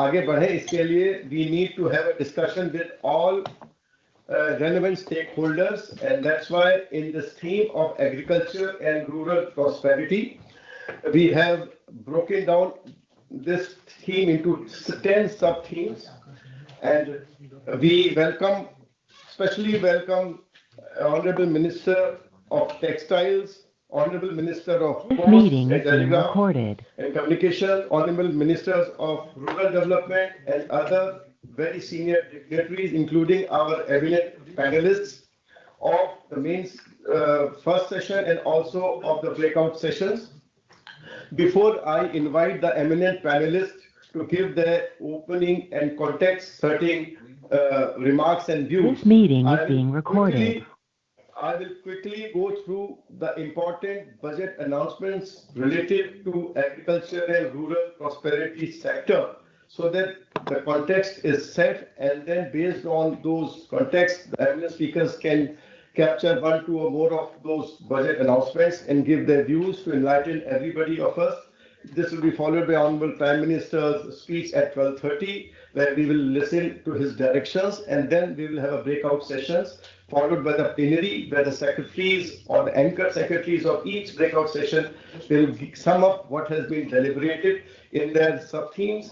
आगे बढ़े इसके लिए we need to have a discussion with all relevant stakeholders, and that's why in this theme of agriculture and rural prosperity we have broken down this theme into 10 sub themes, and we especially welcome Honorable Minister of Textiles, Honorable Minister of Posts and Telegraph and Communication, Honorable Ministers of Rural Development, and other very senior dignitaries, including our eminent panelists of the main first session and also of the breakout sessions. Before I invite the eminent panelists to give their opening and context-setting remarks and views, this meeting is being recorded. I will quickly go through the important budget announcements related to agriculture and rural prosperity sector so that the context is set, and then based on those contexts, the eminent speakers can capture one, two or more of those budget announcements and give their views to enlighten everybody of us. This will be followed by Honorable Prime Minister's speech at 12:30, where we will listen to his directions, and then we will have a breakout sessions followed by the plenary, where the secretaries or the anchor secretaries of each breakout session will sum up what has been deliberated in their sub-themes,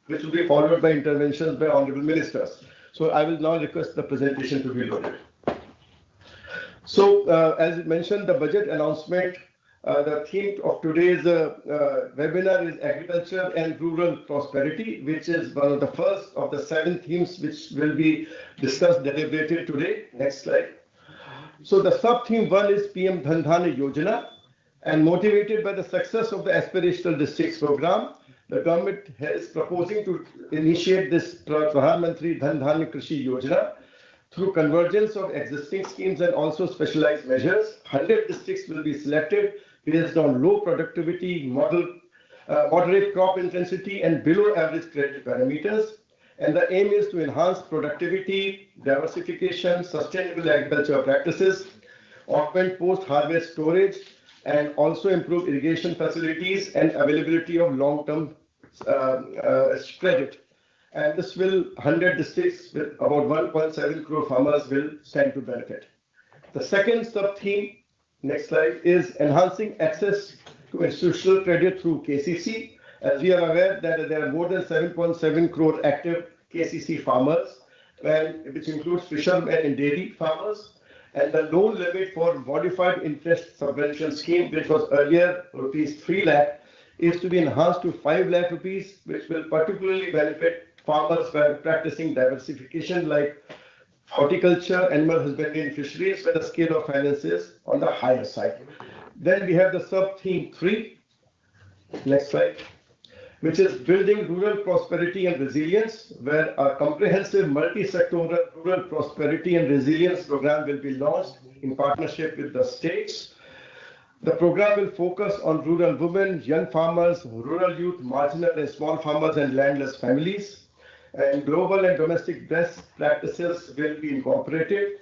which will be followed by interventions by honorable ministers. So I will now request the presentation to be loaded. So as mentioned, the budget announcement, the theme of today's webinar is agriculture and rural prosperity, which is one of the first of the 7 themes which will be discussed, deliberated today. Next slide. So the sub-theme 1 is PM Dhan-Dhaanya Yojana, and motivated by the success of the aspirational districts program, the government is proposing to initiate this Pradhan Mantri Dhan-Dhaanya Krishi Yojana through convergence of existing schemes and also specialized measures. 100 districts will be selected based on low productivity, moderate crop intensity, and below average credit parameters. And the aim is to enhance productivity, diversification, sustainable agricultural practices, augment post-harvest storage, and also improve irrigation facilities and availability of long-term credit. And this will 100 districts with about 1.7 crore farmers will stand to benefit. The second sub-theme, next slide, is enhancing access to institutional credit through KCC. As we are aware that there are more than 7.7 crore active KCC farmers, which includes fishermen and dairy farmers. And the loan limit for modified interest subvention scheme, which was earlier rupees 3 lakh, is to be enhanced to 5 lakh rupees, which will particularly benefit farmers by practicing diversification like horticulture, animal husbandry, and fisheries, where the scale of finance is on the higher side. Then we have the sub-theme 3, next slide, which is building rural prosperity and resilience, where a comprehensive multi-sectoral rural prosperity and resilience program will be launched in partnership with the states. The program will focus on rural women, young farmers, rural youth, marginal and small farmers, and landless families. And global and domestic best practices will be incorporated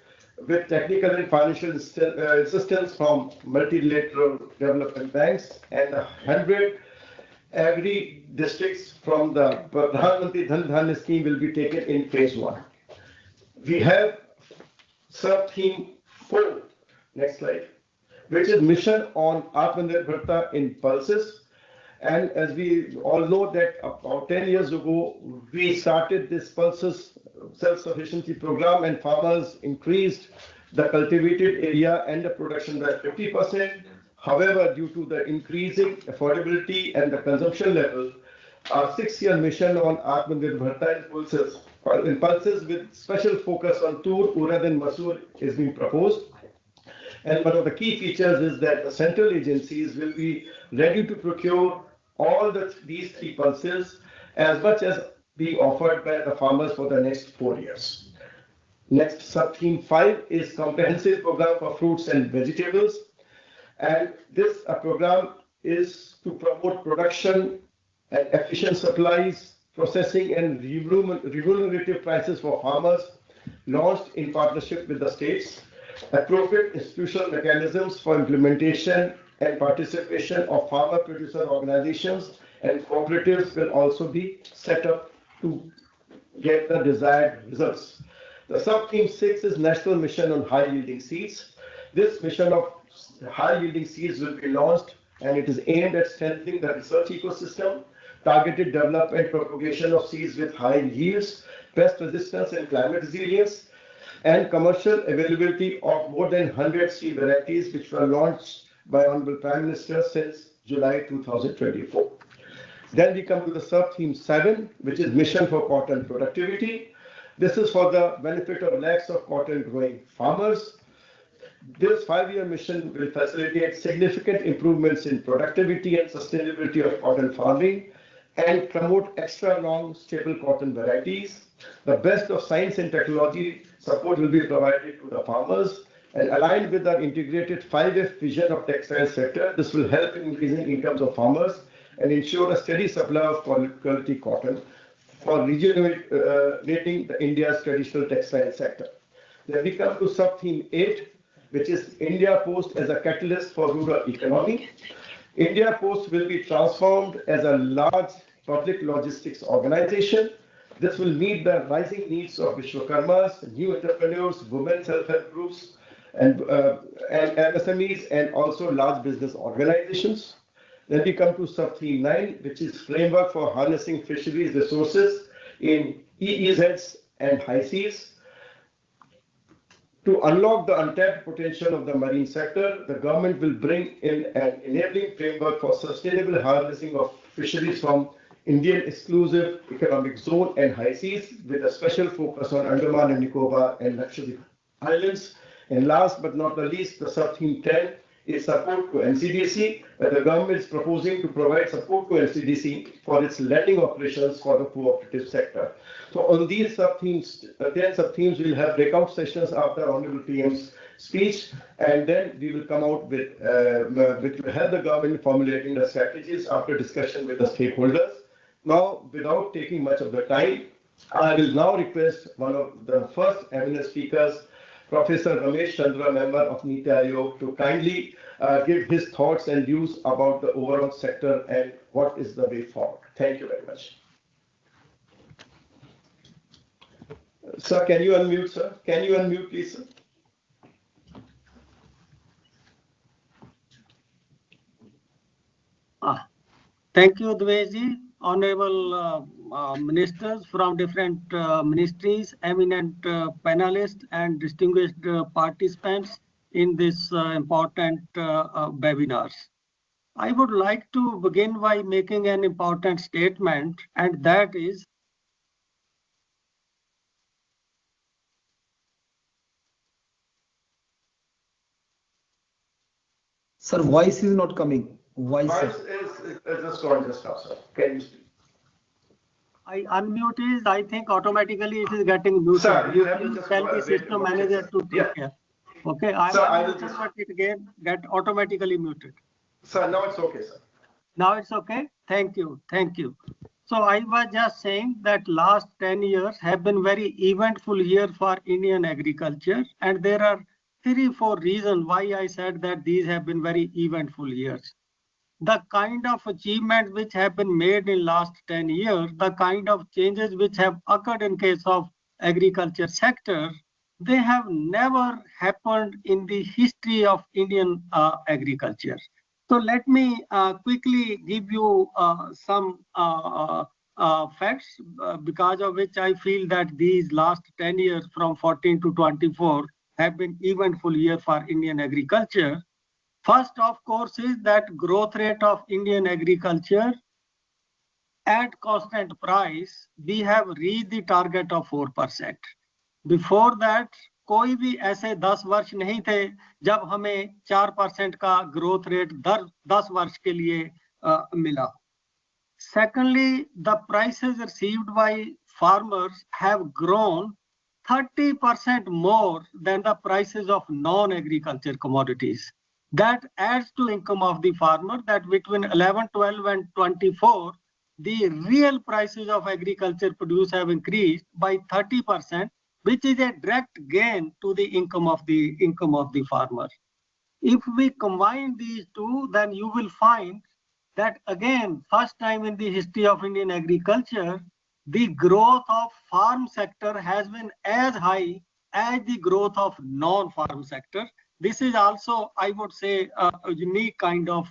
with technical and financial assistance from multilateral development banks, and 100 agri districts from the Pradhan Mantri Dhan-Dhaanya scheme will be taken in phase 1. We have sub-theme 4, next slide, which is mission on Atmanirbharta in pulses. And as we all know that about 10 years ago, we started this pulses self-sufficiency program, and farmers increased the cultivated area and the production by 50%. However, due to the increasing affordability and the consumption level, our 6-year mission on Atmanirbharta in pulses with special focus on tur, urad, and masoor is being proposed. And one of the key features is that the central agencies will be ready to procure all these 3 pulses as much as being offered by the farmers for the next 4 years. Next, sub-theme 5 is comprehensive program for fruits and vegetables. And this program is to promote production and efficient supplies, processing, and remunerative prices for farmers, launched in partnership with the states. Appropriate institutional mechanisms for implementation and participation of farmer producer organizations and cooperatives will also be set up to get the desired results. The sub-theme 6 is National Mission on High-Yielding Seeds. This mission of high-yielding seeds will be launched, and it is aimed at strengthening the research ecosystem, targeted development propagation of seeds with high yields, pest resistance and climate resilience, and commercial availability of more than 100 seed varieties which were launched by Honorable Prime Minister since July 2024. Then we come to the sub-theme 7, which is Mission for Cotton Productivity. This is for the benefit of lakhs of cotton growing farmers. This 5-year mission will facilitate significant improvements in productivity and sustainability of cotton farming and promote extra long stable cotton varieties. The best of science and technology support will be provided to the farmers, and aligned with our integrated 5F vision of textile sector, this will help in increasing incomes of farmers and ensure a steady supply of quality cotton for regenerating India's traditional textile sector. Then we come to sub-theme 8, which is India Post as a catalyst for rural economy. India Post will be transformed as a large public logistics organization. This will meet the rising needs of Vishwakarmas, new entrepreneurs, women self-help groups, and MSMEs, and also large business organizations. Then we come to sub-theme 9, which is framework for harnessing fisheries resources in EEZs and high seas. To unlock the untapped potential of the marine sector, the government will bring in an enabling framework for sustainable harnessing of fisheries from Indian exclusive economic zone and high seas, with a special focus on Andaman and Nicobar and Lakshadweep Islands. And last but not the least, the sub-theme 10 is support to NCDC, where the government is proposing to provide support to NCDC for its lending operations for the cooperative sector. So on these sub-themes, 10 sub-themes, we'll have breakout sessions after Honorable PM's speech, and then we will come out with, which will help the government formulating the strategies after discussion with the stakeholders. Now, without taking much of the time, I will now request one of the first eminent speakers, Professor Ramesh Chandra, member of Niti Aayog, to kindly give his thoughts and views about the overall sector and what is the way forward. Thank you very much. Sir, can you unmute, sir? Can you unmute, please, sir? Thank you, Dveji. Honorable ministers from different ministries, eminent panelists, and distinguished participants in this important webinars. I would like to begin by making an important statement, and that is, sir, voice is not coming. Voice is just on just now, sir. Can you speak? I unmute is, I think automatically it is getting muted. Sir, you have to just tell the system manager to take care. Okay, I will just but it get automatically muted. Sir, now it's okay, sir. Now it's okay. Thank you. Thank you. So I was just saying that last 10 years have been very eventful year for Indian agriculture, and there are 3-4 reasons why I said that these have been very eventful years. The kind of achievements which have been made in last 10 years, the kind of changes which have occurred in case of agriculture sector, they have never happened in the history of Indian agriculture. So let me quickly give you some facts because of which I feel that these last 10 years from 14 to 24 have been eventful year for Indian agriculture. First, of course, is that growth rate of Indian agriculture at constant price, we have reached the target of 4%. Before that, कोई भी ऐसे 10 वर्ष नहीं थे जब हमें 4% का growth rate 10 वर्ष के लिए मिला. Secondly, the prices received by farmers have grown 30% more than the prices of non-agriculture commodities. That adds to income of the farmer, that between 11, 12 and 24, the real prices of agriculture produce have increased by 30%, which is a direct gain to the income of the farmer. If we combine these two, then you will find that again, first time in the history of Indian agriculture, the growth of farm sector has been as high as the growth of non-farm sector. This is also, I would say, a unique kind of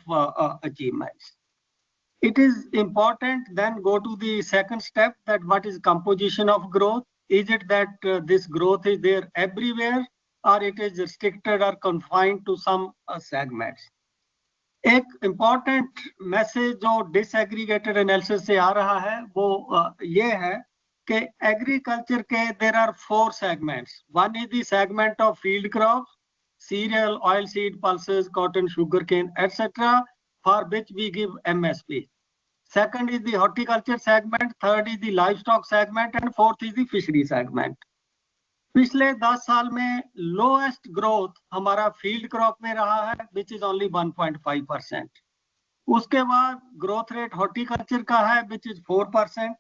achievements. It is important then go to the second step, that what is composition of growth? Is it that this growth is there everywhere, or it is restricted or confined to some segments? एक important message जो disaggregated analysis से आ रहा है वो ये है कि agriculture के there are 4 segments. One is the segment of field crops, cereal, oilseed, pulses, cotton, sugarcane, etc., for which we give MSP. Second is the horticulture segment, third is the livestock segment, and fourth is the fishery segment. पिछले 10 साल में lowest growth हमारा field crop में रहा है, which is only 1.5%. उसके बाद growth rate horticulture का है विच इज 4%,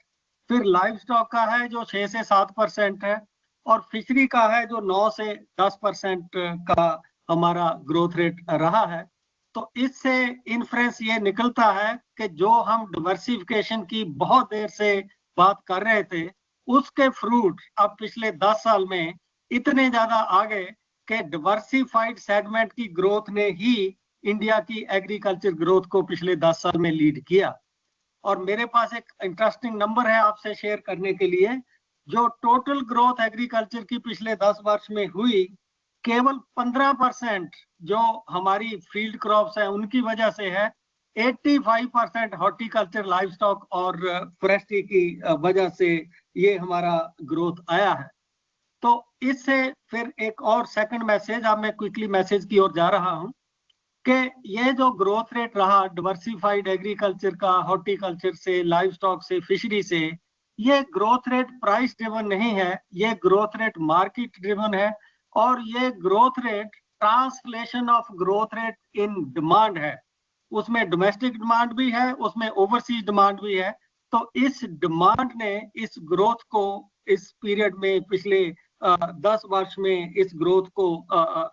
फिर लाइव स्टॉक का है जो 6 से 7% है, और फिशरी का है जो 9 से 10% का हमारा ग्रोथ रेट रहा है. तो इससे इन्फ्रेंस ये निकलता है कि जो हम डिवर्सिफिकेशन की बहुत देर से बात कर रहे थे, उसके फ्रूट अब पिछले 10 साल में इतने ज्यादा आ गए कि डिवर्सिफाइड सेगमेंट की ग्रोथ ने ही इंडिया की एग्रीकल्चर ग्रोथ को पिछले 10 साल में लीड किया. और मेरे पास एक इंटरेस्टिंग नंबर है आपसे शेयर करने के लिए. जो टोटल ग्रोथ एग्रीकल्चर की पिछले 10 वर्ष में हुई, केवल 15% जो हमारी फील्ड क्रॉप्स है उनकी वजह से है. 85% हॉर्टिकल्चर, लाइव स्टॉक और फॉरेस्ट्री की वजह से ये हमारा ग्रोथ आया है. तो इससे फिर एक और सेकंड मैसेज, अब मैं क्विकली मैसेज की ओर जा रहा हूं कि ये जो ग्रोथ रेट रहा डिवर्सिफाइड एग्रीकल्चर का, हॉर्टिकल्चर से, लाइव स्टॉक से, फिशरी से, ये ग्रोथ रेट प्राइस ड्रिवन नहीं है, ये ग्रोथ रेट मार्केट ड्रिवन है. और ये growth rate translation of growth rate in demand है. उसमें डोमेस्टिक डिमांड भी है, उसमें ओवरसीज डिमांड भी है. तो इस डिमांड ने इस ग्रोथ को इस पीरियड में पिछले 10 वर्ष में इस ग्रोथ को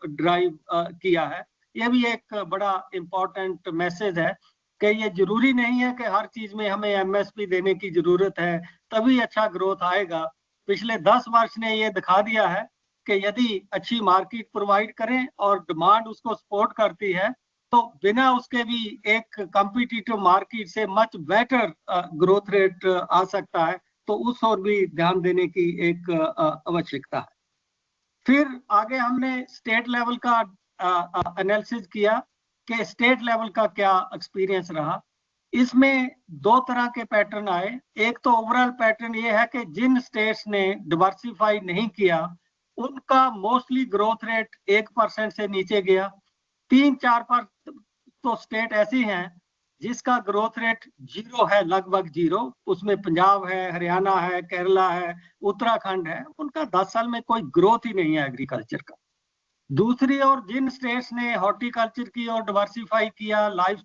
ड्राइव किया है. यह भी एक बड़ा इंपॉर्टेंट मैसेज है कि ये जरूरी नहीं है कि हर चीज में हमें एमएसपी देने की जरूरत है तभी अच्छा ग्रोथ आएगा. पिछले 10 वर्ष ने ये दिखा दिया है कि यदि अच्छी मार्केट प्रोवाइड करें और डिमांड उसको सपोर्ट करती है तो बिना उसके भी एक कॉम्पिटिटिव मार्केट से मच बेटर ग्रोथ रेट आ सकता है. तो उस ओर भी ध्यान देने की एक आवश्यकता है. फिर आगे हमने स्टेट लेवल का एनालिसिस किया कि स्टेट लेवल का क्या एक्सपीरियंस रहा. इसमें 2 तरह के पैटर्न आए. एक तो ओवरऑल पैटर्न ये है कि जिन स्टेट्स ने डिवर्सिफाई नहीं किया उनका मोस्टली ग्रोथ रेट 1% से नीचे गया. 3-4 पर तो स्टेट ऐसी हैं जिसका ग्रोथ रेट 0 है, लगभग 0. उसमें पंजाब है, हरियाणा है, केरला है, उत्तराखंड है. उनका 10 साल में कोई ग्रोथ ही नहीं है एग्रीकल्चर का. दूसरी ओर जिन स्टेट्स ने हॉर्टिकल्चर की और डिवर्सिफाई किया, लाइफ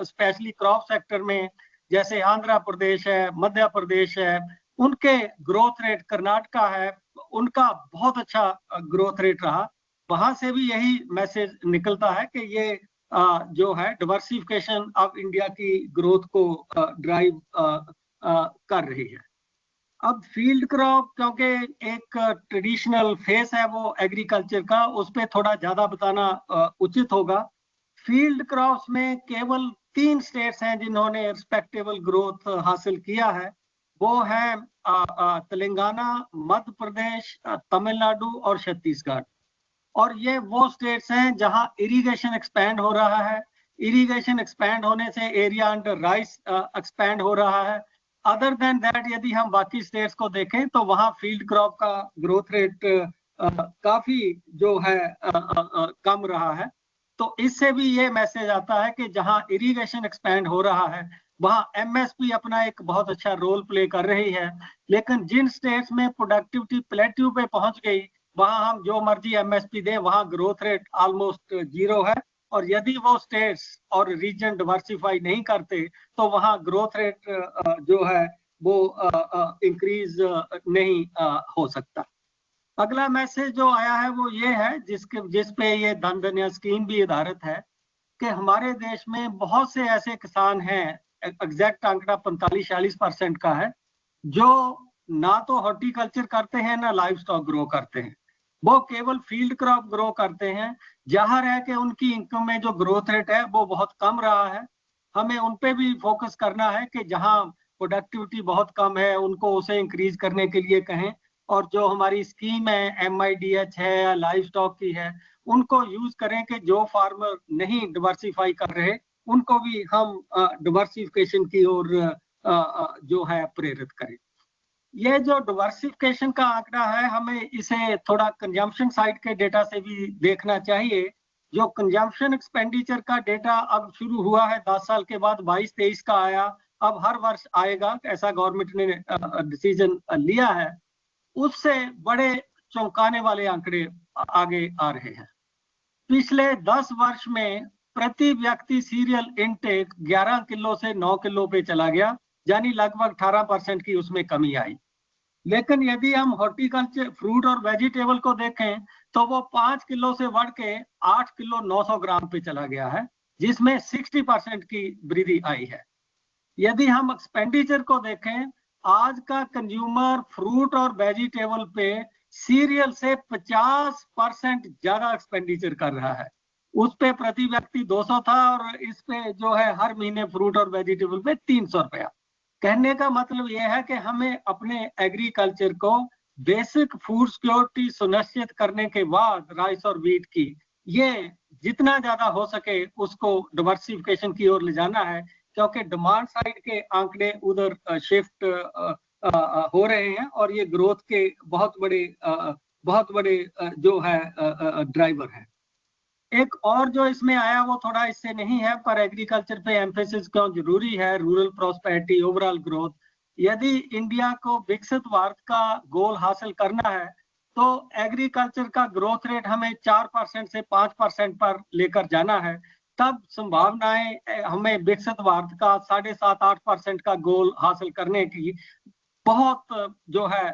स्पेशली क्रॉप सेक्टर में, जैसे आंध्र प्रदेश है, मध्य प्रदेश है, उनके ग्रोथ रेट, कर्नाटका है, उनका बहुत अच्छा ग्रोथ रेट रहा. वहां से भी यही मैसेज निकलता है कि ये जो है डिवर्सिफिकेशन ऑफ इंडिया की ग्रोथ को ड्राइव कर रही है. अब फील्ड क्रॉप क्योंकि एक ट्रेडिशनल फेस है वो एग्रीकल्चर का, उस पर थोड़ा ज्यादा बताना उचित होगा. फील्ड क्रॉप्स में केवल 3 स्टेट्स हैं जिन्होंने रिस्पेक्टेबल ग्रोथ हासिल किया है. वो है तेलंगाना, मध्य प्रदेश, तमिलनाडु और छत्तीसगढ़. और ये वो स्टेट्स हैं जहां इरिगेशन एक्सपैंड हो रहा है. इरिगेशन एक्सपैंड होने से एरिया अंडर राइस एक्सपैंड हो रहा है. अदर देन दैट यदि हम बाकी स्टेट्स को देखें तो वहां फील्ड क्रॉप का ग्रोथ रेट काफी जो है कम रहा है. तो इससे भी ये मैसेज आता है कि जहां इरिगेशन एक्सपैंड हो रहा है वहां एमएसपी अपना एक बहुत अच्छा रोल प्ले कर रही है. लेकिन जिन स्टेट्स में प्रोडक्टिविटी प्लेट्यू पे पहुंच गई वहां हम जो मर्जी एमएसपी दें, वहां ग्रोथ रेट ऑलमोस्ट 0 है. और यदि वो स्टेट्स और रीजन डिवर्सिफाई नहीं करते तो वहां ग्रोथ रेट जो है वो इंक्रीज नहीं हो सकता. अगला मैसेज जो आया है वो ये है जिस पे ये धन-धान्य स्कीम भी आधारित है कि हमारे देश में बहुत से ऐसे किसान हैं, एग्जैक्ट आंकड़ा 45-46% का है, जो ना तो हॉर्टिकल्चर करते हैं ना लाइव स्टॉक ग्रो करते हैं, वो केवल फील्ड क्रॉप ग्रो करते हैं। जाहिर है कि उनकी इनकम में जो ग्रोथ रेट है वो बहुत कम रहा है। हमें उन पे भी फोकस करना है कि जहां प्रोडक्टिविटी बहुत कम है उनको उसे इंक्रीज करने के लिए कहें, और जो हमारी स्कीम है MIDH है या लाइव स्टॉक की है उनको यूज करें कि जो फार्मर नहीं डिवर्सिफाई कर रहे उनको भी हम डिवर्सिफिकेशन की ओर जो है प्रेरित करें। ये जो डिवर्सिफिकेशन का आंकड़ा है हमें इसे थोड़ा कंजम्पशन साइड के डेटा से भी देखना चाहिए। जो कंजम्पशन एक्सपेंडिचर का डेटा अब शुरू हुआ है 10 साल के बाद 22-23 का आया, अब हर वर्ष आएगा, ऐसा गवर्नमेंट ने डिसीजन लिया है। उससे बड़े चौंकाने वाले आंकड़े आगे आ रहे हैं। पिछले 10 वर्ष में प्रति व्यक्ति सीरियल इनटेक 11 किलो से 9 किलो पे चला गया, यानी लगभग 18% की उसमें कमी आई। लेकिन यदि हम हॉर्टिकल्चर फ्रूट और वेजिटेबल को देखें तो वो 5 किलो से बढ़ के 8 किलो 900 ग्राम पे चला गया है, जिसमें 60% की वृद्धि आई है। यदि हम एक्सपेंडिचर को देखें, आज का कंज्यूमर फ्रूट और वेजिटेबल पे सीरियल से 50% ज्यादा एक्सपेंडिचर कर रहा है। उस पे प्रति व्यक्ति 200 था और इस पे जो है हर महीने फ्रूट और वेजिटेबल पे 300 रुपया। कहने का मतलब यह है कि हमें अपने एग्रीकल्चर को बेसिक फूड सिक्योरिटी सुनिश्चित करने के बाद राइस और व्हीट की, ये जितना ज्यादा हो सके उसको डिवर्सिफिकेशन की ओर ले जाना है, क्योंकि डिमांड साइड के आंकड़े उधर शिफ्ट हो रहे हैं और ये ग्रोथ के बहुत बड़े जो है ड्राइवर है। एक और जो इसमें आया वो थोड़ा इससे नहीं है, पर एग्रीकल्चर पे एम्फेसिस क्यों जरूरी है, रूरल प्रॉस्पेरिटी, ओवरऑल ग्रोथ। यदि इंडिया को विकसित भारत का गोल हासिल करना है तो एग्रीकल्चर का ग्रोथ रेट हमें 4% से 5% पर लेकर जाना है, तब संभावनाएं हमें विकसित भारत का 7.5-8% का गोल हासिल करने की बहुत जो है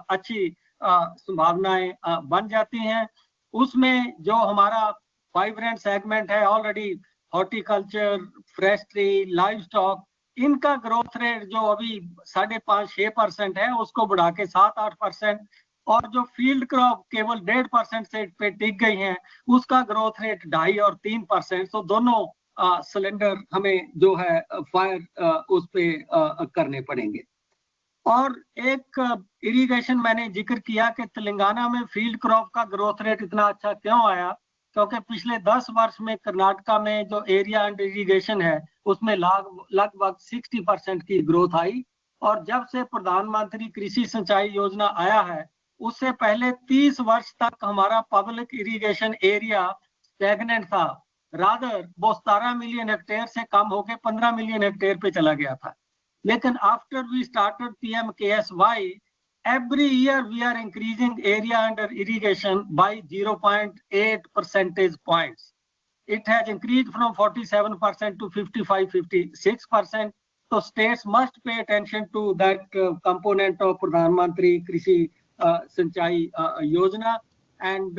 अच्छी संभावनाएं बन जाती हैं। उसमें जो हमारा वाइब्रेंट सेगमेंट है ऑलरेडी, हॉर्टिकल्चर, फ्रेस्ट्री, लाइव स्टॉक, इनका ग्रोथ रेट जो अभी 5.5-6% है उसको बढ़ा के 7-8%, और जो फील्ड क्रॉप केवल 1.5% से पे टिक गई हैं उसका ग्रोथ रेट 2.5 और 3%। तो दोनों सिलेंडर हमें जो है फायर उस पे करने पड़ेंगे। और एक इरिगेशन मैंने जिक्र किया कि तेलंगाना में फील्ड क्रॉप का ग्रोथ रेट इतना अच्छा क्यों आया, क्योंकि पिछले 10 वर्ष में कर्नाटका में जो एरिया अंडर इरिगेशन है उसमें लगभग 60% की ग्रोथ आई। और जब से प्रधानमंत्री कृषि सिंचाई योजना आया है उससे पहले 30 वर्ष तक हमारा पब्लिक इरिगेशन एरिया स्टैग्नेंट था, रादर वो 17 मिलियन हेक्टेयर से कम होकर 15 मिलियन हेक्टेयर पे चला गया था। लेकिन after we started PMKSY, every year we are increasing area under irrigation by 0.8 percentage points. It has increased from 47% to 55-56%. So states must pay attention to that component of Pradhan Mantri Krishi Sinchai Yojana, and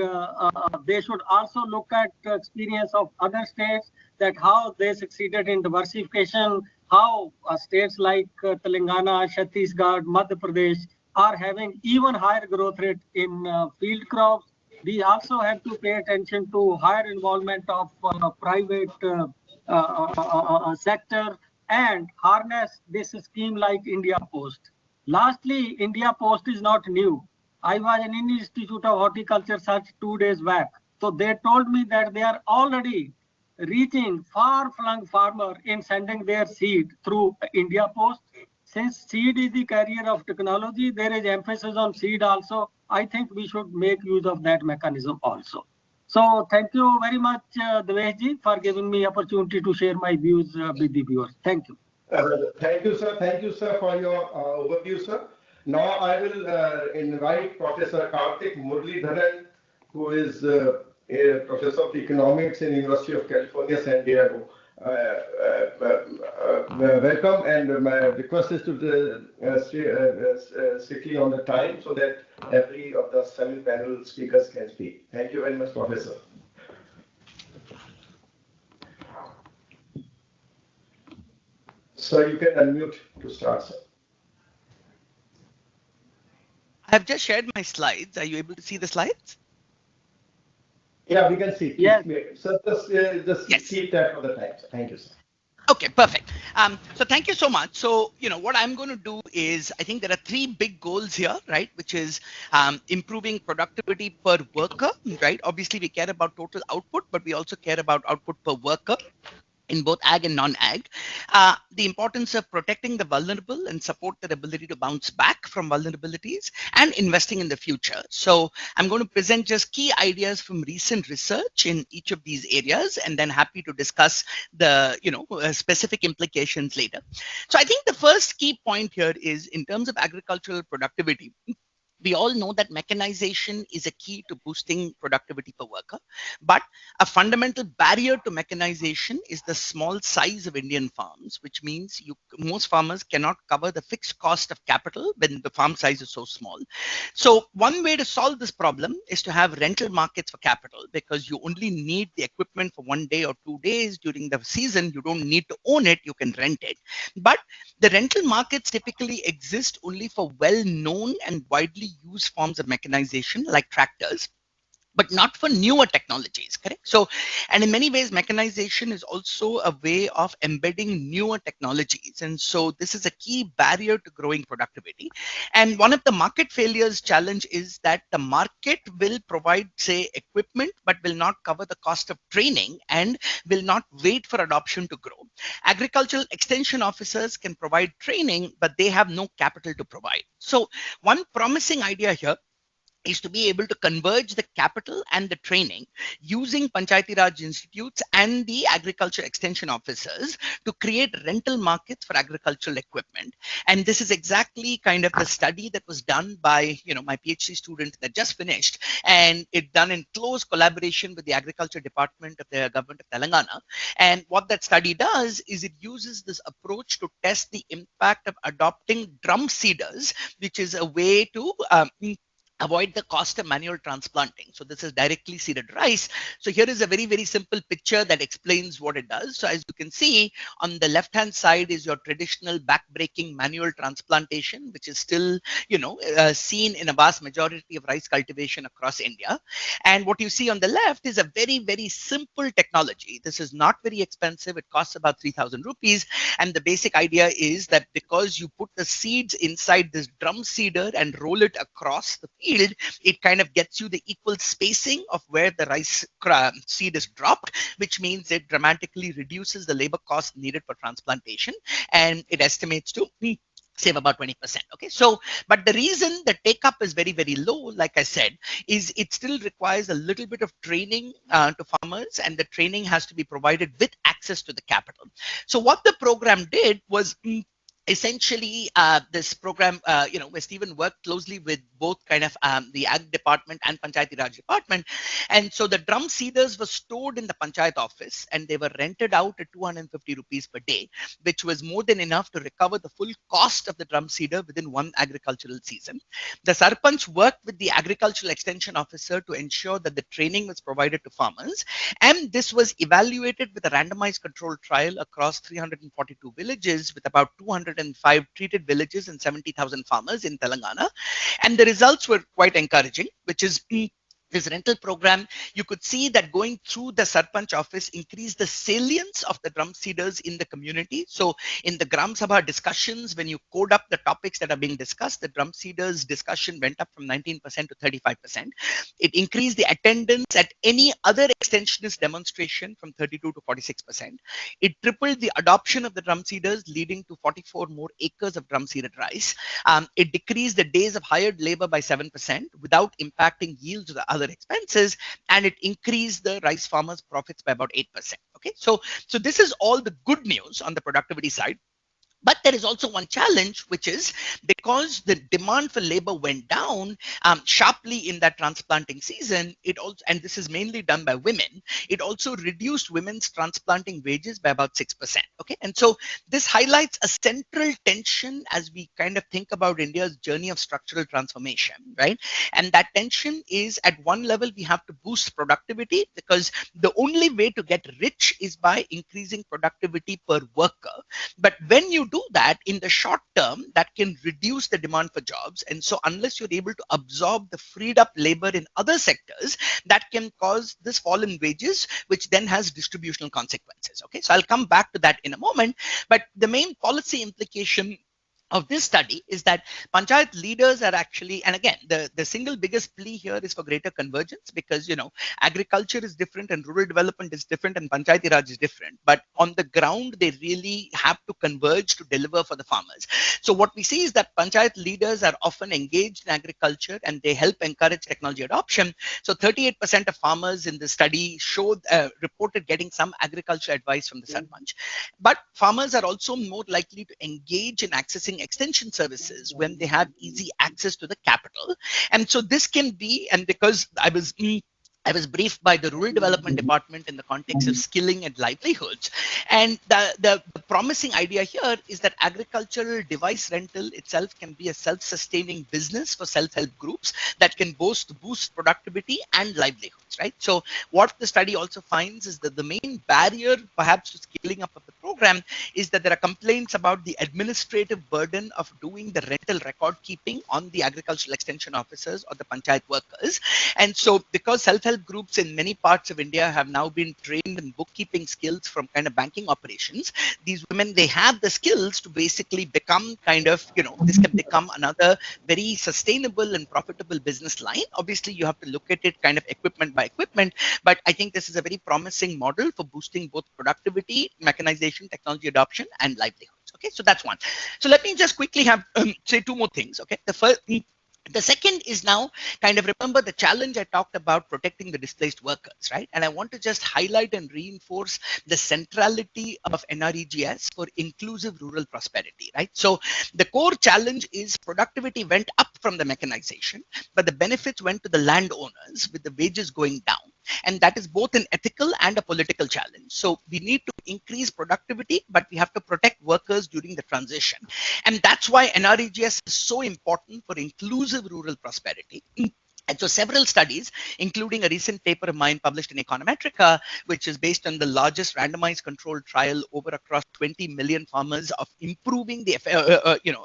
they should also look at the experience of other states, that how they succeeded in diversification, how states like Telangana, Chhattisgarh, Madhya Pradesh are having even higher growth rate in field crops. We also have to pay attention to higher involvement of private sector and harness this scheme like India Post. Lastly, India Post is not new. I was in Indian Institute of Horticulture Search 2 days back. So they told me that they are already reaching far-flung farmer in sending their seed through India Post. Since seed is the carrier of technology, there is emphasis on seed also. I think we should make use of that mechanism also. So thank you very much, Deveshji, for giving me opportunity to share my views with the viewers. Thank you. Thank you, sir. Thank you, sir, for your overview, sir. Now I will invite Professor Karthik Muralidharan, who is a professor of economics in University of California, San Diego. Welcome, and my request is to stay strictly on the time so that every of the 7 panel speakers can speak. Thank you very much, Professor. Sir, you can unmute to start, sir. I've just shared my slides. Are you able to see the slides? Yeah, we can see. Yes. So just Yes. keep track of the time. Thank you, sir. Okay, perfect. So thank you so much. So, what I'm going to do is, I think there are three big goals here, right? Which is improving productivity per worker, right? Obviously, we care about total output, but we also care about output per worker in both ag and non-ag. The importance of protecting the vulnerable and support their ability to bounce back from vulnerabilities and investing in the future. So I'm going to present just key ideas from recent research in each of these areas, and then happy to discuss the specific implications later. So I think the first key point here is in terms of agricultural productivity. We all know that mechanization is a key to boosting productivity per worker, but a fundamental barrier to mechanization is the small size of Indian farms, which means most farmers cannot cover the fixed cost of capital when the farm size is so small. So one way to solve this problem is to have rental markets for capital, because you only need the equipment for 1 day or 2 days during the season. You don't need to own it, you can rent it. But the rental markets typically exist only for well-known and widely used forms of mechanization like tractors, but not for newer technologies, correct? So, and in many ways, mechanization is also a way of embedding newer technologies. And so this is a key barrier to growing productivity. And one of the market failures challenge is that the market will provide, say, equipment, but will not cover the cost of training and will not wait for adoption to grow. Agricultural extension officers can provide training, but they have no capital to provide. So one promising idea here is to be able to converge the capital and the training using Panchayati Raj institutes and the agriculture extension officers to create rental markets for agricultural equipment. And this is exactly kind of the study that was done by my PhD student that just finished, and it done in close collaboration with the agriculture department of the government of Telangana. And what that study does is it uses this approach to test the impact of adopting drum seeders, which is a way to avoid the cost of manual transplanting. So this is directly seeded rice. So here is a very, very simple picture that explains what it does. So as you can see, on the left-hand side is your traditional back-breaking manual transplantation, which is still, seen in a vast majority of rice cultivation across India. And what you see on the left is a very, very simple technology. This is not very expensive. It costs about 3,000 rupees. And the basic idea is that because you put the seeds inside this drum seeder and roll it across the field, it kind of gets you the equal spacing of where the rice seed is dropped, which means it dramatically reduces the labor cost needed for transplantation, and it estimates to save about 20%. Okay, so but the reason the take up is very, very low, like I said, is it still requires a little bit of training to farmers, and the training has to be provided with access to the capital. So what the program did was essentially this program, where Stephen worked closely with both kind of the ag department and Panchayati Raj department. And so the drum seeders were stored in the Panchayat office and they were rented out at 250 rupees per day, which was more than enough to recover the full cost of the drum seeder within one agricultural season. The Sarpanch worked with the agricultural extension officer to ensure that the training was provided to farmers. And this was evaluated with a randomized control trial across 342 villages with about 205 treated villages and 70,000 farmers in Telangana. And the results were quite encouraging, which is this rental program, you could see that going through the Sarpanch office increased the salience of the drum seeders in the community. So in the Gram Sabha discussions, when you code up the topics that are being discussed, the drum seeders discussion went up from 19% to 35%. It increased the attendance at any other extensionist demonstration from 32 to 46%. It tripled the adoption of the drum seeders, leading to 44 more acres of drum seeded rice. It decreased the days of hired labor by 7% without impacting yields or the other expenses, and it increased the rice farmers' profits by about 8%. Okay, so this is all the good news on the productivity side. But there is also one challenge, which is because the demand for labor went down sharply in that transplanting season, it also, and this is mainly done by women, it also reduced women's transplanting wages by about 6%. Okay, and so this highlights a central tension as we kind of think about India's journey of structural transformation, right? And that tension is, at one level, we have to boost productivity, because the only way to get rich is by increasing productivity per worker. But when you do that in the short term, that can reduce the demand for jobs. And so unless you're able to absorb the freed up labor in other sectors, that can cause this fall in wages, which then has distributional consequences. Okay, so I'll come back to that in a moment. But the main policy implication of this study is that panchayat leaders are actually, and again, the single biggest plea here is for greater convergence, because agriculture is different and rural development is different and panchayati raj is different, but on the ground they really have to converge to deliver for the farmers. So what we see is that panchayat leaders are often engaged in agriculture and they help encourage technology adoption. So 38% of farmers in the study reported getting some agricultural advice from the sarpanch. But farmers are also more likely to engage in accessing extension services when they have easy access to the capital. And so this can be, and because I was briefed by the Rural Development Department in the context of skilling and livelihoods. And the promising idea here is that agricultural device rental itself can be a self-sustaining business for self-help groups that can boost productivity and livelihoods, right? So what the study also finds is that the main barrier perhaps to scaling up of the program is that there are complaints about the administrative burden of doing the rental record keeping on the agricultural extension officers or the panchayat workers. And so because self-help groups in many parts of India have now been trained in bookkeeping skills from kind of banking operations, these women, they have the skills to basically become kind of, this can become another very sustainable and profitable business line. Obviously, you have to look at it kind of equipment by equipment, but I think this is a very promising model for boosting both productivity, mechanization, technology adoption, and livelihoods. Okay, so that's one. So let me just quickly say two more things. Okay, the second is now kind of remember the challenge I talked about protecting the displaced workers, right? And I want to just highlight and reinforce the centrality of NREGS for inclusive rural prosperity, right? So the core challenge is productivity went up from the mechanization, but the benefits went to the landowners with the wages going down. And that is both an ethical and a political challenge. So we need to increase productivity, but we have to protect workers during the transition. And that's why NREGS is so important for inclusive rural prosperity. And so several studies, including a recent paper of mine published in Econometrica, which is based on the largest randomized controlled trial over across 20 million farmers of improving the,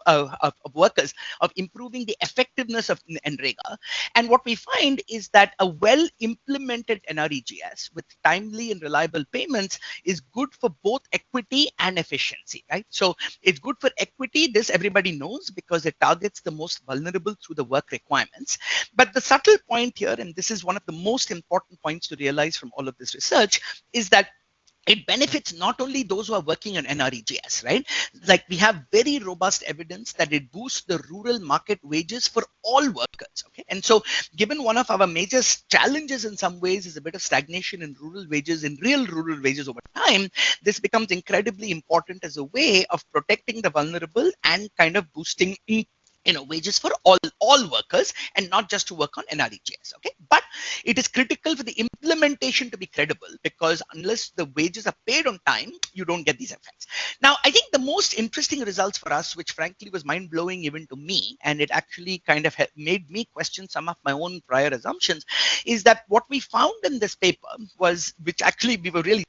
of workers, of improving the effectiveness of NREGA. And what we find is that a well-implemented NREGS with timely and reliable payments is good for both equity and efficiency, right? So it's good for equity, this everybody knows, because it targets the most vulnerable through the work requirements. But the subtle point here, and this is one of the most important points to realize from all of this research, is that it benefits not only those who are working on NREGS, right? Like we have very robust evidence that it boosts the rural market wages for all workers, okay? And so given one of our major challenges in some ways is a bit of stagnation in rural wages, in real rural wages over time, this becomes incredibly important as a way of protecting the vulnerable and kind of boosting wages for all workers and not just to work on NREGS, okay? But it is critical for the implementation to be credible, because unless the wages are paid on time, you don't get these effects. Now, I think the most interesting results for us, which frankly was mind-blowing even to me, and it actually kind of made me question some of my own prior assumptions, is that what we found in this paper was, which actually we were really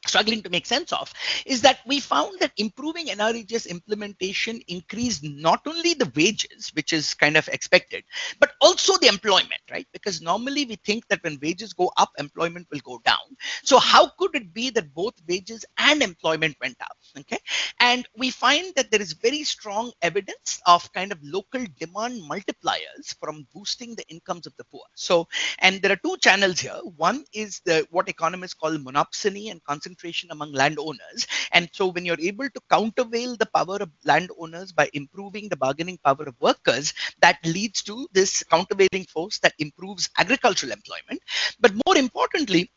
struggling to make sense of, is that we found that improving NREGS implementation increased not only the wages, which is kind of expected, but also the employment, right? Because normally we think that when wages go up, employment will go down. So how could it be that both wages and employment went up, okay? And we find that there is very strong evidence of kind of local demand multipliers from boosting the incomes of the poor. So, and there are two channels here. One is what economists call monopsony and concentration among landowners. And so when you're able to countervail the power of landowners by improving the bargaining power of workers, that leads to this countervailing force that improves agricultural employment. But more importantly,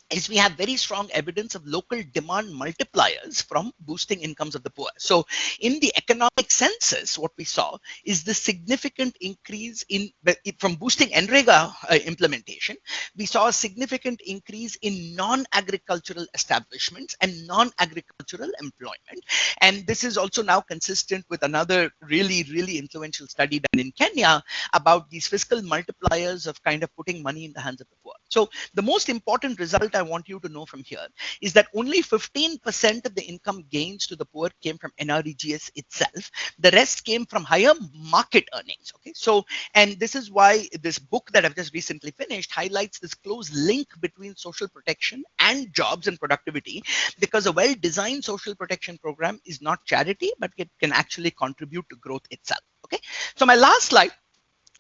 is we have very strong evidence of local demand multipliers from boosting incomes of the poor. So in the economic census, what we saw is the significant increase from boosting NREGA implementation, we saw a significant increase in non-agricultural establishments and non-agricultural employment. And this is also now consistent with another really, really influential study done in Kenya about these fiscal multipliers of kind of putting money in the hands of the poor. So the most important result I want you to know from here is that only 15% of the income gains to the poor came from NREGS itself. The rest came from higher market earnings. Okay, so and this is why this book that I've just recently finished highlights this close link between social protection and jobs and productivity, because a well-designed social protection program is not charity, but it can actually contribute to growth itself. Okay, so my last slide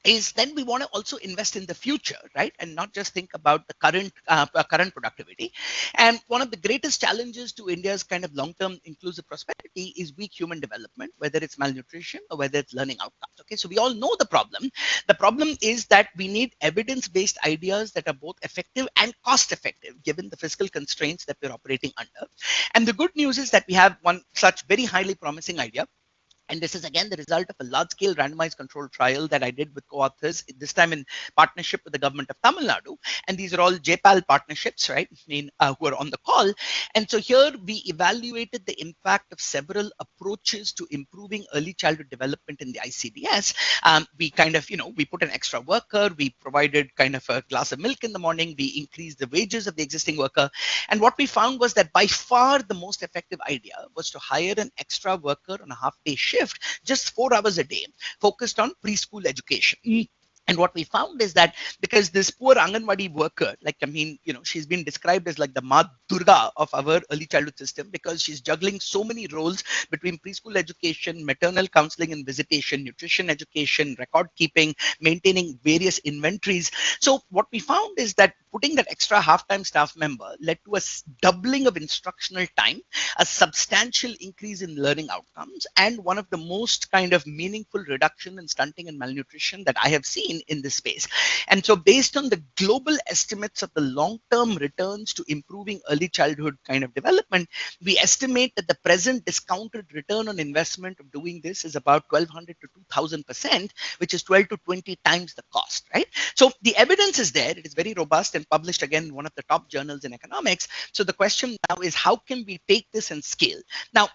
is then we want to also invest in the future, right? And not just think about the current productivity. And one of the greatest challenges to India's kind of long-term inclusive prosperity is weak human development, whether it's malnutrition or whether it's learning outcomes. Okay, so we all know the problem. The problem is that we need evidence-based ideas that are both effective and cost-effective, given the fiscal constraints that we're operating under. And the good news is that we have one such very highly promising idea. And this is again the result of a large-scale randomized controlled trial that I did with co-authors, this time in partnership with the government of Tamil Nadu. And these are all JPAL partnerships, right, who are on the call. And so here we evaluated the impact of several approaches to improving early childhood development in the ICDS. We kind of, we put an extra worker, we provided kind of a glass of milk in the morning, we increased the wages of the existing worker. And what we found was that by far the most effective idea was to hire an extra worker on a half-day shift, just 4 hours a day, focused on preschool education. And what we found is that because this poor Anganwadi worker, she's been described as like the Ma Durga of our early childhood system, because she's juggling so many roles between preschool education, maternal counseling and visitation, nutrition education, record keeping, maintaining various inventories. So what we found is that putting that extra half-time staff member led to a doubling of instructional time, a substantial increase in learning outcomes, and one of the most kind of meaningful reduction in stunting and malnutrition that I have seen in this space. And so based on the global estimates of the long-term returns to improving early childhood kind of development, we estimate that the present discounted return on investment of doing this is about 1,200 to 2,000%, which is 12 to 20 times the cost, right? So the evidence is there. It is very robust and published again in one of the top journals in economics. So the question now is, how can we take this and scale? Now,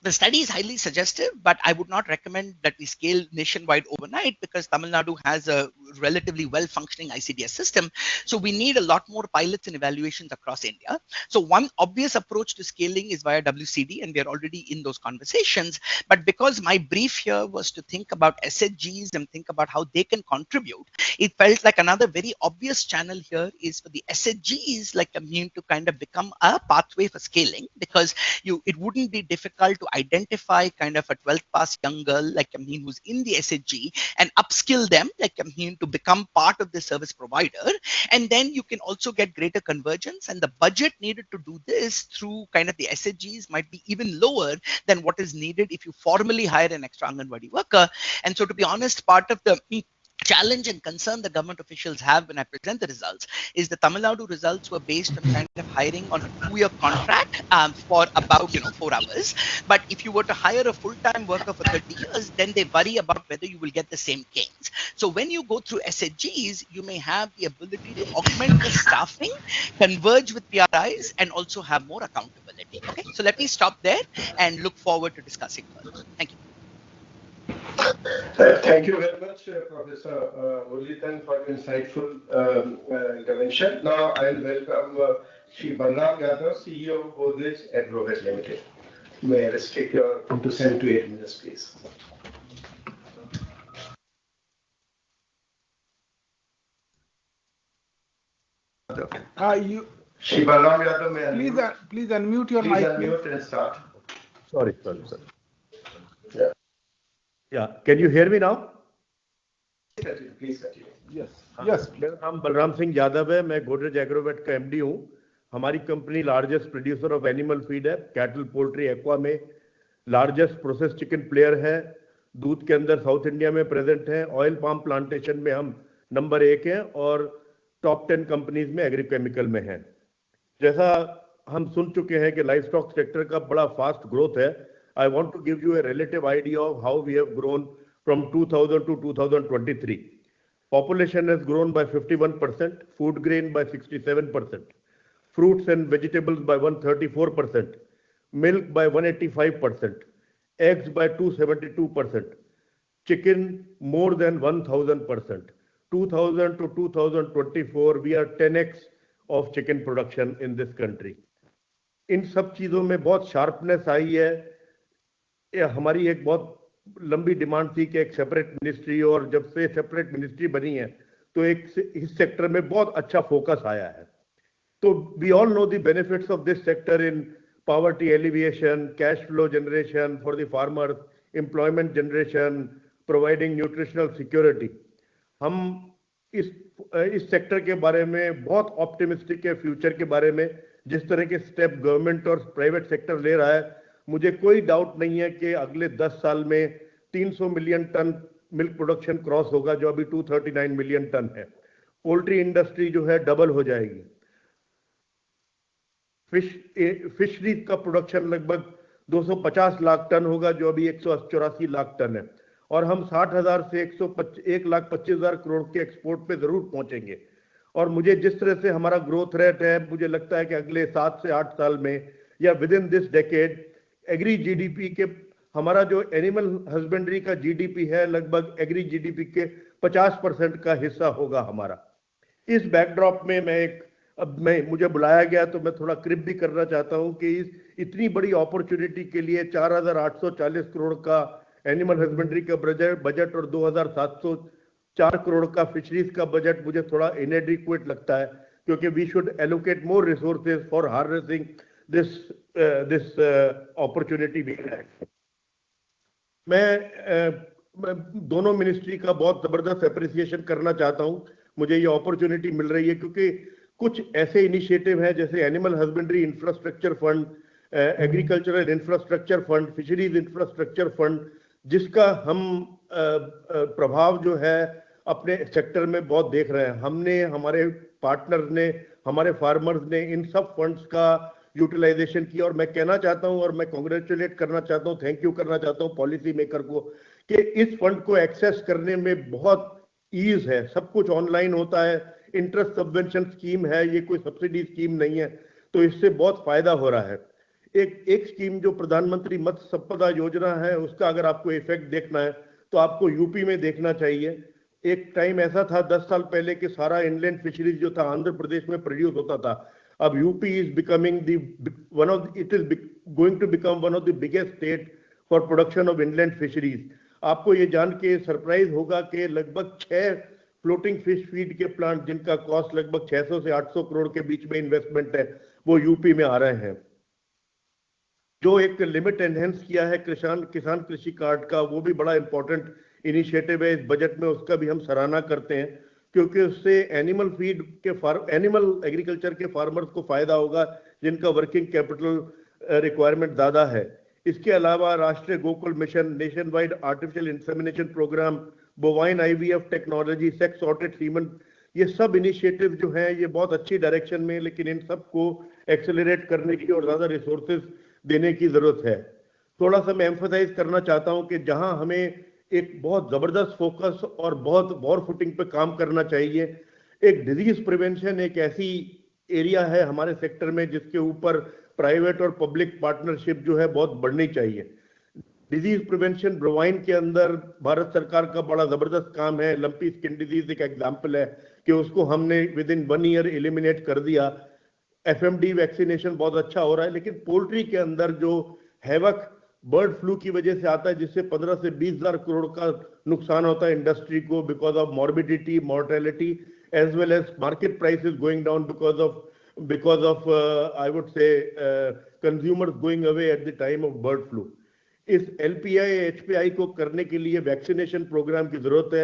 the study is highly suggestive, but I would not recommend that we scale nationwide overnight, because Tamil Nadu has a relatively well-functioning ICDS system. So we need a lot more pilots and evaluations across India. So one obvious approach to scaling is via WCD, and we are already in those conversations. But because my brief here was to think about SHGs and think about how they can contribute, it felt like another very obvious channel here is for the SHGs to kind of become a pathway for scaling, because it wouldn't be difficult to identify kind of a 12th pass young girl who's in the SHG and upskill them to become part of the service provider. And then you can also get greater convergence, and the budget needed to do this through kind of the SHGs might be even lower than what is needed if you formally hire an extra Anganwadi worker. And so to be honest, part of the challenge and concern the government officials have when I present the results is the Tamil Nadu results were based on kind of hiring on a 2-year contract for about 4 hours. But if you were to hire a full-time worker for 30 years, then they worry about whether you will get the same gains. So when you go through SHGs, you may have the ability to augment the staffing, converge with PRIs, and also have more accountability. Okay, so let me stop there and look forward to discussing further. Thank you. Thank you very much, Professor Muralidharan, for your insightful intervention. Now I'll welcome Shri Balram Yadav, CEO of Godrej Agrovet Limited. May I restrict your 7 to 8 minutes, please. Shri Balram Yadav, may I please unmute your mic. Please unmute and start. Sorry. Yeah, can you hear me now? Please continue. Yes. मेरा नाम बलराम सिंह यादव है, मैं गोदरेज एग्रोवेट का MD हूँ. हमारी company largest producer of animal feed है, cattle, poultry, aqua में largest process chicken player है. दूध के अंदर साउथ इंडिया में प्रेजेंट है. ऑयल पाम प्लांटेशन में हम नंबर 1 हैं और टॉप 10 कंपनीज में एग्रीकेमिकल में हैं. जैसा हम सुन चुके हैं कि लाइफ स्टॉक सेक्टर का बड़ा फास्ट ग्रोथ है. I want to give you a relative idea of how we have grown from 2000 to 2023. Population has grown by 51%, food grain by 67%, fruits and vegetables by 134%, milk by 185%, eggs by 272%, chicken more than 1000%. 2000 to 2024 we are 10x of chicken production in this country. इन सब चीजों में बहुत sharpness आई है. हमारी एक बहुत लंबी demand थी कि एक सेपरेट मिनिस्ट्री, और जब से सेपरेट मिनिस्ट्री बनी है तो एक इस सेक्टर में बहुत अच्छा फोकस आया है. तो we all know the benefits of this sector in poverty alleviation, cash flow generation for the farmers, employment generation, providing nutritional security. हम इस सेक्टर के बारे में बहुत ऑप्टिमिस्टिक है. फ्यूचर के बारे में जिस तरह के स्टेप गवर्नमेंट और प्राइवेट सेक्टर ले रहा है, मुझे कोई डाउट नहीं है कि अगले 10 साल में 300 million ton milk production cross होगा, जो अभी 239 मिलियन टन है. पोल्ट्री इंडस्ट्री जो है डबल हो जाएगी. फिशरीज का प्रोडक्शन लगभग 250 लाख टन होगा, जो अभी 184 लाख टन है. और हम 60,000 से 1,25,000 करोड़ के एक्सपोर्ट पे जरूर पहुंचेंगे. और मुझे जिस तरह से हमारा ग्रोथ रेट है, मुझे लगता है कि अगले 7 से 8 साल में या with in this decade agri GDP के, हमारा जो एनिमल हस्बेंड्री का जीडीपी है, लगभग एग्री जीडीपी के 50% का हिस्सा होगा हमारा. इस बैकड्रॉप में मुझे बुलाया गया तो मैं थोड़ा क्रिप भी करना चाहता हूं कि इस इतनी बड़ी अपॉर्चुनिटी के लिए 4,840 करोड़ का एनिमल हस्बेंड्री का बजट और 2,704 करोड़ का फिशरीज का बजट मुझे थोड़ा इनएडिक्वेट लगता है, क्योंकि we should allocate more resources for harvesting this opportunity we have. मैं दोनों मिनिस्ट्री का बहुत जबरदस्त एप्रिसिएशन करना चाहता हूं. मुझे ये अपॉर्चुनिटी मिल रही है क्योंकि कुछ ऐसे इनिशिएटिव हैं जैसे animal husbandry infrastructure fund, agricultural infrastructure fund, fisheries infrastructure fund, जिसका हम प्रभाव जो है अपने सेक्टर में बहुत देख रहे हैं. हमने, हमारे पार्टनर्स ने, हमारे फार्मर्स ने इन सब फंड्स का यूटिलाइजेशन किया. और मैं कहना चाहता हूं और मैं कांग्रेचुलेट करना चाहता हूं, थैंक यू करना चाहता हूं पॉलिसी मेकर को, कि इस फंड को एक्सेस करने में बहुत ईज है. सब कुछ ऑनलाइन होता है. इंटरेस्ट सबवेंशन स्कीम है, ये कोई सब्सिडी स्कीम नहीं है. तो इससे बहुत फायदा हो रहा है. एक स्कीम जो प्रधानमंत्री मत्स्य संपदा योजना है, उसका अगर आपको इफेक्ट देखना है तो आपको यूपी में देखना चाहिए. एक टाइम ऐसा था 10 साल पहले कि सारा इनलैंड फिशरीज जो था आंध्र प्रदेश में प्रोड्यूस होता था. अब UP is becoming it is going to become one of the biggest state for production of inland fisheries. आपको ये जान के सरप्राइज होगा कि लगभग 6 फ्लोटिंग फिश फीड के प्लांट, जिनका कॉस्ट लगभग 600 से 800 करोड़ के बीच में इन्वेस्टमेंट है, वो यूपी में आ रहे हैं. जो एक लिमिट एनहेंस किया है किसान कृषि कार्ड का, वो भी बड़ा इंपॉर्टेंट इनिशिएटिव है इस बजट में. उसका भी हम सराहना करते हैं, क्योंकि उससे एनिमल एग्रीकल्चर के फार्मर्स को फायदा होगा जिनका वर्किंग कैपिटल रिक्वायरमेंट ज्यादा है. इसके अलावा राष्ट्रीय Gokul mission, nation wide artificial insemination programme, bovine IVF technology, sex sorted semen, ये सब इनिशिएटिव जो हैं ये बहुत अच्छी डायरेक्शन में, लेकिन इन सब को एक्सेलरेट करने की और ज्यादा रिसोर्सेज देने की जरूरत है. थोड़ा सा मैं एम्फसाइज करना चाहता हूं कि जहां हमें एक बहुत जबरदस्त फोकस और बहुत वॉर फुटिंग पे काम करना चाहिए, एक डिजीज प्रिवेंशन एक ऐसी एरिया है हमारे सेक्टर में जिसके ऊपर प्राइवेट और पब्लिक पार्टनरशिप जो है बहुत बढ़नी चाहिए. डिजीज प्रिवेंशन ब्रोवाइन के अंदर भारत सरकार का बड़ा जबरदस्त काम है. लंपी स्किन डिजीज एक एग्जाम्पल है कि उसको हमने विद इन 1 ईयर एलिमिनेट कर दिया. एफएमडी वैक्सीनेशन बहुत अच्छा हो रहा है. लेकिन पोल्ट्री के अंदर जो हैवक बर्ड फ्लू की वजह से आता है, जिससे 15 से 20 हजार करोड़ का नुकसान होता है इंडस्ट्री को, because of morbidity, mortality, as well as market prices going down because of I would say consumers going away at the time of bird flu. इस LPI HPI को करने के लिए वैक्सीनेशन प्रोग्राम की जरूरत है.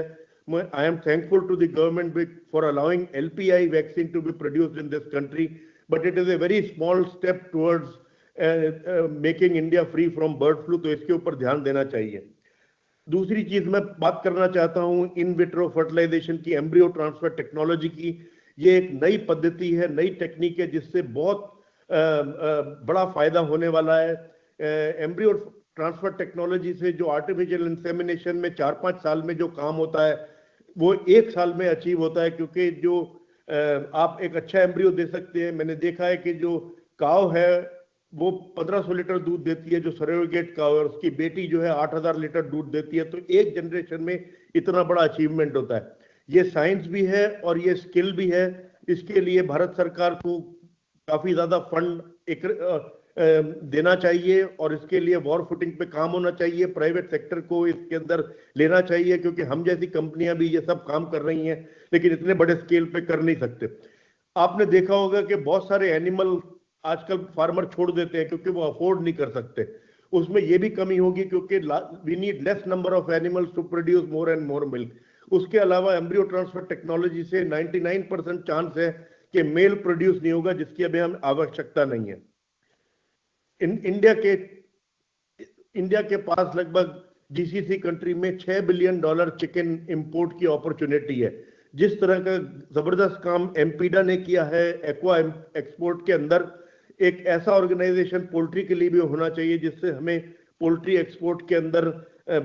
I am thankful to the government for allowing LPI vaccine to be produced in this country, but it is a very small step towards making India free from bird flu. तो इसके ऊपर ध्यान देना चाहिए. दूसरी चीज मैं बात करना चाहता हूं इन विट्रो फर्टिलाइजेशन की, एम्ब्रियो ट्रांसफर टेक्नोलॉजी की. ये एक नई पद्धति है, नई टेक्निक है जिससे बहुत बड़ा फायदा होने वाला है. एम्ब्रियो ट्रांसफर टेक्नोलॉजी से जो आर्टिफिशियल इंसेमिनेशन में 4-5 साल में जो काम होता है वो 1 साल में अचीव होता है, क्योंकि जो आप एक अच्छा एम्ब्रियो दे सकते हैं. मैंने देखा है कि जो काव है वो 1500 लीटर दूध देती है, जो सरोगेट काव है, उसकी बेटी जो है 8000 लीटर दूध देती है. तो एक जनरेशन में इतना बड़ा अचीवमेंट होता है. ये साइंस भी है और ये स्किल भी है। इसके लिए भारत सरकार को काफी ज्यादा फंड देना चाहिए और इसके लिए वॉर फुटिंग पे काम होना चाहिए। प्राइवेट सेक्टर को इसके अंदर लेना चाहिए, क्योंकि हम जैसी कंपनियां भी ये सब काम कर रही हैं, लेकिन इतने बड़े स्केल पे कर नहीं सकते। आपने देखा होगा कि बहुत सारे एनिमल आजकल फार्मर छोड़ देते हैं क्योंकि वो अफोर्ड नहीं कर सकते। उसमें ये भी कमी होगी, क्योंकि we need less number of animals to produce more and more milk. उसके अलावा एम्ब्रियो ट्रांसफर टेक्नोलॉजी से 99% चांस है कि मेल प्रोड्यूस नहीं होगा, जिसकी अभी हम आवश्यकता नहीं है। इंडिया के पास लगभग जीसीसी कंट्री में $6 बिलियन चिकन इंपोर्ट की अपॉर्चुनिटी है। जिस तरह का जबरदस्त काम एमपीडा ने किया है एक्वा एक्सपोर्ट के अंदर, एक ऐसा ऑर्गेनाइजेशन पोल्ट्री के लिए भी होना चाहिए जिससे हमें पोल्ट्री एक्सपोर्ट के अंदर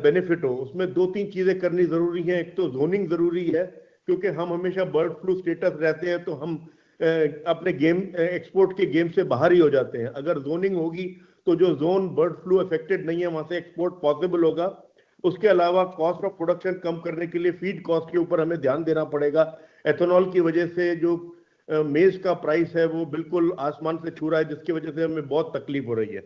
बेनिफिट हो। उसमें 2-3 चीजें करनी जरूरी है। एक तो जोनिंग जरूरी है, क्योंकि हम हमेशा बर्ड फ्लू स्टेटस रहते हैं तो हम अपने गेम एक्सपोर्ट के गेम से बाहर ही हो जाते हैं। अगर जोनिंग होगी तो जो जोन बर्ड फ्लू अफेक्टेड नहीं है वहां से एक्सपोर्ट पॉसिबल होगा। उसके अलावा कॉस्ट ऑफ प्रोडक्शन कम करने के लिए फीड कॉस्ट के ऊपर हमें ध्यान देना पड़ेगा। एथेनॉल की वजह से जो मेज का प्राइस है वो बिल्कुल आसमान से छू रहा है, जिसकी वजह से हमें बहुत तकलीफ हो रही है।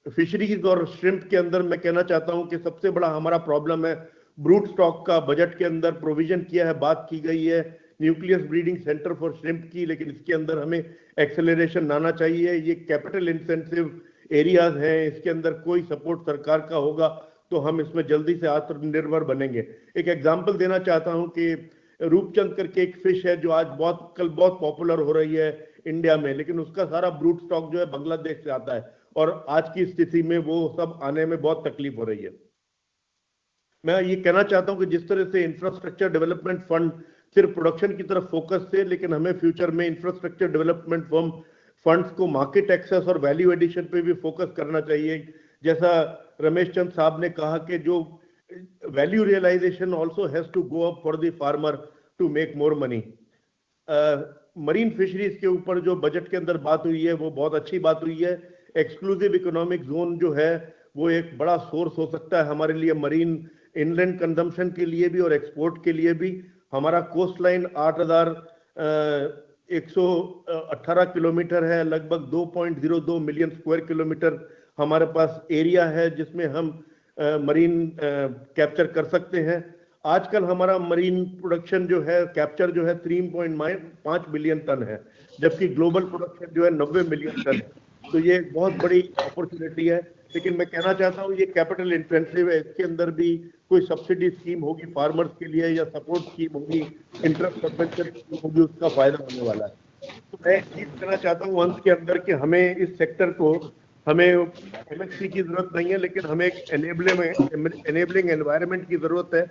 फिशरीज और श्रिम्प के अंदर मैं कहना चाहता हूं कि सबसे बड़ा हमारा प्रॉब्लम है ब्रूट स्टॉक का। बजट के अंदर प्रोविजन किया है, बात की गई है nucleus breeding centre for shrimp की, लेकिन इसके अंदर हमें एक्सेलरेशन लाना चाहिए। ये कैपिटल इंसेंटिव एरियाज हैं, इसके अंदर कोई सपोर्ट सरकार का होगा तो हम इसमें जल्दी से आत्मनिर्भर बनेंगे। एक एग्जांपल देना चाहता हूं कि रूपचंद करके एक फिश है जो आज कल बहुत पॉपुलर हो रही है इंडिया में, लेकिन उसका सारा ब्रूट स्टॉक जो है बांग्लादेश से आता है और आज की स्थिति में वो सब आने में बहुत तकलीफ हो रही है। मैं ये कहना चाहता हूं कि जिस तरह से इंफ्रास्ट्रक्चर डेवलपमेंट फंड सिर्फ प्रोडक्शन की तरफ फोकस थे, लेकिन हमें फ्यूचर में इंफ्रास्ट्रक्चर डेवलपमेंट फंड्स को मार्केट एक्सेस और वैल्यू एडिशन पे भी फोकस करना चाहिए। जैसा रमेश चंद साहब ने कहा कि जो value realisation also has to go up for the farmer to make more money. Marine fisheries के ऊपर जो बजट के अंदर बात हुई है वो बहुत अच्छी बात हुई है। एक्सक्लूसिव इकोनॉमिक जोन जो है वो एक बड़ा सोर्स हो सकता है हमारे लिए, मरीन इनलैंड कंजम्पशन के लिए भी और एक्सपोर्ट के लिए भी। हमारा कोस्ट लाइन 8,118 किलोमीटर है, लगभग 2.02 मिलियन स्क्वायर किलोमीटर हमारे पास एरिया है जिसमें हम मरीन कैप्चर कर सकते हैं। आजकल हमारा मरीन प्रोडक्शन जो है कैप्चर जो है 3.5 बिलियन टन है, जबकि ग्लोबल प्रोडक्शन जो है 90 मिलियन टन है। तो ये एक बहुत बड़ी अपॉर्चुनिटी है, लेकिन मैं कहना चाहता हूँ ये कैपिटल इंटेंसिव है। इसके अंदर भी कोई सब्सिडी स्कीम होगी फार्मर्स के लिए या सपोर्ट स्कीम होगी, इंटरेस्ट सब्वेंशन स्कीम होगी, उसका फायदा होने वाला है। तो मैं ये कहना चाहता हूँ अंत के अंदर कि हमें इस सेक्टर को, हमें एमएसपी की जरूरत नहीं है, लेकिन हमें एक एनेबलिंग एनवायरनमेंट की जरूरत है।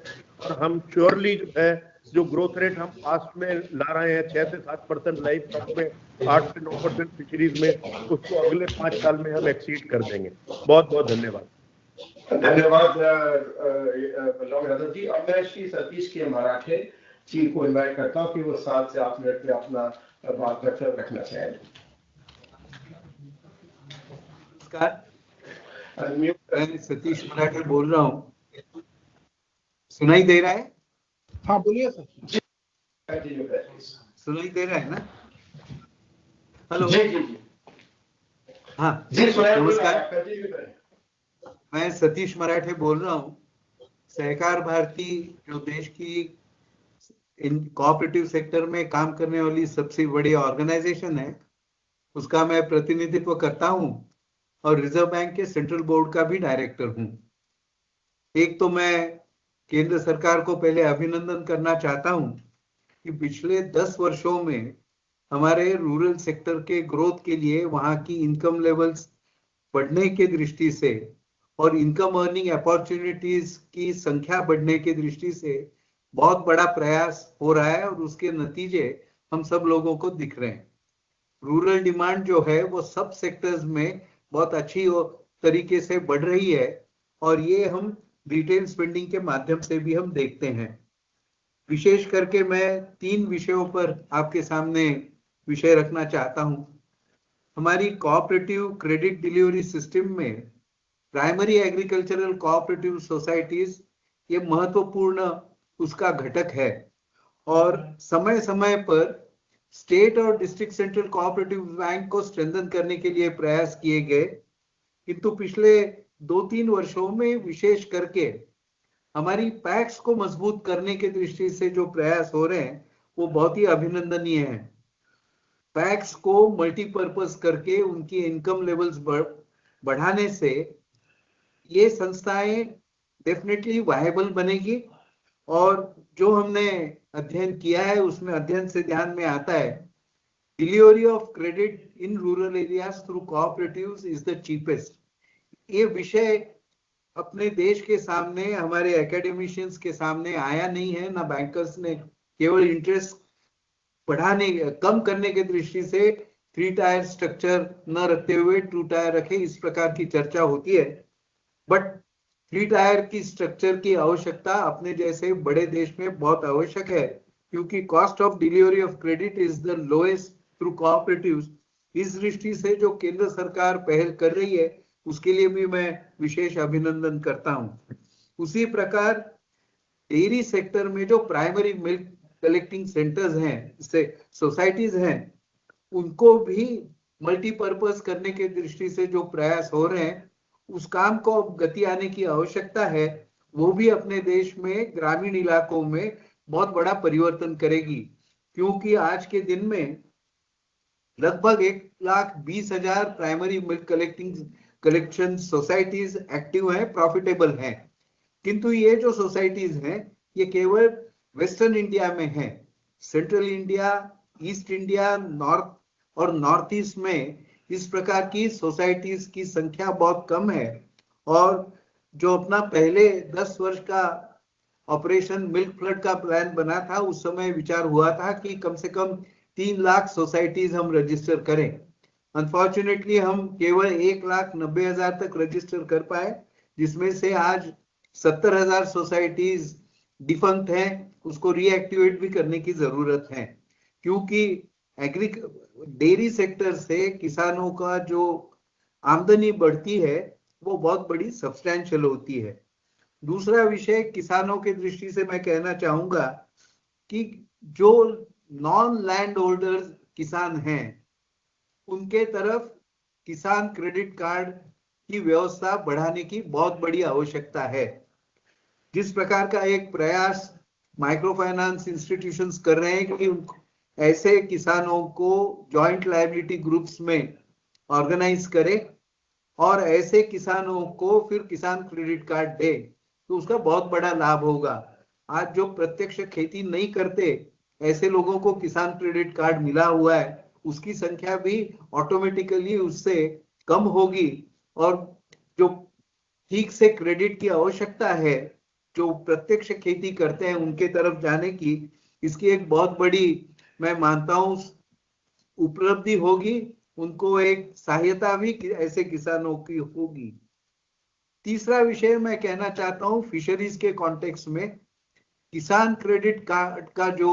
और हम श्योरली जो है जो ग्रोथ रेट हम पास्ट में ला रहे हैं 6 से 7% लाइफ स्टॉक में, 8 से 9% फिशरीज में, उसको अगले 5 साल में हम एक्सीड कर देंगे। बहुत बहुत धन्यवाद। धन्यवाद बलराम यादव जी। अब मैं श्री सतीश के मराठे जी को इन्वाइट करता हूँ कि वो 7 से 8 मिनट में अपना बात रखना चाहें। मैं सतीश मराठे बोल रहा हूँ। सुनाई दे रहा है? हाँ बोलिए सर। सुनाई दे रहा है ना? हेलो जी जी जी। हाँ जी नमस्कार, मैं सतीश मराठे बोल रहा हूँ। सहकार भारती जो देश की कोऑपरेटिव सेक्टर में काम करने वाली सबसे बड़ी ऑर्गेनाइजेशन है, उसका मैं प्रतिनिधित्व करता हूँ और रिजर्व बैंक के सेंट्रल बोर्ड का भी डायरेक्टर हूँ। एक तो मैं केंद्र सरकार को पहले अभिनंदन करना चाहता हूँ कि पिछले 10 वर्षों में हमारे रूरल सेक्टर के ग्रोथ के लिए वहाँ की इनकम लेवल्स बढ़ने के दृष्टि से और इनकम अर्निंग अपॉर्चुनिटीज की संख्या बढ़ने की दृष्टि से बहुत बड़ा प्रयास हो रहा है और उसके नतीजे हम सब लोगों को दिख रहे हैं। रूरल डिमांड जो है वो सब सेक्टर्स में बहुत अच्छी तरीके से बढ़ रही है और ये हम रिटेल स्पेंडिंग के माध्यम से भी हम देखते हैं। विशेष करके मैं 3 विषयों पर आपके सामने विषय रखना चाहता हूं। हमारी कोऑपरेटिव क्रेडिट डिलीवरी सिस्टम में प्राइमरी एग्रीकल्चरल कोऑपरेटिव सोसाइटीज ये महत्वपूर्ण उसका घटक है। और समय समय पर स्टेट और डिस्ट्रिक्ट सेंट्रल कोऑपरेटिव बैंक को स्ट्रेंथन करने के लिए प्रयास किए गए, किंतु पिछले 2-3 वर्षों में विशेष करके हमारी पैक्स को मजबूत करने की दृष्टि से जो प्रयास हो रहे हैं वो बहुत ही अभिनंदनीय है। पैक्स को मल्टीपर्पज करके उनकी इनकम लेवल्स बढ़ाने से ये संस्थाएं डेफिनेटली वायबल बनेगी। और जो हमने अध्ययन किया है उसमें अध्ययन से ध्यान में आता है delivery of credit in rural areas through cooperatives is the cheapest. ये विषय अपने देश के सामने, हमारे एकेडमिशियंस के सामने आया नहीं है, ना बैंकर्स ने केवल इंटरेस्ट बढ़ाने कम करने की दृष्टि से 3 टायर स्ट्रक्चर न रखते हुए 2 टायर रखे, इस प्रकार की चर्चा होती है। बट 3 टायर की स्ट्रक्चर की आवश्यकता अपने जैसे बड़े देश में बहुत आवश्यक है, क्योंकि cost of delivery of credit is the lowest through cooperatives. इस दृष्टि से जो केंद्र सरकार पहल कर रही है उसके लिए भी मैं विशेष अभिनंदन करता हूं। उसी प्रकार डेयरी सेक्टर में जो प्राइमरी मिल्क कलेक्टिंग सेंटर्स हैं, से सोसाइटीज हैं, उनको भी मल्टीपर्पज करने के दृष्टि से जो प्रयास हो रहे हैं उस काम को अब गति आने की आवश्यकता है। वो भी अपने देश में ग्रामीण इलाकों में बहुत बड़ा परिवर्तन करेगी, क्योंकि आज के दिन में लगभग 1,20,000 primary milk collection societies active हैं, प्रॉफिटेबल हैं। किंतु ये जो सोसाइटीज हैं ये केवल वेस्टर्न इंडिया में हैं। Central India, east India, north और नॉर्थ ईस्ट में इस प्रकार की सोसाइटीज की संख्या बहुत कम है। और जो अपना पहले 10 वर्ष का ऑपरेशन मिल्क फ्लड का प्लान बना था, उस समय विचार हुआ था कि कम से कम 3 लाख सोसाइटीज हम रजिस्टर करें। अनफॉर्चुनेटली हम केवल 1,90,000 तक रजिस्टर कर पाए, जिसमें से आज 70,000 सोसाइटीज डिफंक्ट हैं, उसको रीएक्टिवेट भी करने की जरूरत है। क्योंकि डेयरी सेक्टर से किसानों का जो आमदनी बढ़ती है वो बहुत बड़ी सब्सटैंशियल होती है। दूसरा विषय किसानों के दृष्टि से मैं कहना चाहूंगा कि जो नॉन लैंड होल्डर्स किसान हैं उनके तरफ किसान क्रेडिट कार्ड की व्यवस्था बढ़ाने की बहुत बड़ी आवश्यकता है। जिस प्रकार का एक प्रयास माइक्रो फाइनेंस इंस्टीट्यूशंस कर रहे हैं कि ऐसे किसानों को जॉइंट लायबिलिटी ग्रुप्स में ऑर्गेनाइज करे और ऐसे किसानों को फिर किसान क्रेडिट कार्ड दे, तो उसका बहुत बड़ा लाभ होगा। आज जो प्रत्यक्ष खेती नहीं करते ऐसे लोगों को किसान क्रेडिट कार्ड मिला हुआ है, उसकी संख्या भी ऑटोमेटिकली उससे कम होगी। और जो ठीक से क्रेडिट की आवश्यकता है जो प्रत्यक्ष खेती करते हैं उनके तरफ जाने की, इसकी एक बहुत बड़ी मैं मानता हूं उपलब्धि होगी। उनको एक सहायता भी ऐसे किसानों की होगी। तीसरा विषय मैं कहना चाहता हूं फिशरीज के कॉन्टेक्स्ट में, किसान क्रेडिट कार्ड का जो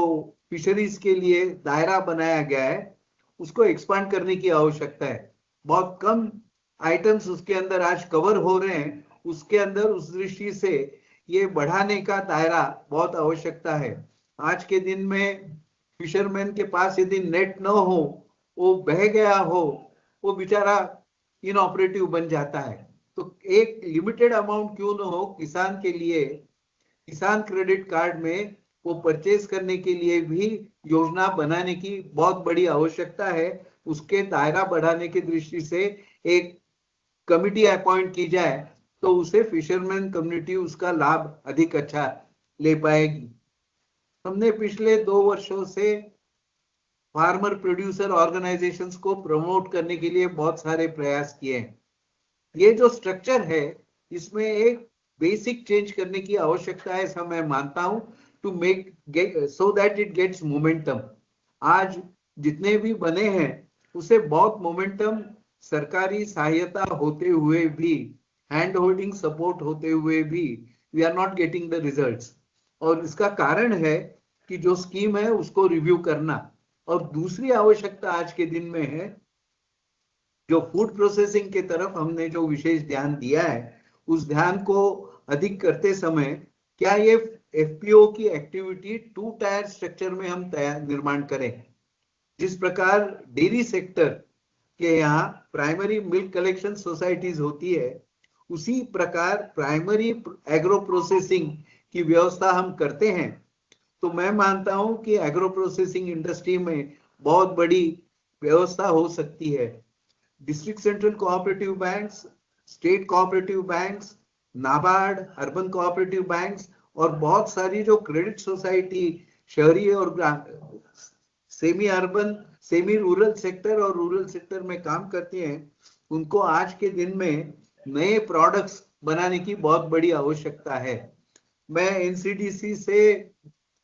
फिशरीज के लिए दायरा बनाया गया है उसको एक्सपांड करने की आवश्यकता है। बहुत कम आइटम्स उसके अंदर आज कवर हो रहे हैं, उसके अंदर उस दृष्टि से ये बढ़ाने का दायरा बहुत आवश्यकता है। आज के दिन में फिशरमैन के पास यदि नेट न हो, वो बह गया हो, वो बेचारा इनऑपरेटिव बन जाता है। तो एक लिमिटेड अमाउंट क्यों न हो किसान के लिए, किसान क्रेडिट कार्ड में वो परचेज करने के लिए भी योजना बनाने की बहुत बड़ी आवश्यकता है। उसके दायरा बढ़ाने की दृष्टि से एक कमिटी अपॉइंट की जाए तो उसे फिशरमैन कम्युनिटी उसका लाभ अधिक अच्छा ले पाएगी। हमने पिछले 2 वर्षों से फार्मर प्रोड्यूसर ऑर्गेनाइजेशंस को प्रमोट करने के लिए बहुत सारे प्रयास किए हैं। ये जो स्ट्रक्चर है इसमें एक बेसिक चेंज करने की आवश्यकता है, ऐसा मैं मानता हूं, to make so that it gets momentum. आज जितने भी बने हैं उसे बहुत मोमेंटम सरकारी सहायता होते हुए भी, हैंड होल्डिंग सपोर्ट होते हुए भी we are not getting the results. और इसका कारण है कि जो स्कीम है उसको रिव्यू करना। और दूसरी आवश्यकता आज के दिन में है, जो फूड प्रोसेसिंग के तरफ हमने जो विशेष ध्यान दिया है उस ध्यान को अधिक करते समय क्या ये एफपीओ की एक्टिविटी 2 टायर स्ट्रक्चर में हम निर्माण करें? जिस प्रकार डेयरी सेक्टर के यहाँ प्राइमरी मिल्क कलेक्शन सोसाइटीज होती है, उसी प्रकार प्राइमरी एग्रो प्रोसेसिंग की व्यवस्था हम करते हैं, तो मैं मानता हूं कि एग्रो प्रोसेसिंग इंडस्ट्री में बहुत बड़ी व्यवस्था हो सकती है। District central cooperative banks, state cooperative banks, NABARD, urban cooperative banks और बहुत सारी जो क्रेडिट सोसाइटी शहरी और semi urban, semi rural sector और रूरल सेक्टर में काम करती हैं, उनको आज के दिन में नए प्रोडक्ट्स बनाने की बहुत बड़ी आवश्यकता है। मैं एनसीडीसी से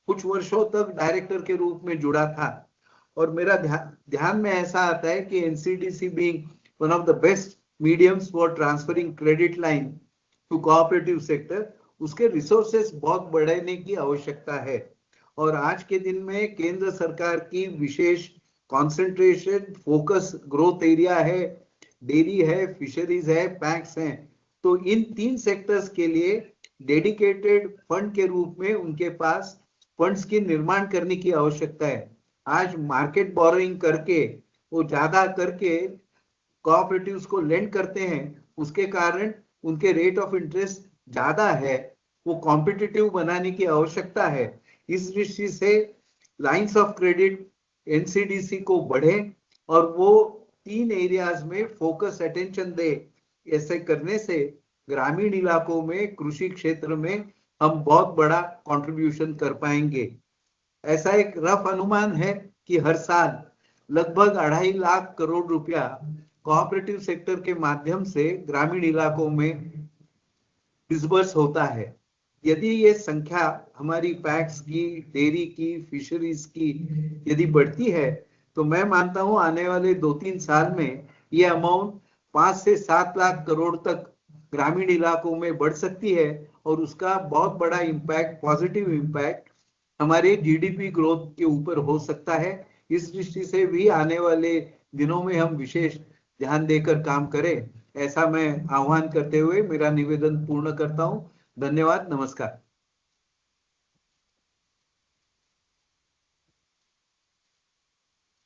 कुछ वर्षों तक डायरेक्टर के रूप में जुड़ा था और मेरा ध्यान में ऐसा आता है कि NCDC being one of the best mediums for transferring credit line to cooperative sector, उसके रिसोर्सेस बहुत बढ़ाने की आवश्यकता है। और आज के दिन में केंद्र सरकार की विशेष कंसंट्रेशन फोकस ग्रोथ एरिया है, डेयरी है, फिशरीज है, पैक्स हैं, तो इन 3 सेक्टर्स के लिए डेडिकेटेड फंड के रूप में उनके पास फंड्स की निर्माण करने की आवश्यकता है। आज मार्केट बोरोइंग करके वो ज्यादा करके कोऑपरेटिव्स को लेंड करते हैं, उसके कारण उनके रेट ऑफ इंटरेस्ट ज्यादा है, वो कॉम्पिटिटिव बनाने की आवश्यकता है। इस दृष्टि से लाइंस ऑफ क्रेडिट एनसीडीसी को बढ़े और वो 3 एरियाज में फोकस अटेंशन दे। ऐसे करने से ग्रामीण इलाकों में कृषि क्षेत्र में हम बहुत बड़ा कंट्रीब्यूशन कर पाएंगे। ऐसा एक रफ अनुमान है कि हर साल लगभग 2.5 लाख करोड़ रुपया कोऑपरेटिव सेक्टर के माध्यम से ग्रामीण इलाकों में डिसबर्स होता है। यदि ये संख्या हमारी पैक्स की, डेयरी की, फिशरीज की यदि बढ़ती है, तो मैं मानता हूं आने वाले 2-3 साल में ये अमाउंट 5 से 7 लाख करोड़ तक ग्रामीण इलाकों में बढ़ सकती है और उसका बहुत बड़ा इम्पैक्ट, पॉजिटिव इम्पैक्ट हमारे जीडीपी ग्रोथ के ऊपर हो सकता है। इस दृष्टि से भी आने वाले दिनों में हम विशेष ध्यान देकर काम करें, ऐसा मैं आह्वान करते हुए मेरा निवेदन पूर्ण करता हूं। धन्यवाद, नमस्कार।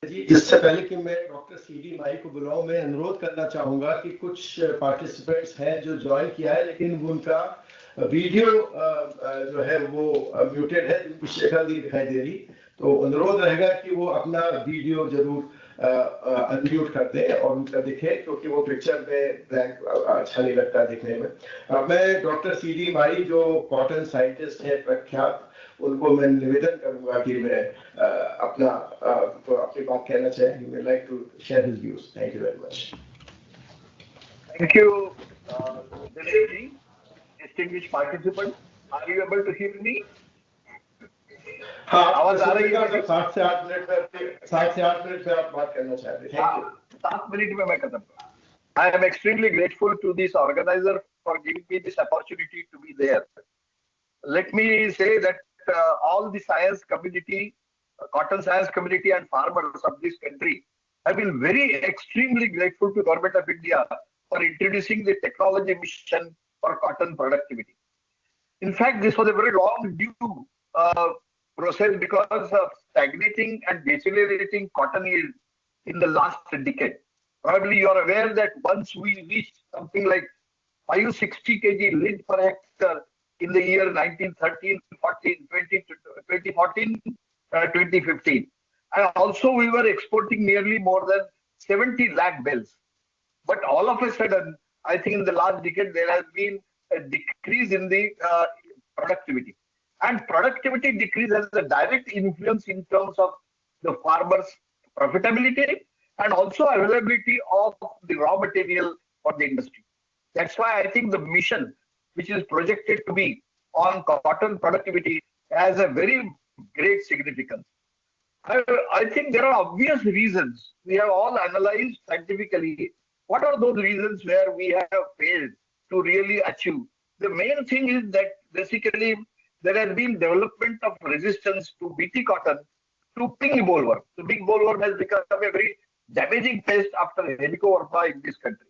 जी, इससे पहले कि मैं डॉक्टर सीडी माई को बुलाऊं, मैं अनुरोध करना चाहूंगा कि कुछ पार्टिसिपेंट्स हैं जो ज्वाइन किया है लेकिन उनका वीडियो जो है वो म्यूटेड है, जिनकी शक्ल नहीं दिखाई दे रही, तो अनुरोध रहेगा कि वो अपना वीडियो जरूर अनम्यूट कर दें और उनका दिखे, क्योंकि वो पिक्चर में ब्लैंक अच्छा नहीं लगता दिखने में। मैं डॉक्टर सीडी माई जो कॉटन साइंटिस्ट है प्रख्यात, उनको मैं निवेदन करूंगा कि मैं अपनी बात कहना चाहें। He would like to share his views. Thank you very much. Thank you, Dilip, distinguished participant. Are you able to hear me? हाँ, आवाज आ रही है। 7 से 8 मिनट में आप बात करना चाहते हैं। Thank you. 7 मिनट में मैं खत्म करूंगा। I am extremely grateful to this organizer for giving me this opportunity to be there. Let me say that all the science community, cotton science community and farmers of this country have been very extremely grateful to Government of India for introducing the technology mission for cotton productivity. In fact, this was a very long due process because of stagnating and decelerating cotton yield in the last decade. Probably you are aware that once we reached something like 560 kg yield per hectare in the year 1913, 14, 2014, 2015. And also we were exporting nearly more than 70 lakh bales. But all of a sudden, I think in the last decade, there has been a decrease in the productivity. And productivity decrease has a direct influence in terms of the farmers' profitability and also availability of the raw material for the industry. That's why I think the mission, which is projected to be on cotton productivity, has a very great significance. I think there are obvious reasons. We have all analyzed scientifically what are those reasons where we have failed to really achieve. The main thing is that basically there has been development of resistance to BT cotton to pink bollworm. The pink bollworm has become a very damaging pest after Helicoverpa in this country.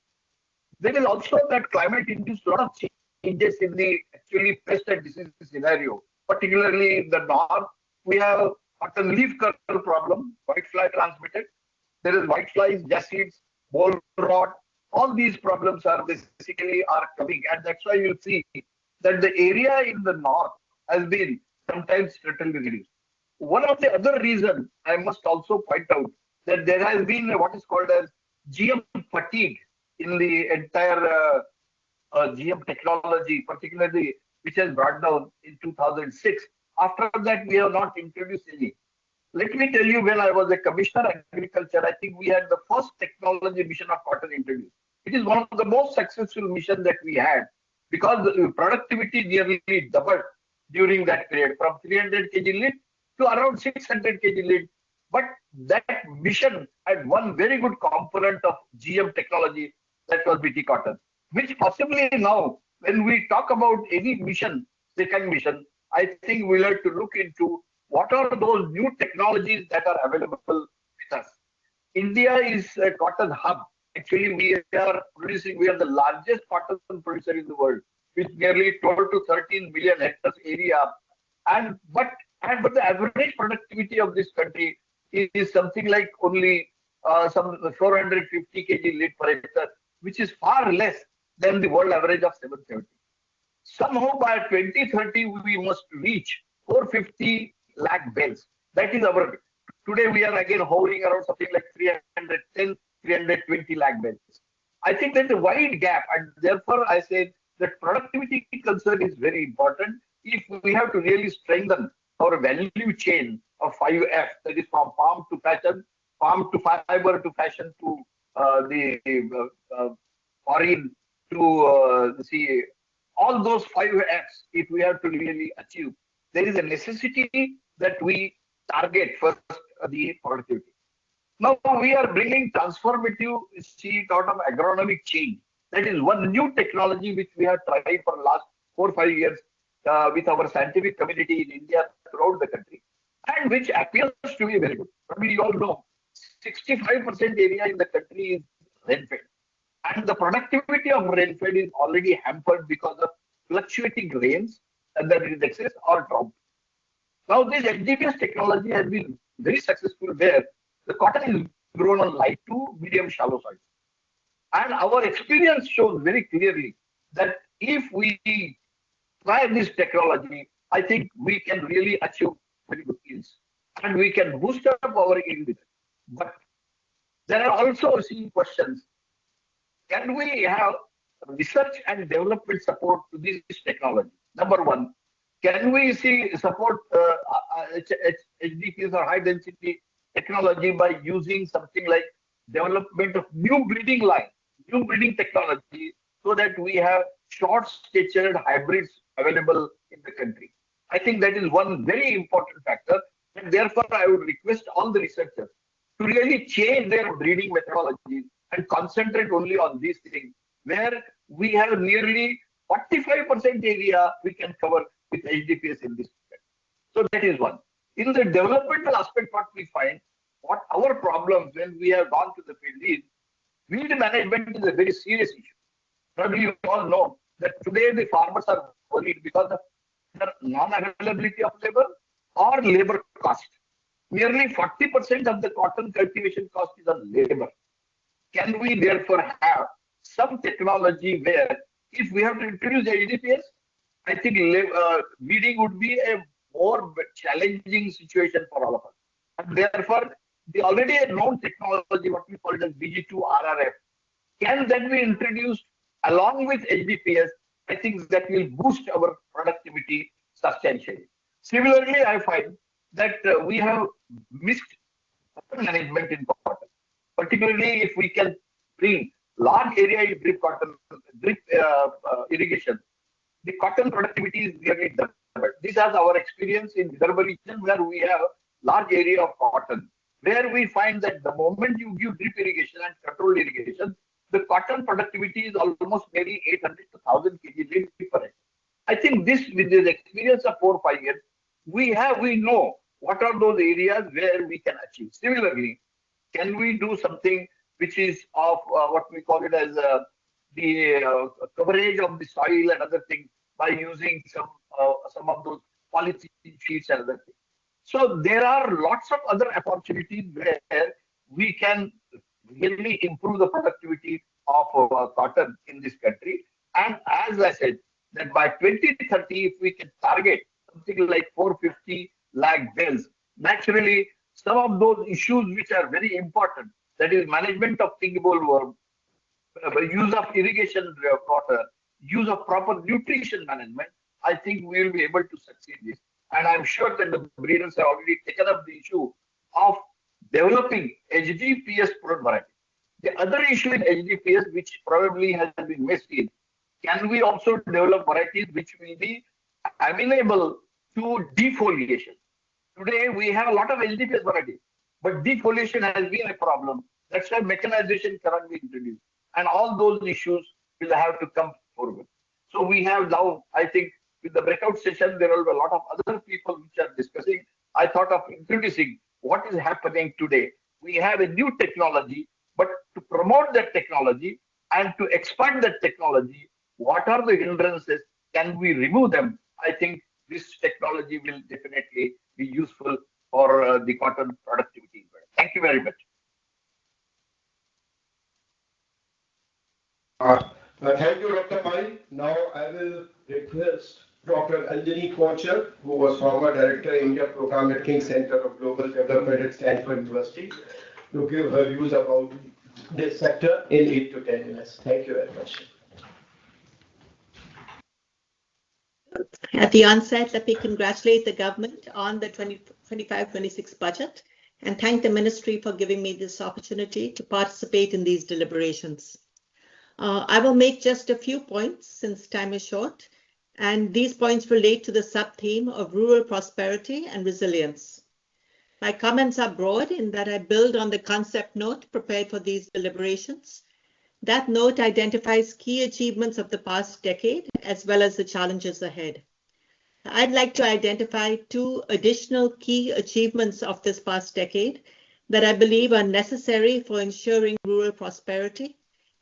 There is also that climate induced a lot of change changes in the actually pest and disease scenario, particularly in the north. We have cotton leaf curl problem, whitefly transmitted. There is whiteflies, jassids, boll rot. All these problems are basically coming, and that's why you'll see that the area in the north has been sometimes certainly reduced. One of the other reasons I must also point out that there has been what is called as GM fatigue in the entire GM technology, particularly which has brought down in 2006. After that, we have not introduced any. Let me tell you, when I was a commissioner agriculture, I think we had the first technology mission of cotton introduced. It is one of the most successful missions that we had because the productivity nearly doubled during that period from 300 kg lead to around 600 kg lead. But that mission had one very good component of GM technology, that was BT cotton, which possibly now, when we talk about any mission, second mission, I think we'll have to look into what are those new technologies that are available with us. India is a cotton hub. Actually, we are the largest cotton producer in the world, with nearly 12 to 13 million hectares area. But the average productivity of this country is something like only some 450 kg lead per hectare, which is far less than the world average of 770. Somehow by 2030, we must reach 450 lakh bales. That is our. Today we are again hovering around something like 310, 320 lakh bales. I think there's a wide gap, and therefore I say that productivity concern is very important. If we have to really strengthen our value chain of 5F, that is from farm to fashion, farm to fiber to fashion to the foreign to see all those 5Fs, if we have to really achieve, there is a necessity that we target first the productivity. Now we are bringing transformative seed out of agronomic change. That is one new technology which we have tried for the last 4 or 5 years with our scientific community in India throughout the country, and which appears to be very good. But we all know 65% area in the country is rain-fed, and the productivity of rain-fed is already hampered because of fluctuating rains, and that is excess or drought. Now this HDPS technology has been very successful where the cotton is grown on light to medium shallow soils. And our experience shows very clearly that if we try this technology, I think we can really achieve very good yields, and we can boost up our yield. But there are also questions. Can we have research and development support to this technology? Number one, can we support HDPs or high density technology by using something like development of new breeding line, new breeding technology, so that we have short statured hybrids available in the country? I think that is one very important factor, and therefore I would request all the researchers to really change their breeding methodologies and concentrate only on these things, where we have nearly 45% area we can cover with HDPS in this project. So that is one. In the developmental aspect, what we find, what our problems when we have gone to the field is, weed management is a very serious issue. Probably you all know that today the farmers are worried because of the non-availability of labor or labor cost. Nearly 40% of the cotton cultivation cost is on labor. Can we therefore have some technology where if we have to introduce HDPS, I think weeding would be a more challenging situation for all of us. And therefore, the already known technology, what we call it as BG2 RRF, can then be introduced along with HDPS. I think that will boost our productivity substantially. Similarly, I find that we have missed management in cotton, particularly if we can bring large area drip cotton, drip irrigation. The cotton productivity is nearly doubled. This is our experience in Vidarbha region, where we have large area of cotton, where we find that the moment you give drip irrigation and controlled irrigation, the cotton productivity is almost maybe 800 to 1000 kg per hectare. I think this, with this experience of 4 or 5 years, we know what are those areas where we can achieve. Similarly, can we do something which is of what we call it as the coverage of the soil and other things by using some of those polythene sheets and other things. So there are lots of other opportunities where we can really improve the productivity of cotton in this country. And as I said, that by 2030, if we can target something like 450 lakh bales, naturally, some of those issues which are very important, that is management of sting bollworm, use of irrigation water, use of proper nutrition management, I think we will be able to succeed this. And I'm sure that the breeders have already taken up the issue of developing HDPS prone varieties. The other issue in HDPS, which probably has been missed, is can we also develop varieties which will be amenable to defoliation? Today, we have a lot of HDPS varieties, but defoliation has been a problem. That's why mechanization cannot be introduced. And all those issues will have to come forward. So we have now, I think, with the breakout session, there will be a lot of other people which are discussing. I thought of introducing what is happening today. We have a new technology, but to promote that technology and to expand that technology, what are the hindrances? Can we remove them? I think this technology will definitely be useful for the cotton productivity. Thank you very much. Thank you, Dr. Pai. Now I will request Dr. Anjani Kochar, who was former Director India Program at King Center of Global Development at Stanford University, to give her views about this sector in 8 to 10 minutes. Thank you very much. At the onset, let me congratulate the government on the 25-26 budget and thank the ministry for giving me this opportunity to participate in these deliberations. I will make just a few points since time is short, and these points relate to the sub-theme of rural prosperity and resilience. My comments are broad in that I build on the concept note prepared for these deliberations. That note identifies key achievements of the past decade as well as the challenges ahead. I'd like to identify two additional key achievements of this past decade that I believe are necessary for ensuring rural prosperity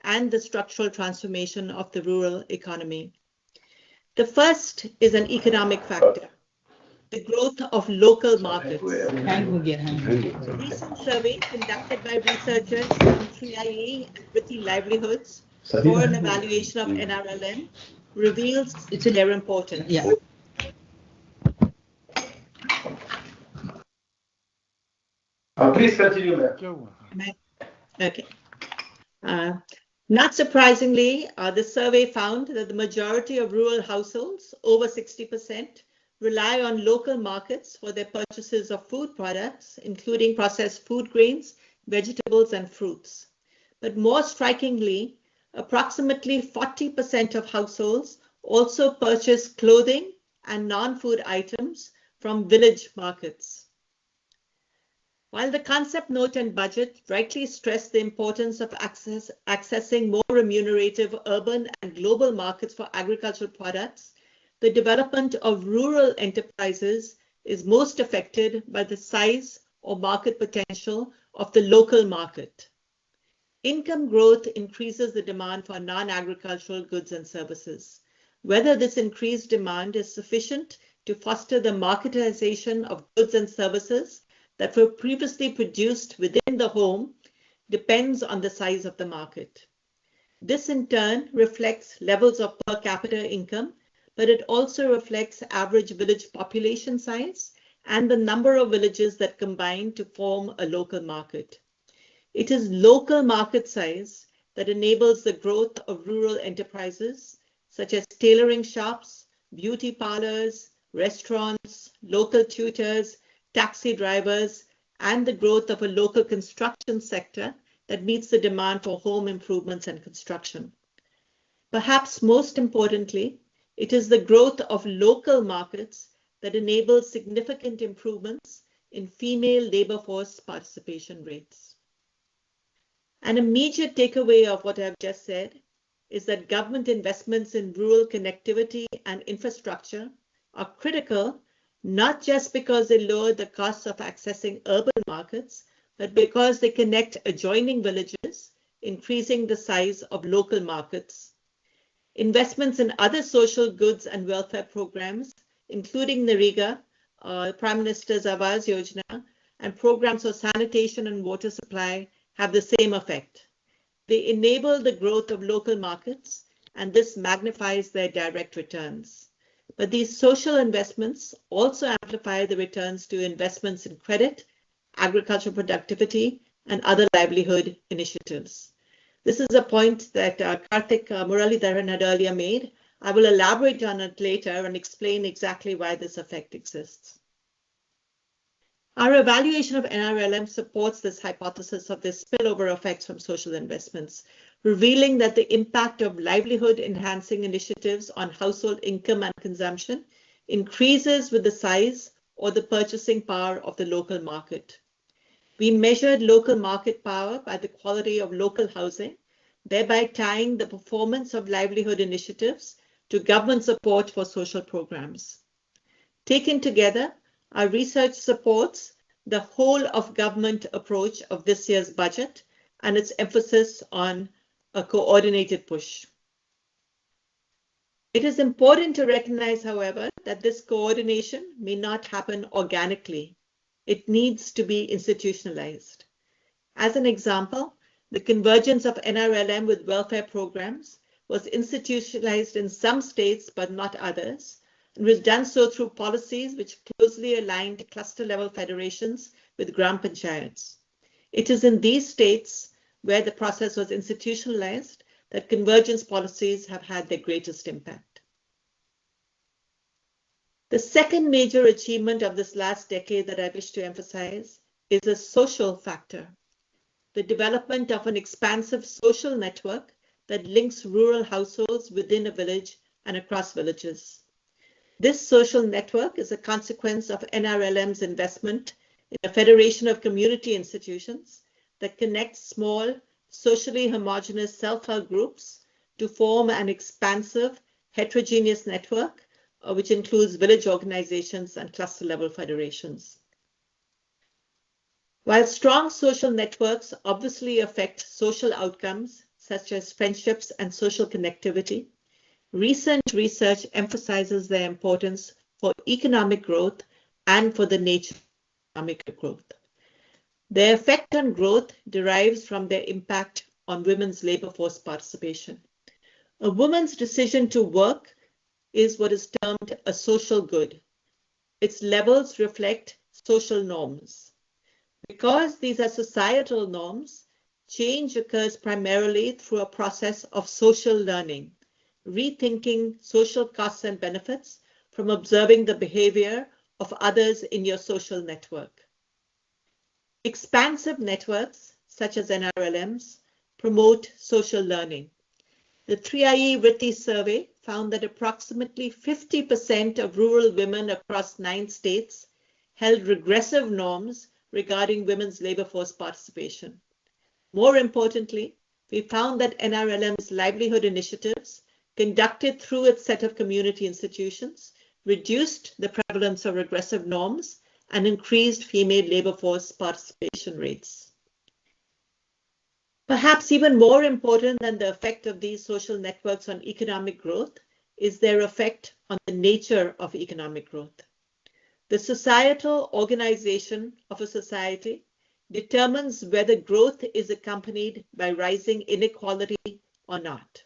and the structural transformation of the rural economy. The first is an economic factor, the growth of local markets. A recent survey conducted by researchers from 3IE and Witty Livelihoods for an evaluation of NRLM reveals their importance. Yeah. Please continue, ma'am. Okay. Not surprisingly, the survey found that the majority of rural households, over 60%, rely on local markets for their purchases of food products, including processed food grains, vegetables, and fruits. But more strikingly, approximately 40% of households also purchase clothing and non-food items from village markets. While the concept note and budget rightly stress the importance of accessing more remunerative urban and global markets for agricultural products, the development of rural enterprises is most affected by the size or market potential of the local market. Income growth increases the demand for non-agricultural goods and services. Whether this increased demand is sufficient to foster the marketization of goods and services that were previously produced within the home depends on the size of the market. This in turn reflects levels of per capita income, but it also reflects average village population size and the number of villages that combine to form a local market. It is local market size that enables the growth of rural enterprises such as tailoring shops, beauty parlors, restaurants, local tutors, taxi drivers, and the growth of a local construction sector that meets the demand for home improvements and construction. Perhaps most importantly, it is the growth of local markets that enables significant improvements in female labor force participation rates. An immediate takeaway of what I've just said is that government investments in rural connectivity and infrastructure are critical, not just because they lower the costs of accessing urban markets, but because they connect adjoining villages increasing the size of local markets. Investments in other social goods and welfare programs, including NREGA, Prime Minister's Awas Yojana, and programs for sanitation and water supply have the same effect. They enable the growth of local markets, and this magnifies their direct returns. But these social investments also amplify the returns to investments in credit, agricultural productivity, and other livelihood initiatives. This is a point that Karthik Muralidharan had earlier made. I will elaborate on it later and explain exactly why this effect exists. Our evaluation of NRLM supports this hypothesis of the spillover effects from social investments, revealing that the impact of livelihood enhancing initiatives on household income and consumption increases with the size or the purchasing power of the local market. We measured local market power by the quality of local housing, thereby tying the performance of livelihood initiatives to government support for social programs. Taken together, our research supports the whole of government approach of this year's budget and its emphasis on a coordinated push. It is important to recognize, however, that this coordination may not happen organically. It needs to be institutionalized. As an example, the convergence of NRLM with welfare programs was institutionalized in some states but not others, and was done so through policies which closely aligned cluster-level federations with gram panchayats. It is in these states where the process was institutionalized that convergence policies have had their greatest impact. The second major achievement of this last decade that I wish to emphasize is a social factor, the development of an expansive social network that links rural households within a village and across villages. This social network is a consequence of NRLM's investment in a federation of community institutions that connects small, socially homogeneous self-help groups to form an expansive, heterogeneous network which includes village organizations and cluster-level federations. While strong social networks obviously affect social outcomes, such as friendships and social connectivity, recent research emphasizes their importance for economic growth and for the nature of economic growth. Their effect on growth derives from their impact on women's labor force participation. A woman's decision to work is what is termed a social good. Its levels reflect social norms. Because these are societal norms, change occurs primarily through a process of social learning, rethinking social costs and benefits from observing the behavior of others in your social network. Expansive networks, such as NRLMs, promote social learning. The 3IE Vritti survey found that approximately 50% of rural women across 9 states held regressive norms regarding women's labor force participation. More importantly, we found that NRLM's livelihood initiatives, conducted through its set of community institutions, reduced the prevalence of regressive norms and increased female labor force participation rates. Perhaps even more important than the effect of these social networks on economic growth is their effect on the nature of economic growth. The societal organization of a society determines whether growth is accompanied by rising inequality or not.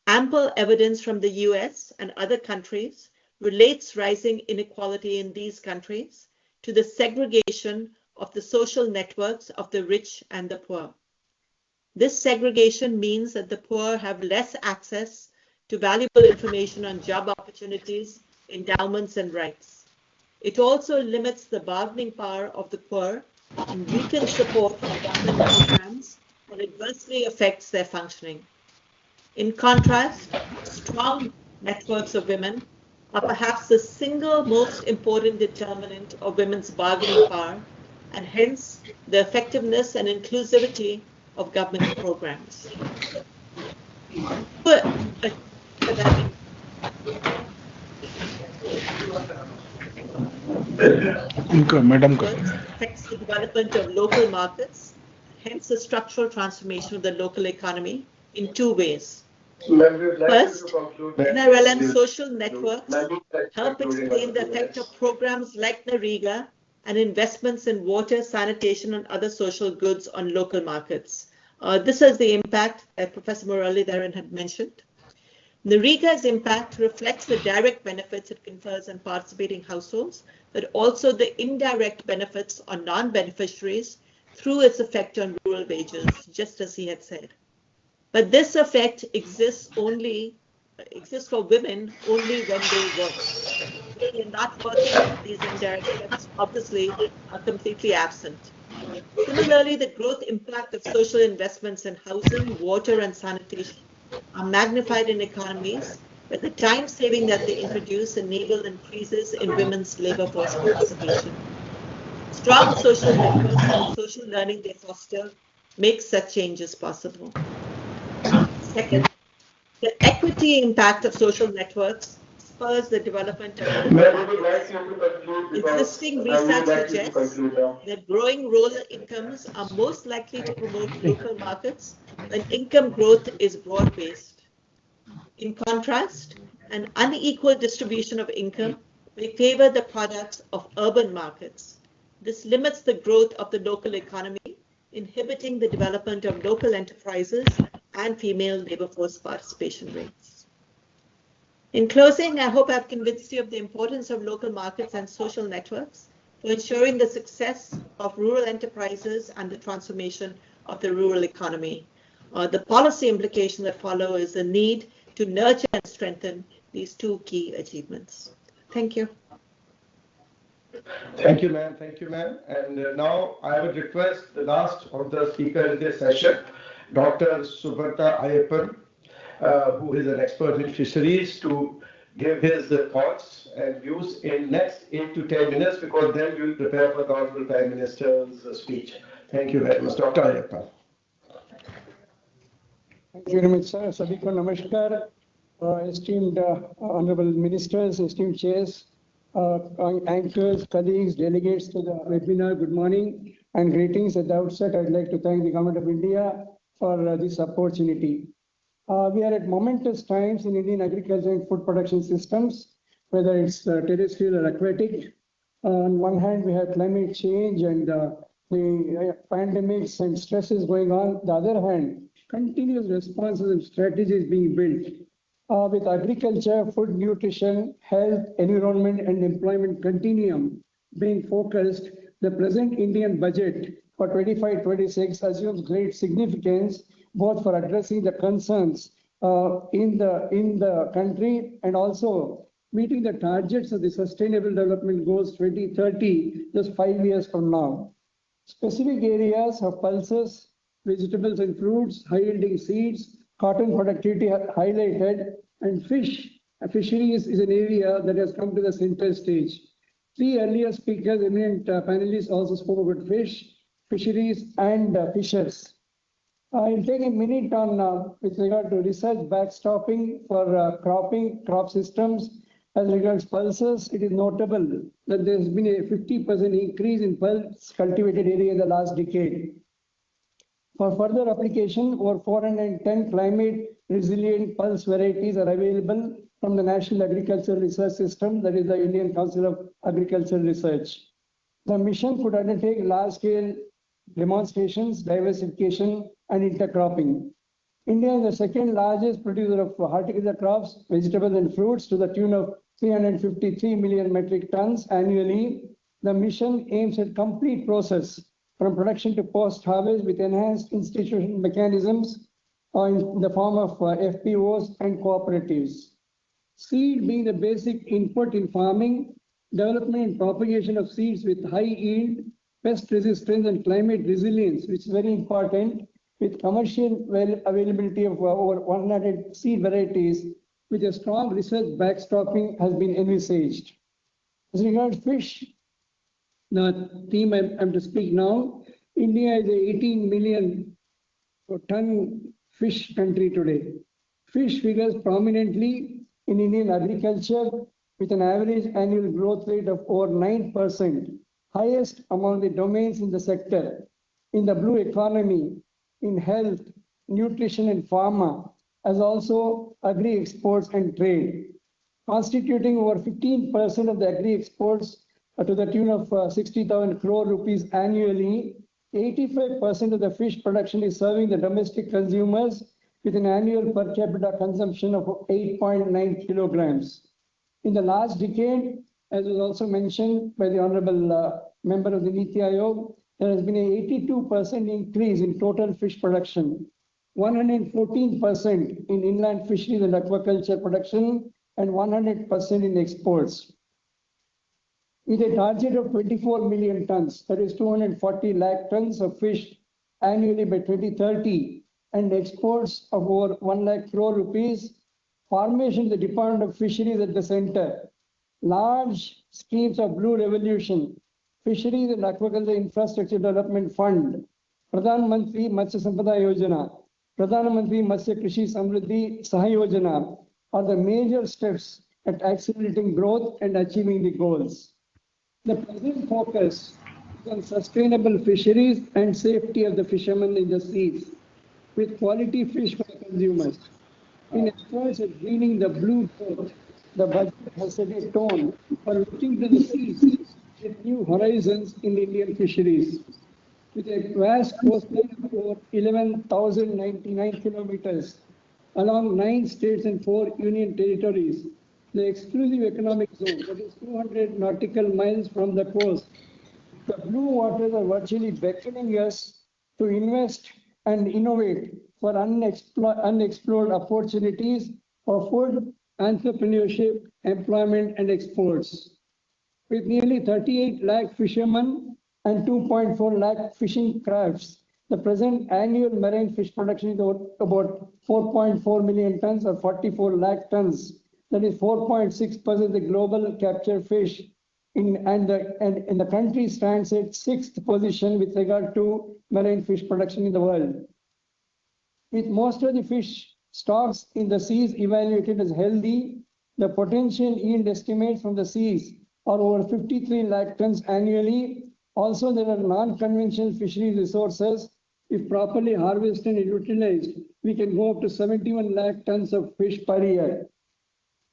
Ample evidence from the US and other countries relates rising inequality in these countries to the segregation of the social networks of the rich and the poor. This segregation means that the poor have less access to valuable information on job opportunities, endowments, and rights. It also limits the bargaining power of the poor and weakens support for government programs and adversely affects their functioning. In contrast, strong networks of women are perhaps the single most important determinant of women's bargaining power and hence the effectiveness and inclusivity of government programs. Madam, affects the development of local markets, hence the structural transformation of the local economy in two ways. Ma'am, we would like you First, to conclude. NRLM social networks help explain the effect of programs like NREGA and investments in water, sanitation, and other social goods on local markets. This is the impact that Professor Muralidharan had mentioned. NREGA's impact reflects the direct benefits it confers on participating households, but also the indirect benefits on non-beneficiaries through its effect on rural wages, just as he had said. But this effect exists for women only when they work. When they're not working, these indirect effects obviously are completely absent. Similarly, the growth impact of social investments in housing, water, and sanitation are magnified in economies where the time saving that they introduce enable increases in women's labor force participation. Strong social networks and the social learning they foster make such changes possible. Second, the equity impact of social networks spurs the development of existing research suggests that growing rural incomes are most likely to promote local markets when income growth is broad-based. In contrast, an unequal distribution of income may favor the products of urban markets. This limits the growth of the local economy, inhibiting the development of local enterprises and female labor force participation rates. In closing, I hope I've convinced you of the importance of local markets and social networks for ensuring the success of rural enterprises and the transformation of the rural economy. The policy implication that follow is the need to nurture and strengthen these two key achievements. Thank you. Thank you, ma'am. Thank you, ma'am. And now I would request the last of the speakers in this session, Dr. Subrata Ayyappan, who is an expert in fisheries, to give his thoughts and views in next 8 to 10 minutes, because then we will prepare for the Honorable Prime Minister's speech. Thank you very much, Dr. Ayyappan. Thank you very much, sir. Sabhi ko namaskar. Esteemed Honorable Ministers, esteemed chairs, anchors, colleagues, delegates to the webinar, good morning and greetings. At the outset, I'd like to thank the Government of India for this opportunity. We are at momentous times in Indian agriculture and food production systems, whether it's terrestrial or aquatic. On one hand, we have climate change and the pandemics and stresses going on. On the other hand, continuous responses and strategies being built. With agriculture, food, nutrition, health, environment, and employment continuum being focused, the present Indian budget for 25-26 assumes great significance both for addressing the concerns in the country and also meeting the targets of the Sustainable Development Goals 2030, just 5 years from now. Specific areas of pulses, vegetables and fruits, high-yielding seeds, cotton productivity highlighted, and fisheries is an area that has come to the center stage. Three earlier speakers, eminent panelists, also spoke about fisheries, and fishers. I'll take a minute on with regard to research backstopping for crop systems. As regards pulses, it is notable that there has been a 50% increase in pulse cultivated area in the last decade. For further application, over 410 climate resilient pulse varieties are available from the National Agricultural Research System, that is the Indian Council of Agricultural Research. The mission could undertake large-scale demonstrations, diversification, and intercropping. India is the second largest producer of horticultural crops, vegetables, and fruits to the tune of 353 million metric tons annually. The mission aims at complete process from production to post-harvest with enhanced institutional mechanisms in the form of FPOs and cooperatives. Seed being the basic input in farming, development and propagation of seeds with high yield, pest resistance and climate resilience, which is very important, with commercial availability of over 100 seed varieties, with a strong research backstopping has been envisaged. As regards fish, the theme I'm to speak now, India is a 18 million ton fish country today. Fish figures prominently in Indian agriculture with an average annual growth rate of over 9%, highest among the domains in the sector. in the blue economy, in health, nutrition and pharma, as also agri exports and trade, constituting over 15% of the agri exports to the tune of 60,000 crore rupees annually. 85% of the fish production is serving the domestic consumers with an annual per capita consumption of 8.9 kilograms. In the last decade, as was also mentioned by the Honorable Member of the Niti Aayog, there has been an 82% increase in total fish production, 114% in inland fisheries and aquaculture production, and 100% in exports. With a target of 24 million tons, that is 240 lakh tons of fish annually by 2030, and exports of over 1 lakh crore rupees, formation of the Department of Fisheries at the center, large schemes of Blue Revolution, Fisheries and Aquaculture Infrastructure Development Fund, Pradhan Mantri Matsya Sampada Yojana, Pradhan Mantri Matsya Krishi Samriddhi Sahayojana are the major steps at accelerating growth and achieving the goals. The present focus is on sustainable fisheries and safety of the fishermen in the seas, with quality fish for the consumers. In efforts at greening the blue growth, the budget has set a tone for looking to the seas with new horizons in Indian fisheries. With a vast coastline of over 11,099 kilometers along 9 states and 4 union territories, the exclusive economic zone, that is 200 nautical miles from the coast, the blue waters are virtually beckoning us to invest and innovate for unexplored opportunities for food, entrepreneurship, employment, and exports. With nearly 38 lakh fishermen and 2.4 lakh fishing crafts, the present annual marine fish production is about 4.4 million tons or 44 lakh tons. That is 4.6% of the global captured fish, and the country stands at 6th position with regard to marine fish production in the world. With most of the fish stocks in the seas evaluated as healthy, the potential yield estimates from the seas are over 53 lakh tons annually. Also, there are non-conventional fisheries resources. If properly harvested and utilized, we can go up to 71 lakh tons of fish per year.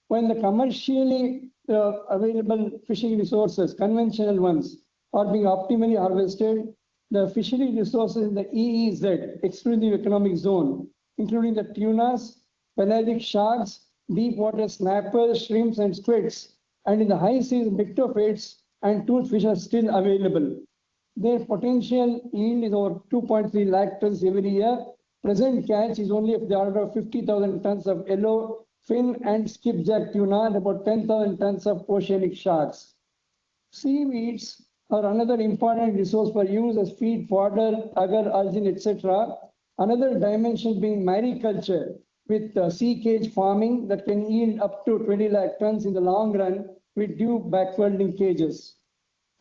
When the commercially available fishing resources, conventional ones, are being optimally harvested, the fishery resources in the EEZ, exclusive economic zone, including the tunas, pelagic sharks, deep water snappers, shrimps, and squids, and in the high seas, myctophates and toothfish are still available. Their potential yield is over 2.3 lakh tons every year. Present catch is only of the order of 50,000 tons of yellow fin and skipjack tuna and about 10,000 tons of oceanic sharks. Seaweeds are another important resource for use as feed, fodder, agar, algin, etc. Another dimension being mariculture with sea cage farming that can yield up to 20 lakh tons in the long run with due backward linkages.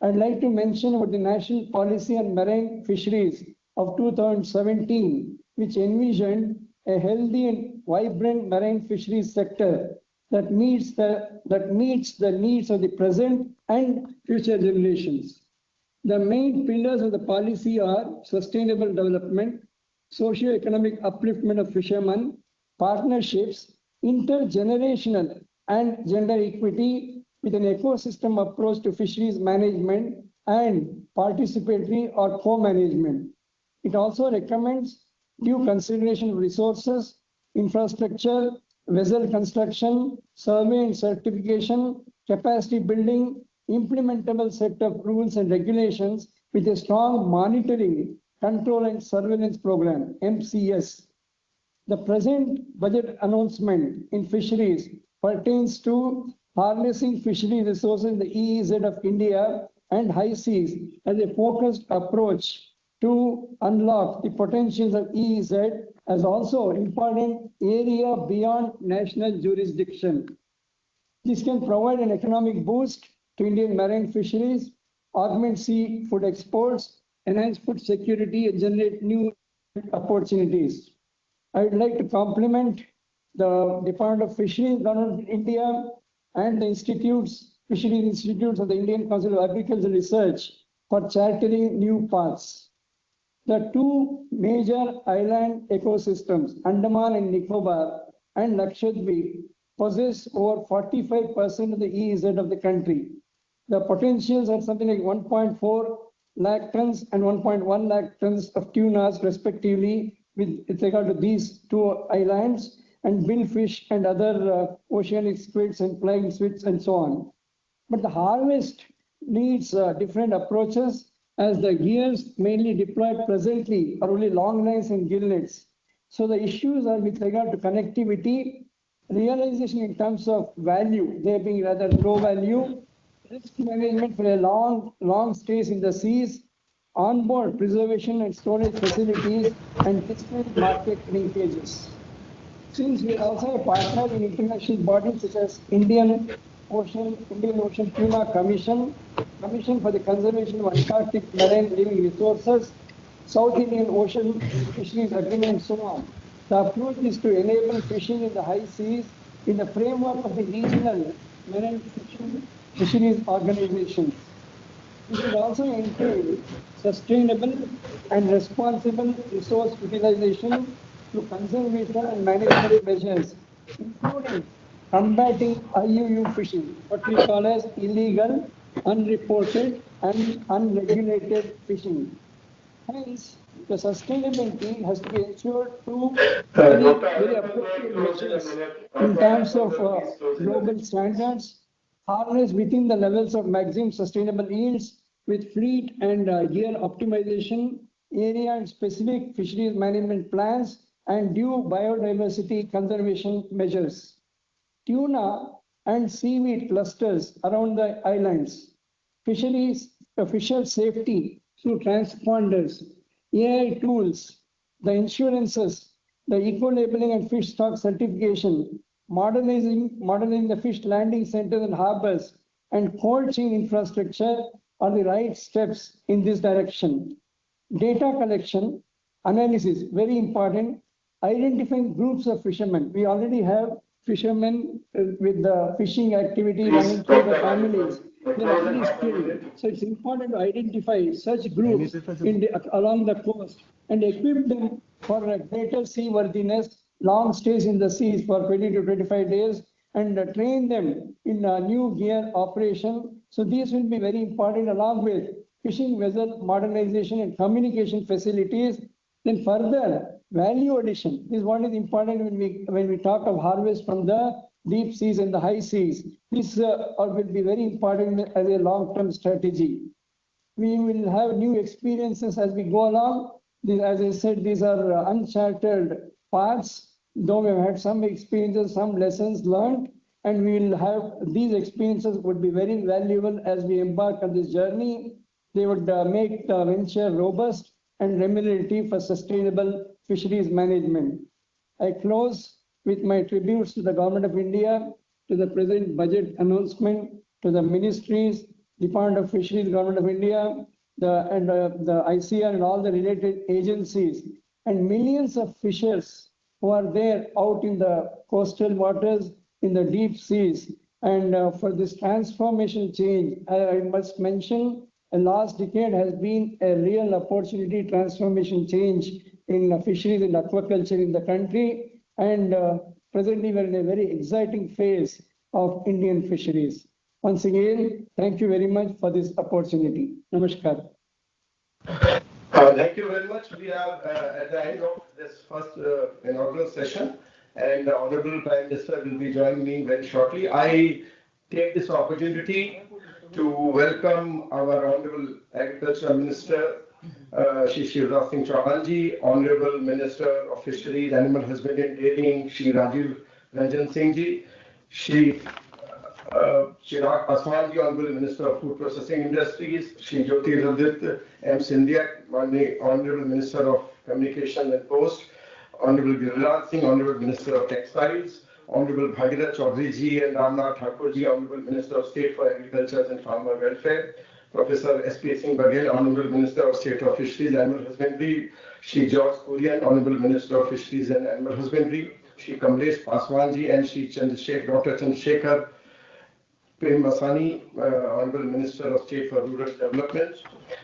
I'd like to mention about the National Policy on Marine Fisheries of 2017, which envisioned a healthy and vibrant marine fisheries sector that meets the needs of the present and future generations. The main pillars of the policy are sustainable development, socio-economic upliftment of fishermen, partnerships, intergenerational and gender equity with an ecosystem approach to fisheries management and participatory or co-management. It also recommends due consideration of resources, infrastructure, vessel construction, survey and certification, capacity building, implementable set of rules and regulations with a strong monitoring, control and surveillance program, MCS. The present budget announcement in fisheries pertains to harnessing fishery resources in the EEZ of India and high seas as a focused approach to unlock the potentials of EEZ as also important area beyond national jurisdiction. This can provide an economic boost to Indian marine fisheries, augment seafood exports, enhance food security, and generate new opportunities. I would like to compliment the Department of Fisheries, Government of India, and the fisheries institutes of the Indian Council of Agricultural Research for chartering new paths. The two major island ecosystems, Andaman and Nicobar and Lakshadweep, possess over 45% of the EEZ of the country. The potentials are something like 1.4 lakh tons and 1.1 lakh tons of tunas respectively with regard to these two islands, and billfish and other oceanic squids and flying squids and so on. But the harvest needs different approaches, as the gears mainly deployed presently are only long lines and gill nets. So the issues are with regard to connectivity, realization in terms of value, they being rather low value, risk management for a long stays in the seas, onboard preservation and storage facilities, and distant market linkages. Since we are also a partner in international bodies such as Indian Ocean Tuna Commission for the Conservation of Antarctic Marine Living Resources, South Indian Ocean Fisheries Agreement, and so on. The approach is to enable fishing in the high seas in the framework of the regional marine fisheries organizations. It will also entail sustainable and responsible resource utilization through conservation and management measures, including combating IUU fishing, what we call as illegal, unreported, and unregulated fishing. Hence, the sustainability has to be ensured through very appropriate measures in terms of global standards, harnessed within the levels of maximum sustainable yields with fleet and gear optimization, area and specific fisheries management plans, and due biodiversity conservation measures. Tuna and seaweed clusters around the islands, fisher safety through transponders, AI tools, the insurances, the eco-labeling and fish stock certification, modernizing the fish landing centers and harbors, and cold chain infrastructure are the right steps in this direction. Data collection, analysis, very important. Identifying groups of fishermen. We already have fishermen with the fishing activity running through the families. They are very skilled. So it's important to identify such groups along the coast and equip them for a greater seaworthiness, long stays in the seas for 20 to 25 days, and train them in a new gear operation. So these will be very important, along with fishing vessel modernization and communication facilities. Then further value addition is what is important when we talk of harvest from the deep seas and the high seas. This will be very important as a long-term strategy. We will have new experiences as we go along. As I said, these are uncharted paths, though we have had some experiences, some lessons learned, and we will have these experiences would be very valuable as we embark on this journey. They would make the venture robust and remunerative for sustainable fisheries management. I close with my tributes to the Government of India, to the present budget announcement, to the ministries, Department of Fisheries, Government of India, the ICR and all the related agencies, and millions of fishers who are there out in the coastal waters, in the deep seas. And for this transformational change, I must mention, the last decade has been a real opportunity, transformation change in fisheries and aquaculture in the country. And presently we're in a very exciting phase of Indian fisheries. Once again, thank you very much for this opportunity. Namaskar. Thank you very much. We are at the end of this first inaugural session, and the Honorable Prime Minister will be joining me very shortly. I take this opportunity to welcome our Honorable Agriculture Minister, Shri Shivraj Singh Chauhan ji, Honorable Minister of Fisheries, Animal Husbandry and Dairying, Shri Rajiv Ranjan Singh ji, Shri Chirag Paswan ji, Honorable Minister of Food Processing Industries, Shri Jyotiraditya M. Scindia, Honorable Minister of Communication and Post, Honorable Giriraj Singh, Honorable Minister of Textiles, Honorable Bhagirath Chaudhary ji and Ramnath Thakur ji, Honorable Minister of State for Agriculture and Farmer Welfare, Professor S.P. Singh Baghel, Honorable Minister of State of Fisheries and Animal Husbandry, Shri George Kurian, Honorable Minister of Fisheries and Animal Husbandry, Shri Kamlesh Paswan ji and Shri Dr. Chandrasekhar Prem Masani, Honorable Minister of State for Rural Development,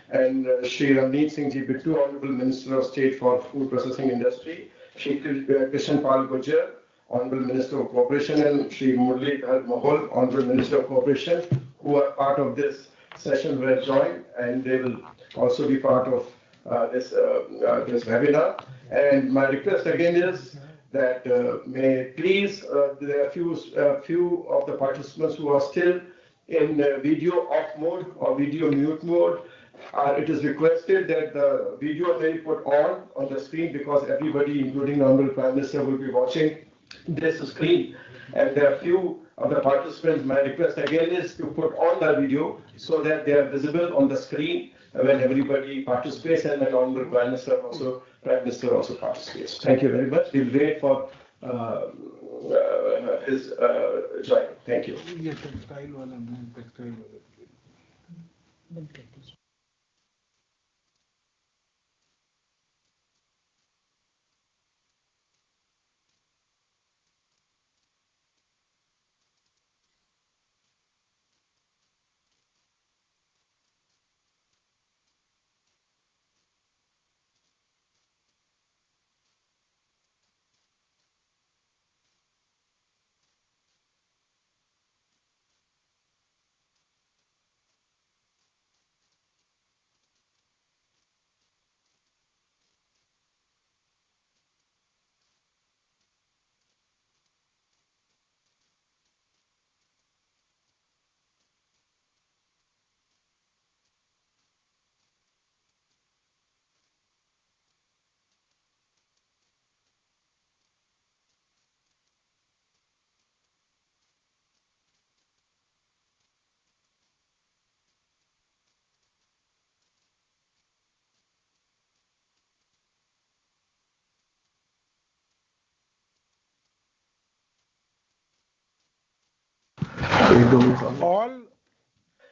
and Shri Ramneet Singh Ji Bittu, Honorable Minister of State for Food Processing Industry, Shri Krishan Pal Gujjar, Honorable Minister of Cooperation, and Shri Muralidhar Mahol, Honorable Minister of Cooperation, who are part of this session were joined, and they will also be part of this webinar. And my request again is that may please, there are few of the participants who are still in video off mode or video mute mode. It is requested that the video may be put on the screen, because everybody, including the Honorable Prime Minister, will be watching this screen. And there are few of the participants. My request again is to put on the video so that they are visible on the screen when everybody participates, and when Honorable Prime Minister also participates. Thank you very much. We'll wait for his joining. Thank you. All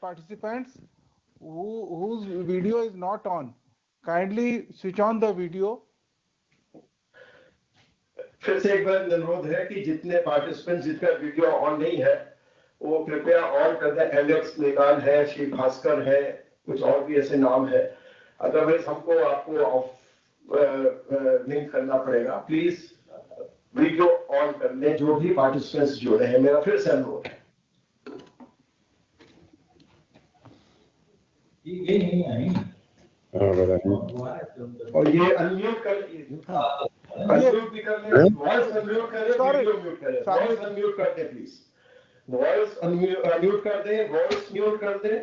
participants whose video is not on, kindly switch on the video. फिर से एक बार अनुरोध है कि जितने participants जिनका video on नहीं है, वो कृपया ऑन कर दें। एलेक्स निकाल है, श्री भास्कर है, कुछ और भी ऐसे नाम है। अदरवाइज हमको आपको ऑफ लिंक करना पड़ेगा। प्लीज वीडियो ऑन कर लें जो भी पार्टिसिपेंट्स जुड़े हैं। मेरा फिर से अनुरोध है। ये नहीं आई और ये अनम्यूट कर अनम्यूट भी कर लें, वॉइस अनम्यूट करें, वीडियो म्यूट करें। वॉइस अनम्यूट कर दें प्लीज, वॉइस अनम्यूट कर दें, वॉइस म्यूट कर दें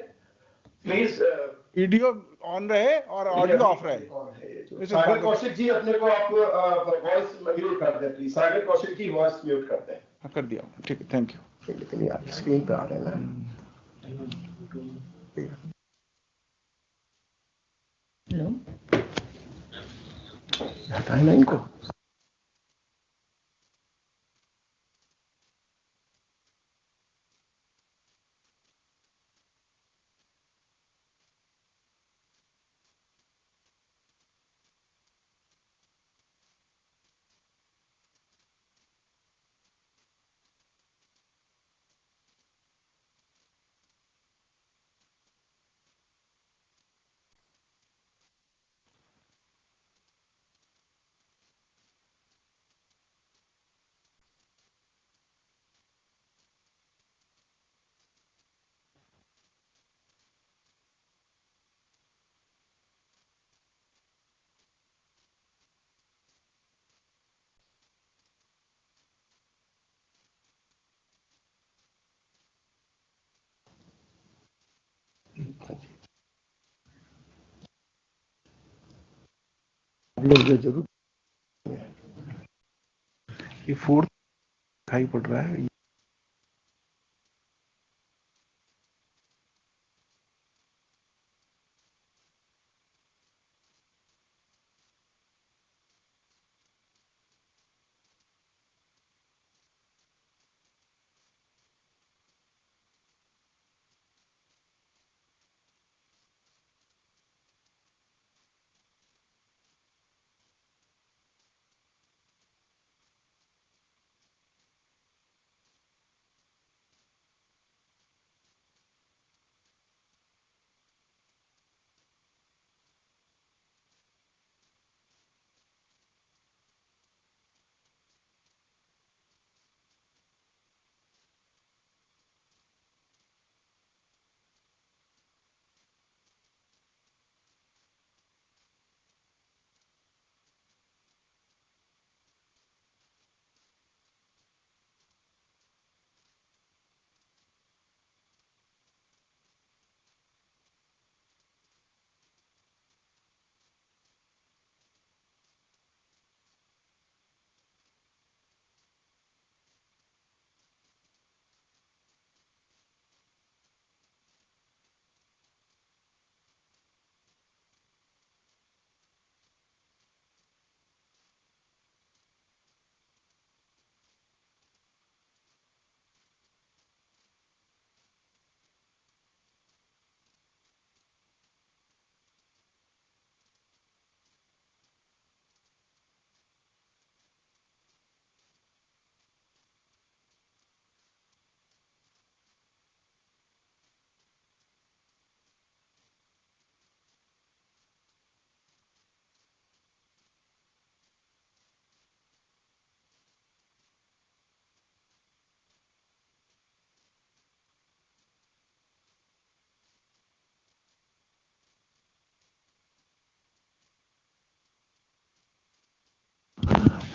प्लीज। वीडियो ऑन रहे और ऑडियो ऑफ रहे। सागर कौशिक जी अपने को आप वॉइस म्यूट कर दें please. Sagar Kaushik ji voice mute कर दें। कर दिया, ठीक है, थैंक यू। लेकिन यार स्क्रीन पे आ रहे हैं ना। हेलो, हटाए ना इनको। जरूर ये फोर्थ दिखाई पड़ रहा है।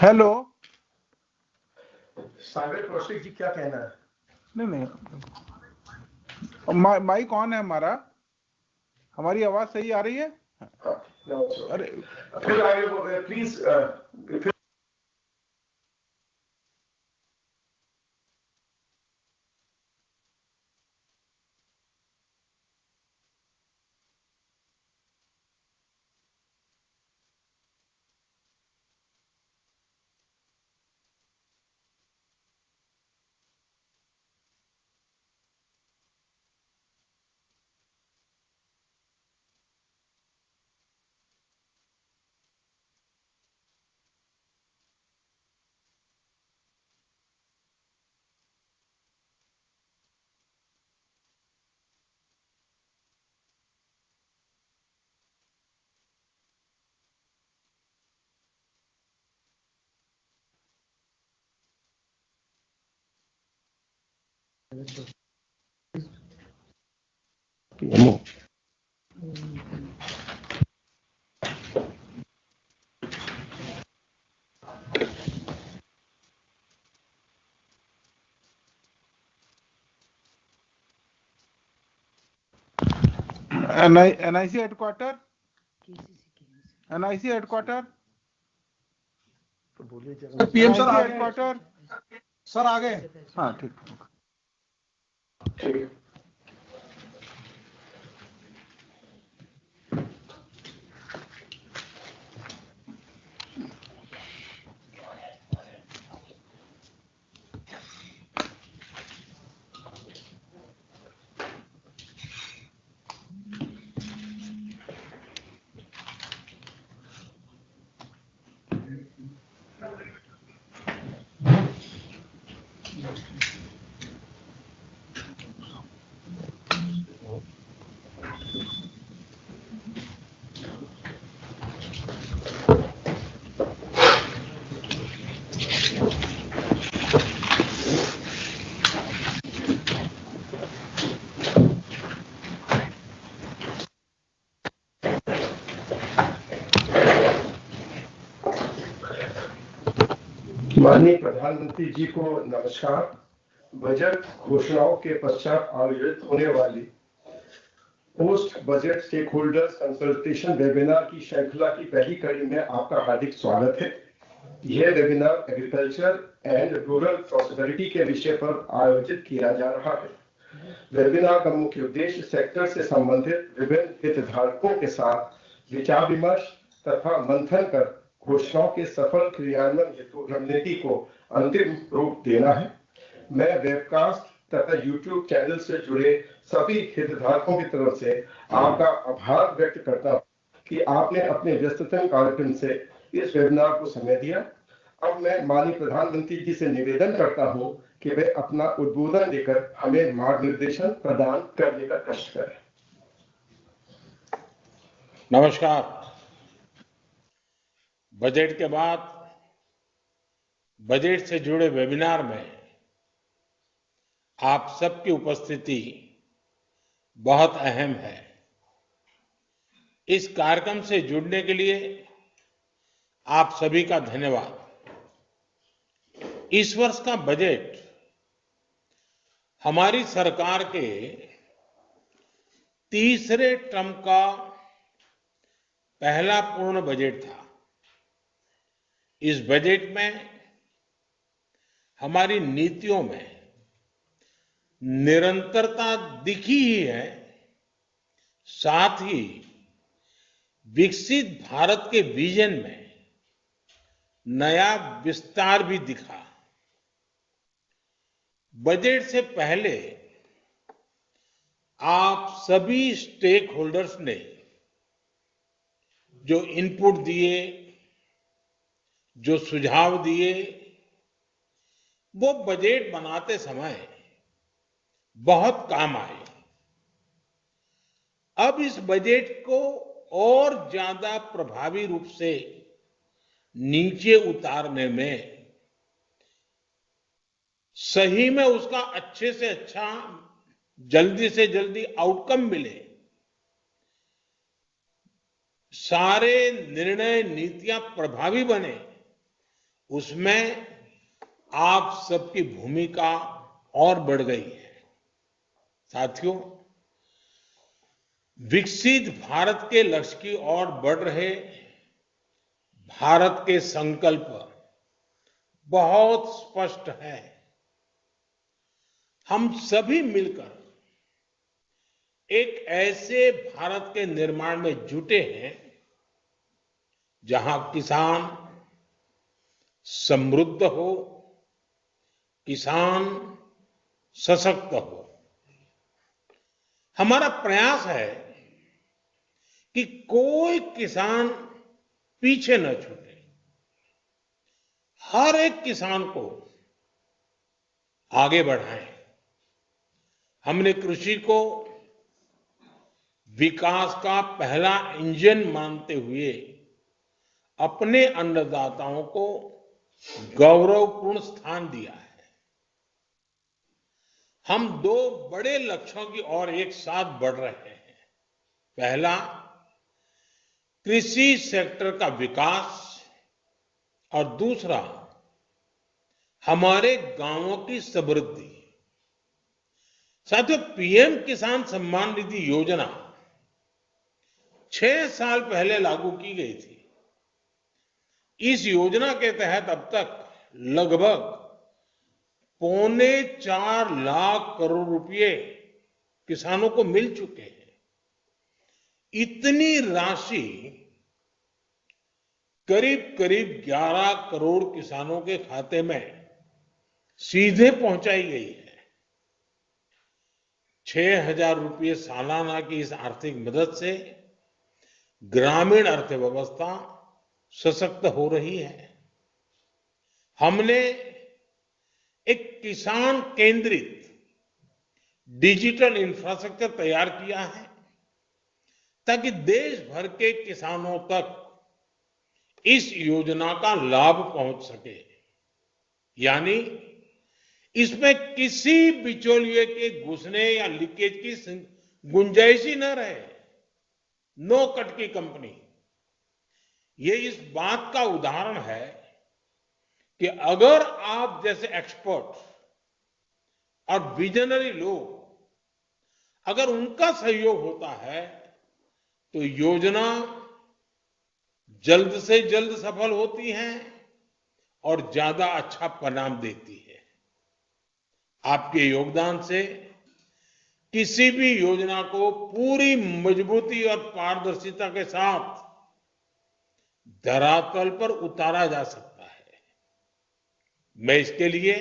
हेलो। सागर कौशिक जी क्या कहना है? नहीं, माइक ऑन है हमारा, हमारी आवाज सही आ रही है? अरे फिर आगे please NIC headquarter, NIC headquarter, PM sir आ गए। हेडक्वार्टर। सर आ गए। हाँ ठीक। माननीय प्रधानमंत्री जी को नमस्कार। बजट घोषणाओं के पश्चात आयोजित होने वाली post budget stakeholders consultation webinar की श्रृंखला की पहली कड़ी में आपका हार्दिक स्वागत है। यह webinar agriculture and rural prosperity के विषय पर आयोजित किया जा रहा है। वेबिनार का मुख्य उद्देश्य सेक्टर से संबंधित विभिन्न हितधारकों के साथ विचार विमर्श तथा मंथन कर घोषणाओं के सफल क्रियान्वयन हेतु रणनीति को अंतिम रूप देना है। मैं वेबकास्ट तथा यूट्यूब चैनल से जुड़े सभी हितधारकों की तरफ से आपका आभार व्यक्त करता हूं कि आपने अपने व्यस्ततम कार्यक्रम से इस वेबिनार को समय दिया। अब मैं माननीय प्रधानमंत्री जी से निवेदन करता हूं कि वे अपना उद्बोधन देकर हमें मार्गनिर्देशन प्रदान करने का कष्ट करें। नमस्कार। बजट के बाद बजट से जुड़े वेबिनार में आप सबकी उपस्थिति बहुत अहम है। इस कार्यक्रम से जुड़ने के लिए आप सभी का धन्यवाद। इस वर्ष का बजट हमारी सरकार के तीसरे टर्म का पहला पूर्ण बजट था। इस बजट में हमारी नीतियों में निरंतरता दिखी ही है, साथ ही विकसित भारत के विजन में नया विस्तार भी दिखा। बजट से पहले आप सभी स्टेक होल्डर्स ने जो इनपुट दिए, जो सुझाव दिए, वो बजट बनाते समय बहुत काम आए। अब इस बजट को और ज्यादा प्रभावी रूप से नीचे उतारने में, सही में उसका अच्छे से अच्छा, जल्दी से जल्दी आउटकम मिले, सारे निर्णय नीतियां प्रभावी बने, उसमें आप सबकी भूमिका और बढ़ गई है। साथियों, विकसित भारत के लक्ष्य की ओर बढ़ रहे भारत के संकल्प बहुत स्पष्ट है। हम सभी मिलकर एक ऐसे भारत के निर्माण में जुटे हैं जहां किसान समृद्ध हो, किसान सशक्त हो। हमारा प्रयास है कि कोई किसान पीछे न छूटे। हर एक किसान को आगे बढ़ाएं। हमने कृषि को विकास का पहला इंजन मानते हुए अपने अन्नदाताओं को गौरवपूर्ण स्थान दिया है। हम दो बड़े लक्ष्यों की ओर एक साथ बढ़ रहे हैं। पहला, कृषि सेक्टर का विकास और दूसरा, हमारे गांवों की समृद्धि। साथियों, पीएम किसान सम्मान निधि योजना 6 साल पहले लागू की गई थी। इस योजना के तहत अब तक लगभग 4.25 लाख करोड़ रुपए किसानों को मिल चुके हैं। इतनी राशि करीब करीब 11 करोड़ किसानों के खाते में सीधे पहुंचाई गई है। 6,000 रुपये सालाना की इस आर्थिक मदद से ग्रामीण अर्थव्यवस्था सशक्त हो रही है। हमने एक किसान केंद्रित डिजिटल इंफ्रास्ट्रक्चर तैयार किया है ताकि देश भर के किसानों तक इस योजना का लाभ पहुंच सके। यानी इसमें किसी बिचौलिए के घुसने या लीकेज की गुंजाइश ही न रहे। नो कट की कंपनी। ये इस बात का उदाहरण है कि अगर आप जैसे एक्सपर्ट और विजनरी लोग, अगर उनका सहयोग होता है तो योजना जल्द से जल्द सफल होती है और ज्यादा अच्छा परिणाम देती है। आपके योगदान से किसी भी योजना को पूरी मजबूती और पारदर्शिता के साथ धरातल पर उतारा जा सकता है। मैं इसके लिए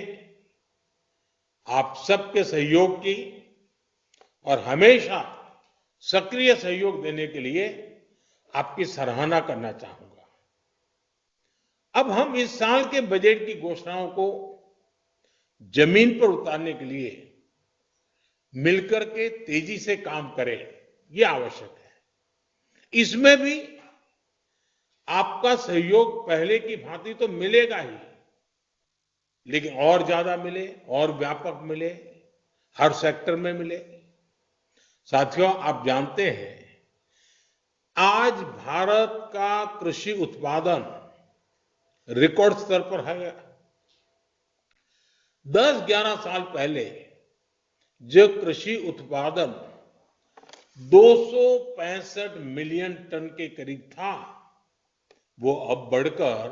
आप सबके सहयोग की और हमेशा सक्रिय सहयोग देने के लिए आपकी सराहना करना चाहूंगा। अब हम इस साल के बजट की घोषणाओं को जमीन पर उतारने के लिए मिलकर के तेजी से काम करें, यह आवश्यक है। इसमें भी आपका सहयोग पहले की भांति तो मिलेगा ही, लेकिन और ज्यादा मिले, और व्यापक मिले, हर सेक्टर में मिले। साथियों, आप जानते हैं आज भारत का कृषि उत्पादन रिकॉर्ड स्तर पर है। 10-11 साल पहले जो कृषि उत्पादन 265 मिलियन टन के करीब था, वो अब बढ़कर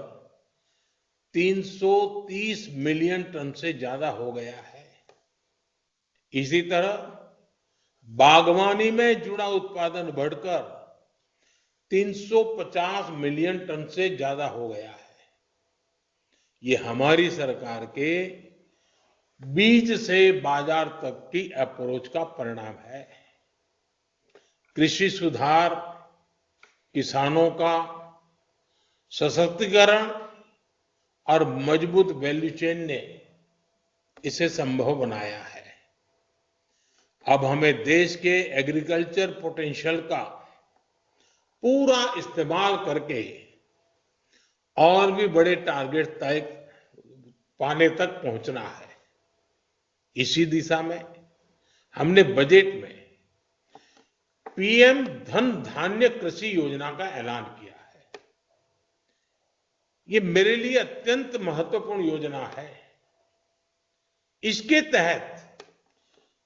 330 मिलियन टन से ज्यादा हो गया है। इसी तरह बागवानी में जुड़ा उत्पादन बढ़कर 350 मिलियन टन से ज्यादा हो गया है। ये हमारी सरकार के बीज से बाजार तक की अप्रोच का परिणाम है। कृषि सुधार, किसानों का सशक्तिकरण और मजबूत वैल्यू चेन ने इसे संभव बनाया है। अब हमें देश के एग्रीकल्चर पोटेंशियल का पूरा इस्तेमाल करके और भी बड़े टारगेट तय पाने तक पहुंचना है। इसी दिशा में हमने बजट में पीएम धन धान्य कृषि योजना का ऐलान किया है। ये मेरे लिए अत्यंत महत्वपूर्ण योजना है। इसके तहत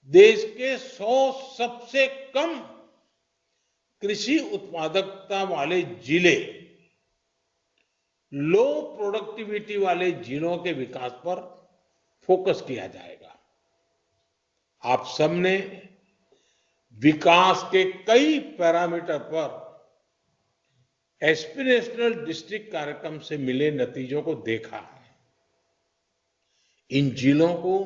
देश के 100 सबसे कम कृषि उत्पादकता वाले जिले, लो प्रोडक्टिविटी वाले जिलों के विकास पर फोकस किया जाएगा। आप सबने विकास के कई पैरामीटर पर एस्पिरेशनल डिस्ट्रिक्ट कार्यक्रम से मिले नतीजों को देखा है। इन जिलों को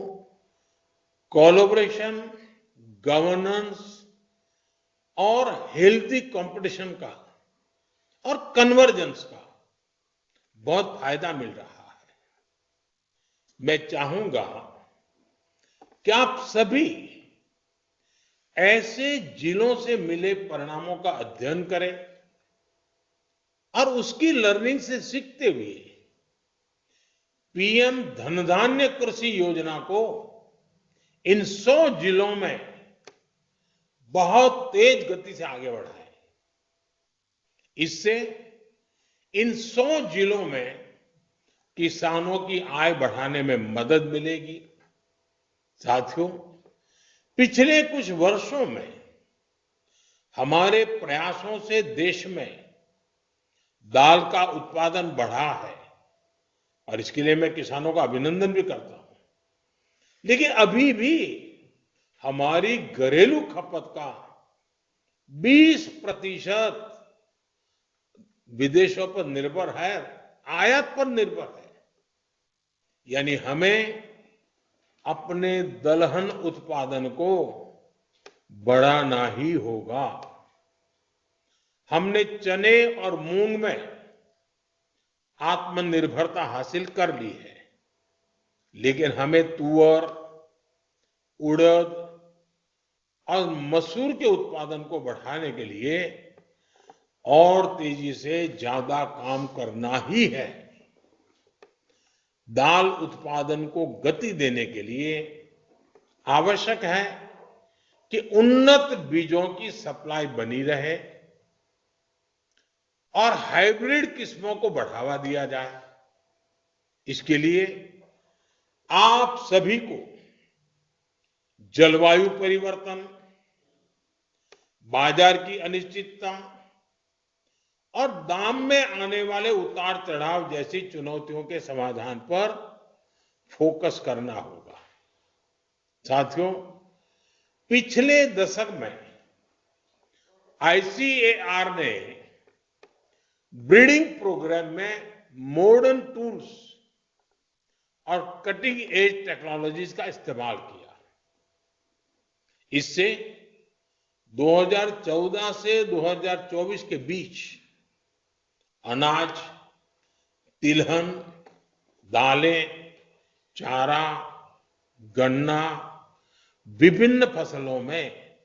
कोलैबोरेशन, गवर्नेंस और हेल्दी कंपटीशन का और कन्वर्जेंस का बहुत फायदा मिल रहा है। मैं चाहूंगा कि आप सभी ऐसे जिलों से मिले परिणामों का अध्ययन करें और उसकी लर्निंग से सीखते हुए पीएम धन-धान्य कृषि योजना को इन 100 जिलों में बहुत तेज गति से आगे बढ़ाएं। इससे इन 100 जिलों में किसानों की आय बढ़ाने में मदद मिलेगी। साथियों, पिछले कुछ वर्षों में हमारे प्रयासों से देश में दाल का उत्पादन बढ़ा है और इसके लिए मैं किसानों का अभिनंदन भी करता हूं। लेकिन अभी भी हमारी घरेलू खपत का 20% विदेशों पर निर्भर है, आयात पर निर्भर है। यानी हमें अपने दलहन उत्पादन को बढ़ाना ही होगा। हमने चने और मूंग में आत्मनिर्भरता हासिल कर ली है, लेकिन हमें तुअर, उड़द और मसूर के उत्पादन को बढ़ाने के लिए और तेजी से ज्यादा काम करना ही है। दाल उत्पादन को गति देने के लिए आवश्यक है कि उन्नत बीजों की सप्लाई बनी रहे और हाइब्रिड किस्मों को बढ़ावा दिया जाए। इसके लिए आप सभी को जलवायु परिवर्तन, बाजार की अनिश्चितता और दाम में आने वाले उतार चढ़ाव जैसी चुनौतियों के समाधान पर फोकस करना होगा। साथियों, पिछले दशक में आईसीएआर ने ब्रीडिंग प्रोग्राम में मॉडर्न टूल्स और कटिंग एज टेक्नोलॉजीज का इस्तेमाल किया। इससे 2014 से 2024 के बीच अनाज, तिलहन, दालें, चारा, गन्ना, विभिन्न फसलों में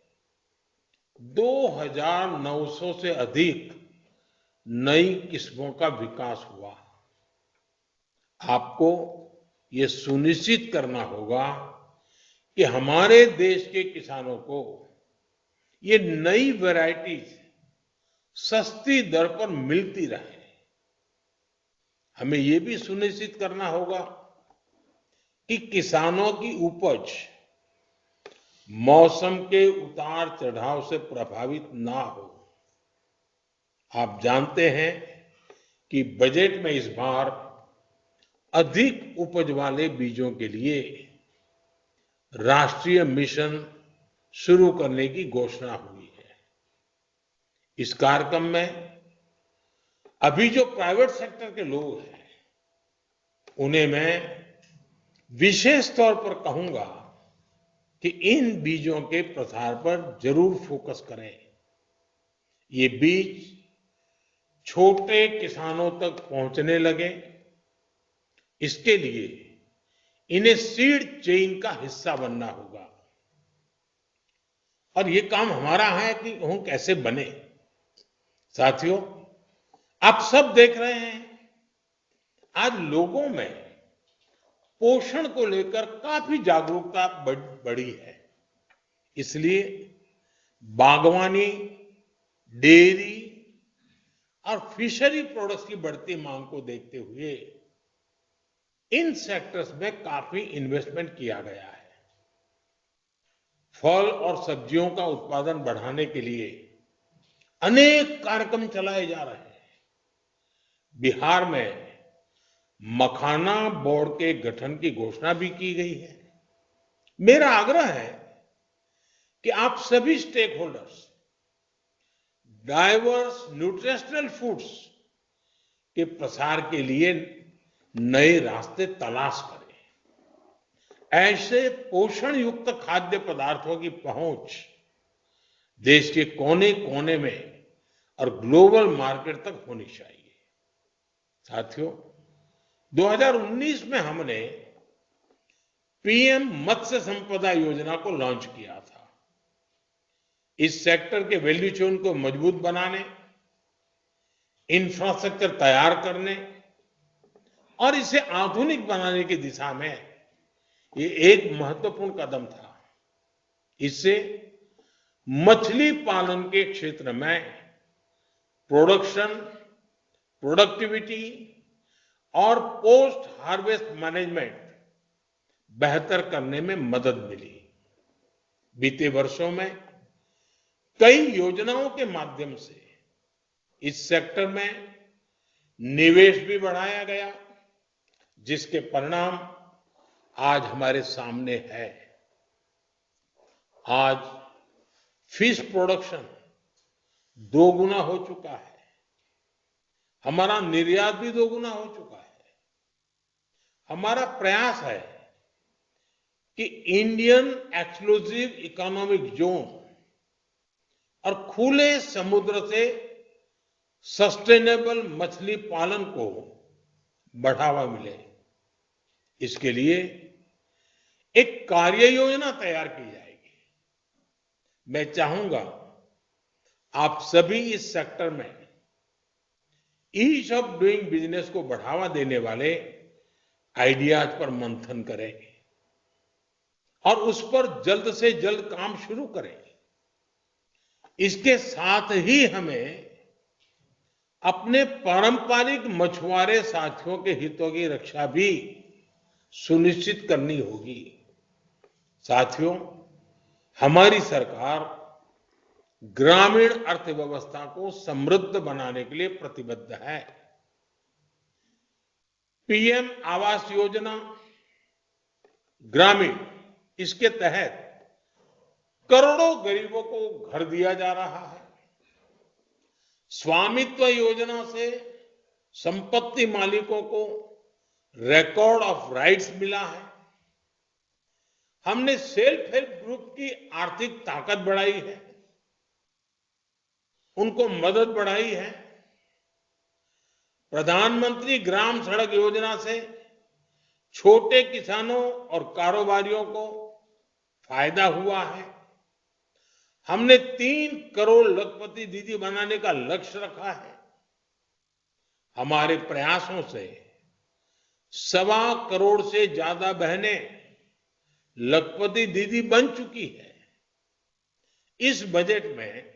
2900 से अधिक नई किस्मों का विकास हुआ। आपको ये सुनिश्चित करना होगा कि हमारे देश के किसानों को ये नई वैरायटीज सस्ती दर पर मिलती रहे। हमें ये भी सुनिश्चित करना होगा कि किसानों की उपज मौसम के उतार चढ़ाव से प्रभावित ना हो। आप जानते हैं कि बजट में इस बार अधिक उपज वाले बीजों के लिए राष्ट्रीय मिशन शुरू करने की घोषणा हुई है। इस कार्यक्रम में अभी जो प्राइवेट सेक्टर के लोग हैं, उन्हें मैं विशेष तौर पर कहूंगा कि इन बीजों के प्रसार पर जरूर फोकस करें। ये बीज छोटे किसानों तक पहुंचने लगे, इसके लिए इन्हें सीड चेन का हिस्सा बनना होगा। और ये काम हमारा है कि वो कैसे बने। साथियों, आप सब देख रहे हैं, आज लोगों में पोषण को लेकर काफी जागरूकता बढ़ी है। इसलिए बागवानी, डेयरी और फिशरी प्रोडक्ट्स की बढ़ती मांग को देखते हुए इन सेक्टर्स में काफी इन्वेस्टमेंट किया गया है। फल और सब्जियों का उत्पादन बढ़ाने के लिए अनेक कार्यक्रम चलाए जा रहे हैं। बिहार में मखाना बोर्ड के गठन की घोषणा भी की गई है। मेरा आग्रह है कि आप सभी stakeholders diverse nutritional foods के प्रसार के लिए नए रास्ते तलाश करें। ऐसे पोषण युक्त खाद्य पदार्थों की पहुंच देश के कोने कोने में और ग्लोबल मार्केट तक होनी चाहिए। साथियों, 2019 में हमने पीएम मत्स्य संपदा योजना को लॉन्च किया था। इस सेक्टर के वैल्यू चेन को मजबूत बनाने, इंफ्रास्ट्रक्चर तैयार करने और इसे आधुनिक बनाने की दिशा में ये एक महत्वपूर्ण कदम था। इससे मछली पालन के क्षेत्र में प्रोडक्शन, प्रोडक्टिविटी और पोस्ट हार्वेस्ट मैनेजमेंट बेहतर करने में मदद मिली। बीते वर्षों में कई योजनाओं के माध्यम से इस सेक्टर में निवेश भी बढ़ाया गया, जिसके परिणाम आज हमारे सामने है। आज फिश प्रोडक्शन 2 गुना हो चुका है। हमारा निर्यात भी 2 गुना हो चुका है। हमारा प्रयास है कि इंडियन एक्सक्लूसिव इकोनॉमिक जोन और खुले समुद्र से सस्टेनेबल मछली पालन को बढ़ावा मिले। इसके लिए एक कार्य योजना तैयार की जाएगी। मैं चाहूंगा आप सभी इस सेक्टर में ईज ऑफ डूइंग बिजनेस को बढ़ावा देने वाले आइडियाज पर मंथन करें और उस पर जल्द से जल्द काम शुरू करें। इसके साथ ही हमें अपने पारंपरिक मछुआरे साथियों के हितों की रक्षा भी सुनिश्चित करनी होगी। साथियों, हमारी सरकार ग्रामीण अर्थव्यवस्था को समृद्ध बनाने के लिए प्रतिबद्ध है। पीएम आवास योजना ग्रामीण, इसके तहत करोड़ों गरीबों को घर दिया जा रहा है। स्वामित्व योजना से संपत्ति मालिकों को रिकॉर्ड ऑफ राइट्स मिला है। हमने सेल्फ हेल्प ग्रुप की आर्थिक ताकत बढ़ाई है, उनको मदद बढ़ाई है। प्रधानमंत्री ग्राम सड़क योजना से छोटे किसानों और कारोबारियों को फायदा हुआ है। हमने 3 करोड़ लखपति दीदी बनाने का लक्ष्य रखा है। हमारे प्रयासों से 1.25 करोड़ से ज्यादा बहनें लखपति दीदी बन चुकी है। इस बजट में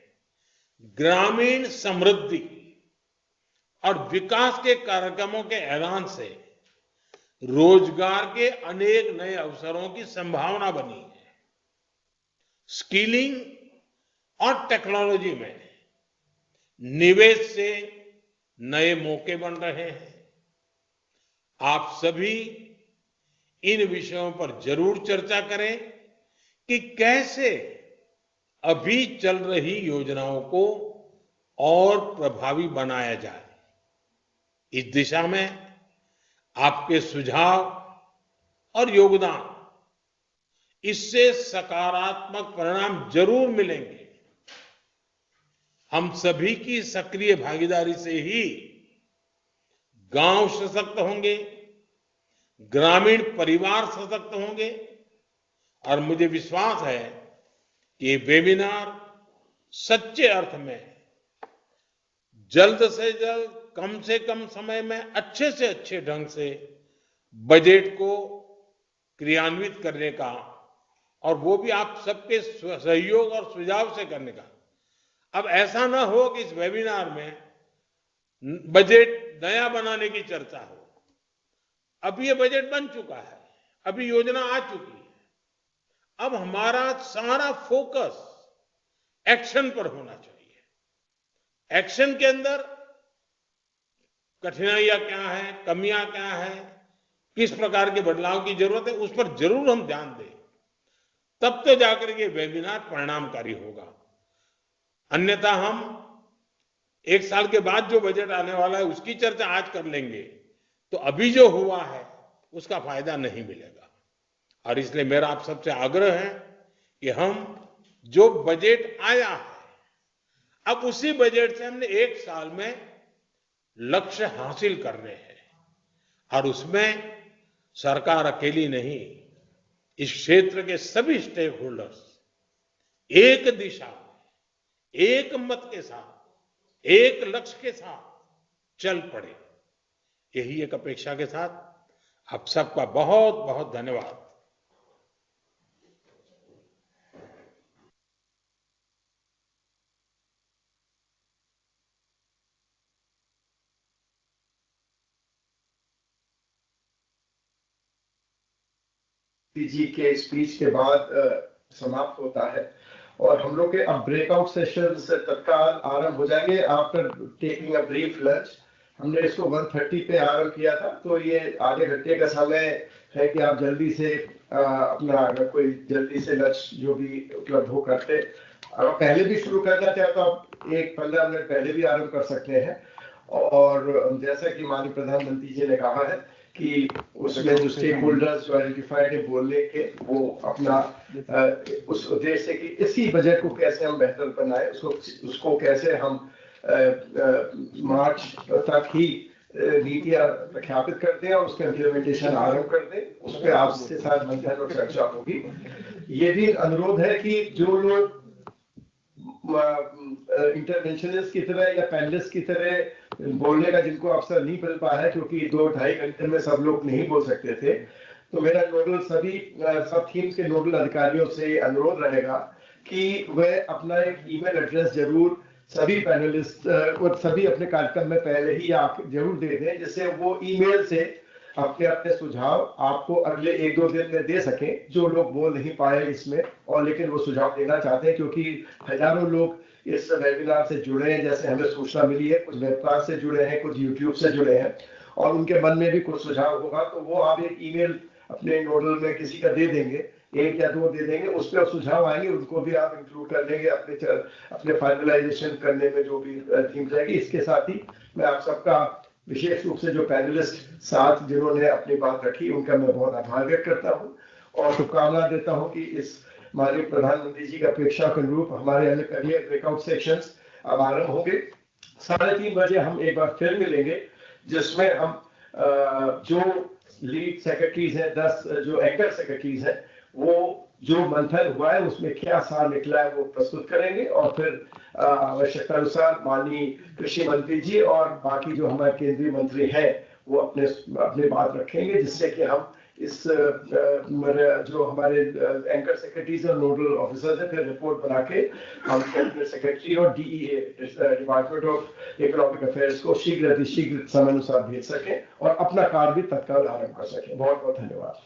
ग्रामीण समृद्धि और विकास के कार्यक्रमों के ऐलान से रोजगार के अनेक नए अवसरों की संभावना बनी है। स्किलिंग और टेक्नोलॉजी में निवेश से नए मौके बन रहे हैं। आप सभी इन विषयों पर जरूर चर्चा करें कि कैसे अभी चल रही योजनाओं को और प्रभावी बनाया जाए। इस दिशा में आपके सुझाव और योगदान, इससे सकारात्मक परिणाम जरूर मिलेंगे। हम सभी की सक्रिय भागीदारी से ही गांव सशक्त होंगे, ग्रामीण परिवार सशक्त होंगे और मुझे विश्वास है कि ये वेबिनार सच्चे अर्थ में जल्द से जल्द, कम से कम समय में अच्छे से अच्छे ढंग से बजट को क्रियान्वित करने का, और वो भी आप सबके सहयोग और सुझाव से करने का। अब ऐसा ना हो कि इस वेबिनार में बजट नया बनाने की चर्चा हो। अब ये बजट बन चुका है, अभी योजना आ चुकी है। अब हमारा सारा फोकस एक्शन पर होना चाहिए। एक्शन के अंदर कठिनाइयां क्या है, कमियां क्या है, किस प्रकार के बदलाव की जरूरत है, उस पर जरूर हम ध्यान दें, तब तो जाकर के वेबिनार परिणामकारी होगा। अन्यथा हम एक साल के बाद जो बजट आने वाला है उसकी चर्चा आज कर लेंगे तो अभी जो हुआ है उसका फायदा नहीं मिलेगा। और इसलिए मेरा आप सबसे आग्रह है कि हम जो बजट आया है अब उसी बजट से हमने एक साल में लक्ष्य हासिल करने हैं और उसमें सरकार अकेली नहीं, इस क्षेत्र के सभी स्टेक होल्डर्स एक दिशा में, एक मत के साथ, एक लक्ष्य के साथ चल पड़े। यही एक अपेक्षा के साथ आप सबका बहुत बहुत धन्यवाद। जी के स्पीच के बाद समाप्त होता है और हम लोग के अब ब्रेकआउट सेशंस तत्काल आरंभ हो जाएंगे after taking a brief lunch. हमने इसको 1:30 पे आरंभ किया था, तो ये आधे घंटे का समय है कि आप जल्दी से अपना अगर कोई जल्दी से लंच जो भी उपलब्ध हो करते, अगर पहले भी शुरू करना चाहे तो आप 15 मिनट पहले भी आरंभ कर सकते हैं। और जैसा कि माननीय प्रधानमंत्री जी ने कहा है कि उसमें जो स्टेक होल्डर्स जो आइडेंटिफाइड है बोलने के, वो अपना उस उद्देश्य से कि इसी बजट को कैसे हम बेहतर बनाए, उसको कैसे हम मार्च तक ही नीतियां प्रख्यापित कर दें और उसका इम्प्लीमेंटेशन आरंभ कर दें, उस पर आपसे साथ मंथन और चर्चा होगी। ये भी अनुरोध है कि जो लोग इंटरवेंशनिस्ट की तरह या पैनलिस्ट की तरह बोलने का जिनको अवसर नहीं मिल पाया है, क्योंकि 2-2.5 घंटे में सब लोग नहीं बोल सकते थे, तो मेरा नोडल सब थीम्स के नोडल अधिकारियों से अनुरोध रहेगा कि वह अपना एक ईमेल एड्रेस जरूर सभी पैनलिस्ट और सभी अपने कार्यक्रम में पहले ही आप जरूर दे दें, जिससे वो ईमेल से अपने अपने सुझाव आपको अगले 1-2 दिन में दे सकें, जो लोग बोल नहीं पाए इसमें और लेकिन वो सुझाव देना चाहते हैं, क्योंकि हजारों लोग इस वेबिनार से जुड़े हैं, जैसे हमें सूचना मिली है, कुछ वेबकास्ट से जुड़े हैं, कुछ यूट्यूब से जुड़े हैं और उनके मन में भी कुछ सुझाव होगा, तो वो आप एक ईमेल अपने नोडल में किसी का दे देंगे, 1 या 2 दे देंगे, उस पर सुझाव आएंगे, उनको भी आप इंक्लूड कर लेंगे अपने फाइनलाइजेशन करने में जो भी थीम रहेगी। इसके साथ ही मैं आप सबका विशेष रूप से जो पैनलिस्ट साथ जिन्होंने अपनी बात रखी उनका मैं बहुत आभार व्यक्त करता हूँ और शुभकामना देता हूँ कि इस माननीय प्रधानमंत्री जी की अपेक्षा के अनुरूप हमारे अगले ब्रेकआउट सेक्शंस अब आरंभ होंगे। 3:30 बजे हम एक बार फिर मिलेंगे, जिसमें हम जो लीड सेक्रेटरीज हैं, 10 जो एंकर सेक्रेटरीज हैं, वो जो मंथन हुआ है उसमें क्या सार निकला है वो प्रस्तुत करेंगे और फिर आवश्यकता अनुसार माननीय कृषि मंत्री जी और बाकी जो हमारे केंद्रीय मंत्री हैं वो अपने बात रखेंगे, जिससे कि हम इस जो हमारे एंकर सेक्रेटरीज और नोडल ऑफिसर्स हैं फिर रिपोर्ट बना के हम कैबिनेट सेक्रेटरी और DEA department of economic affairs को शीघ्र समय अनुसार भेज सकें और अपना कार्य भी तत्काल आरंभ कर सकें। बहुत बहुत धन्यवाद।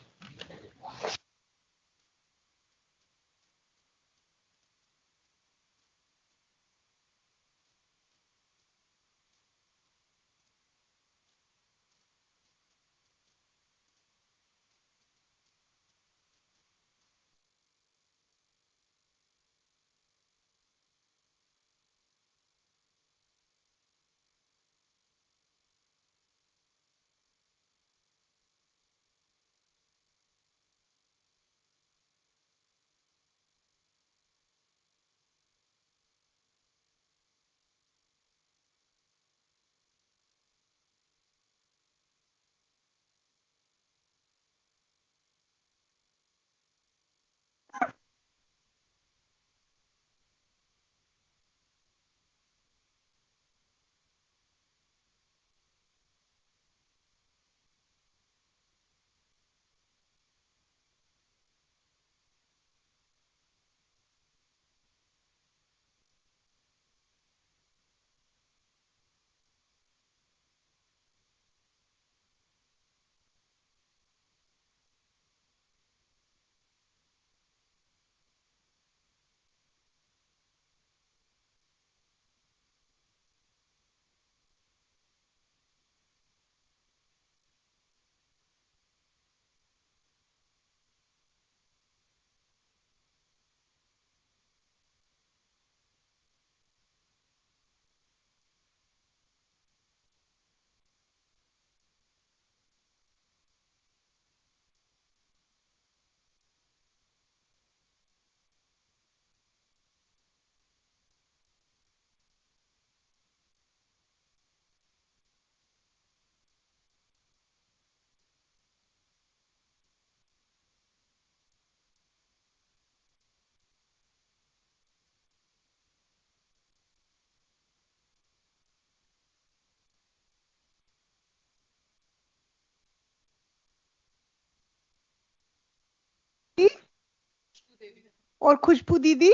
और खुशबू दीदी,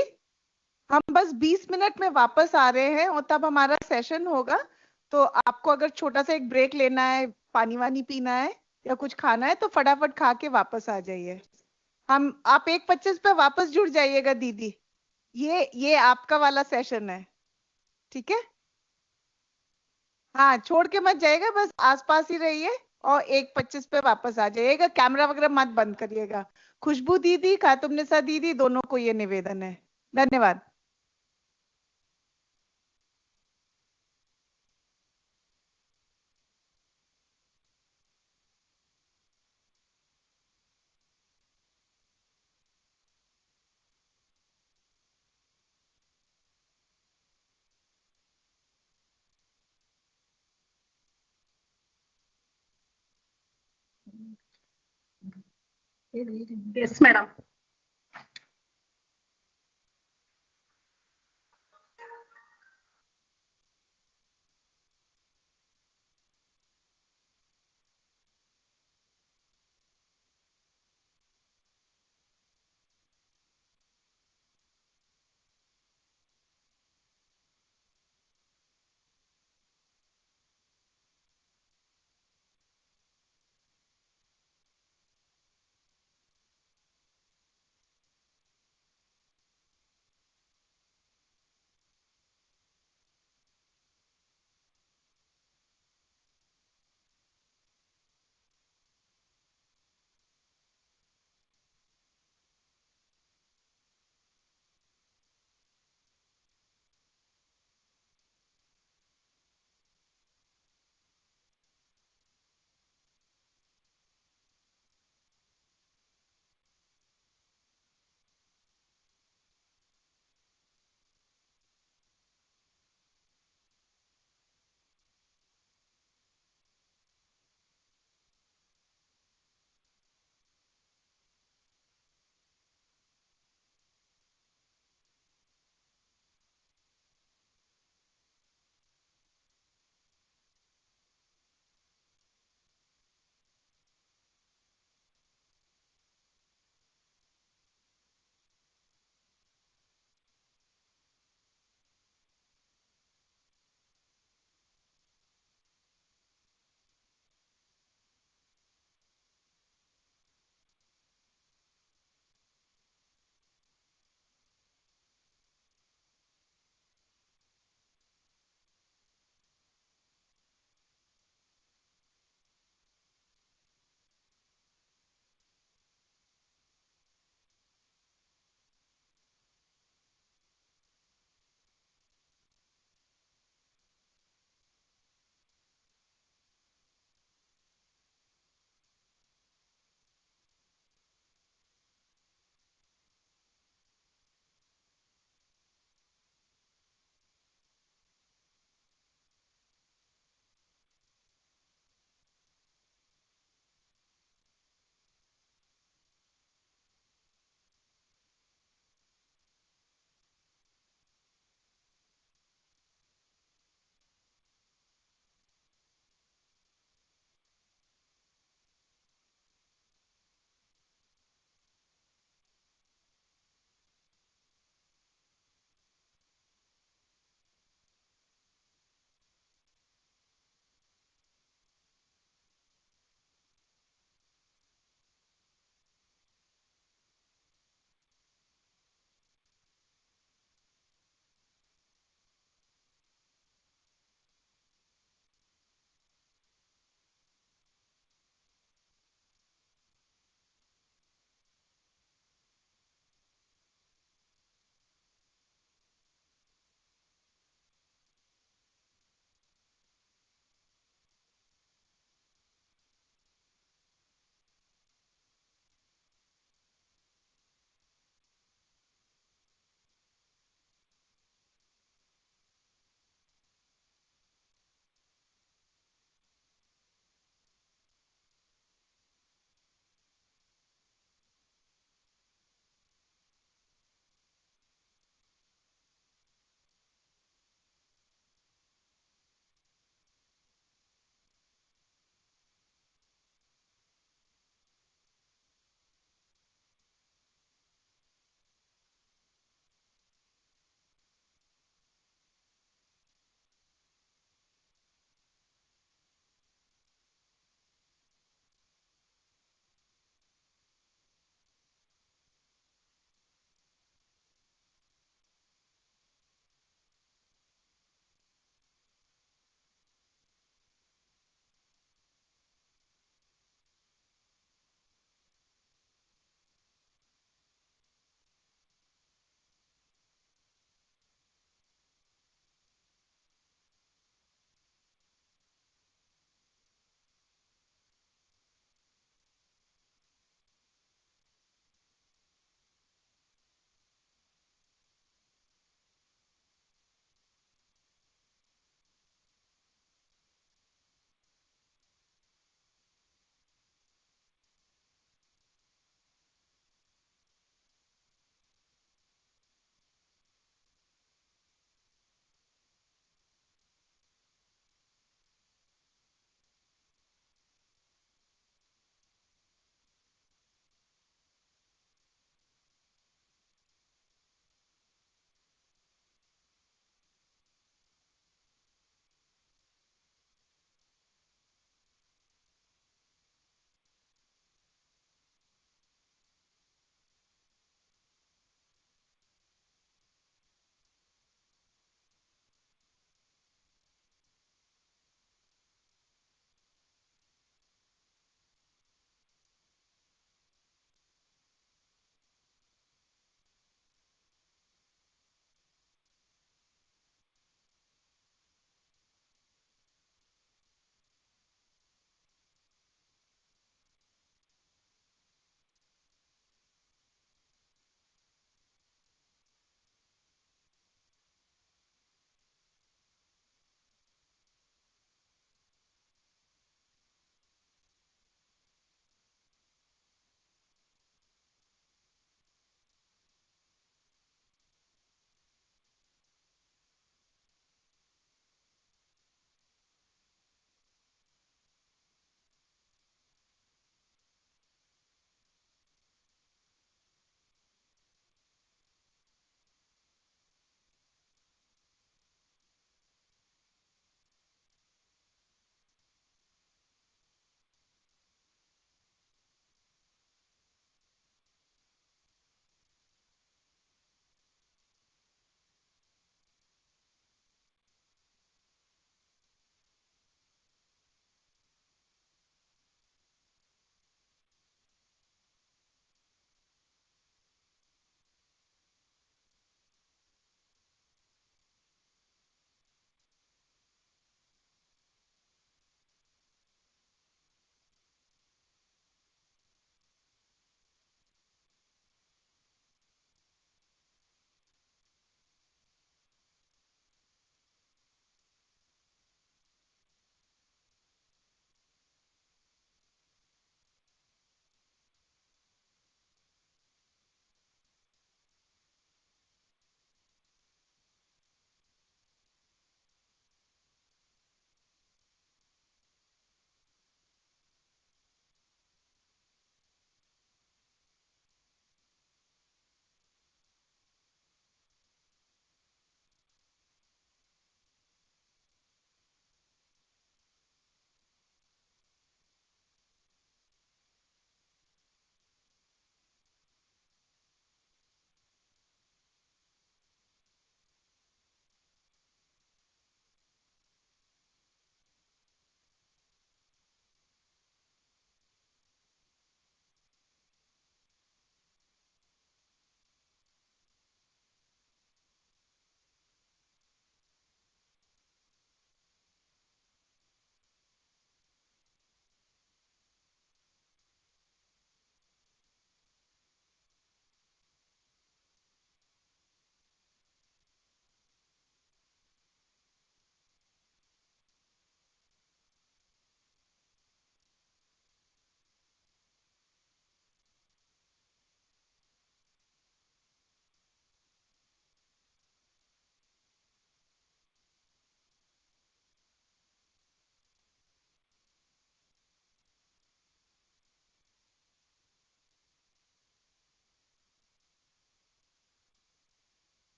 हम बस 20 मिनट में वापस आ रहे हैं और तब हमारा सेशन होगा। तो आपको अगर छोटा सा एक ब्रेक लेना है, पानी वानी पीना है या कुछ खाना है तो फटाफट खा के वापस आ जाइए। आप 1:25 पे वापस जुड़ जाइएगा दीदी। ये आपका वाला सेशन है, ठीक है? हाँ, छोड़ के मत जाइएगा, बस आसपास ही रहिए और 1:25 पे वापस आ जाइएगा। कैमरा वगैरह मत बंद करिएगा। खुशबू दीदी, खातुमनिसा दीदी, दोनों को ये निवेदन है। धन्यवाद। Yes, madam.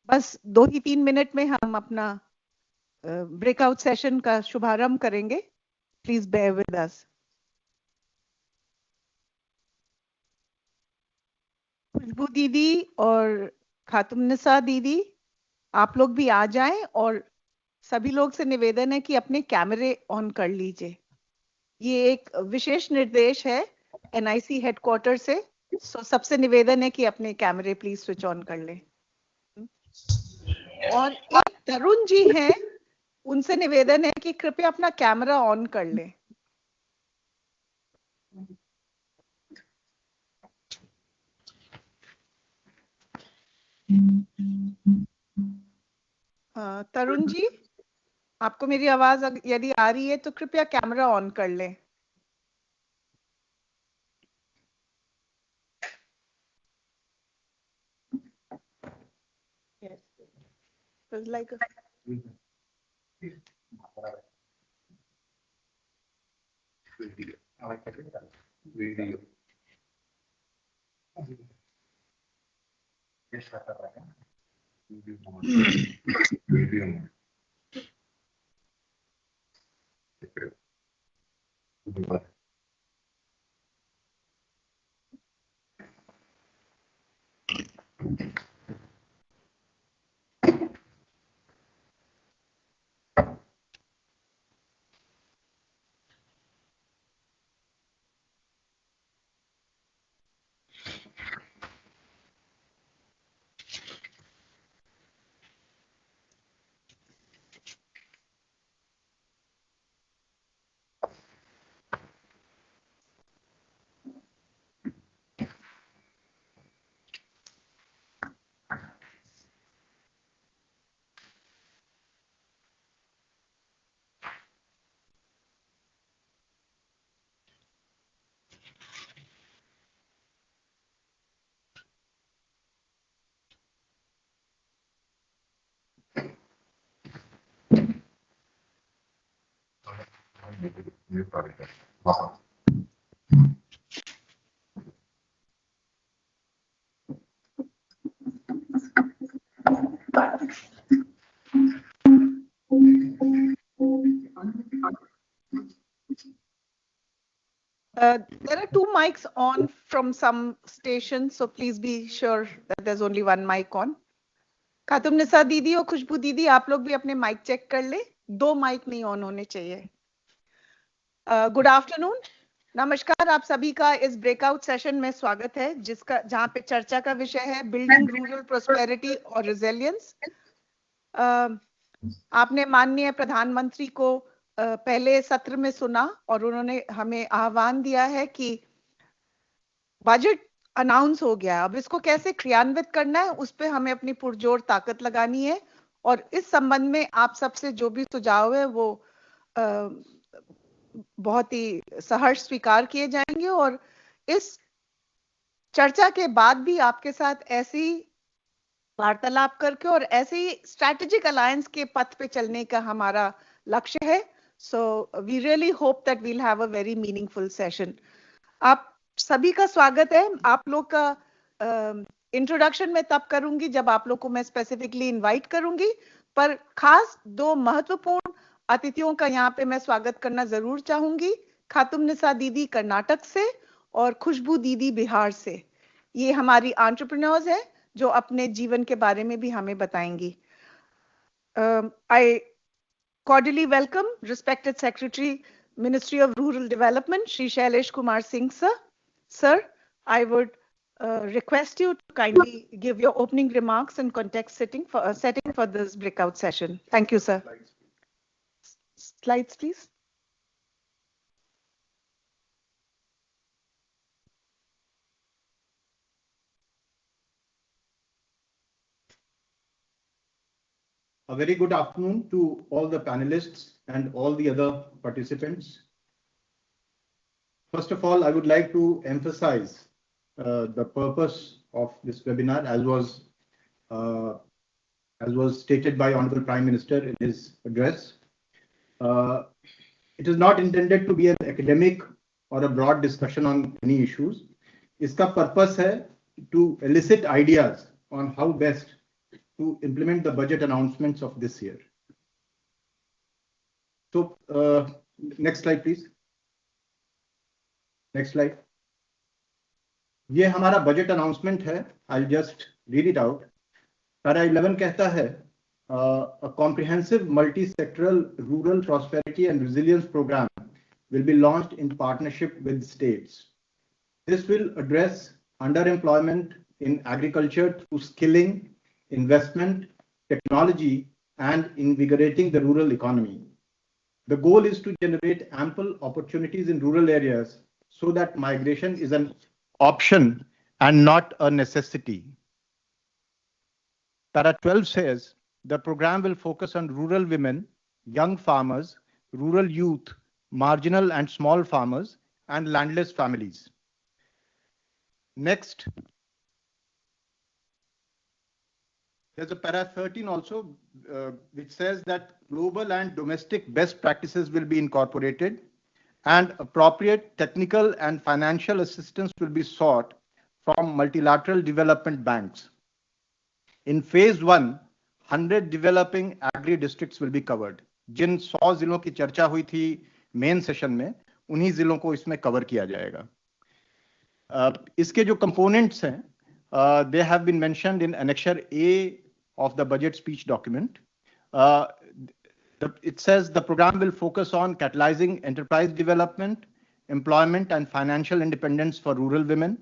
बस 2 ही 3 मिनट में हम अपना ब्रेकआउट सेशन का शुभारंभ करेंगे. Please bear with us. Khushboo दीदी और खातुमनिसा दीदी, आप लोग भी आ जाएं और सभी लोग से निवेदन है कि अपने कैमरे ऑन कर लीजिए. ये एक विशेष निर्देश है एनआईसी हेडक्वार्टर से. सो सबसे निवेदन है कि अपने कैमरे प्लीज स्विच ऑन कर लें. और एक तरुण जी हैं, उनसे निवेदन है कि कृपया अपना कैमरा ऑन कर लें. तरुण जी, आपको मेरी आवाज यदि आ रही है तो कृपया कैमरा ऑन कर लें. Yes. It was like a... Video. Video. There are 2 mics on from some stations, so please be sure that there's only 1 mic on. खातुमनिसा दीदी और खुशबू दीदी, आप लोग भी अपने माइक चेक कर ले. 2 माइक नहीं ऑन होने चाहिए. गुड आफ्टरनून, नमस्कार. आप सभी का इस ब्रेकआउट सेशन में स्वागत है, जहां पे चर्चा का विषय है बिल्डिंग रूरल प्रोस्पेरिटी और रिजिलियंस. आपने माननीय प्रधानमंत्री को पहले सत्र में सुना और उन्होंने हमें आह्वान दिया है कि बजट अनाउंस हो गया, अब इसको कैसे क्रियान्वित करना है उस पे हमें अपनी पुरजोर ताकत लगानी है. और इस संबंध में आप सबसे जो भी सुझाव है वो बहुत ही सहर्ष स्वीकार किए जाएंगे. और इस चर्चा के बाद भी आपके साथ ऐसी वार्तालाप करके और ऐसे ही स्ट्रैटेजिक अलायंस के पथ पे चलने का हमारा लक्ष्य है. So we really hope that we'll have a very meaningful session. आप सभी का स्वागत है. आप लोग का इंट्रोडक्शन मैं तब करूंगी जब आप लोग को मैं स्पेसिफिकली इनवाइट करूंगी, पर खास 2 महत्वपूर्ण अतिथियों का यहाँ पे मैं स्वागत करना जरूर चाहूंगी. खातुमनिसा दीदी कर्नाटक से और खुशबू दीदी बिहार से. ये हमारी एंटरप्रेन्योर्स है जो अपने जीवन के बारे में भी हमें बताएंगी. I cordially welcome respected Secretary, Ministry of Rural Development, Shri Shailesh Kumar Singh sir. Sir, I would request you to kindly give your opening remarks and context setting for this breakout session. Thank you, sir. Slides, please. A very good afternoon to all the panelists and all the other participants. First of all, I would like to emphasize the purpose of this webinar, as was stated by Honorable Prime Minister in his address. It is not intended to be an academic or a broad discussion on any issues. Its purpose is to elicit ideas on how best to implement the budget announcements of this year. So, next slide, please. Next slide. ये हमारा budget announcement है. I'll just read it out. Para 11 कहता है, a comprehensive multi-sectoral rural prosperity and resilience program will be launched in partnership with states. This will address underemployment in agriculture through skilling, investment, technology, and invigorating the rural economy. The goal is to generate ample opportunities in rural areas so that migration is an option and not a necessity. Para 12 says the program will focus on rural women, young farmers, rural youth, marginal and small farmers, and landless families. Next, there's a para 13 also, which says that global and domestic best practices will be incorporated and appropriate technical and financial assistance will be sought from multilateral development banks. In phase 1, 100 developing agri districts will be covered. जिन 100 जिलों की चर्चा हुई थी main session में, उन्हीं जिलों को इसमें कवर किया जाएगा. इसके जो कंपोनेंट्स हैं, they have been mentioned in Annexure A of the budget speech document. It says the program will focus on catalyzing enterprise development, employment, and financial independence for rural women.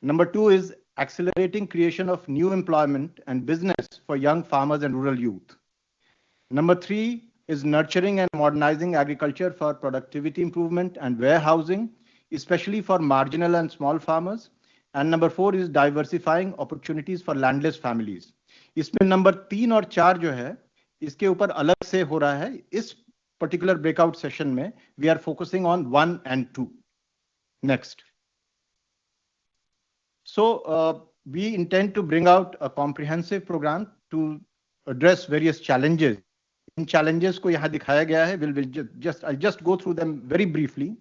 Number 2 is accelerating creation of new employment and business for young farmers and rural youth. Number 3 is nurturing and modernizing agriculture for productivity improvement and warehousing, especially for marginal and small farmers. And number 4 is diversifying opportunities for landless families. इसमें number 3 और 4 जो है, इसके ऊपर अलग से हो रहा है. इस particular breakout session में we are focusing on 1 and 2. Next. So we intend to bring out a comprehensive program to address various challenges. In challenges को यहाँ दिखाया गया है. I'll just go through them very briefly.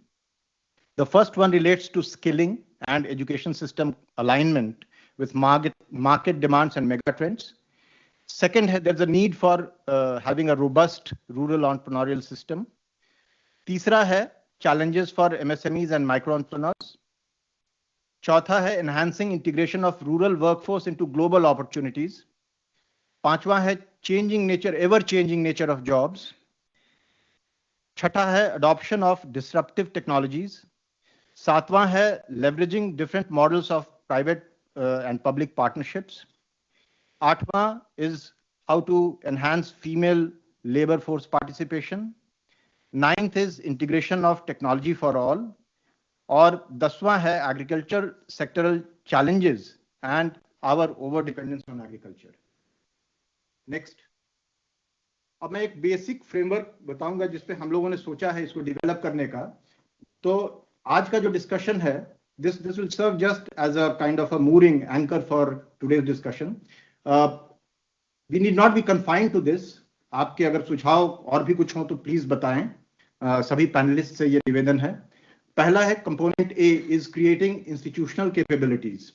The first one relates to skilling and education system alignment with market demands and mega trends. Second, there's a need for having a robust rural entrepreneurial system. तीसरा है challenges for MSMEs and micro entrepreneurs. चौथा है enhancing integration of rural workforce into global opportunities. पांचवा है ever changing nature of jobs. छठा है adoption of disruptive technologies. सातवां है leveraging different models of private and public partnerships. आठवां is how to enhance female labor force participation. Ninth is integration of technology for all. और 10वां है agriculture sectoral challenges and our over dependence on agriculture. Next. अब मैं एक basic framework बताऊंगा जिसपे हम लोगों ने सोचा है इसको डेवलप करने का. तो आज का जो डिस्कशन है, this will serve just as a kind of a mooring anchor for today's discussion. We need not be confined to this. आपके अगर सुझाव और भी कुछ हो तो प्लीज बताएं. सभी पैनलिस्ट से ये निवेदन है. पहला है component A is creating institutional capabilities.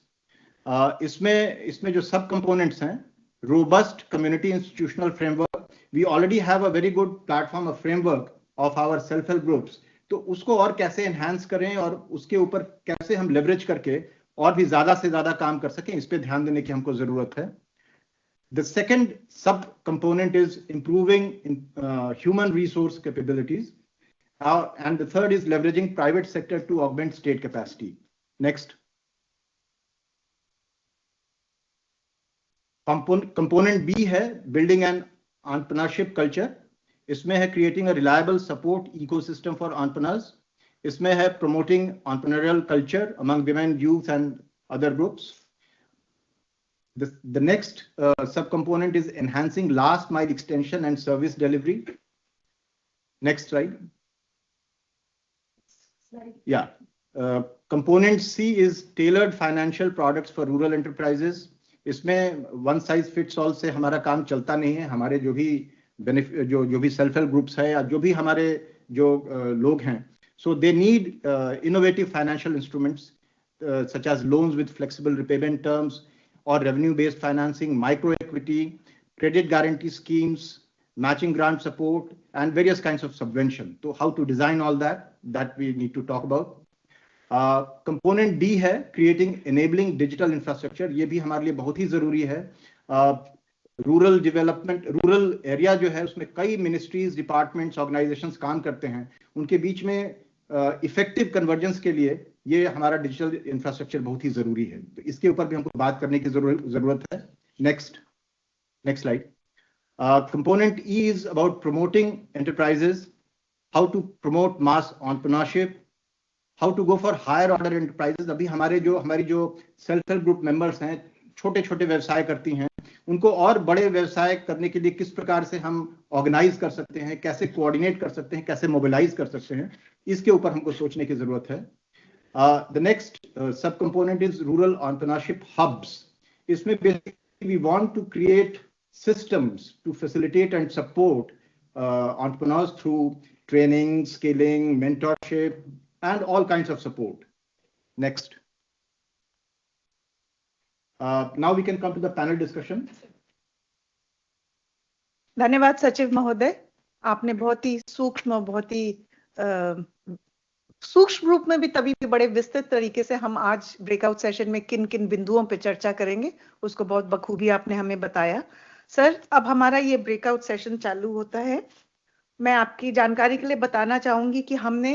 इसमें जो सब कंपोनेंट्स हैं, robust community institutional framework. We already have a very good platform, a framework of our self-help groups. तो उसको और कैसे enhance करें और उसके ऊपर कैसे हम leverage करके और भी ज्यादा से ज्यादा काम कर सकें, इस पे ध्यान देने की हमको जरूरत है. The second sub component is improving human resource capabilities. And the third is leveraging private sector to augment state capacity. Next. Component B है building an entrepreneurship culture. इसमें है creating a reliable support ecosystem for entrepreneurs. इसमें है promoting entrepreneurial culture among women, youth and other groups. The next subcomponent is enhancing last mile extension and service delivery. Next slide. Yeah. Component C is tailored financial products for rural enterprises. इसमें one size fits all से हमारा काम चलता नहीं है. हमारे जो भी self help groups है या जो भी हमारे जो लोग हैं, so they need innovative financial instruments such as loans with flexible repayment terms or revenue-based financing, micro-equity, credit guarantee schemes, matching grant support, and various kinds of subvention. So how to design all that we need to talk about. Component D है creating enabling digital infrastructure. ये भी हमारे लिए बहुत ही जरूरी है. Rural development, rural area जो है उसमें कई मिनिस्ट्रीज, डिपार्टमेंट्स, ऑर्गेनाइजेशंस काम करते हैं. उनके बीच में इफेक्टिव कन्वर्जेंस के लिए ये हमारा डिजिटल इंफ्रास्ट्रक्चर बहुत ही जरूरी है. तो इसके ऊपर भी हमको बात करने की जरूरत है. Next slide. Component E is about promoting enterprises, how to promote mass entrepreneurship, how to go for higher order enterprises. अभी हमारी जो सेल्फ हेल्प ग्रुप मेंबर्स हैं, छोटे छोटे व्यवसाय करती हैं, उनको और बड़े व्यवसाय करने के लिए किस प्रकार से हम ऑर्गेनाइज कर सकते हैं, कैसे कोऑर्डिनेट कर सकते हैं, कैसे मोबिलाइज कर सकते हैं, इसके ऊपर हमको सोचने की जरूरत है. The next sub component is rural entrepreneurship hubs. इसमें basically we want to create systems to facilitate and support entrepreneurs through training, scaling, mentorship, and all kinds of support. Next. Now we can come to the panel discussion. धन्यवाद सचिव महोदय. आपने बहुत ही सूक्ष्म, बहुत ही सूक्ष्म रूप में भी तभी भी बड़े विस्तृत तरीके से हम आज ब्रेकआउट सेशन में किन किन बिंदुओं पे चर्चा करेंगे उसको बहुत बखूबी आपने हमें बताया. सर, अब हमारा ये ब्रेकआउट सेशन चालू होता है. मैं आपकी जानकारी के लिए बताना चाहूंगी कि हमने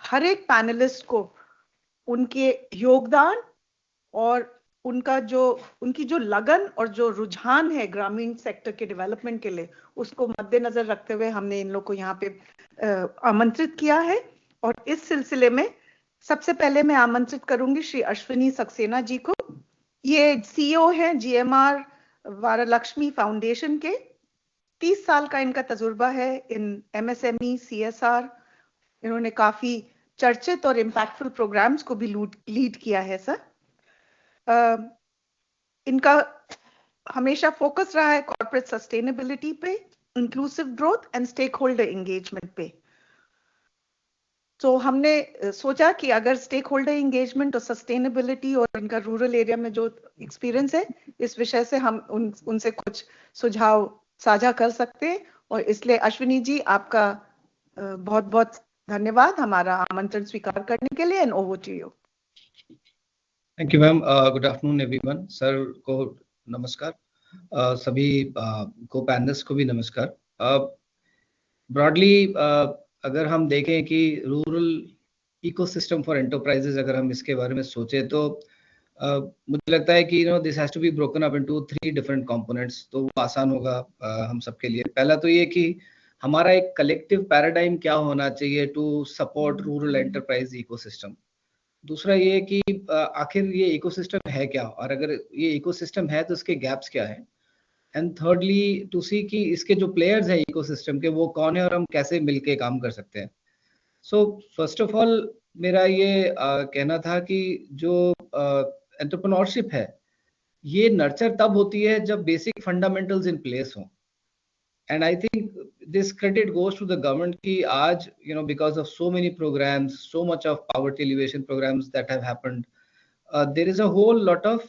हर एक पैनलिस्ट को उनके योगदान और उनकी जो लगन और जो रुझान है ग्रामीण सेक्टर के डेवलपमेंट के लिए, उसको मद्देनजर रखते हुए हमने इन लोग को यहाँ पे आमंत्रित किया है. और इस सिलसिले में सबसे पहले मैं आमंत्रित करूंगी श्री अश्विनी सक्सेना जी को. ये सीईओ हैं जीएमआर वारालक्ष्मी फाउंडेशन के. 30 साल का इनका तजुर्बा है इन एमएसएमई, सीएसआर. इन्होंने काफी चर्चित और इम्पैक्टफुल प्रोग्राम्स को भी लीड किया है. सर, इनका हमेशा फोकस रहा है कॉर्पोरेट सस्टेनेबिलिटी पे, inclusive growth and stakeholder engagement पे. तो हमने सोचा कि अगर स्टेक होल्डर एंगेजमेंट और सस्टेनेबिलिटी और इनका रूरल एरिया में जो एक्सपीरियंस है, इस विषय से हम उनसे कुछ सुझाव साझा कर सकते हैं. और इसलिए अश्विनी जी, आपका बहुत बहुत धन्यवाद हमारा आमंत्रण स्वीकार करने के लिए. And over to you. Thank you ma'am. Good afternoon everyone. Sir को नमस्कार, सभी को पैनलिस्ट को भी नमस्कार. ब्रॉडली अगर हम देखें कि रूरल इकोसिस्टम फॉर एंटरप्राइजेज, अगर हम इसके बारे में सोचें तो मुझे लगता है कि this has to be broken up into 3 different components. तो वो आसान होगा हम सबके लिए. पहला तो ये कि हमारा एक कलेक्टिव पैराडाइम क्या होना चाहिए to support rural enterprise ecosystem. दूसरा ये कि आखिर ये इकोसिस्टम है क्या, और अगर ये इकोसिस्टम है तो इसके गैप्स क्या है. एंड थर्डली टू सी कि इसके जो प्लेयर्स हैं इकोसिस्टम के, वो कौन है और हम कैसे मिलके काम कर सकते हैं. सो फर्स्ट ऑफ ऑल मेरा ये कहना था कि जो एंटरप्रेन्योरशिप है ये नर्चर तब होती है जब बेसिक फंडामेंटल्स इन प्लेस हो. And I think this credit goes to the government कि आज because of so many programmes, so much of poverty elevation programmes that have happened, there is a whole lot of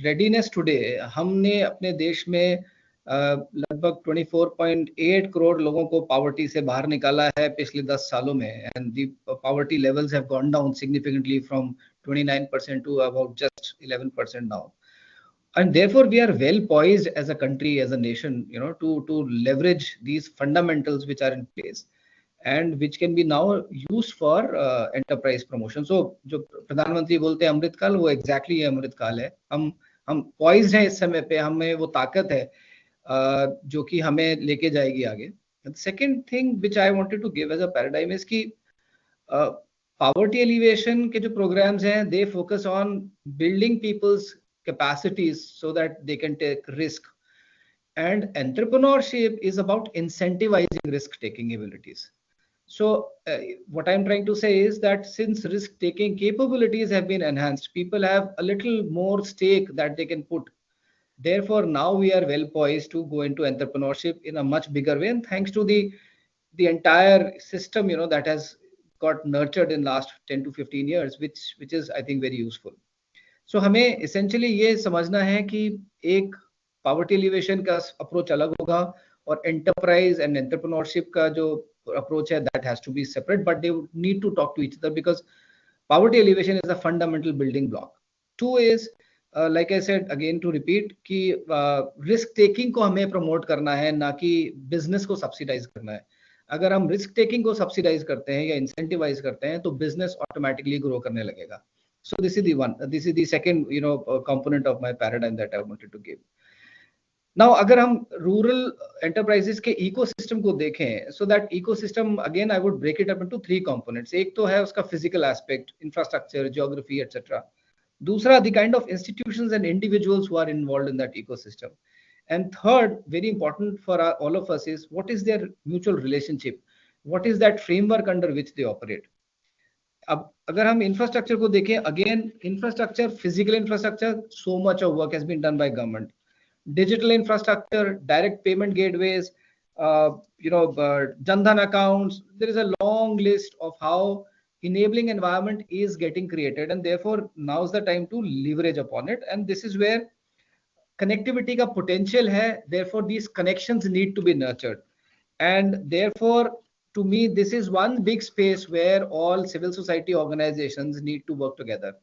readiness today. हमने अपने देश में लगभग 24.8 करोड़ लोगों को poverty से बाहर निकाला है पिछले 10 सालों में. and the poverty levels have gone down significantly from 29% to about just 11% now. And therefore we are well poised as a country, as a nation, to leverage these fundamentals which are in place and which can be now used for enterprise promotion. So जो प्रधानमंत्री बोलते हैं अमृतकाल, वो exactly ये अमृतकाल है. हम poised हैं इस समय पे, हमें वो ताकत है जो कि हमें लेके जाएगी आगे. The second thing which I wanted to give as a paradigm is कि poverty alleviation के जो programs हैं, they focus on building people's capacities so that they can take risk. And entrepreneurship is about incentivizing risk-taking abilities. So what I'm trying to say is that since risk-taking capabilities have been enhanced, people have a little more stake that they can put. Therefore, now we are well poised to go into entrepreneurship in a much bigger way, and thanks to the entire system, that has got nurtured in last 10 to 15 years, which is I think very useful. सो हमें essentially ये समझना है कि एक poverty elevation का approach अलग होगा और enterprise and entrepreneurship का जो approach है that has to be separate, but they need to talk to each other because poverty elevation is a fundamental building block. Two is like I said again to repeat कि risk taking को हमें promote करना है, ना कि business को subsidize करना है. अगर हम risk taking को subsidize करते हैं या incentivize करते हैं तो business automatically grow करने लगेगा. So this is the one. This is the second, component of my paradigm that I wanted to give. Now, अगर हम rural enterprises के ecosystem को देखें, so that ecosystem again I would break it up into three components. एक तो है उसका physical aspect, infrastructure, geography, etc. दूसरा, the kind of institutions and individuals who are involved in that ecosystem. And third, very important for all of us is what is their mutual relationship? What is that framework under which they operate? अब अगर हम infrastructure को देखें, again infrastructure, physical infrastructure, so much of work has been done by government. Digital infrastructure, direct payment gateways, Jan-Dhan accounts. There is a long list of how enabling environment is getting created, and therefore now is the time to leverage upon it. And this is where connectivity का potential है. Therefore, these connections need to be nurtured, and therefore, to me, this is one big space where all civil society organizations need to work together.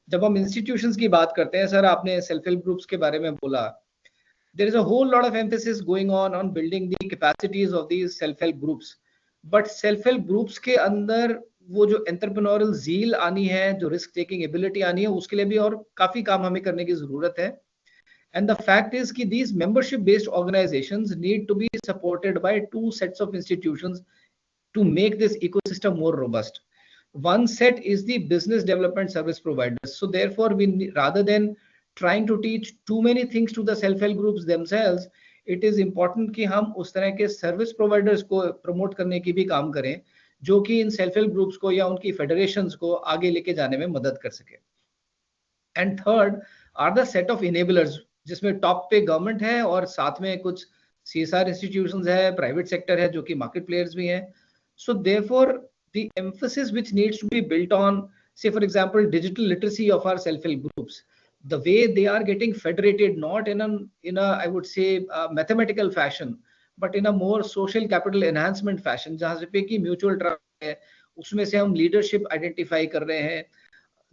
जब हम institutions की बात करते हैं, sir आपने self help groups के बारे में बोला. There is a whole lot of emphasis going on building the capacities of these self-help groups. But self-help groups के अंदर वो जो entrepreneurial zeal आनी है, जो risk-taking ability आनी है, उसके लिए भी और काफी काम हमें करने की जरूरत है. And the fact is कि these membership-based organizations need to be supported by two sets of institutions to make this ecosystem more robust. One set is the business development service providers. So therefore, rather than trying to teach too many things to the self-help groups themselves, it is important कि हम उस तरह के service providers को promote करने की भी काम करें, जो कि इन self-help groups को या उनकी federations को आगे लेके जाने में मदद कर सके. And third are the set of enablers, जिसमें top पे government है और साथ में कुछ CSR institutions है, private sector है, जो कि market players भी हैं. So therefore, the emphasis which needs to be built on, say for example, digital literacy of our self-help groups. The way they are getting federated, not in a I would say mathematical fashion, but in a more social capital enhancement fashion, जहाँ से पे की mutual trust है, उसमें से हम leadership identify कर रहे हैं.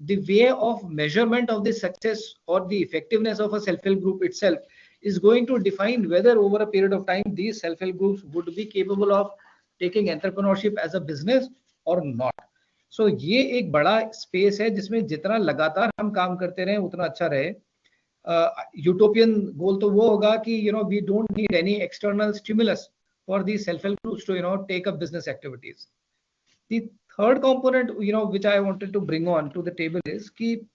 The way of measurement of the success or the effectiveness of a self-help group itself is going to define whether over a period of time these self-help groups would be capable of taking entrepreneurship as a business or not. So ये एक बड़ा space है जिसमें जितना लगातार हम काम करते रहें उतना अच्छा रहे. यूटोपियन गोल तो वो होगा कि we don't need any external stimulus for these self-help groups to take up business activities. The third component which I wanted to bring on to the table is कि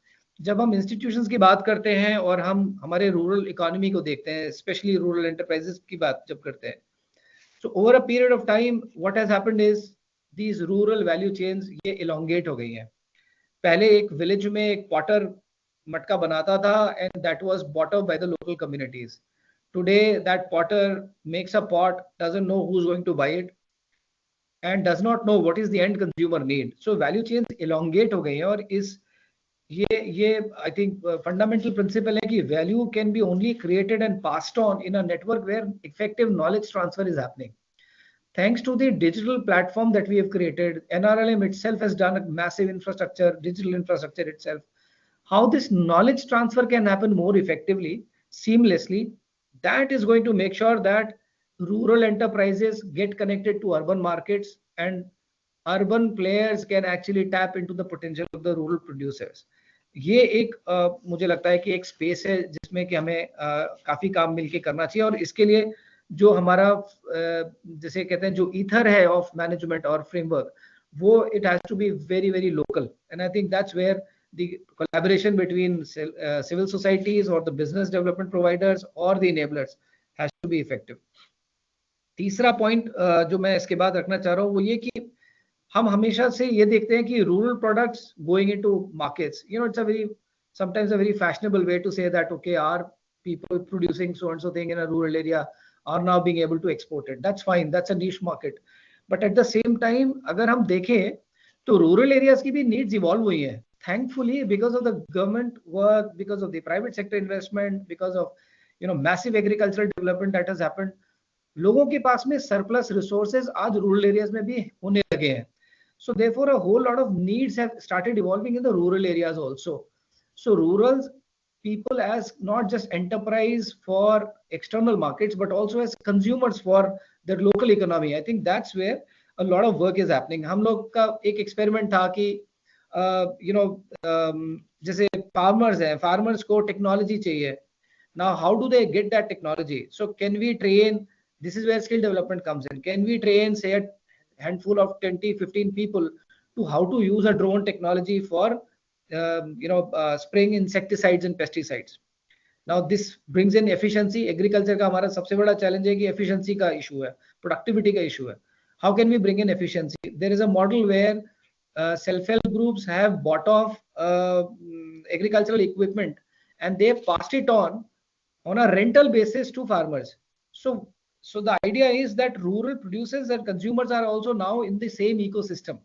जब हम institutions की बात करते हैं और हम हमारे rural economy को देखते हैं, especially rural enterprises की बात जब करते हैं, so over a period of time what has happened is these rural value chains ये elongate हो गई हैं. पहले एक village में एक potter मटका बनाता था and that was bought up by the local communities. Today that potter makes a pot, doesn't know who's going to buy it and does not know what is the end consumer need. So value chains elongate हो गई हैं और इस ये I think fundamental principle है कि value can be only created and passed on in a network where effective knowledge transfer is happening. Thanks to the digital platform that we have created, NRLM itself has done a massive infrastructure, digital infrastructure itself. How this knowledge transfer can happen more effectively, seamlessly, that is going to make sure that rural enterprises get connected to urban markets and urban players can actually tap into the potential of the rural producers. ये एक मुझे लगता है कि एक space है जिसमें कि हमें काफी काम मिलके करना चाहिए और इसके लिए जो हमारा जैसे कहते हैं जो ईथर है ऑफ मैनेजमेंट और फ्रेमवर्क वो it has to be very very local and I think that's where the collaboration between civil societies और द बिजनेस डेवलपमेंट प्रोवाइडर्स और the enablers has to be effective. तीसरा point जो मैं इसके बाद रखना चाह रहा हूँ वो ये कि हम हमेशा से ये देखते हैं कि rural products going into markets it's a very sometimes a very fashionable way to say that okay our people producing so and so thing in a rural area are now being able to export it. That's fine, that's a niche market, but at the same time अगर हम देखें तो rural areas की भी needs evolve हुई हैं. thankfully, because of the government work, because of the private sector investment, because of massive agricultural development that has happened, लोगों के पास में surplus resources आज rural areas में भी होने लगे हैं. So therefore, a whole lot of needs have started evolving in the rural areas also. So rural people as not just enterprise for external markets, but also as consumers for their local economy. I think that's where a lot of work is happening. हम लोग का एक experiment था कि जैसे farmers हैं, farmers को technology चाहिए. Now, how do they get that technology? So can we train? This is where skill development comes in. Can we train, say, a handful of 20, 15 people to how to use a drone technology for, spraying insecticides and pesticides? Now, this brings in efficiency. Agriculture का हमारा सबसे बड़ा challenge है कि efficiency का issue है, productivity का issue है. How can we bring in efficiency? There is a model where self-help groups have bought off agricultural equipment and they passed it on a rental basis to farmers. So the idea is that rural producers and consumers are also now in the same ecosystem.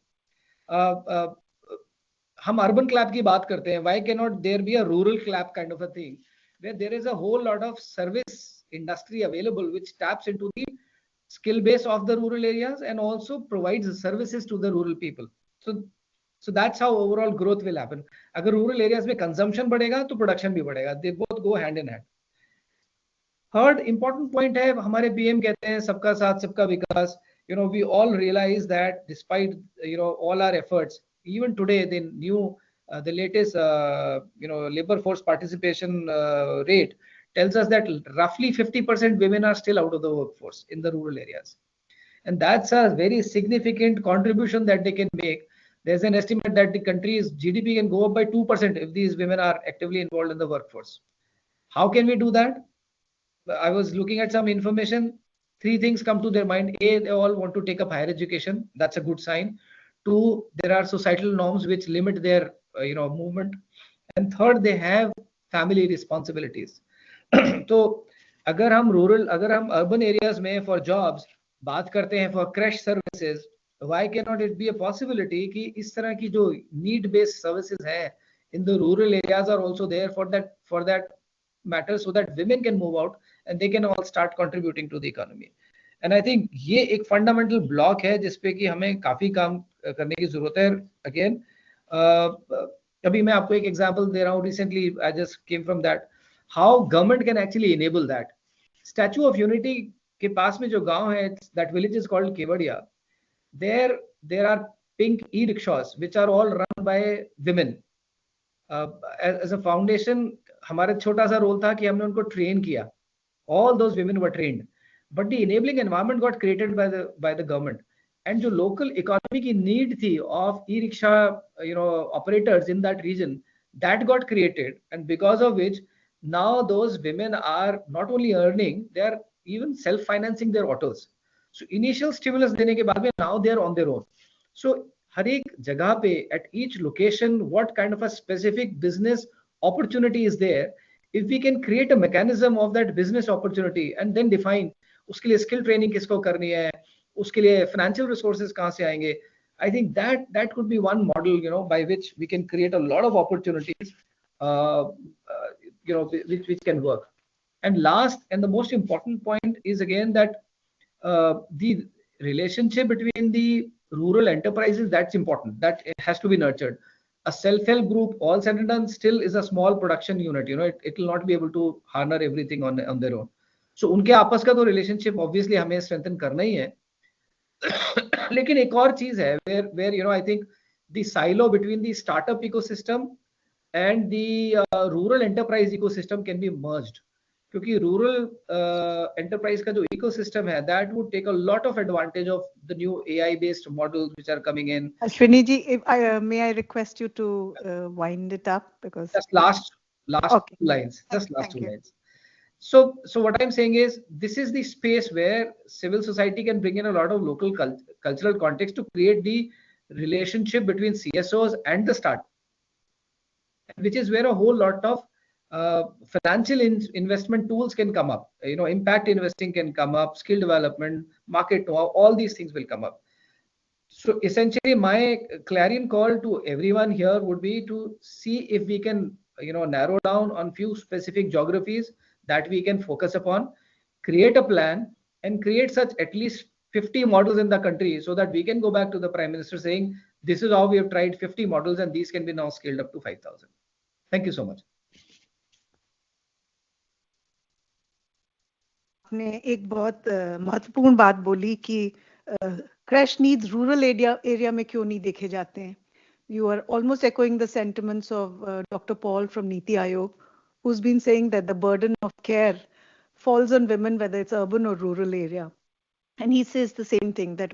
हम urban clap की बात करते हैं. Why cannot there be a rural clap kind of a thing, where there is a whole lot of service industry available which taps into the skill base of the rural areas and also provides services to the rural people. So that's how overall growth will happen. अगर rural areas में consumption बढ़ेगा तो production भी बढ़ेगा. They both go hand in hand. Third important point है, हमारे PM कहते हैं सबका साथ सबका विकास. We all realize that despite all our efforts, even today the latest labor force participation rate tells us that roughly 50% women are still out of the workforce in the rural areas, and that's a very significant contribution that they can make. There's an estimate that the country's GDP can go up by 2% if these women are actively involved in the workforce. How can we do that? I was looking at some information. 3 things come to their mind. A, they all want to take up higher education. That's a good sign. 2, there are societal norms which limit their movement. And third, they have family responsibilities. So अगर हम urban areas में for jobs बात करते हैं for crash services, why cannot it be a possibility कि इस तरह की जो need based services हैं in the rural areas are also there for that matter, so that women can move out and they can all start contributing to the economy. And I think ये एक fundamental block है जिसपे कि हमें काफी काम करने की जरूरत है. Again, अभी मैं आपको एक example दे रहा हूँ. Recently I just came from that. How government can actually enable that. Statue of Unity के पास में जो गांव है, that village is called Kevadia. There are pink e-rickshaws which are all run by women. As a foundation, हमारा छोटा सा role था कि हमने उनको train किया. All those women were trained, but the enabling environment got created by the government. And जो local economy की need थी of e-rickshaw operators in that region, that got created, and because of which now those women are not only earning, they are even self-financing their autos. So initial stimulus देने के बाद में now they are on their own. So हर एक जगह पे at each location what kind of a specific business opportunity is there, if we can create a mechanism of that business opportunity and then define उसके लिए skill training किसको करनी है, उसके लिए financial resources कहाँ से आएंगे, I think that could be one model by which we can create a lot of opportunities which can work. And last and the most important point is again that the relationship between the rural enterprises, that's important, that it has to be nurtured. A self-help group, all said and done, still is a small production unit. It will not be able to harness everything on their own. So उनके आपस का तो relationship obviously हमें strengthen करना ही है. लेकिन एक और चीज है where I think the silo between the startup ecosystem and the rural enterprise ecosystem can be merged. क्योंकि rural enterprise का जो ecosystem है, that would take a lot of advantage of the new AI based models which are coming in. Ashwini ji, may I request you to wind it up, because just last okay. 2 lines, just last 2 lines. So what I'm saying is this is the space where civil society can bring in a lot of local cultural context to create the relationship between CSOs and the start, which is where a whole lot of financial investment tools can come up. Impact investing can come up, skill development, market know-how, all these things will come up. So essentially, my clarion call to everyone here would be to see if we can, narrow down on few specific geographies that we can focus upon, create a plan, and create such at least 50 models in the country so that we can go back to the Prime Minister saying, this is how we have tried 50 models and these can be now scaled up to 5,000. Thank you so much. आपने एक बहुत महत्वपूर्ण बात बोली कि crash needs rural area में क्यों नहीं देखे जाते हैं. You are almost echoing the sentiments of Dr. Paul from Niti Aayog, who's been saying that the burden of care falls on women, whether it's urban or rural area. And he says the same thing, that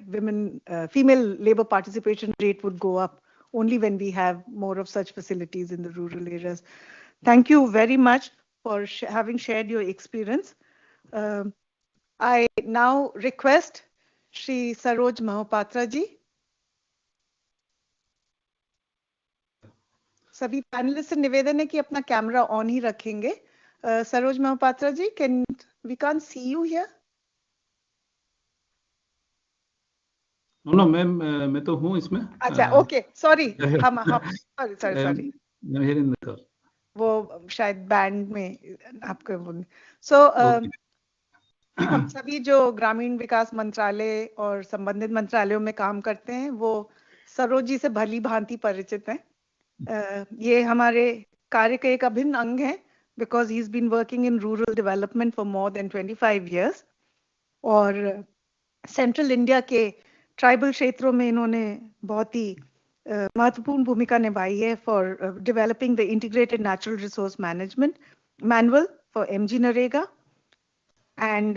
female labor participation rate would go up only when we have more of such facilities in the rural areas. Thank you very much for having shared your experience. I now request Shri Saroj Mahapatra ji. सभी panelist से निवेदन है कि अपना camera on ही रखेंगे. Saroj Mahapatra ji, we can't see you here. No ma'am, मैं तो हूँ इसमें. अच्छा, ओके, सॉरी. हम सॉरी वो शायद बैंड में आपको. सो हम सभी जो ग्रामीण विकास मंत्रालय और संबंधित मंत्रालयों में काम करते हैं वो सरोज जी से भली भांति परिचित हैं. ये हमारे कार्य का एक अभिन्न अंग है, because he's been working in rural development for more than 25 years. और सेंट्रल इंडिया के ट्राइबल क्षेत्रों में इन्होंने बहुत ही महत्वपूर्ण भूमिका निभाई है for developing the integrated natural resource management manual for MG Narega. And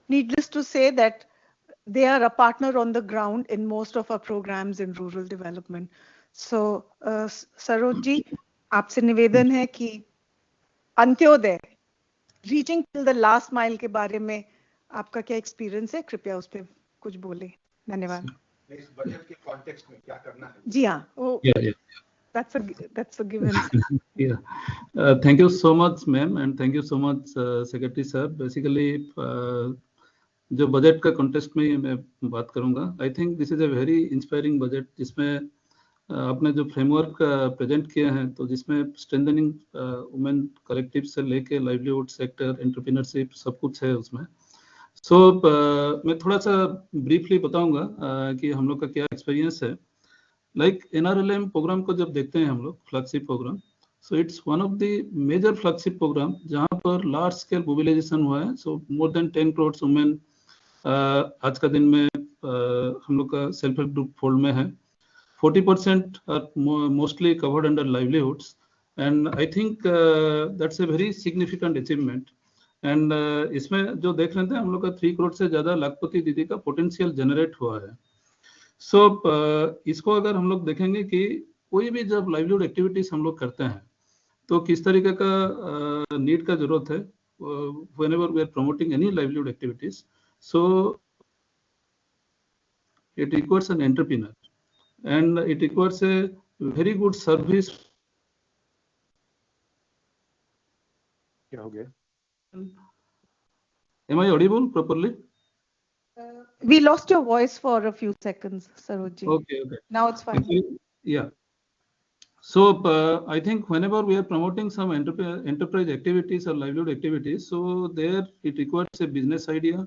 needless to say that they are a partner on the ground in most of our programs in rural development. So, Saroj ji, आपसे निवेदन है कि Antyodaya, reaching till the last mile के बारे में आपका क्या experience है, कृपया उस पर कुछ बोले. धन्यवाद. इस बजट के कॉन्टेक्स्ट में क्या करना है? जी हाँ, वो that's a given. Yeah, thank you so much, ma'am, and thank you so much, Secretary sir. Basically, जो बजट का कॉन्टेक्स्ट में मैं बात करूंगा, I think this is a very inspiring budget जिसमें आपने जो फ्रेमवर्क प्रेजेंट किया है, तो जिसमें स्ट्रेंथनिंग वुमेन कलेक्टिव से लेके लाइवलीहुड सेक्टर, एंटरप्रेन्योरशिप सब कुछ है उसमें. सो मैं थोड़ा सा ब्रीफली बताऊंगा कि हम लोग का क्या एक्सपीरियंस है. लाइक NRLM प्रोग्राम को जब देखते हैं हम लोग, flagship programme, so it's one of the major flagship programme जहां पर लार्ज स्केल मोबिलाइजेशन हुआ है. So more than 10 crore women आज का दिन में हम लोग का सेल्फ हेल्प ग्रुप फोल्ड में है. 40% are mostly covered under livelihoods, and I think that's a very significant achievement. And इसमें जो देख रहे थे हम लोग का 3 करोड़ से ज्यादा लाखपति दीदी का पोटेंशियल जनरेट हुआ है. सो इसको अगर हम लोग देखेंगे कि कोई भी जब लाइवलीहुड एक्टिविटीज हम लोग करते हैं तो किस तरीके का नीड का जरूरत है. whenever we are promoting any livelihood activities, so it requires an entrepreneur and it requires a very good service. क्या हो गया? Am I audible properly? We lost your voice for a few seconds, Saroj ji. Okay. Now it's fine. Yeah. So I think whenever we are promoting some enterprise activities or livelihood activities, so there it requires a business idea,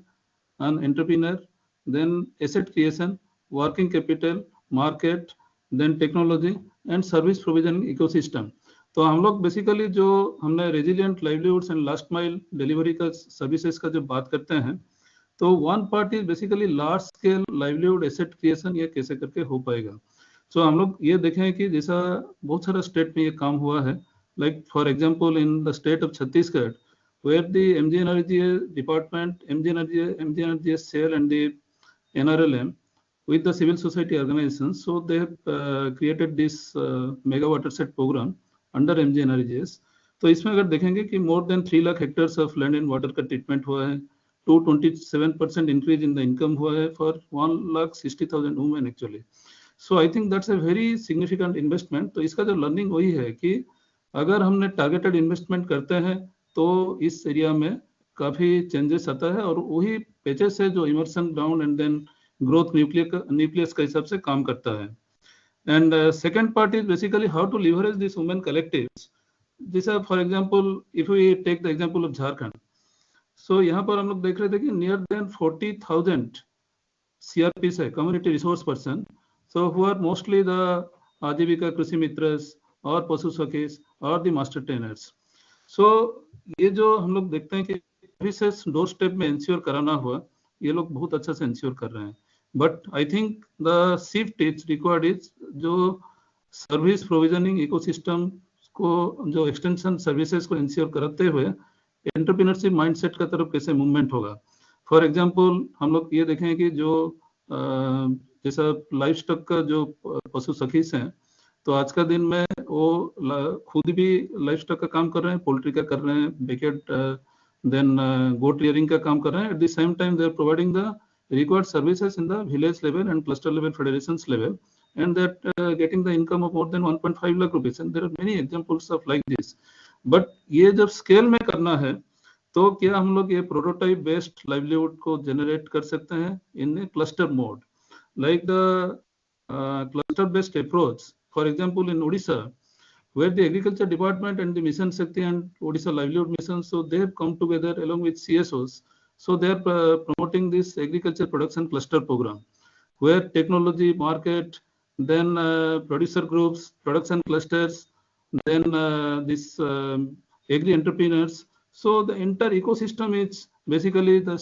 an entrepreneur, then asset creation, working capital, market, then technology and service provision ecosystem. तो हम लोग basically जो हमने resilient livelihoods and last mile delivery का services का जब बात करते हैं तो one part is basically large scale livelihood asset creation, ये कैसे करके हो पाएगा. सो हम लोग ये देखें कि जैसा बहुत सारा स्टेट में ये काम हुआ है, like for example in the state of Chhattisgarh where the MG energy department, MG energy cell and the NRLM with the civil society organizations, so they have created this mega water set program under MG NRGS. तो इसमें अगर देखेंगे कि more than 3 lakh hectares of land and water का treatment हुआ है, 227% increase in the income हुआ है for 1,60,000 women actually. So I think that's a very significant investment. तो इसका जो learning वही है कि अगर हमने targeted investment करते हैं तो इस एरिया में काफी चेंजेस आता है और वही पेचेस है जो immersion ground and then growth nucleus के हिसाब से काम करता है. And second part is basically how to leverage these women collectives. These are, for example, if we take the example of Jharkhand. So यहाँ पर हम लोग देख रहे थे कि near than 40,000 CRPs है, community resource person. So who are mostly the आजीविका कृषि मित्रस और पशु सखीस और the master trainers. So ये जो हम लोग देखते हैं कि सर्विसेस डोर स्टेप में इंश्योर कराना हुआ, ये लोग बहुत अच्छा से इंश्योर कर रहे हैं. But I think the shift is required is जो सर्विस प्रोविजनिंग इकोसिस्टम को, जो एक्सटेंशन सर्विसेज को इंश्योर कराते हुए एंटरप्रेन्योरशिप माइंडसेट का तरफ कैसे मूवमेंट होगा. फॉर एग्जांपल हम लोग ये देखें कि जो जैसा लाइफ स्टॉक का जो पशु सखीस हैं, तो आज का दिन में वो खुद भी लाइफ स्टॉक का काम कर रहे हैं, पोल्ट्री का कर रहे हैं, बेकेट देन गोट रियरिंग का काम कर रहे हैं. At the same time they are providing the required services in the village level and cluster level federations level, and that getting the income of more than 1.5 lakh rupees, and there are many examples of like this. But ये जब scale में करना है, तो क्या हम लोग ये प्रोटोटाइप बेस्ड लाइवलीहुड को जनरेट कर सकते हैं in a cluster mode, like the cluster based approach. For example in Odisha, where the agriculture department and the mission Shakti and Odisha livelihood mission, so they have come together along with CSOs. So they are promoting this agriculture production cluster program, where technology, market, then producer groups, production clusters, then this agri entrepreneurs. So the entire ecosystem is basically the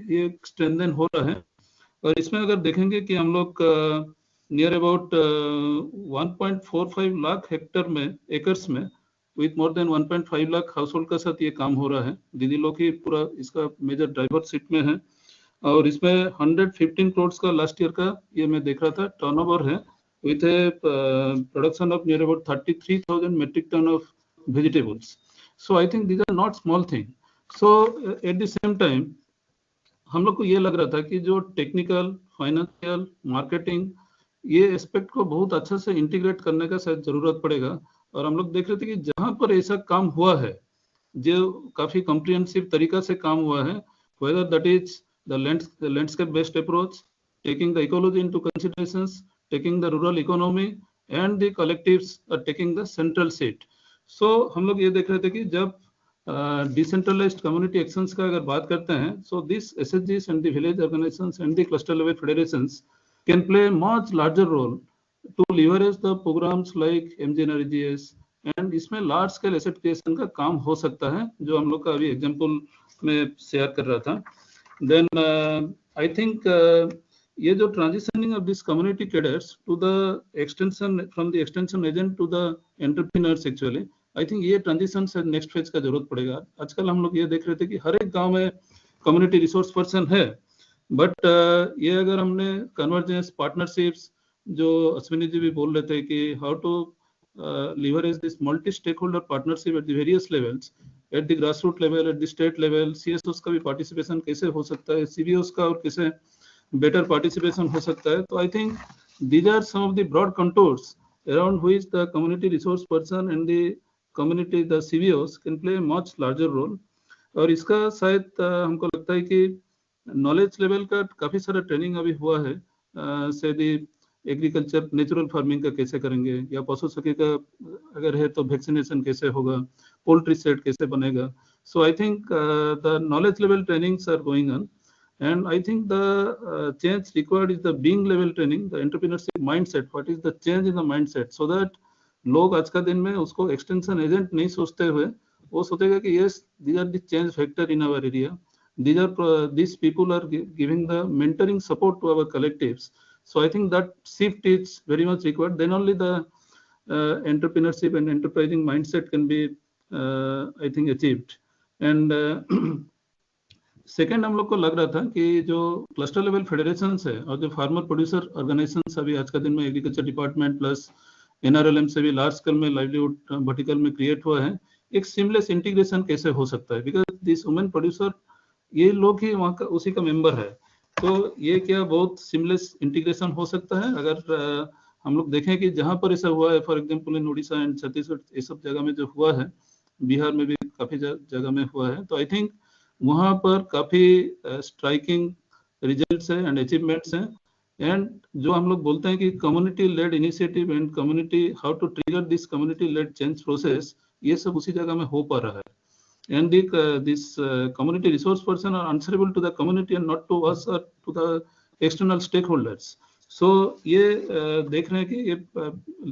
ये strengthen हो रहा है. और इसमें अगर देखेंगे कि हम लोग नियर अबाउट 1.45 लाख हेक्टर में, एकर्स में, with more than 1.5 lakh household का साथ ये काम हो रहा है. दीदी लोग ही पूरा इसका मेजर ड्राइवर सीट में है. और इसमें 115 करोड़ का लास्ट ईयर का ये मैं देख रहा था टर्नओवर है, with a production of near about 33,000 metric tonne of vegetables. So I think these are not small thing. So at the same time हम लोग को ये लग रहा था कि जो टेक्निकल, फाइनेंशियल, मार्केटिंग, ये एस्पेक्ट को बहुत अच्छा से इंटीग्रेट करने का शायद जरूरत पड़ेगा. और हम लोग देख रहे थे कि जहां पर ऐसा काम हुआ है, जो काफी कॉम्प्रिहेंसिव तरीका से काम हुआ है, whether that is the landscape based approach, taking the ecology into considerations, taking the rural economy and the collectives are taking the central seat. So हम लोग ये देख रहे थे कि जब decentralized community actions का अगर बात करते हैं, so these SHGs and the village organizations and the cluster level federations can play a much larger role to leverage the programs like MGNRGS, and इसमें लार्ज स्केल एसेट क्रिएशन का काम हो सकता है, जो हम लोग का अभी एग्जांपल में शेयर कर रहा था. देन आई थिंक ये जो transitioning of this community cadres to the extension, from the extension agent to the entrepreneurs, actually I think ये ट्रांजिशन से नेक्स्ट फेज का जरूरत पड़ेगा. आजकल हम लोग ये देख रहे थे कि हर एक गाँव में कम्युनिटी रिसोर्स पर्सन है, बट ये अगर हमने कन्वर्जेंस, पार्टनरशिप्स, जो अश्विनी जी भी बोल रहे थे कि how to leverage this multi-stakeholder partnership at the various levels, at the grassroots level, at the state level, CSOs का भी participation कैसे हो सकता है, CBOs का और कैसे better participation हो सकता है. तो I think these are some of the broad contours around which the community resource person and the community, the CBOs can play a much larger role. और इसका शायद हमको लगता है कि नॉलेज लेवल का काफी सारा ट्रेनिंग अभी हुआ है, से दी एग्रीकल्चर नेचुरल फार्मिंग का कैसे करेंगे, या पशु सखी का अगर है तो वैक्सीनेशन कैसे होगा, पोल्ट्री सेट कैसे बनेगा. So I think the knowledge level trainings are going on, and I think the change required is the being level training, the entrepreneurship mindset, what is the change in the mindset, so that लोग आज का दिन में उसको extension agent नहीं सोचते हुए वो सोचेगा कि yes, these are the change factor in our area, these people are giving the mentoring support to our collectives. So I think that shift is very much required. Then only the entrepreneurship and enterprising mindset can be, I think, achieved. And second हम लोग को लग रहा था कि जो cluster level federations है और जो फार्मर प्रोड्यूसर ऑर्गेनाइजेशंस अभी आज का दिन में एग्रीकल्चर डिपार्टमेंट प्लस NRLM से भी लार्ज स्केल में लाइवलीहुड वर्टिकल में क्रिएट हुआ है, एक सीमलेस इंटीग्रेशन कैसे हो सकता है, बिकॉज दिस वुमेन प्रोड्यूसर ये लोग ही वहाँ का उसी का मेंबर है. तो ये क्या बहुत सिमलेस इंटीग्रेशन हो सकता है अगर हम लोग देखें कि जहाँ पर ऐसा हुआ है, for example in Orissa and Chhattisgarh, ये सब जगह में जो हुआ है, बिहार में भी काफी जगह में हुआ है, तो आई थिंक वहाँ पर काफी स्ट्राइकिंग रिजल्ट्स है एंड अचीवमेंट्स हैं, एंड जो हम लोग बोलते हैं कि community led initiative and community how to trigger this community led change process, ये सब उसी जगह में हो पा रहा है. And this community resource person are answerable to the community and not to us or to the external stakeholders. So ये देख रहे हैं कि ये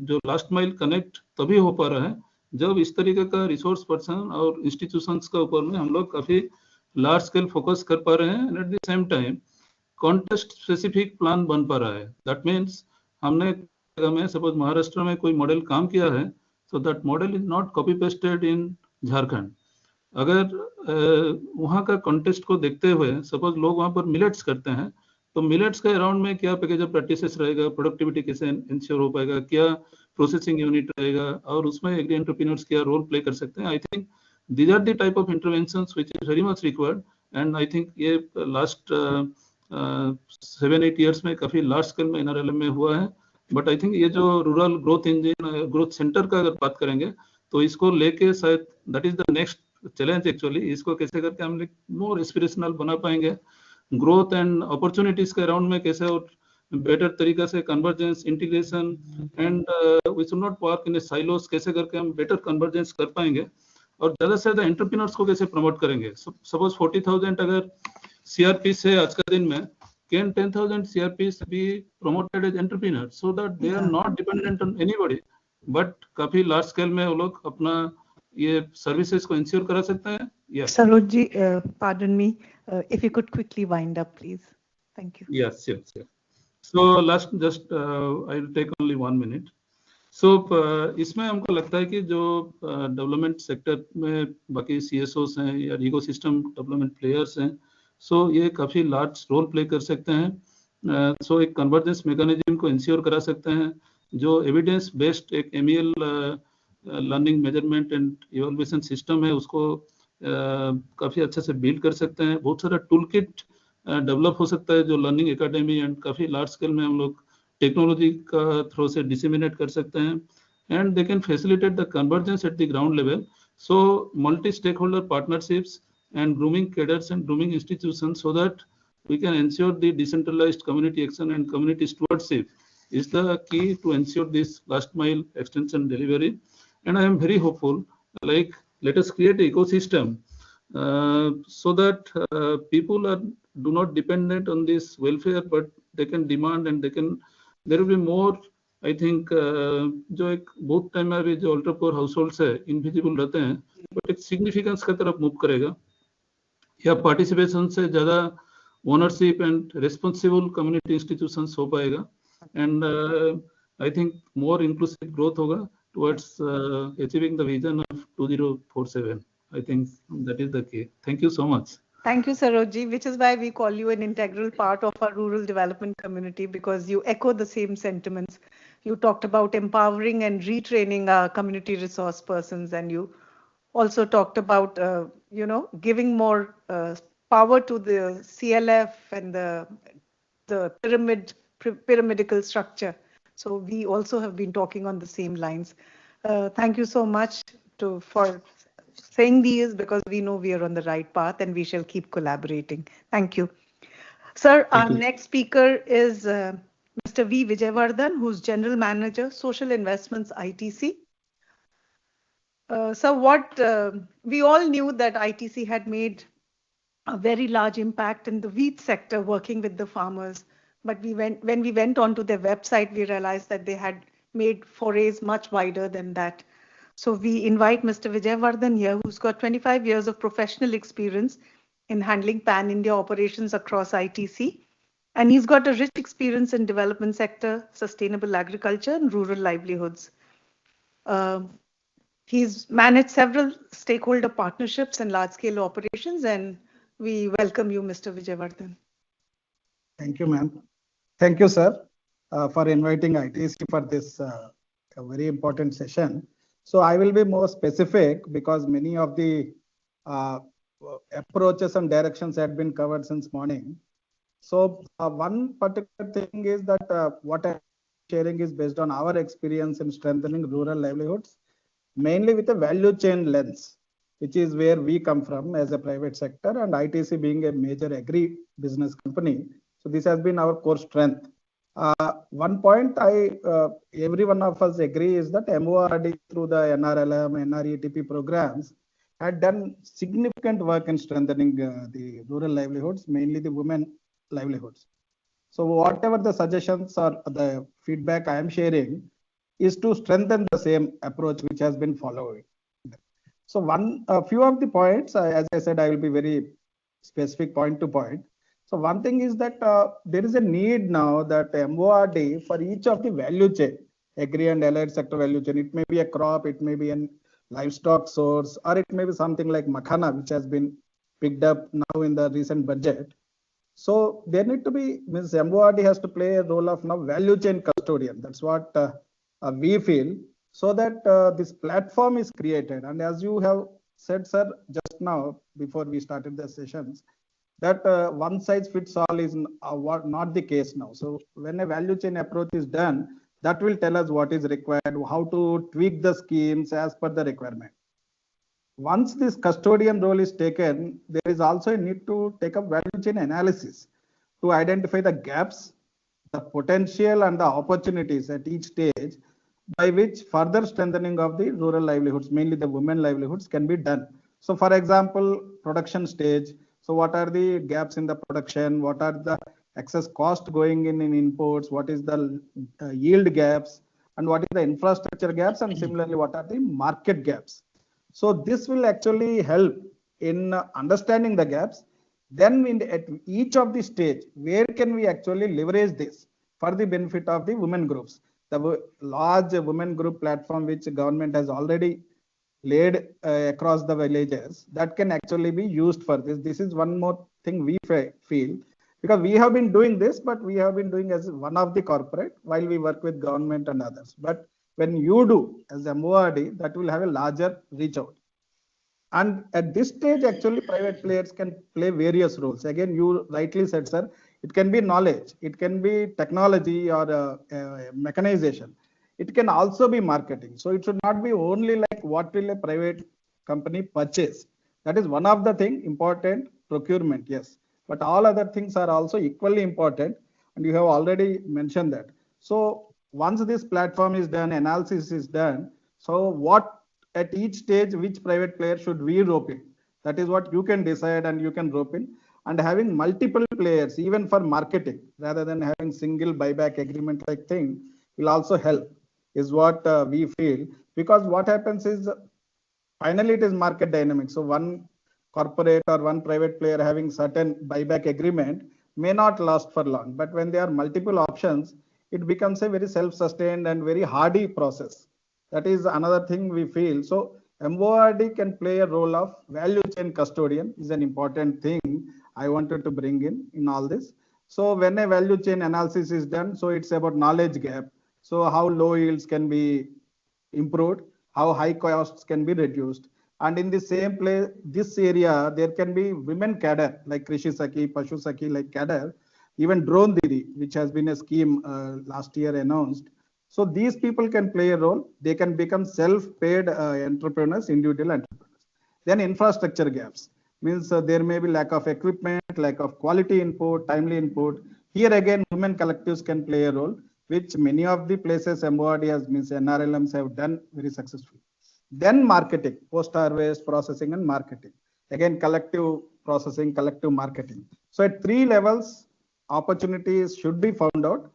जो लास्ट माइल कनेक्ट तभी हो पा रहा है जब इस तरीके का रिसोर्स पर्सन और इंस्टीट्यूशंस का ऊपर में हम लोग काफी लार्ज स्केल फोकस कर पा रहे हैं, and eight the same time contest specific plan बन पा रहा है. दैट मीन्स हमने में सपोज महाराष्ट्र में कोई मॉडल काम किया है, so that model is not copy pasted in Jharkhand. अगर वहाँ का कॉन्टेस्ट को देखते हुए सपोज लोग वहाँ पर मिलेट्स करते हैं, तो मिलेट्स के अराउंड में क्या पैकेज ऑफ प्रैक्टिसेस रहेगा, प्रोडक्टिविटी कैसे इंश्योर हो पाएगा, क्या प्रोसेसिंग यूनिट रहेगा, और उसमें एग्री एंटरप्रेन्योर्स क्या रोल प्ले कर सकते हैं. I think these are the type of interventions which is very much required, and I think ये लास्ट 7-8 ईयर्स में काफी लार्ज स्केल में एनआरएलएम में हुआ है. बट आई थिंक ये जो rural growth engine growth centre का अगर बात करेंगे तो इसको लेके शायद that is the next challenge actually. इसको कैसे करके हम मोर एस्पिरेशनल बना पाएंगे, ग्रोथ एंड अपॉर्चुनिटीज के अराउंड में कैसे और बेटर तरीका से convergence integration and we should not work in silos, कैसे करके हम बेटर कन्वर्जेंस कर पाएंगे और ज्यादा से ज्यादा एंटरप्रेन्योर्स को कैसे प्रमोट करेंगे. सपोज 40,000 अगर सीआरपी से आज का दिन में can 10,000 CRPs be promoted as entrepreneurs so that they are not dependent on anybody, but काफी large scale में वो लोग अपना ये services को ensure करा सकते हैं. Yes. Saroj ji, pardon me, if you could quickly wind up, please. Thank you. Yes, sure. So last just I will take only 1 minute. So इसमें हमको लगता है कि जो डेवलपमेंट सेक्टर में बाकी CSOs हैं या इकोसिस्टम डेवलपमेंट प्लेयर्स हैं, सो ये काफ़ी लार्ज रोल प्ले कर सकते हैं. सो एक कन्वर्जेंस मैकेनिज्म को इंश्योर करा सकते हैं, जो एविडेंस बेस्ड एक MEL learning measurement and evaluation system है उसको काफ़ी अच्छे से बिल्ड कर सकते हैं. बहुत सारा टूल किट डेवलप हो सकता है जो लर्निंग एकेडमी एंड काफ़ी लार्ज स्केल में हम लोग टेक्नोलॉजी का थ्रू से डिसेमिनेट कर सकते हैं, and they can facilitate the convergence at the ground level. So multi stakeholder partnerships and grooming cadres and grooming institutions so that we can ensure the decentralized community action and community stewardship is the key to ensure this last mile extension delivery. And I am very hopeful, like let us create an ecosystem so that people do not dependent on this welfare, but they can demand and there will be more. I think जो एक बहुत time में अभी जो ultra poor households है invisible रहते हैं, but एक सिग्निफिकेंस की तरफ मूव करेगा, या पार्टिसिपेशन से ज्यादा ownership and responsible community institutions हो पाएगा, and I think more inclusive growth होगा towards achieving the vision of 2047. I think that is the key. Thank you so much. Thank you, Sarojji, which is why we call you an integral part of our rural development community, because you echo the same sentiments. You talked about empowering and retraining our community resource persons, and you also talked about, giving more power to the CLF and the pyramidal structure. So we also have been talking on the same lines. Thank you so much for saying these, because we know we are on the right path and we shall keep collaborating. Thank you. Sir, our next speaker is Mr. V. Vijayvardhan, who's General Manager, Social Investments, ITC. So we all knew that ITC had made a very large impact in the wheat sector working with the farmers. But when we went onto their website, we realized that they had made forays much wider than that. So we invite Mr. Vijayvardhan here, who's got 25 years of professional experience in handling pan-India operations across ITC. And he's got a rich experience in development sector, sustainable agriculture, and rural livelihoods. He's managed several stakeholder partnerships and large-scale operations, and we welcome you, Mr. Vijayvardhan. Thank you, ma'am. Thank you, sir, for inviting ITC for this very important session. So I will be more specific because many of the approaches and directions had been covered since morning. So one particular thing is that what I'm sharing is based on our experience in strengthening rural livelihoods, mainly with a value chain lens. which is where we come from as a private sector, and ITC being a major agri business company. So this has been our core strength. One point every one of us agree is that MORD through the NRLM, NRETP programs had done significant work in strengthening the rural livelihoods, mainly the women livelihoods. So whatever the suggestions or the feedback I am sharing is to strengthen the same approach which has been followed. So a few of the points, as I said, I will be very specific point to point. So one thing is that there is a need now that MORD for each of the value chain, agri and allied sector value chain, it may be a crop, it may be a livestock source, or it may be something like makhana, which has been picked up now in the recent budget. So there need to be, means MORD has to play a role of now value chain custodian. That's what we feel, so that this platform is created. And as you have said, sir, just now, before we started the sessions, that one size fits all is not the case now. So when a value chain approach is done, that will tell us what is required, how to tweak the schemes as per the requirement. Once this custodian role is taken, there is also a need to take up value chain analysis to identify the gaps, the potential and the opportunities at each stage by which further strengthening of the rural livelihoods, mainly the women livelihoods, can be done. So for example, production stage. So what are the gaps in the production? What are the excess cost going in imports? What is the yield gaps? And what is the infrastructure gaps? And similarly, what are the market gaps? So this will actually help in understanding the gaps. Then at each of the stage, where can we actually leverage this for the benefit of the women groups? The large women group platform which government has already laid across the villages, that can actually be used for this. This is one more thing we feel, because we have been doing this, but we have been doing as one of the corporate while we work with government and others. But when you do as a MORD, that will have a larger reach out. And at this stage, actually, private players can play various roles. Again, you rightly said, sir, it can be knowledge, it can be technology or mechanization. It can also be marketing. So it should not be only like what will a private company purchase. That is one of the thing important, procurement, yes. But all other things are also equally important. And you have already mentioned that. So once this platform is done, analysis is done. So what at each stage, which private player should we rope in? That is what you can decide and you can rope in. And having multiple players, even for marketing, rather than having single buyback agreement like thing, will also help, is what we feel. Because what happens is, finally it is market dynamics. So one corporate or one private player having certain buyback agreement may not last for long. But when there are multiple options, it becomes a very self-sustained and very hardy process. That is another thing we feel. So MORD can play a role of value chain custodian, is an important thing I wanted to bring in all this. So when a value chain analysis is done, so it's about knowledge gap. So how low yields can be improved, how high costs can be reduced. And in the same place, this area, there can be women cadre like Krishi Saki, Pashu Saki like cadre, even Drone Didi, which has been a scheme last year announced. So these people can play a role. They can become self-paid entrepreneurs, individual entrepreneurs. Then infrastructure gaps means there may be lack of equipment, lack of quality input, timely input. Here again, women collectives can play a role, which many of the places MORD has, means NRLMs have done very successfully. Then marketing, post-harvest processing and marketing. Again, collective processing, collective marketing. So at 3 levels, opportunities should be found out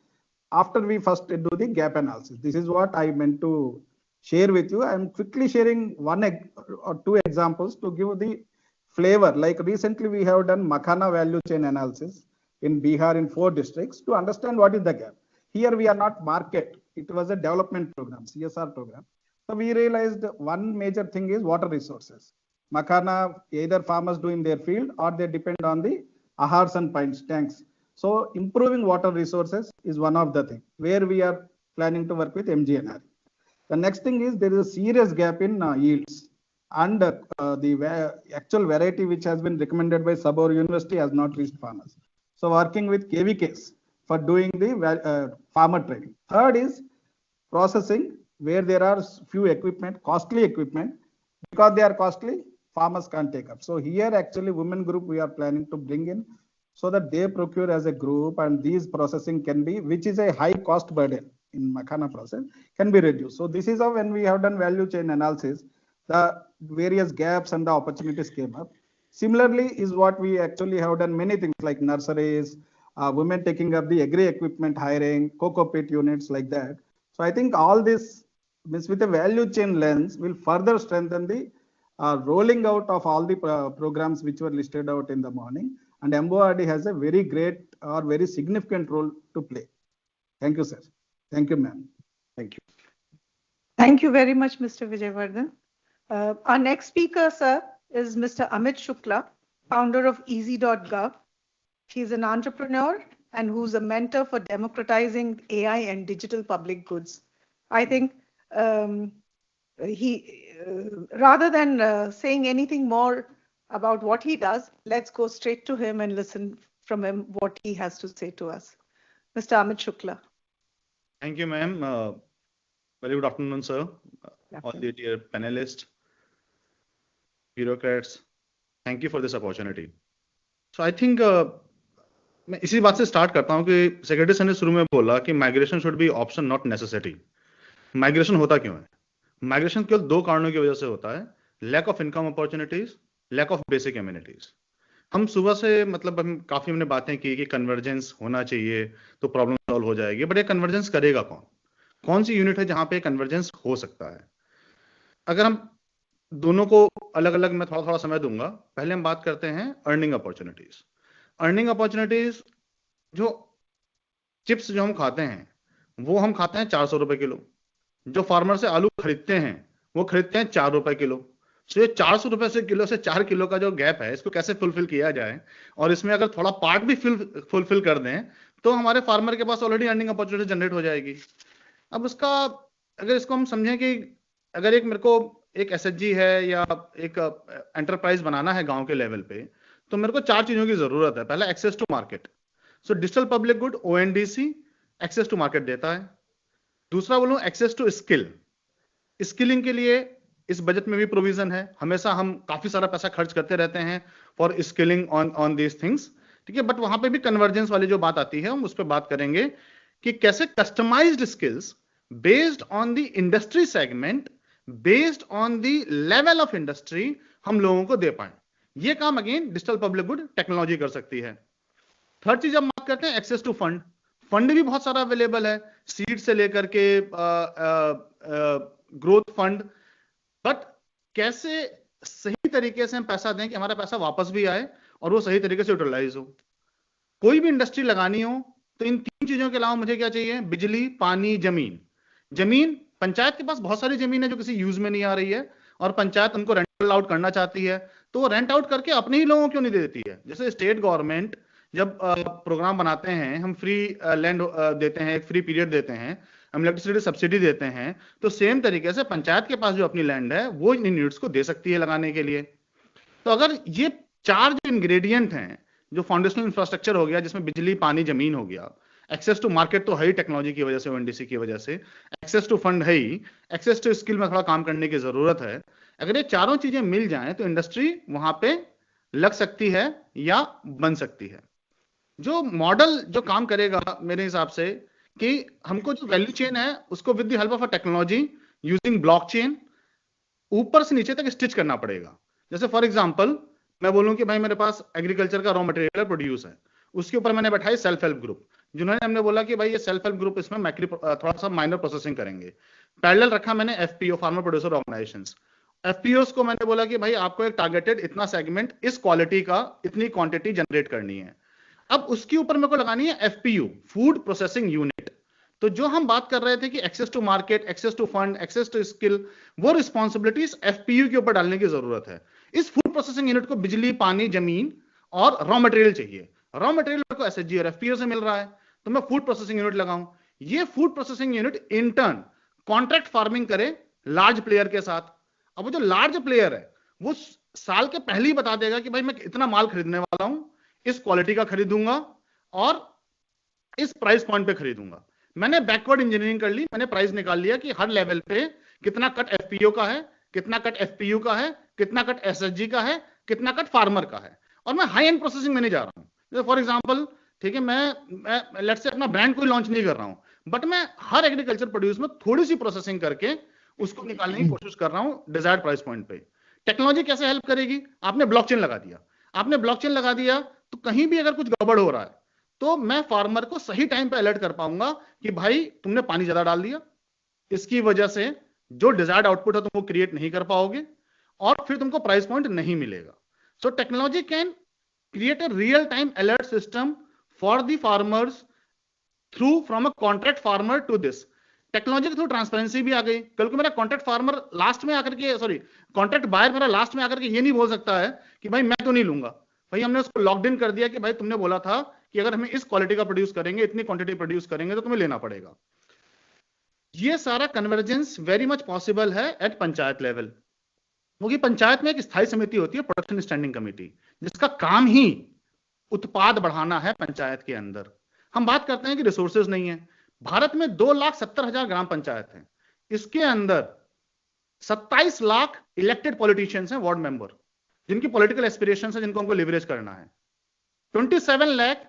after we first do the gap analysis. This is what I meant to share with you. I am quickly sharing 1 or 2 examples to give the flavor. Like recently we have done makhana value chain analysis in Bihar in 4 districts to understand what is the gap. Here we are not market. It was a development program, CSR program. So we realized one major thing is water resources. Makhana, either farmers do in their field or they depend on the ahars and pints, tanks. So improving water resources is one of the things where we are planning to work with MGNR. The next thing is there is a serious gap in yields, and the actual variety which has been recommended by Sabor University has not reached farmers. So working with KVKs for doing the farmer training. Third is processing, where there are few equipment, costly equipment. Because they are costly, farmers can't take up. So here actually women group we are planning to bring in so that they procure as a group, and these processing can be, which is a high cost burden in makhana process, can be reduced. So this is how, when we have done value chain analysis, the various gaps and the opportunities came up. Similarly is what we actually have done many things like nurseries, women taking up the agri equipment hiring, cocoa pit units like that. So I think all this means with a value chain lens will further strengthen the rolling out of all the programs which were listed out in the morning. And MORD has a very great or very significant role to play. Thank you, sir. Thank you, ma'am. Thank you. Thank you very much, Mr. Vijayvardhan. Our next speaker, sir, is Mr. Amit Shukla, founder of easy.gov. He's an entrepreneur and who's a mentor for democratizing AI and digital public goods. I think rather than saying anything more about what he does, let's go straight to him and listen from him what he has to say to us. Mr. Amit Shukla. Thank you, ma'am. Very good afternoon, sir. All the dear panelists, bureaucrats, thank you for this opportunity. So I think मैं इसी बात से start करता हूँ कि secretary sir ने शुरू में बोला कि migration should be epsilon naught necessity. Migration होता क्यों है? माइग्रेशन केवल दो कारणों की वजह से होता है, lack of income opportunities, lack of basic amenities. हम सुबह से मतलब हम काफी हमने बातें की कि कन्वर्जेंस होना चाहिए तो प्रॉब्लम सॉल्व हो जाएगी, बट ये कन्वर्जेंस करेगा कौन? कौन सी यूनिट है जहां पे कन्वर्जेंस हो सकता है? अगर हम दोनों को अलग अलग मैं थोड़ा थोड़ा समय दूंगा. पहले हम बात करते हैं अर्निंग अपॉर्चुनिटीज. अर्निंग अपॉर्चुनिटीज, जो चिप्स जो हम खाते हैं वो हम खाते हैं 400 रुपए किलो. जो फार्मर से आलू खरीदते हैं वो खरीदते हैं 4 रुपए किलो. तो ये 400 रुपए से किलो से 4 किलो का जो गैप है, इसको कैसे फुलफिल किया जाए, और इसमें अगर थोड़ा पार्ट भी फुलफिल कर दें तो हमारे फार्मर के पास ऑलरेडी अर्निंग अपॉर्चुनिटी जनरेट हो जाएगी. अब उसका अगर इसको हम समझें कि अगर एक मेरे को एक एसएचजी है या एक एंटरप्राइज बनाना है गांव के लेवल पे, तो मेरे को 4 चीजों की जरूरत है. पहला, access to market. So digital public good ONDC access to market देता है. दूसरा बोलूं, एक्सेस टू स्किल. स्किलिंग के लिए इस बजट में भी प्रोविजन है. हमेशा हम काफी सारा पैसा खर्च करते रहते हैं for skilling on these things, ठीक है, बट वहां पे भी कन्वर्जेंस वाली जो बात आती है हम उस पर बात करेंगे कि कैसे customised skills based on the industry segment, based on the level of industry हम लोगों को दे पाए. ये काम again digital public good technology कर सकती है. थर्ड चीज हम बात करते हैं एक्सेस टू फंड. फंड भी बहुत सारा अवेलेबल है, सीड से लेकर के ग्रोथ फंड, बट कैसे सही तरीके से हम पैसा दें कि हमारा पैसा वापस भी आए और वो सही तरीके से यूटिलाइज हो. कोई भी इंडस्ट्री लगानी हो तो इन 3 चीजों के अलावा मुझे क्या चाहिए? बिजली, पानी, जमीन. जमीन, पंचायत के पास बहुत सारी जमीन है जो किसी यूज में नहीं आ रही है और पंचायत उनको रेंट आउट करना चाहती है, तो वो रेंट आउट करके अपने ही लोगों क्यों नहीं दे देती है? जैसे स्टेट गवर्नमेंट जब प्रोग्राम बनाते हैं, हम फ्री लैंड देते हैं, एक फ्री पीरियड देते हैं, हम इलेक्ट्रिसिटी सब्सिडी देते हैं, तो सेम तरीके से पंचायत के पास जो अपनी लैंड है वो इन यूनिट्स को दे सकती है लगाने के लिए. तो अगर ये 4 जो इंग्रेडिएंट हैं, जो फाउंडेशनल इंफ्रास्ट्रक्चर हो गया जिसमें बिजली, पानी, जमीन हो गया, एक्सेस टू मार्केट तो है ही टेक्नोलॉजी की वजह से, ओएनडीसी की वजह से, एक्सेस टू फंड है ही, एक्सेस टू स्किल में थोड़ा काम करने की जरूरत है. अगर ये चारों चीजें मिल जाएं तो इंडस्ट्री वहां पे लग सकती है या बन सकती है. जो मॉडल जो काम करेगा मेरे हिसाब से कि हमको जो वैल्यू चेन है उसको with the help of a technology using blockchain ऊपर से नीचे तक स्टिच करना पड़ेगा. जैसे फॉर एग्जांपल मैं बोलूं कि भाई मेरे पास एग्रीकल्चर का रॉ मटेरियल प्रोड्यूस है, उसके ऊपर मैंने बैठाई सेल्फ हेल्प ग्रुप, जिन्होंने हमने बोला कि भाई ये सेल्फ हेल्प ग्रुप इसमें थोड़ा सा माइनर प्रोसेसिंग करेंगे. पैरेलल रखा मैंने एफपीओ, फार्मर प्रोड्यूसर ऑर्गेनाइजेशंस. एफपीओस को मैंने बोला कि भाई आपको एक टारगेटेड इतना सेगमेंट, इस क्वालिटी का इतनी क्वांटिटी जनरेट करनी है. अब उसके ऊपर मेरे को लगानी है एफपीयू, फूड प्रोसेसिंग यूनिट. तो जो हम बात कर रहे थे कि access to market, access to fund, access to skill, वो रिस्पॉन्सिबिलिटीज एफपीयू के ऊपर डालने की जरूरत है. इस फूड प्रोसेसिंग यूनिट को बिजली, पानी, जमीन और रॉ मटेरियल चाहिए. रॉ मटेरियल को एसएचजी और एफपीओ से मिल रहा है, तो मैं फूड प्रोसेसिंग यूनिट लगाऊं. ये food processing unit in turn contract farming करे लार्ज प्लेयर के साथ. अब वो जो लार्ज प्लेयर है वो साल के पहले ही बता देगा कि भाई मैं इतना माल खरीदने वाला हूं, इस क्वालिटी का खरीदूंगा और इस प्राइस पॉइंट पे खरीदूंगा. मैंने बैकवर्ड इंजीनियरिंग कर ली, मैंने प्राइस निकाल लिया कि हर लेवल पे कितना कट एफपीओ का है, कितना कट एफपीयू का है, कितना कट एसएचजी का है, कितना कट फार्मर का है, और मैं हाई एंड प्रोसेसिंग में नहीं जा रहा हूँ। फॉर एग्जाम्पल, ठीक है, मैं लेट्स से अपना ब्रांड कोई लॉन्च नहीं कर रहा हूँ, बट मैं हर एग्रीकल्चर प्रोड्यूस में थोड़ी सी प्रोसेसिंग करके उसको निकालने की कोशिश कर रहा हूँ डिजायर्ड प्राइस पॉइंट पे। टेक्नोलॉजी कैसे हेल्प करेगी? आपने ब्लॉकचेन लगा दिया, तो कहीं भी अगर कुछ गड़बड़ हो रहा है तो मैं फार्मर को सही टाइम पे अलर्ट कर पाऊंगा कि भाई तुमने पानी ज्यादा डाल दिया, इसकी वजह से जो डिजायर्ड आउटपुट है तुम वो क्रिएट नहीं कर पाओगे और फिर तुमको प्राइस पॉइंट नहीं मिलेगा। So technology can create a real time alert system for the farmers through from a contract farmer to this. Technology के थ्रू ट्रांसपेरेंसी भी आ गई। कल को मेरा कॉन्ट्रैक्ट फार्मर लास्ट में आकर के, सॉरी, कॉन्ट्रैक्ट बायर मेरा लास्ट में आकर के ये नहीं बोल सकता है कि भाई मैं तो नहीं लूंगा। भाई हमने उसको लॉक्ड इन कर दिया कि भाई तुमने बोला था कि अगर हमें इस क्वालिटी का प्रोड्यूस करेंगे, इतनी क्वांटिटी प्रोड्यूस करेंगे तो तुम्हें लेना पड़ेगा। ये सारा कन्वर्जेंस वेरी मच पॉसिबल है एट पंचायत लेवल, क्योंकि पंचायत में एक स्थायी समिति होती है, प्रोडक्शन स्टैंडिंग कमेटी, जिसका काम ही उत्पाद बढ़ाना है पंचायत के अंदर। हम बात करते हैं कि रिसोर्सेज नहीं है। भारत में 2,70,000 ग्राम पंचायत हैं, इसके अंदर 27 लाख इलेक्टेड पॉलिटिशियंस हैं, वार्ड मेंबर, जिनकी पॉलिटिकल एस्पिरेशंस है, जिनको हमको लिवरेज करना है। 27 लाख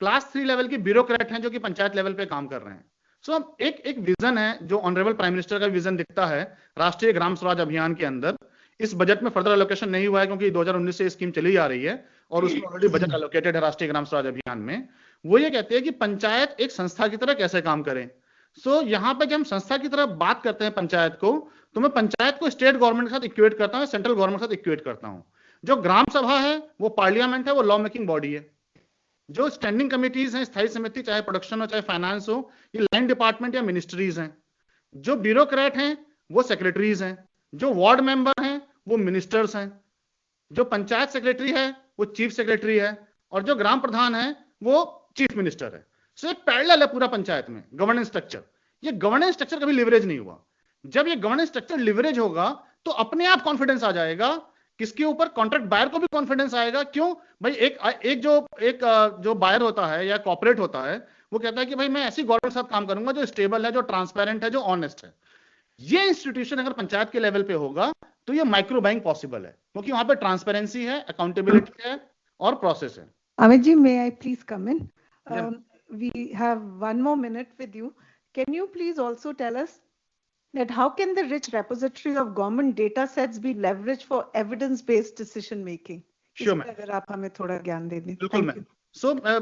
क्लास 3 लेवल की ब्यूरोक्रेट हैं जो कि पंचायत लेवल पे काम कर रहे हैं। सो एक विजन है जो ऑनरेबल प्राइम मिनिस्टर का विजन दिखता है राष्ट्रीय ग्राम स्वराज अभियान के अंदर। इस बजट में फर्दर एलोकेशन नहीं हुआ है क्योंकि 2019 से स्कीम चली आ रही है और उसमें ऑलरेडी बजट एलोकेटेड है राष्ट्रीय ग्राम स्वराज अभियान में। वो ये कहते हैं कि पंचायत एक संस्था की तरह कैसे काम करे। सो यहाँ पे जब हम संस्था की तरह बात करते हैं पंचायत को, तो मैं पंचायत को स्टेट गवर्नमेंट के साथ इक्वेट करता हूँ, सेंट्रल गवर्नमेंट के साथ इक्वेट करता हूँ। जो ग्राम सभा है वो पार्लियामेंट है, वो लॉ मेकिंग बॉडी है। जो स्टैंडिंग कमिटीज हैं, स्थायी समिति, चाहे प्रोडक्शन हो चाहे फाइनेंस हो, ये लाइन डिपार्टमेंट या मिनिस्ट्रीज हैं। जो ब्यूरोक्रेट हैं वो सेक्रेटरीज हैं। जो वार्ड मेंबर हैं वो मिनिस्टर्स हैं। जो पंचायत सेक्रेटरी है वो चीफ सेक्रेटरी है और जो ग्राम प्रधान है वो चीफ मिनिस्टर है। सो एक पैरेलल है पूरा पंचायत में गवर्नेंस स्ट्रक्चर। ये गवर्नेंस स्ट्रक्चर कभी लिवरेज नहीं हुआ। जब ये गवर्नेंस स्ट्रक्चर लिवरेज होगा तो अपने आप कॉन्फिडेंस आ जाएगा। किसके ऊपर? कॉन्ट्रैक्ट बायर को भी कॉन्फिडेंस आएगा। क्यों भाई? एक जो बायर होता है या कॉर्पोरेट होता है वो कहता है कि भाई मैं ऐसी गवर्नमेंट के साथ काम करूंगा जो स्टेबल है, जो ट्रांसपेरेंट है, जो ऑनेस्ट है। ये इंस्टीट्यूशन अगर पंचायत के लेवल पे होगा तो ये माइक्रो बैंक पॉसिबल है, क्योंकि वहां पे ट्रांसपेरेंसी है, अकाउंटेबिलिटी है और प्रोसेस है। Amit ji, may I please come in? We have one more minute with you. Can you please also tell us that how can the rich repository of government data sets be leveraged for evidence-based decision making? Sure, इसमें अगर आप हमें थोड़ा ज्ञान दे दें। बिल्कुल ma'am.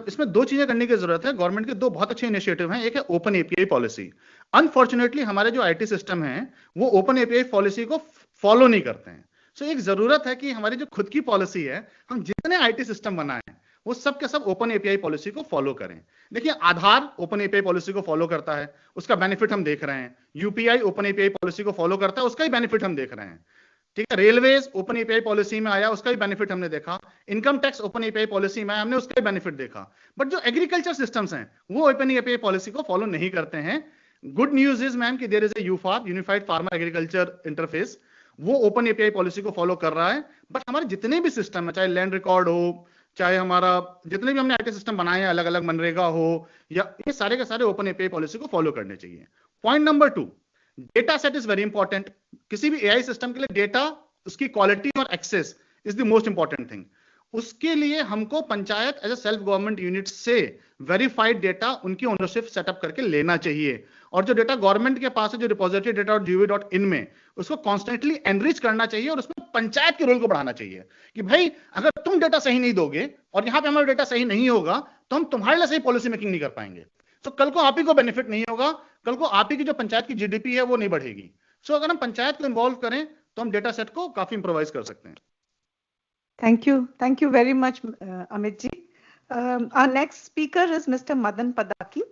इसमें दो चीजें करने की जरूरत है। गवर्नमेंट के दो बहुत अच्छे इनिशिएटिव हैं। एक है ओपन एपीआई पॉलिसी। अनफॉर्चुनेटली हमारे जो आईटी सिस्टम है वो ओपन एपीआई पॉलिसी को फॉलो नहीं करते हैं। सो एक जरूरत है कि हमारी जो खुद की पॉलिसी है, हम जितने आईटी सिस्टम बनाए हैं वो सब के सब ओपन एपीआई पॉलिसी को फॉलो करें। देखिए, आधार ओपन एपीआई पॉलिसी को फॉलो करता है, उसका बेनिफिट हम देख रहे हैं। यूपीआई ओपन एपीआई पॉलिसी को फॉलो करता है, उसका ही बेनिफिट हम देख रहे हैं। ठीक है, रेलवेज ओपन एपीआई पॉलिसी में आया, उसका भी बेनिफिट हमने देखा। Income tax open API policy में हमने उसका भी बेनिफिट देखा। बट जो एग्रीकल्चर सिस्टम्स हैं वो ओपन एपीआई पॉलिसी को फॉलो नहीं करते हैं। गुड न्यूज इज मैम कि देयर इज ए यूफार, यूनिफाइड फार्मर एग्रीकल्चर इंटरफेस, वो ओपन एपीआई पॉलिसी को फॉलो कर रहा है। बट हमारे जितने भी सिस्टम है, चाहे लैंड रिकॉर्ड हो, चाहे हमारा जितने भी हमने आईटी सिस्टम बनाए हैं, अलग अलग मनरेगा हो, या ये सारे के सारे ओपन एपीआई पॉलिसी को फॉलो करने चाहिए। Point number 2, data set is very important. किसी भी एआई सिस्टम के लिए डेटा, उसकी क्वालिटी और access is the most important thing. उसके लिए हमको panchayat as a self government unit से वेरीफाइड डेटा उनकी ओनरशिप सेटअप करके लेना चाहिए। और जो डेटा गवर्नमेंट के पास है, जो रिपोजिटरी data.gov.in में, उसको कॉन्स्टेंटली एनरिच करना चाहिए और उसमें पंचायत के रोल को बढ़ाना चाहिए कि भाई अगर तुम डेटा सही नहीं दोगे और यहाँ पे हमारा डेटा सही नहीं होगा तो हम तुम्हारे लिए सही पॉलिसी मेकिंग नहीं कर पाएंगे। तो कल को आप ही को बेनिफिट नहीं होगा, कल को आप ही की जो पंचायत की जीडीपी है वो नहीं बढ़ेगी। सो अगर हम पंचायत को इन्वॉल्व करें तो हम डेटा सेट को काफी इंप्रोवाइज कर सकते हैं। Thank you very much, Amit ji. Our next speaker is Mr. Madan Padaki,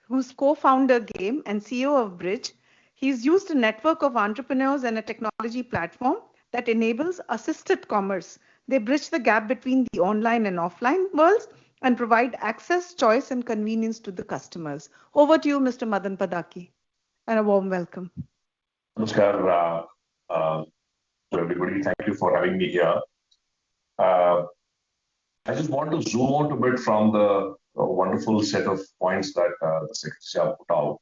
who's co-founder Game and CEO of Bridge. He's used a network of entrepreneurs and a technology platform that enables assisted commerce. They bridge the gap between the online and offline worlds and provide access, choice, and convenience to the customers. Over to you, Mr. Madan Padaki, and a warm welcome. Namaskar to everybody. Thank you for having me here. I just want to zoom out a bit from the wonderful set of points that the Secretary put out.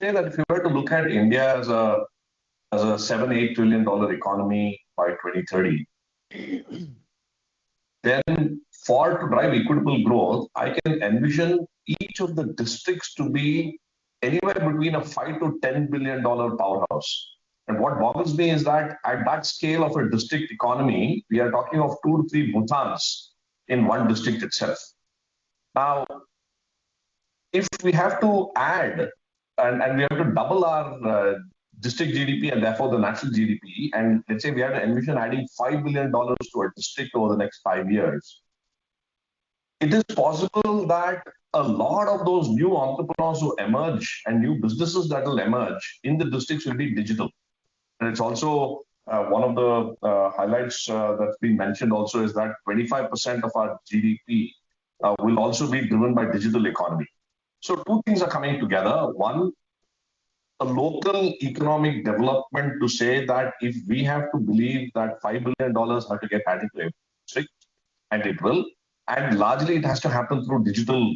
Say that if you were to look at India as a $7-8 trillion economy by 2030, then for to drive equitable growth, I can envision each of the districts to be anywhere between a $5 to $10 billion powerhouse. And what boggles me is that at that scale of a district economy, we are talking of 2 to 3 Bhutans in one district itself. Now, if we have to add and we have to double our district GDP and therefore the national GDP, and let's say we have to envision adding $5 billion to a district over the next 5 years, it is possible that a lot of those new entrepreneurs who emerge and new businesses that will emerge in the districts will be digital. And it's also one of the highlights that's been mentioned also is that 25% of our GDP will also be driven by digital economy. So two things are coming together. One, a local economic development to say that if we have to believe that $5 billion have to get added to a district, and it will, and largely it has to happen through digital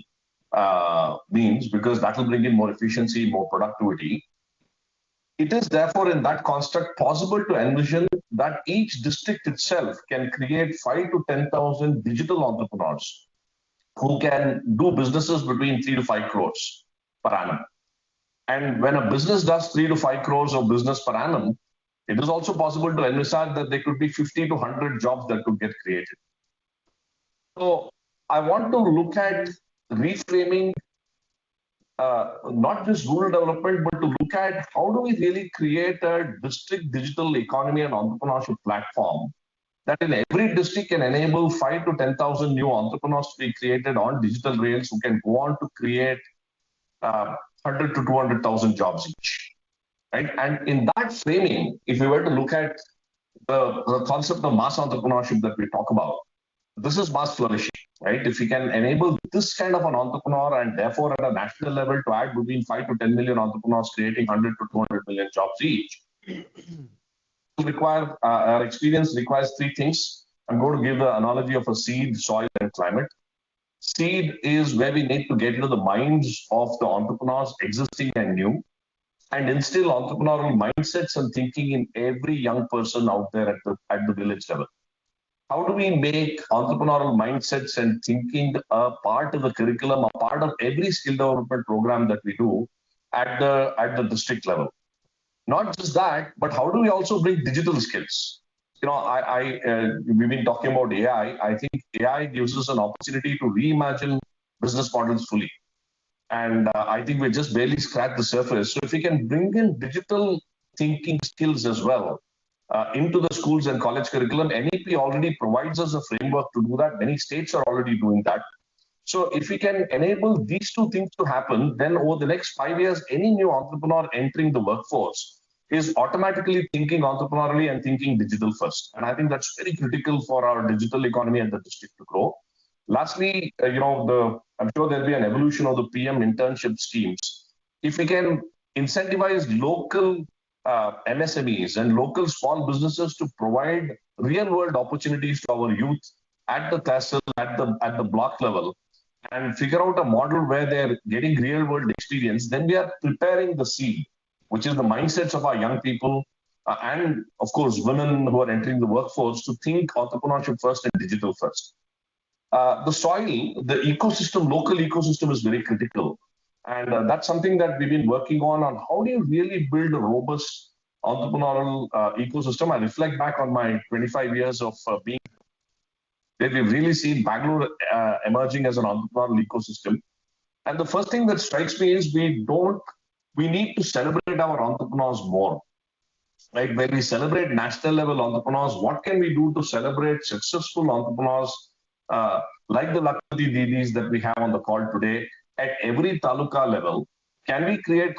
means because that will bring in more efficiency, more productivity. It is therefore in that construct possible to envision that each district itself can create 5 to 10,000 digital entrepreneurs who can do businesses between 3 to 5 crores per annum. And when a business does 3 to 5 crores of business per annum, it is also possible to envisage that there could be 50 to 100 jobs that could get created. So I want to look at reframing not just rural development, but to look at how do we really create a district digital economy and entrepreneurship platform that in every district can enable 5 to 10,000 new entrepreneurs to be created on digital rails who can go on to create 100 to 200,000 jobs each. Right? And in that framing, if we were to look at the concept of mass entrepreneurship that we talk about, this is mass flourishing, right? If we can enable this kind of an entrepreneur and therefore at a national level to add between 5 to 10 million entrepreneurs creating 100 to 200 million jobs each, our experience requires three things. I'm going to give the analogy of a seed, soil, and climate. Seed is where we need to get into the minds of the entrepreneurs, existing and new, and instill entrepreneurial mindsets and thinking in every young person out there at the village level. How do we make entrepreneurial mindsets and thinking a part of the curriculum, a part of every skill development program that we do at the district level? Not just that, but how do we also bring digital skills? You know, we've been talking about AI. I think AI gives us an opportunity to reimagine business models fully. And I think we just barely scratched the surface. So if we can bring in digital thinking skills as well into the schools and college curriculum, NEP already provides us a framework to do that. Many states are already doing that. So if we can enable these two things to happen, then over the next 5 years, any new entrepreneur entering the workforce is automatically thinking entrepreneurially and thinking digital first. And I think that's very critical for our digital economy and the district to grow. Lastly, I'm sure there'll be an evolution of the PM internship schemes. If we can incentivize local MSMEs and local small businesses to provide real-world opportunities to our youth at the TESOL, at the block level, and figure out a model where they're getting real-world experience, then we are preparing the seed, which is the mindsets of our young people and, of course, women who are entering the workforce to think entrepreneurship first and digital first. The soil, the ecosystem, local ecosystem is very critical. And that's something that we've been working on how do you really build a robust entrepreneurial ecosystem. I reflect back on my 25 years of being where we've really seen Bangalore emerging as an entrepreneurial ecosystem. And the first thing that strikes me is we need to celebrate our entrepreneurs more. Right? When we celebrate national level entrepreneurs, what can we do to celebrate successful entrepreneurs like the Lakshmi Didis that we have on the call today at every taluka level? Can we create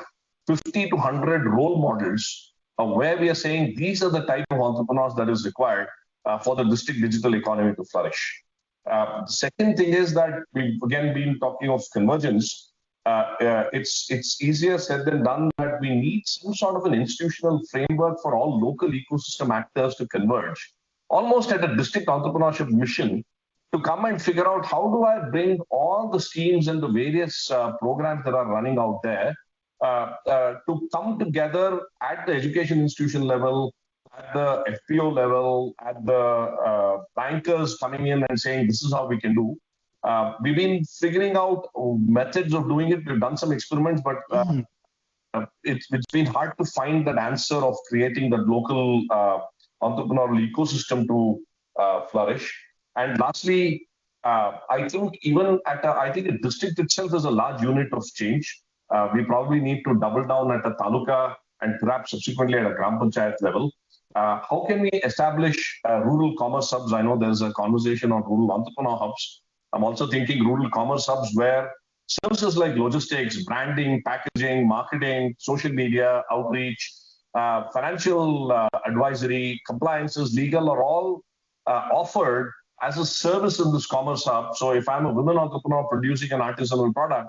50 to 100 role models where we are saying these are the type of entrepreneurs that is required for the district digital economy to flourish? The second thing is that we've again been talking of convergence. It's easier said than done that we need some sort of an institutional framework for all local ecosystem actors to converge, almost at a district entrepreneurship mission, to come and figure out how do I bring all the schemes and the various programs that are running out there to come together at the education institution level, at the FPO level, at the bankers coming in and saying, this is how we can do. We've been figuring out methods of doing it. We've done some experiments, but it's been hard to find that answer of creating the local entrepreneurial ecosystem to flourish. And lastly, I think even I think a district itself is a large unit of change. We probably need to double down at a taluka and perhaps subsequently at a gram panchayat level. How can we establish rural commerce hubs? I know there's a conversation on rural entrepreneur hubs. I'm also thinking rural commerce hubs where services like logistics, branding, packaging, marketing, social media, outreach, financial advisory, compliances, legal are all offered as a service in this commerce hub. So if I'm a women entrepreneur producing an artisanal product,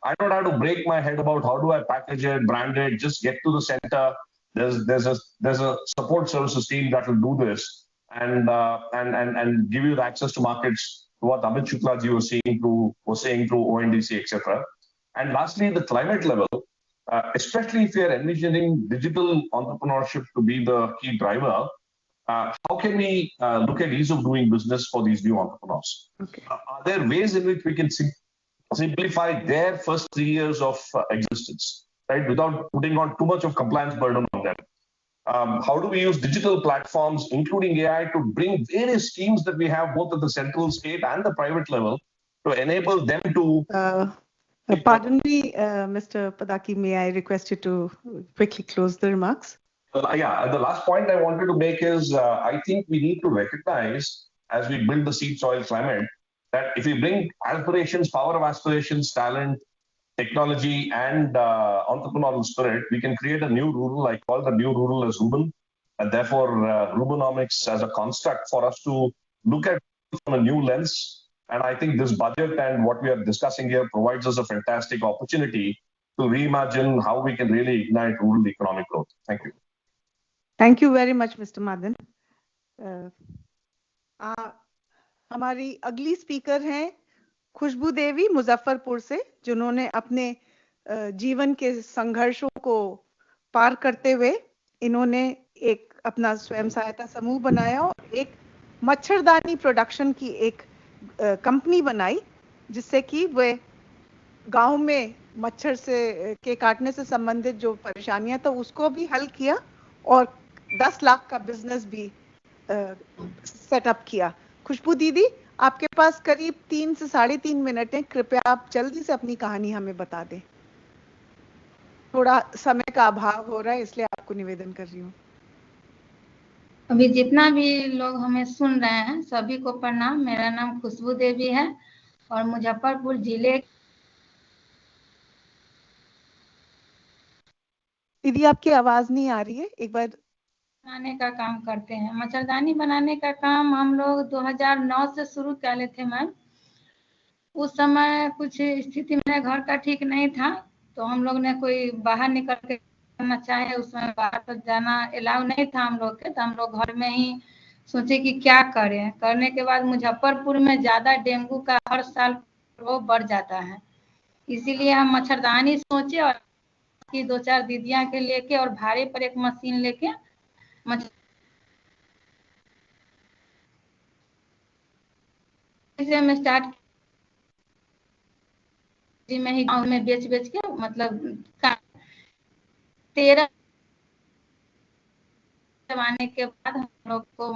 I don't have to break my head about how do I package it, brand it, just get to the center. There's a support services team that will do this and give you the access to markets, to what Amit Shukla ji was saying through ONDC, etc. And lastly, the climate level, especially if you're envisioning digital entrepreneurship to be the key driver, how can we look at ease of doing business for these new entrepreneurs? Okay. Are there ways in which we can simplify their first 3 years of existence, right, without putting on too much of compliance burden on them? How do we use digital platforms, including AI, to bring various schemes that we have both at the central, state, and the private level to enable them to... Pardon me, Mr. Padaki, may I request you to quickly close the remarks? Yeah, the last point I wanted to make is I think we need to recognize as we build the seed soil climate that if we bring aspirations, power of aspirations, talent, technology, and entrepreneurial spirit, we can create a new rural. I call the new rural as Ruben, and therefore Rubenomics as a construct for us to look at from a new lens. And I think this budget and what we are discussing here provides us a fantastic opportunity to reimagine how we can really ignite rural economic growth. Thank you. Thank you very much, Mr. Madan. हमारी अगली speaker हैं खुशबू देवी मुजफ्फरपुर से, जिन्होंने अपने जीवन के संघर्षों को पार करते हुए इन्होंने एक अपना स्वयं सहायता समूह बनाया और एक मच्छरदानी प्रोडक्शन की एक कंपनी बनाई, जिससे कि वे गांव में मच्छर से के काटने से संबंधित जो परेशानियां तो उसको भी हल किया और 10 लाख का बिजनेस भी सेटअप किया। खुशबू दीदी, आपके पास करीब 3 से 3.5 मिनट हैं, कृपया आप जल्दी से अपनी कहानी हमें बता दें। थोड़ा समय का अभाव हो रहा है, इसलिए आपको निवेदन कर रही हूँ। अभी जितना भी लोग हमें सुन रहे हैं सभी को प्रणाम। मेरा नाम खुशबू देवी है और मुजफ्फरपुर जिले। दीदी आपकी आवाज नहीं आ रही है, एक बार। बनाने का काम करते हैं। मच्छरदानी बनाने का काम हम लोग 2009 से शुरू कर ले थे मैम। उस समय कुछ स्थिति मेरे घर का ठीक नहीं था, तो हम लोग ने कोई बाहर निकल के करना चाहे, उसमें बाहर तो जाना अलाउ नहीं था हम लोग के, तो हम लोग घर में ही सोचे कि क्या करें। करने के बाद मुजफ्फरपुर में ज्यादा डेंगू का हर साल प्रकोप बढ़ जाता है, इसीलिए हम मच्छरदानी सोचे और की 2-4 दीदियां के लेके और भाड़े पर एक मशीन लेके में स्टार्ट में ही गाँव में बेच के मतलब 13 आने के बाद हम लोग को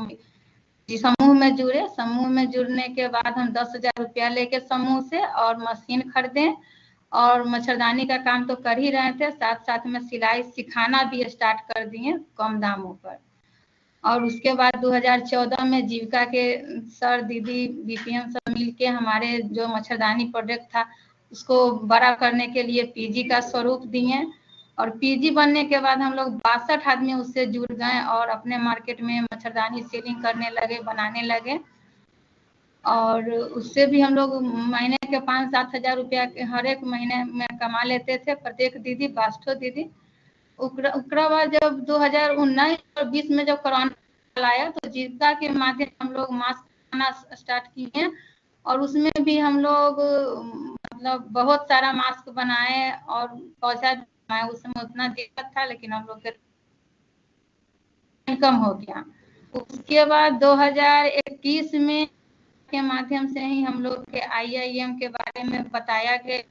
समूह में जुड़े। समूह में जुड़ने के बाद हम 10,000 रुपया लेके समूह से और मशीन खरीदे और मच्छरदानी का काम तो कर ही रहे थे, साथ साथ में सिलाई सिखाना भी स्टार्ट कर दिए कम दामों पर। और उसके बाद 2014 में जीविका के सर दीदी बीपीएम सब मिलके हमारे जो मच्छरदानी प्रोडक्ट था उसको बड़ा करने के लिए पीजी का स्वरूप दिए और पीजी बनने के बाद हम लोग 62 आदमी उससे जुड़ गए और अपने मार्केट में मच्छरदानी सेलिंग करने लगे, बनाने लगे। और उससे भी हम लोग महीने के 5-7 हजार रुपया हर एक महीने में कमा लेते थे प्रत्येक दीदी, 5 दीदी। उसके बाद जब 2019 और 20 में जब कोरोना आया तो जीविका के माध्यम हम लोग मास्क बनाना स्टार्ट किए और उसमें भी हम लोग मतलब बहुत सारा मास्क बनाए और पौधा बनाए। उसमें उतना दिक्कत था लेकिन हम लोग इनकम हो गया। उसके बाद 2021 में के माध्यम से ही हम लोग के IIM के बारे में बताया गया।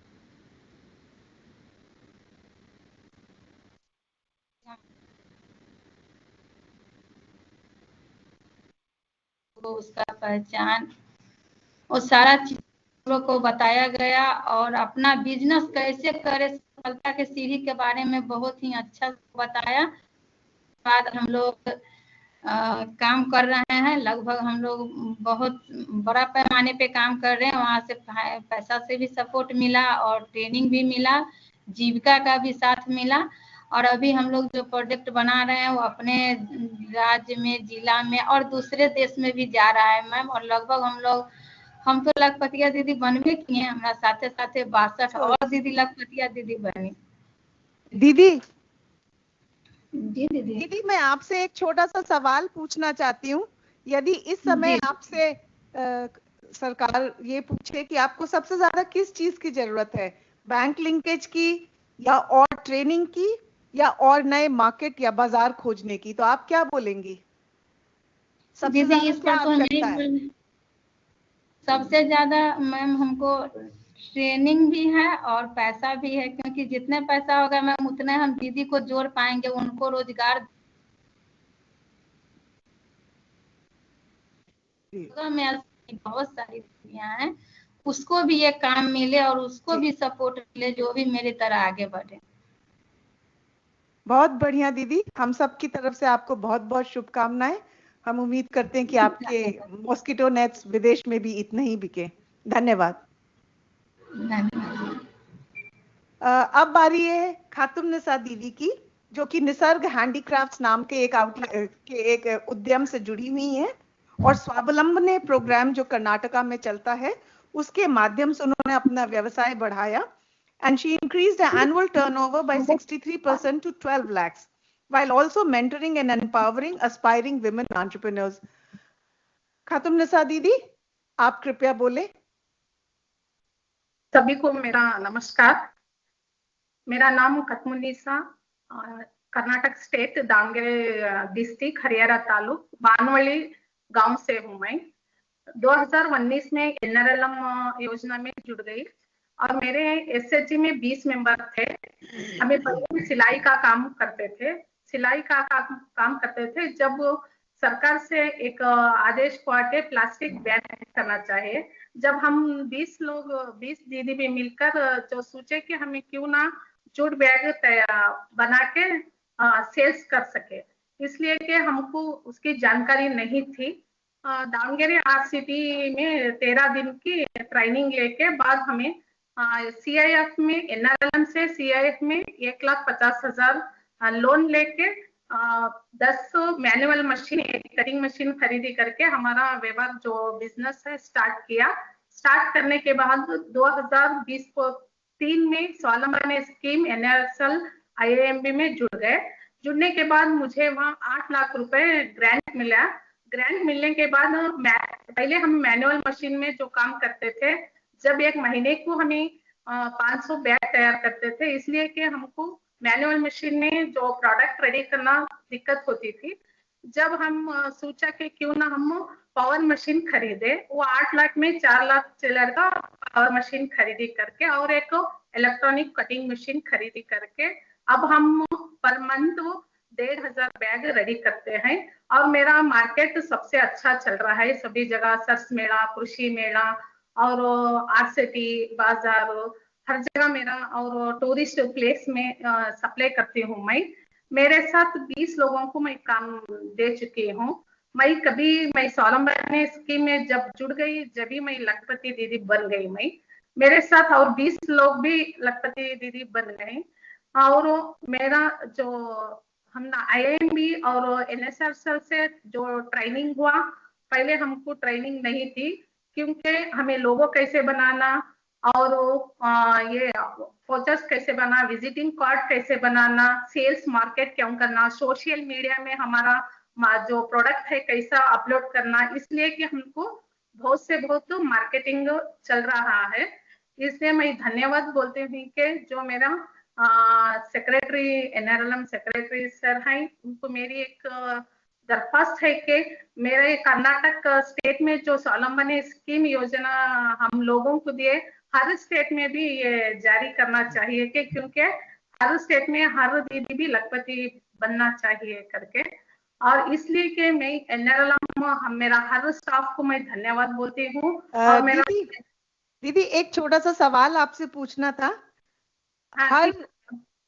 तो उसका पहचान और सारा चीज लोग को बताया गया और अपना बिजनेस कैसे करे सफलता के सीढ़ी के बारे में बहुत ही अच्छा बताया। बाद हम लोग काम कर रहे हैं, लगभग हम लोग बहुत बड़ा पैमाने पे काम कर रहे हैं। वहाँ से पैसा से भी सपोर्ट मिला और ट्रेनिंग भी मिला, जीविका का भी साथ मिला। और अभी हम लोग जो प्रोजेक्ट बना रहे हैं वो अपने राज्य में, जिला में और दूसरे देश में भी जा रहा है मैम। और लगभग हम तो लखपतिया दीदी बनबे किए हैं, हमारा साथे साथे 62 और दीदी लखपतिया दीदी बनी। दीदी जी दीदी। दीदी मैं आपसे एक छोटा सा सवाल पूछना चाहती हूँ। यदि इस समय आपसे सरकार ये पूछे कि आपको सबसे ज्यादा किस चीज की जरूरत है, बैंक लिंकेज की या और ट्रेनिंग की या और नए मार्केट या बाजार खोजने की, तो आप क्या बोलेंगी? सबसे दीदी ज्यादा इस क्या पर तो आवश्यकता है? सबसे ज्यादा मैम हमको ट्रेनिंग भी है और पैसा भी है, क्योंकि जितने पैसा होगा मैम उतने हम दीदी को जोड़ पाएंगे, उनको रोजगार में बहुत सारी दीदियां हैं, उसको भी ये काम मिले और उसको भी सपोर्ट मिले जो भी मेरी तरह आगे बढ़े। बहुत बढ़िया दीदी, हम सब की तरफ से आपको बहुत बहुत शुभकामनाएं। हम उम्मीद करते हैं कि आपके मॉस्किटो नेट्स विदेश में भी इतने ही बिके। धन्यवाद। अब बारी है खातुम निसा दीदी की, जो कि निसर्ग हैंडीक्राफ्ट्स नाम के एक उद्यम से जुड़ी हुई हैं और स्वावलंबन प्रोग्राम जो कर्नाटका में चलता है उसके माध्यम से उन्होंने अपना व्यवसाय बढ़ाया। And she increased the annual turnover by 63% to 12 lakhs, while also mentoring and empowering aspiring women entrepreneurs. खातुम निसा दीदी, आप कृपया बोले। सभी को मेरा नमस्कार। मेरा नाम कतमुनिसा, कर्नाटक स्टेट दावणगेरे डिस्ट्रिक्ट हरिहर तालुक बानवली गांव से हूँ मैं। 2019 में NRLM योजना में जुड़ गई और मेरे SHG में 20 मेंबर थे। हमें पहले सिलाई का काम करते थे, काम करते थे। जब सरकार से एक आदेश हुआ कि प्लास्टिक बैन करना चाहिए, जब हम 20 दीदी भी मिलकर जो सोचे कि हमें क्यों ना जूट बैग बना के सेल्स कर सके, इसलिए कि हमको उसकी जानकारी नहीं थी। दावणगेरे RCT में 13 दिन की ट्रेनिंग लेके बाद हमें CIF में NRLM से CIF में 1,50,000 लोन लेके 10 मैनुअल मशीन, कटिंग मशीन खरीदी करके हमारा व्यवहार जो बिजनेस है स्टार्ट किया। स्टार्ट करने के बाद 2020 को 3 में स्वावलंबन स्कीम NRSL IIMB में जुड़ गए। जुड़ने के बाद मुझे वहाँ 8 लाख रुपए ग्रांट मिला। ग्रांट मिलने के बाद पहले हम मैनुअल मशीन में जो काम करते थे, जब एक महीने को हमें 500 बैग तैयार करते थे, इसलिए कि हमको मैनुअल मशीन में जो प्रोडक्ट रेडी करना दिक्कत होती थी। जब हम सोचा कि क्यों ना हम पावर मशीन खरीदे, वो 8 लाख में 4 लाख चिल्लर का पावर मशीन खरीदी करके और एक इलेक्ट्रॉनिक कटिंग मशीन खरीदी करके अब हम पर मंथ 1,500 बैग रेडी करते हैं और मेरा मार्केट सबसे अच्छा चल रहा है। सभी जगह सरस मेला, कृषि मेला और RCT बाजार, हर जगह मेरा और टूरिस्ट प्लेस में सप्लाई करती हूँ मैं। मेरे साथ 20 लोगों को मैं काम दे चुकी हूँ। मैं स्वावलंबन स्कीम में जब जुड़ गई, जब भी मैं लखपति दीदी बन गई। मेरे साथ और 20 लोग भी लखपति दीदी बन गए। और मेरा जो हम IIMB और NSRCL से जो ट्रेनिंग हुआ, पहले हमको ट्रेनिंग नहीं थी, क्योंकि हमें लोगो कैसे बनाना और ये फोटोस कैसे बना, विजिटिंग कार्ड कैसे बनाना, सेल्स मार्केट क्यों करना, सोशल मीडिया में हमारा जो प्रोडक्ट है कैसा अपलोड करना, इसलिए कि हमको बहुत से बहुत मार्केटिंग चल रहा है। इसलिए मैं धन्यवाद बोलती हूँ कि जो मेरा सेक्रेटरी NRLM सेक्रेटरी सर हैं, उनको मेरी एक दरख्वास्त है कि मेरे कर्नाटक स्टेट में जो स्वावलंबन स्कीम योजना हम लोगों को दिए, हर स्टेट में भी ये जारी करना चाहिए कि क्योंकि हर स्टेट में हर दीदी भी लखपति बनना चाहिए करके। और इसलिए कि मैं एनआरएलएम मेरा हर स्टाफ को मैं धन्यवाद बोलती हूँ। और मेरा दीदी एक छोटा सा सवाल आपसे पूछना था।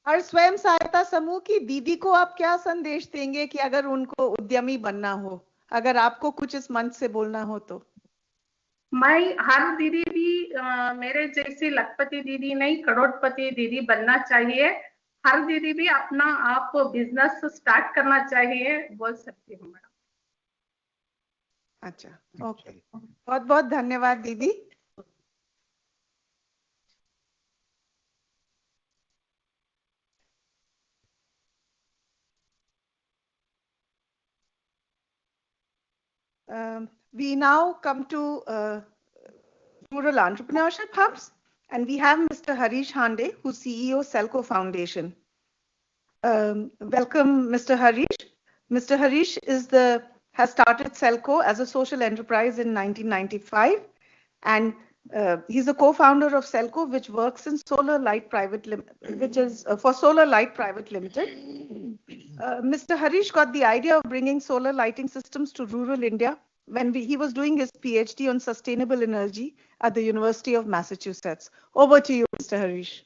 हर स्वयं सहायता समूह की दीदी को आप क्या संदेश देंगे कि अगर उनको उद्यमी बनना हो, अगर आपको कुछ इस मंच से बोलना हो तो? मैं हर दीदी भी मेरे जैसी लखपति दीदी नहीं, करोड़पति दीदी बनना चाहिए। हर दीदी भी अपना आप बिजनेस स्टार्ट करना चाहिए बोल सकती हूँ मैडम। अच्छा, ओके, बहुत बहुत धन्यवाद दीदी। We now come to rural entrepreneurship hubs, and we have Mr. Harish Hande, who's CEO Selco Foundation. Welcome, Mr. Harish. Mr. Harish has started Selco as a social enterprise in 1995, and he's a co-founder of Selco, which works in Solar Light Private Limited, which is for Solar Light Private Limited. Mr. Harish got the idea of bringing solar lighting systems to rural India when he was doing his PhD on sustainable energy at the University of Massachusetts. Over to you, Mr. Harish.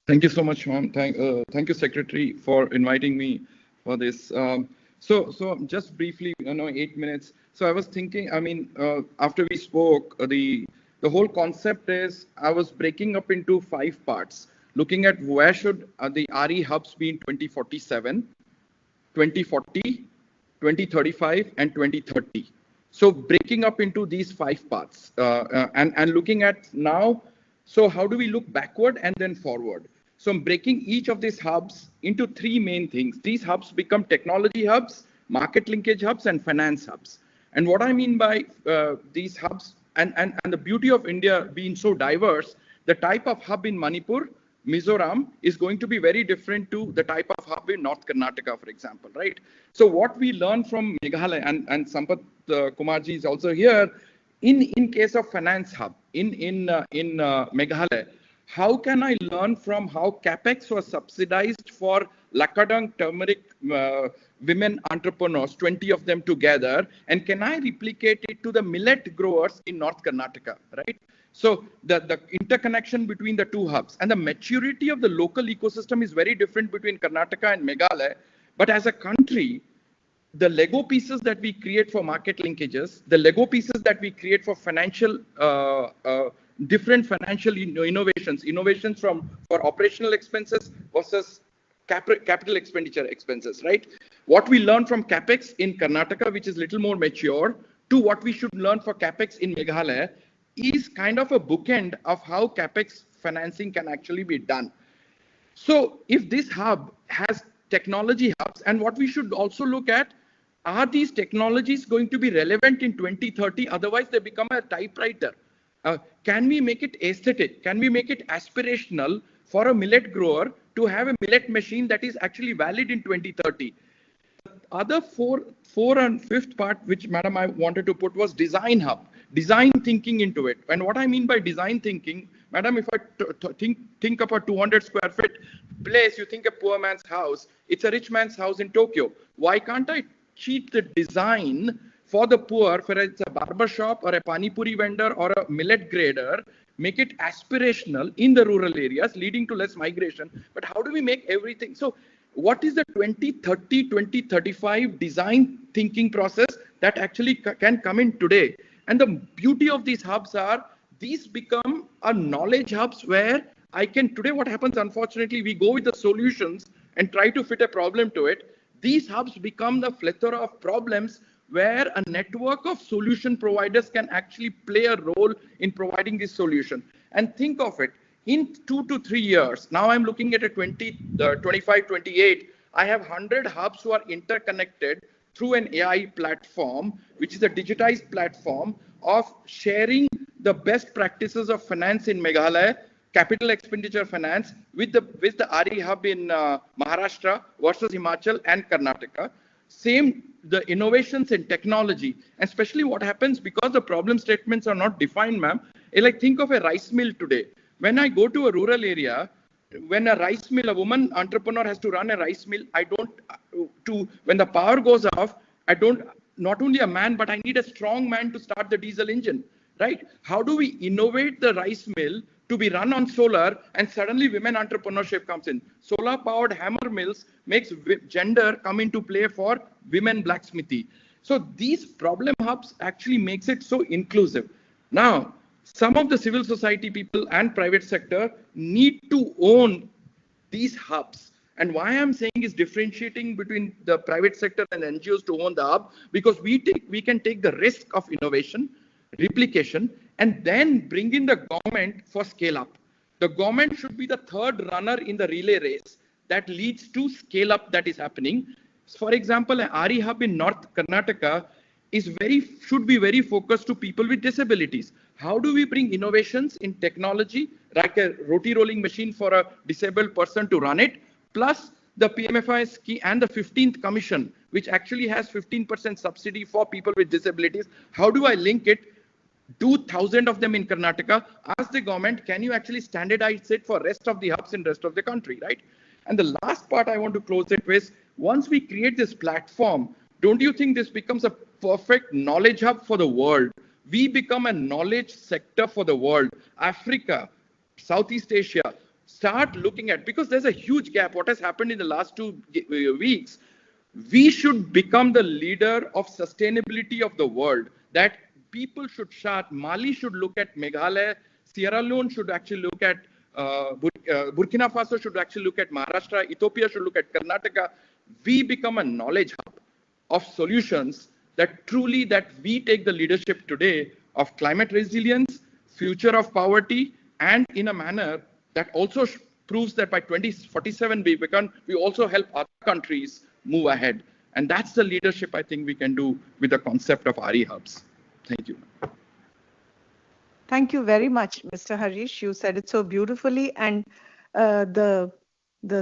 Thank you so much, ma'am. Thank you, Secretary, for inviting me for this. So just briefly, 8 minutes. So I was thinking, after we spoke, the whole concept is I was breaking up into 5 parts, looking at where should the RE hubs be in 2047, 2040, 2035, and 2030. So breaking up into these 5 parts and looking at now, so how do we look backward and then forward? So I'm breaking each of these hubs into 3 main things. These hubs become technology hubs, market linkage hubs, and finance hubs. And what I mean by these hubs, and the beauty of India being so diverse, the type of hub in Manipur, Mizoram is going to be very different to the type of hub in North Karnataka, for example, right? So what we learn from Meghalaya, and Sampath Kumarji is also here, in case of finance hub in Meghalaya, how can I learn from how CapEx was subsidized for Lakadang turmeric women entrepreneurs, 20 of them together, and can I replicate it to the millet growers in North Karnataka, right? So the interconnection between the 2 hubs and the maturity of the local ecosystem is very different between Karnataka and Meghalaya. But as a country, the Lego pieces that we create for market linkages, the Lego pieces that we create for financial, different financial innovations for operational expenses versus capital expenditure expenses, right? What we learn from CapEx in Karnataka, which is little more mature, to what we should learn for CapEx in Meghalaya, is kind of a bookend of how CapEx financing can actually be done. So if this hub has technology hubs, and what we should also look at, are these technologies going to be relevant in 2030? Otherwise, they become a typewriter. Can we make it aesthetic? Can we make it aspirational for a millet grower to have a millet machine that is actually valid in 2030? The other four and 5th part, which madam I wanted to put, was design hub, design thinking into it. And what I mean by design thinking, madam, if I think of a 200 square feet place, you think a poor man's house, it's a rich man's house in Tokyo. Why can't I cheat the design for the poor, whether it's a barber shop or a pani puri vendor or a millet grader, make it aspirational in the rural areas, leading to less migration. But how do we make everything? So what is the 2030, 2035 design thinking process that actually can come in today? And the beauty of these hubs are, these become a knowledge hubs where I can, today what happens, unfortunately, we go with the solutions and try to fit a problem to it. These hubs become the plethora of problems where a network of solution providers can actually play a role in providing this solution. And think of it, in 2 to 3 years, now I'm looking at a 25, 28, I have 100 hubs who are interconnected through an AI platform, which is a digitized platform of sharing the best practices of finance in Meghalaya capital expenditure finance with the RE hub in Maharashtra versus Himachal and Karnataka. Same, the innovations in technology, especially what happens because the problem statements are not defined, ma'am. Like think of a rice mill today. When I go to a rural area, when a rice mill, a woman entrepreneur has to run a rice mill, when the power goes off, not only a man, but I need a strong man to start the diesel engine, right? How do we innovate the rice mill to be run on solar, and suddenly women entrepreneurship comes in? Solar powered hammer mills makes gender come into play for women blacksmithy. So these problem hubs actually makes it so inclusive. Now, some of the civil society people and private sector need to own these hubs. And why I'm saying is differentiating between the private sector and NGOs to own the hub, because we can take the risk of innovation, replication, and then bring in the government for scale up. The government should be the third runner in the relay race that leads to scale up that is happening. For example, an RE hub in North Karnataka should be very focused to people with disabilities. How do we bring innovations in technology, like a roti rolling machine for a disabled person to run it, plus the PMFI scheme and the 15th commission, which actually has 15% subsidy for people with disabilities? How do I link it? Do 1,000 of them in Karnataka. Ask the government, can you actually standardize it for rest of the hubs in rest of the country, right? And the last part I want to close it with, once we create this platform, don't you think this becomes a perfect knowledge hub for the world? We become a knowledge sector for the world. Africa, Southeast Asia, start looking at, because there's a huge gap. What has happened in the last 2 weeks, we should become the leader of sustainability of the world. That people should start, Mali should look at Meghalaya, Sierra Leone should actually look at Burkina Faso should actually look at Maharashtra, Ethiopia should look at Karnataka. We become a knowledge hub of solutions that we take the leadership today of climate resilience, future of poverty, and in a manner that also proves that by 2047 we also help other countries move ahead. And that's the leadership I think we can do with the concept of RE hubs. Thank you. Thank you very much, Mr. Harish. You said it so beautifully, and the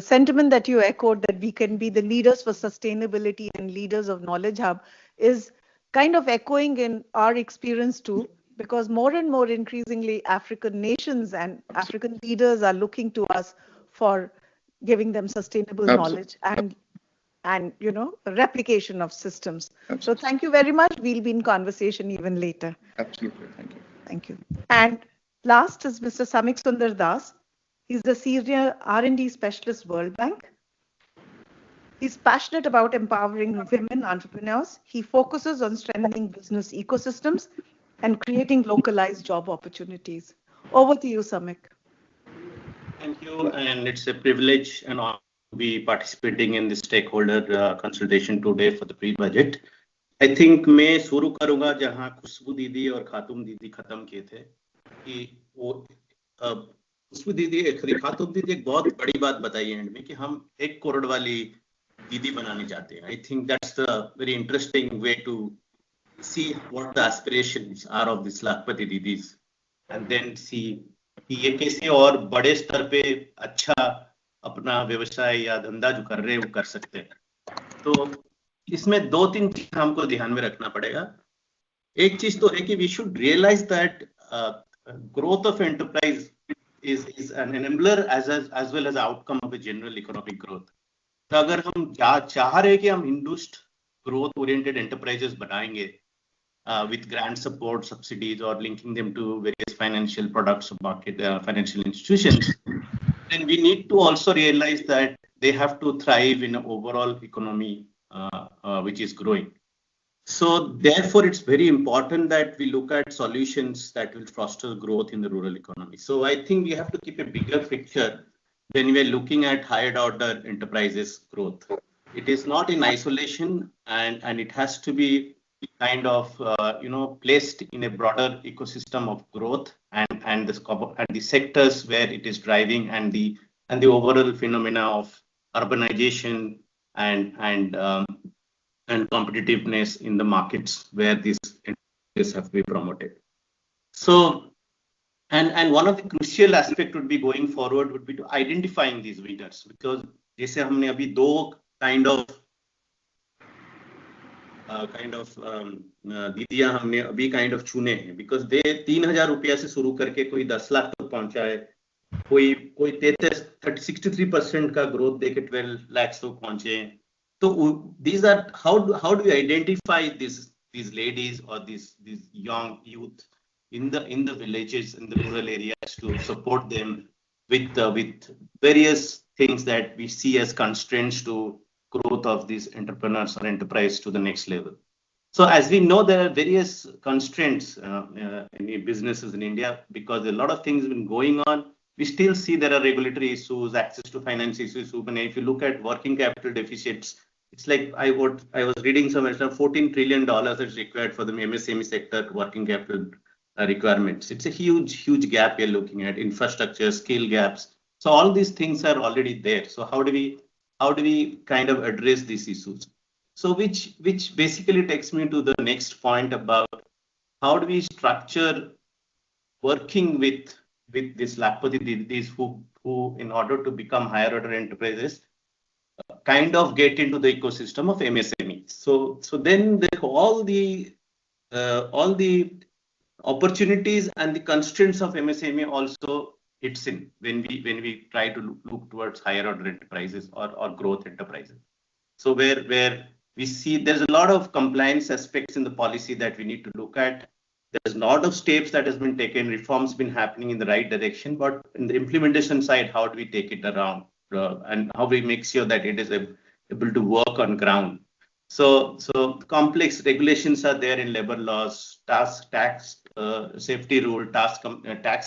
sentiment that you echoed, that we can be the leaders for sustainability and leaders of Knowledge Hub, is kind of echoing in our experience too, because more and more increasingly African nations and African leaders are looking to us for giving them sustainable knowledge and replication of systems. Absolutely. So thank you very much. We'll be in conversation even later. Absolutely. Thank you. Thank you. And last is Mr. Samik Sundar Das. He's the Senior R&D Specialist, World Bank. He's passionate about empowering women entrepreneurs. He focuses on strengthening business ecosystems and creating localized job opportunities. Over to you, Samik. Thank you, and it's a privilege and honor to be participating in this stakeholder consultation today for the pre-budget. I think मैं शुरू करूंगा जहां खुशबू दीदी और खातूम दीदी खत्म किए थे कि वो खुशबू दीदी खातूम दीदी एक बहुत बड़ी बात बताई एंड में कि हम 1 करोड़ वाली दीदी बनाने चाहते हैं. I think that's the very interesting way to see what the aspirations are of these लाखपति didis, and then see कि ये कैसे और बड़े स्तर पे अच्छा अपना व्यवसाय या धंधा जो कर रहे हैं वो कर सकते हैं. तो इसमें 2-3 चीज हमको ध्यान में रखना पड़ेगा. एक चीज तो है कि we should realize that growth of enterprise is an enabler as well as outcome of a general economic growth. तो अगर हम चाह रहे हैं कि हम induced growth oriented enterprises बनाएंगे with grant support, subsidies, or linking them to various financial products of market, financial institutions, then we need to also realize that they have to thrive in an overall economy which is growing. So therefore, it's very important that we look at solutions that will foster growth in the rural economy. So I think we have to keep a bigger picture when we are looking at higher order enterprises growth. It is not in isolation, and it has to be kind of placed in a broader ecosystem of growth and the sectors where it is driving, and the overall phenomena of urbanization and competitiveness in the markets where these enterprises have to be promoted. So And one of the crucial aspect would be going forward would be to identifying these winners, because जैसे हमने अभी दो दीदियां हमने अभी चुने हैं, because दे 3,000 रुपया से शुरू करके कोई 10 लाख तक पहुंचा है, कोई 63% का ग्रोथ देके 12 लाख तक पहुंचे हैं. तो these are how do we identify these ladies or these young youth in the villages, in the rural areas, to support them with various things that we see as constraints to growth of these entrepreneurs or enterprise to the next level. So as we know, there are various constraints in businesses in India, because a lot of things have been going on. We still see there are regulatory issues, access to finance issues. And if you look at working capital deficits, it's like I was reading somewhere, $14 trillion is required for the MSME sector working capital requirements. It's a huge gap we're looking at, infrastructure, skill gaps. So all these things are already there. So how do we kind of address these issues? So which basically takes me to the next point about how do we structure working with this Lakpati Didis who in order to become higher order enterprises kind of get into the ecosystem of MSME. So then all the opportunities and the constraints of MSME also hits in when we try to look towards higher order enterprises or growth enterprises. So where we see there's a lot of compliance aspects in the policy that we need to look at. There's a lot of steps that has been taken, reforms been happening in the right direction, but in the implementation side, how do we take it around and how we make sure that it is able to work on ground? So complex regulations are there in labor laws, tax safety rule, tax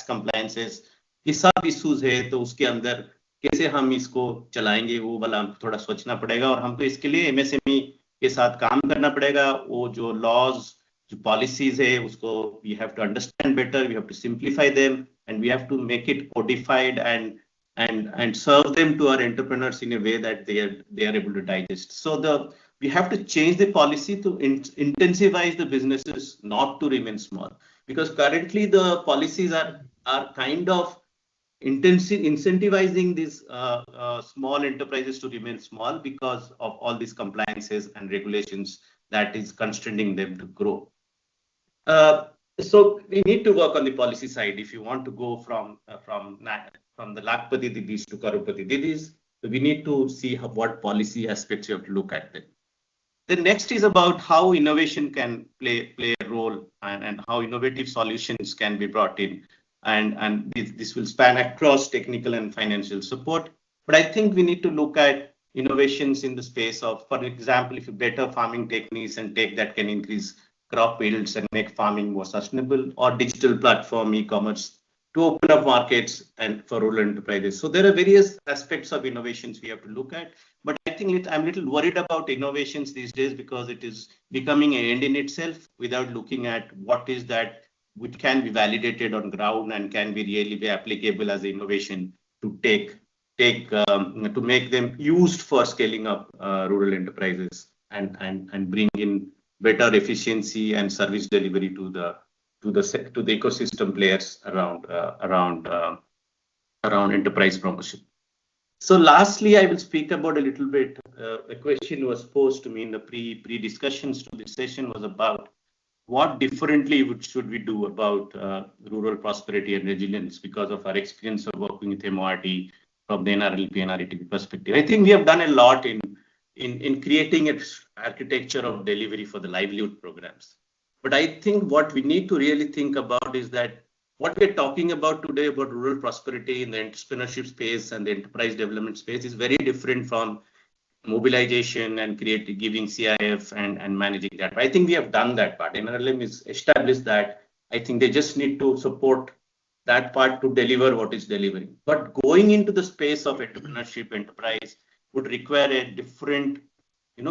compliances. ये सब issues है, तो उसके अंदर कैसे हम इसको चलाएंगे वो वाला हमको थोड़ा सोचना पड़ेगा, और हमको इसके लिए MSME के साथ काम करना पड़ेगा. वो जो laws, जो policies है, उसको we have to understand better, we have to simplify them, and we have to make it codified and serve them to our entrepreneurs in a way that they are able to digest. So we have to change the policy to intensify the businesses, not to remain small, because currently the policies are kind of incentivizing these small enterprises to remain small because of all these compliances and regulations that is constraining them to grow. So we need to work on the policy side if you want to go from the Lakpati Didis to Karupati Didis. So we need to see what policy aspects you have to look at them. The next is about how innovation can play a role and how innovative solutions can be brought in. And this will span across technical and financial support. But I think we need to look at innovations in the space of, for example, if you better farming techniques and tech that can increase crop yields and make farming more sustainable, or digital platform e-commerce to open up markets and for rural enterprises. So there are various aspects of innovations we have to look at. But I think I'm a little worried about innovations these days because it is becoming an end in itself without looking at what is that which can be validated on ground and can be really be applicable as innovation to to make them used for scaling up rural enterprises and bring in better efficiency and service delivery to the ecosystem players around enterprise promotion. So lastly, I will speak about a little bit. A question was posed to me in the pre-discussions to this session was about what differently should we do about rural prosperity and resilience because of our experience of working with MORT from the NRLP and RETP perspective. I think we have done a lot in creating an architecture of delivery for the livelihood programs. But I think what we need to really think about is that what we're talking about today about rural prosperity in the entrepreneurship space and the enterprise development space is very different from mobilization and giving CIF and managing that. But I think we have done that part. NRLM is established that. I think they just need to support that part to deliver what is delivering. But going into the space of entrepreneurship enterprise would require a different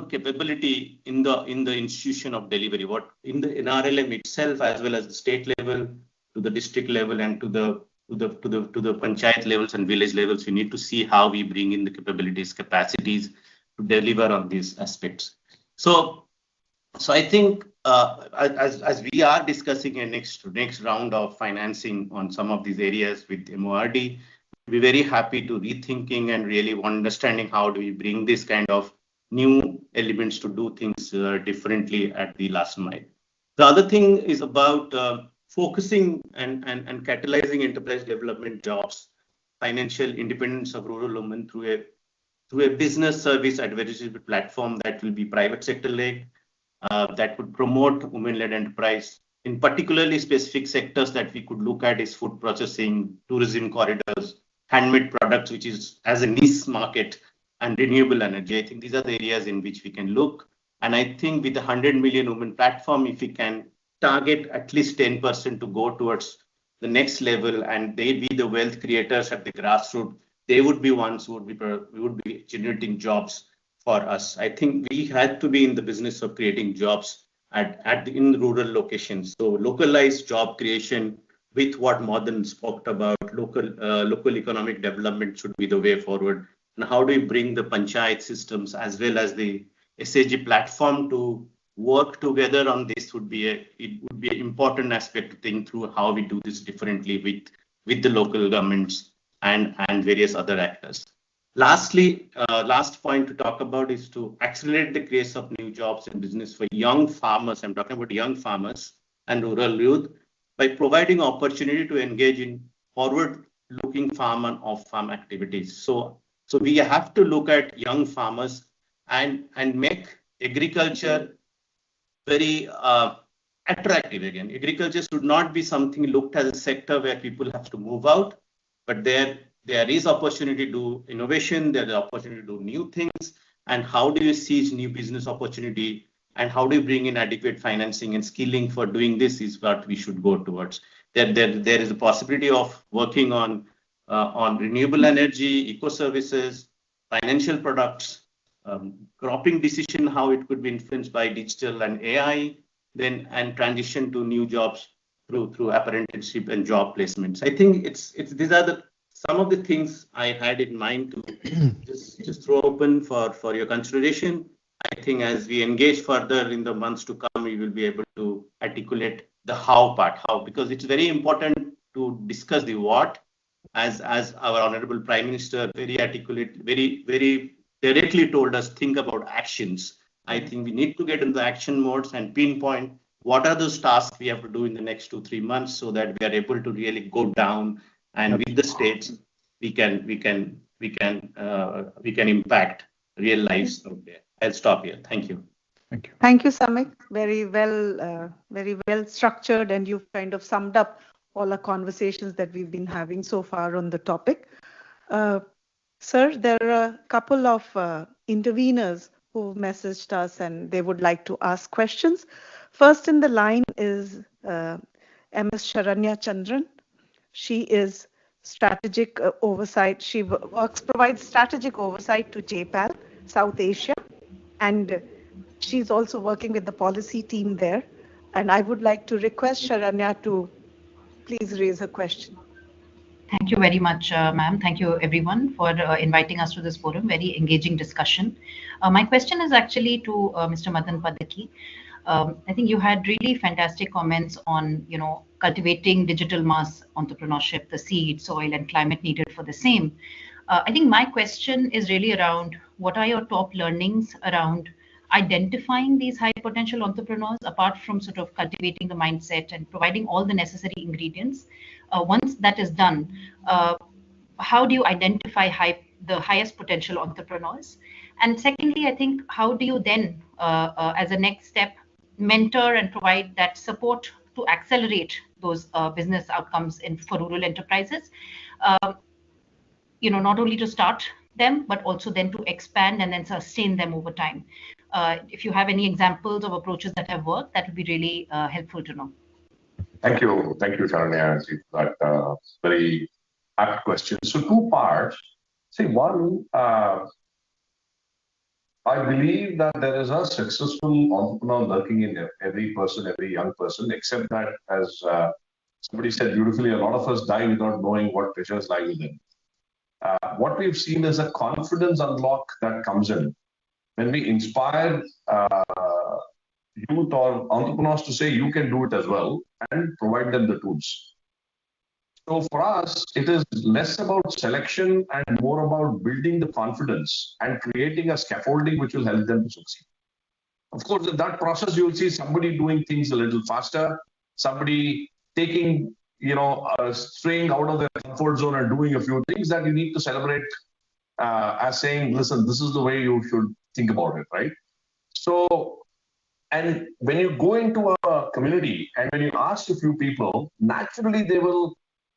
capability in the institution of delivery, what in the NRLM itself, as well as the state level, to the district level, and to the panchayat levels and village levels. We need to see how we bring in the capabilities, capacities to deliver on these aspects. So I think as we are discussing a next round of financing on some of these areas with MORD, we're very happy to rethinking and really understanding how do we bring this kind of new elements to do things differently at the last mile. The other thing is about focusing and catalyzing enterprise development jobs, financial independence of rural women through a business service advertisement platform that will be private sector led, that would promote women-led enterprise. In particularly specific sectors that we could look at is food processing, tourism corridors, handmade products, which is as a niche market, and renewable energy. I think these are the areas in which we can look. And I think with the 100 million women platform, if we can target at least 10% to go towards the next level, and they be the wealth creators at the grassroots, they would be ones who would be generating jobs for us. I think we had to be in the business of creating jobs in rural locations. So localized job creation with what Madan spoke about, local economic development should be the way forward. And how do we bring the panchayat systems as well as the SAG platform to work together on this would be an important aspect to think through how we do this differently with the local governments and various other actors. Lastly, last point to talk about is to accelerate the creation of new jobs and business for young farmers. I'm talking about young farmers and rural youth by providing opportunity to engage in forward-looking farm and off-farm activities. So we have to look at young farmers and make agriculture very attractive again. Agriculture should not be something looked as a sector where people have to move out, but there is opportunity to do innovation, there is opportunity to do new things, and how do you seize new business opportunity, and how do you bring in adequate financing and skilling for doing this is what we should go towards. There is a possibility of working on renewable energy, eco services, financial products, cropping decision, how it could be influenced by digital and AI, and transition to new jobs through apprenticeship and job placements. I think these are some of the things I had in mind to just throw open for your consideration. I think as we engage further in the months to come, we will be able to articulate the how part, because it's very important to discuss the what, as our Honorable Prime Minister very articulate, very directly told us, think about actions. I think we need to get into the action modes and pinpoint what are those tasks we have to do in the next 2-3 months so that we are able to really go down and with the states we can impact real lives out there. I'll stop here. Thank you. Thank you. Thank you, Samik. Very well structured, and you've kind of summed up all our conversations that we've been having so far on the topic. Sir, there are a couple of interveners who messaged us and they would like to ask questions. First in the line is MS Sharanya Chandran. She is strategic oversight. She provides strategic oversight to JPAL, South Asia, and she's also working with the policy team there. And I would like to request Sharanya to please raise her question. Thank you very much, ma'am. Thank you, everyone, for inviting us to this forum. Very engaging discussion. My question is actually to Mr. Madan Padaki. I think you had really fantastic comments on, cultivating digital mass entrepreneurship, the seed, soil, and climate needed for the same. I think my question is really around what are your top learnings around identifying these high potential entrepreneurs, apart from sort of cultivating the mindset and providing all the necessary ingredients. Once that is done, how do you identify the highest potential entrepreneurs? And secondly, I think how do you then, as a next step, mentor and provide that support to accelerate those business outcomes for rural enterprises? Not only to start them, but also then to expand and then sustain them over time. If you have any examples of approaches that have worked, that would be really helpful to know. Thank you, Sharanya, for that very apt question. So 2 parts. See, one, I believe that there is a successful entrepreneur lurking in every person, every young person, except that, as somebody said beautifully, a lot of us die without knowing what treasures lie within. What we've seen is a confidence unlock that comes in when we inspire youth or entrepreneurs to say you can do it as well and provide them the tools. So for us, it is less about selection and more about building the confidence and creating a scaffolding which will help them to succeed. Of course, in that process, you will see somebody doing things a little faster, somebody taking, straying out of their comfort zone and doing a few things that you need to celebrate as saying, listen, this is the way you should think about it, right? So, and when you go into a community and when you ask a few people, naturally they will,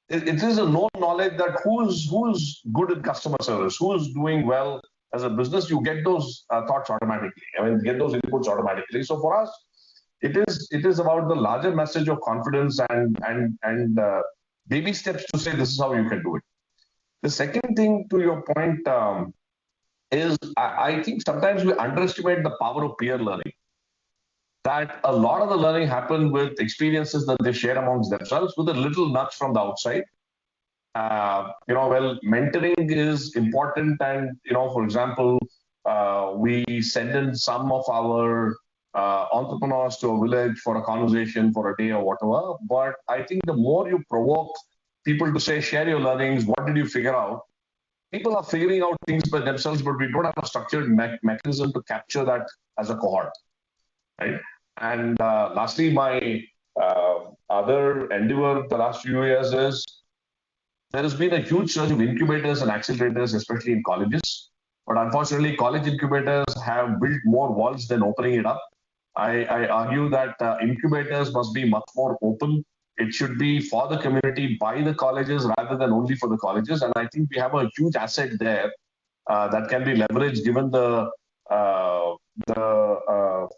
it is a known knowledge that who's good at customer service, who's doing well as a business, you get those thoughts automatically. I mean, get those inputs automatically. So for us, it is about the larger message of confidence and baby steps to say this is how you can do it. The second thing to your point is I think sometimes we underestimate the power of peer learning. That a lot of the learning happens with experiences that they share amongst themselves with a little nudge from the outside. Well, mentoring is important, and for example, we send in some of our entrepreneurs to a village for a conversation for a day or whatever. But I think the more you provoke people to say, share your learnings, what did you figure out? People are figuring out things by themselves, but we don't have a structured mechanism to capture that as a cohort, right? And lastly, my other endeavor the last few years is there has been a huge surge of incubators and accelerators, especially in colleges. But unfortunately, college incubators have built more walls than opening it up. I argue that incubators must be much more open. It should be for the community, by the colleges, rather than only for the colleges. And I think we have a huge asset there that can be leveraged given the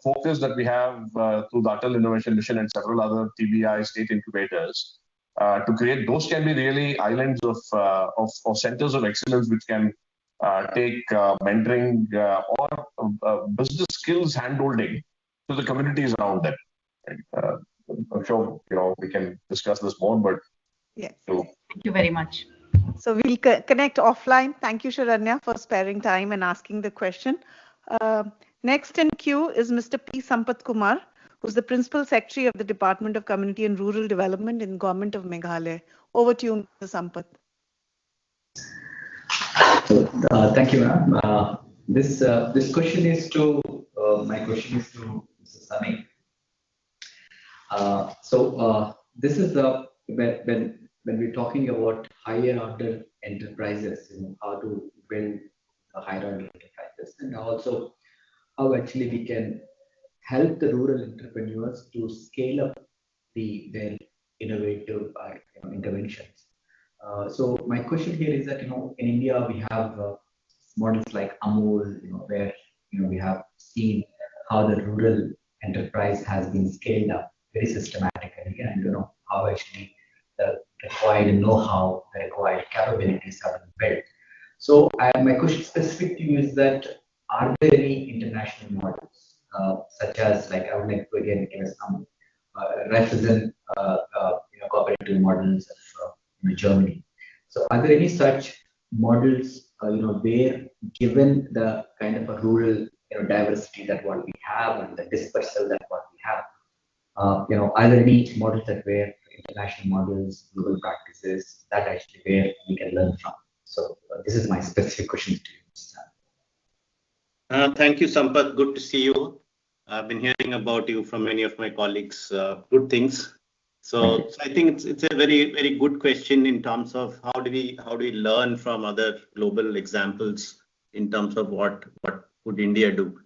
focus that we have through the Atal Innovation Mission and several other TBI state incubators to create. Those can be really islands of centers of excellence which can take mentoring or business skills handholding to the communities around them. I'm sure we can discuss this more, but yes. Thank you very much. So we'll connect offline. Thank you, Sharanya, for sparing time and asking the question. Next in queue is Mr. P. Sampath Kumar, who's the Principal Secretary of the Department of Community and Rural Development in Government of Meghalaya. Over to you, Mr. Sampath. Thank you, ma'am. This question is to my question is to Mr. Sami. This is when we're talking about higher order enterprises, how to build a higher order enterprises, and also how actually we can help the rural entrepreneurs to scale up their innovative interventions. So my question here is that in India we have models like Amul, where we have seen how the rural enterprise has been scaled up very systematically, and how actually the required know-how, the required capabilities have been built. So my question specific to you is that are there any international models, such as I would like to again give some represent cooperative models of Germany. So are there any such models, where given the kind of a rural diversity that what we have and the dispersal that what we have, are there any models that were international models, global practices that actually where we can learn from? So this is my specific question to you. Thank you, Sampath. Good to see you. I've been hearing about you from many of my colleagues. Good things. So I think it's a very, very good question in terms of how do we learn from other global examples in terms of what would India do.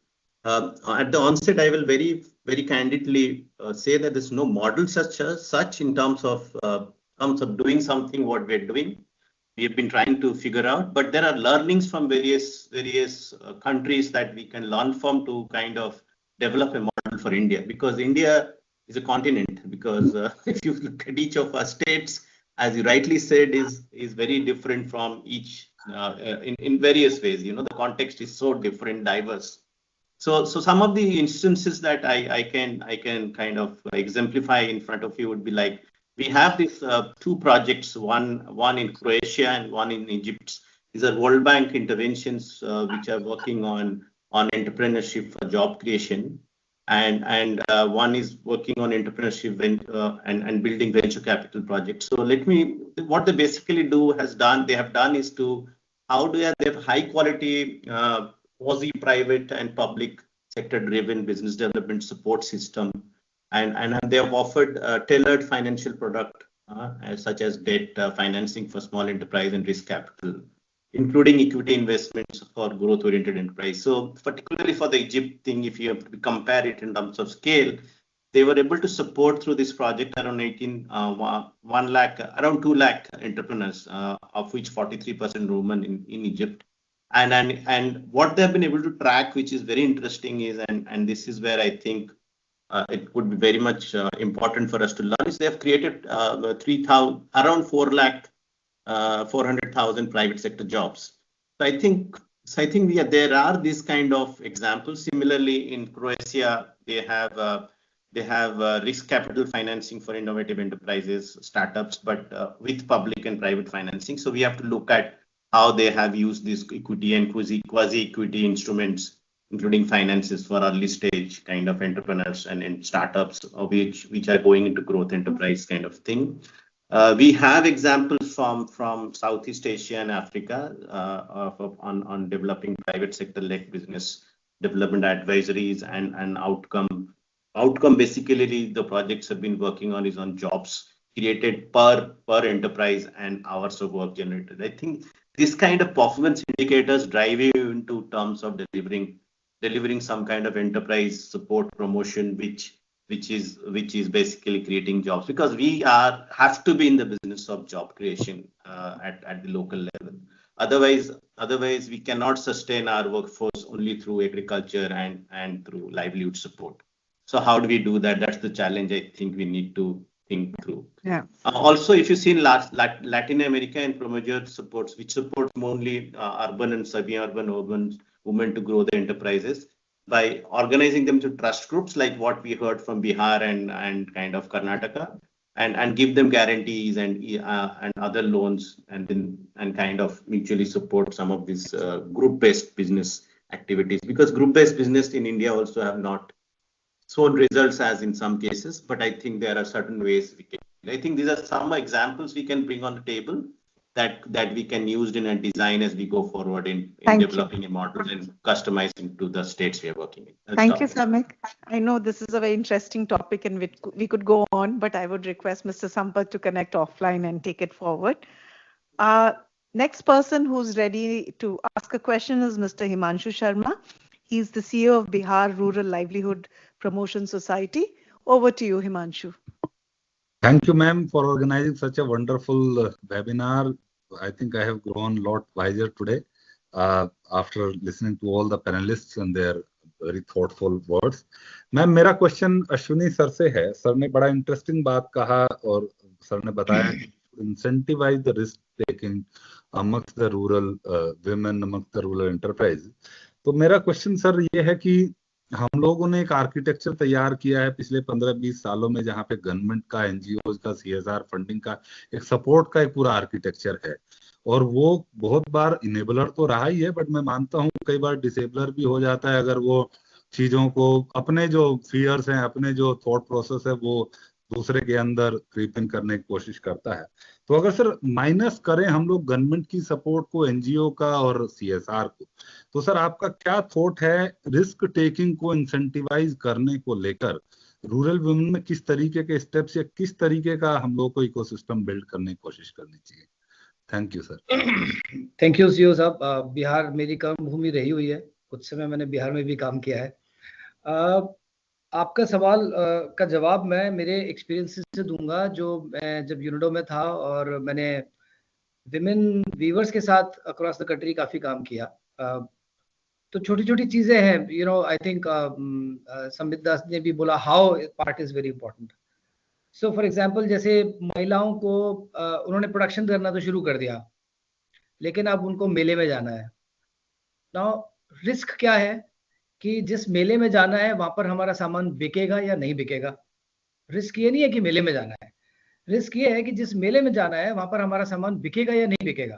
At the onset, I will very, very candidly say that there's no model such in terms of doing something what we're doing. We have been trying to figure out, but there are learnings from various countries that we can learn from to kind of develop a model for India, because India is a continent. Because if you look at each of our states, as you rightly said, is very different from each in various ways. The context is so different, diverse. So some of the instances that I can kind of exemplify in front of you would be like, we have these two projects, one in Croatia and one in Egypt. These are World Bank interventions which are working on entrepreneurship for job creation. and one is working on entrepreneurship and building venture capital projects. So what they basically they have done is how do they have high quality quasi private and public sector driven business development support system, and they have offered tailored financial product such as debt financing for small enterprise and risk capital, including equity investments for growth oriented enterprise. So particularly for the Egypt thing, if you have to compare it in terms of scale, they were able to support through this project around 2 lakh entrepreneurs, of which 43% women in Egypt. And what they have been able to track, which is very interesting, is and this is where I think it would be very much important for us to learn, is they have created around 400,000 private sector jobs. So I think there are these kind of examples. Similarly, in Croatia, they have risk capital financing for innovative enterprises, startups, but with public and private financing. So we have to look at how they have used this equity and quasi-equity instruments, including finances for early stage kind of entrepreneurs and startups, which are going into growth enterprise kind of thing. We have examples from Southeast Asia and Africa on developing private sector-led business development advisories and outcome. Basically, the projects have been working on is on jobs created per enterprise and hours of work generated. I think this kind of performance indicators drive you into terms of delivering some kind of enterprise support promotion, which is basically creating jobs, because we have to be in the business of job creation at the local level. Otherwise we cannot sustain our workforce only through agriculture and through livelihood support. So how do we do that? That's the challenge I think we need to think through. Yeah. Also, if you see in Latin America and Promoter supports, which supports mainly urban and semi-urban women to grow their enterprises by organizing them to trust groups like what we heard from Bihar and kind of Karnataka, and give them guarantees and other loans and kind of mutually support some of these group-based business activities, because group-based business in India also have not shown results as in some cases, but I think there are certain ways we can. I think these are some examples we can bring on the table that we can use in a design as we go forward in developing a model and customizing to the states we are working in. Thank you, Samik. I know this is a very interesting topic and we could go on, but I would request Mr. Sampath to connect offline and take it forward. Next person who's ready to ask a question is Mr. Himanshu Sharma. He's the CEO of Bihar Rural Livelihood Promotion Society. Over to you, Himanshu. Thank you, ma'am, for organizing such a wonderful webinar. I think I have grown a lot wiser today after listening to all the panelists and their very thoughtful words. Ma'am, मेरा question Ashwini sir से है. Sir ने बड़ा interesting बात कहा और sir ने बताया incentivize the risk taking amongst the rural women, amongst the rural enterprise. तो मेरा क्वेश्चन सर ये है कि हम लोगों ने एक आर्किटेक्चर तैयार किया है पिछले 15-20 सालों में, जहाँ पे गवर्नमेंट का, एनजीओ का, सीएसआर फंडिंग का, एक सपोर्ट का एक पूरा आर्किटेक्चर है, और वो बहुत बार इनेबलर तो रहा ही है, बट मैं मानता हूँ कई बार डिसेबलर भी हो जाता है अगर वो चीजों को, अपने जो फियर्स हैं, अपने जो थॉट प्रोसेस है, वो दूसरे के अंदर क्रीप इन करने की कोशिश करता है. तो अगर सर माइनस करें हम लोग गवर्नमेंट की सपोर्ट को, एनजीओ का और सीएसआर को, तो सर आपका क्या थॉट है रिस्क टेकिंग को इंसेंटिवाइज करने को लेकर रूरल वुमेन में किस तरीके के स्टेप्स या किस तरीके का हम लोग को इकोसिस्टम बिल्ड करने की कोशिश करनी चाहिए? Thank you sir. Thank you CO साहब. बिहार मेरी कर्मभूमि रही हुई है, कुछ समय मैंने बिहार में भी काम किया है. आपका सवाल का जवाब मैं मेरे एक्सपीरियंस से दूंगा, जो मैं जब यूनिडो में था और मैंने विमेन वीवर्स के साथ अक्रॉस द कंट्री काफ़ी काम किया. तो छोटी छोटी चीज़ें हैं, you know, I think Sambit Das ने भी बोला how part is very important. So for example, जैसे महिलाओं को उन्होंने प्रोडक्शन करना तो शुरू कर दिया, लेकिन अब उनको मेले में जाना है. नाउ रिस्क क्या है कि जिस मेले में जाना है वहां पर हमारा सामान बिकेगा या नहीं बिकेगा. रिस्क ये नहीं है कि मेले में जाना है, रिस्क ये है कि जिस मेले में जाना है वहां पर हमारा सामान बिकेगा या नहीं बिकेगा.